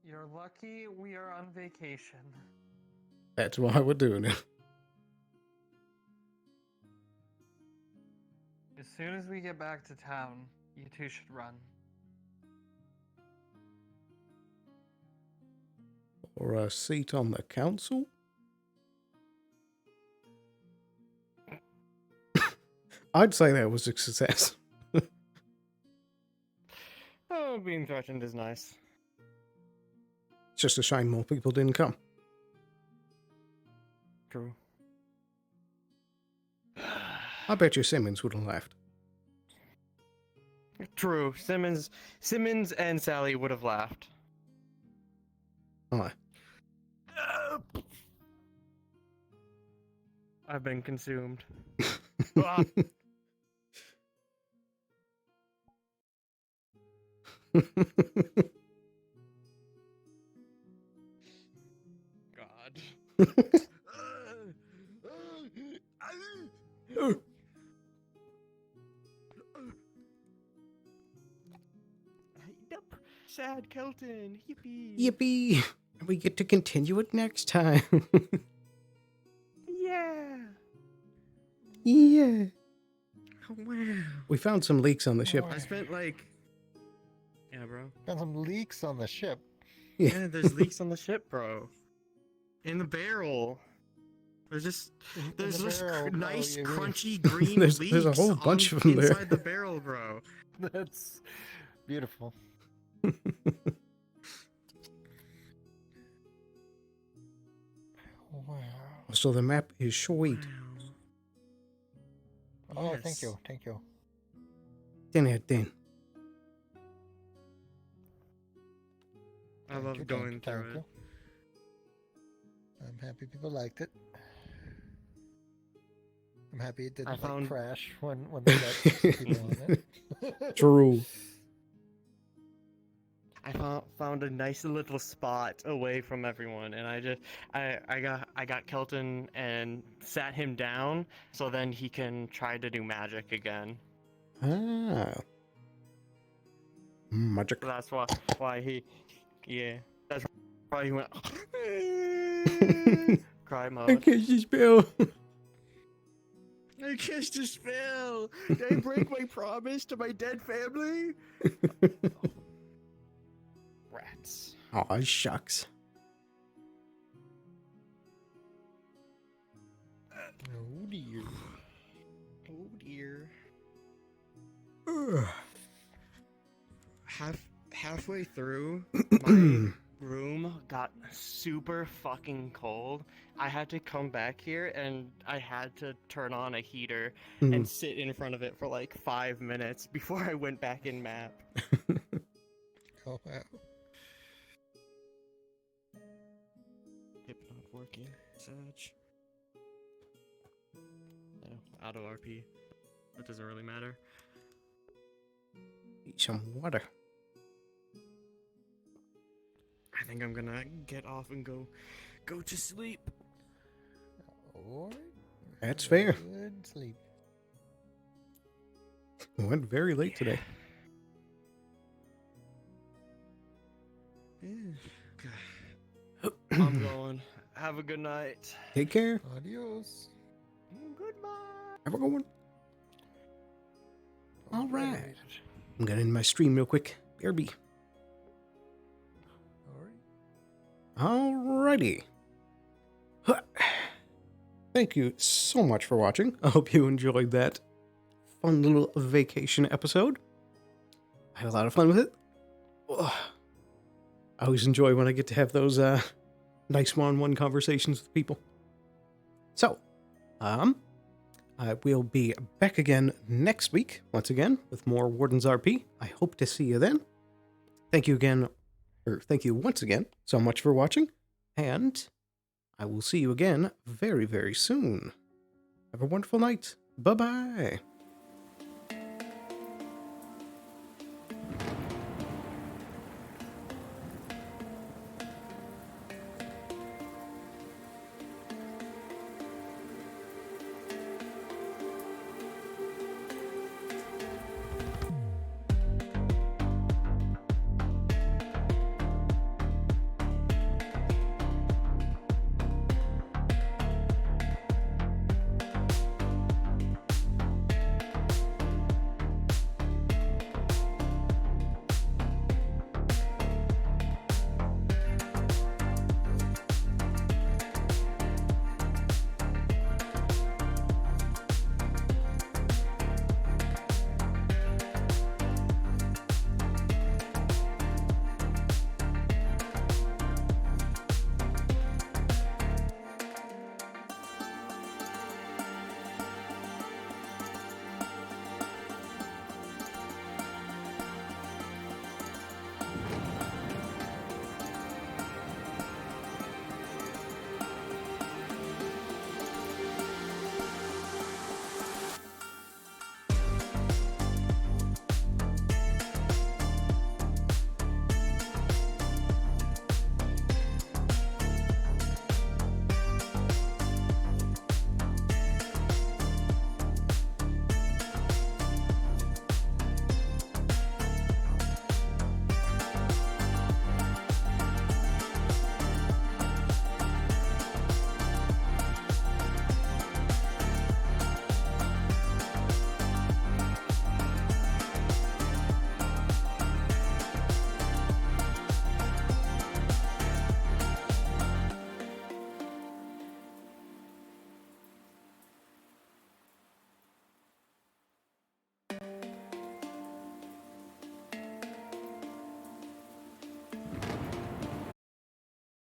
You're lucky we are on vacation. That's why we're doing it. As soon as we get back to town, you two should run. Or a seat on the council? I'd say that was a success. Oh, being threatened is nice. It's just a shame more people didn't come. True. I bet you Simmons would have left. True. Simmons and Sally would have laughed. Aye. I've been consumed. God. Yep. Sad Kelton. Yippee. Yippee! We get to continue it next time. Yeah. Yeah. Oh, wow. We found some leaks on the ship. I spent like. Yeah, bro. Got some leaks on the ship. Yeah, there's leaks on the ship, bro. In the barrel. There's just there's the this barrel, bro, nice you mean. crunchy green There's leaks a whole bunch on- of them there. inside the barrel, bro. That's beautiful. Wow. So the map is sweet. Oh, thank you, thank you. 10 out of 10. I love going through it. I'm happy people liked it. I'm happy it didn't I found- crash when they got people on it. True. found a nice little spot away from everyone, and I got Kelton and sat him down so then he can try to do magic again. Ah. Magic. So that's why he, yeah, that's why he went cry I mode. cast a spell. I cast a spell. Did I break my promise to my dead family? Rats. Aw, shucks. Oh dear. Oh dear. Ugh. Halfway through, my room got super fucking cold. I had to come back here and I had to turn on a heater and sit in front of it for like 5 minutes before I went back in map. Oh wow. Hip not working. Sag. No, auto RP. That doesn't really matter. Eat some water. I think I'm gonna get off and go to sleep. Alright. That's fair. Good sleep. Went very late today. I'm going. Have a good night. Take care. Adios. Goodbye. Have a good one. All right. I'm gonna end my stream real quick. BRB. Alrighty. Huh. Thank you so much for watching. I hope you enjoyed that fun little vacation episode. I had a lot of fun with it. Ugh. I always enjoy when I get to have those nice one-on-one conversations with people. So, I will be back again next week, once again, with more Wardens RP. I hope to see you then. Thank you once again so much for watching, and I will see you again very, very soon. Have a wonderful night. Bye-bye.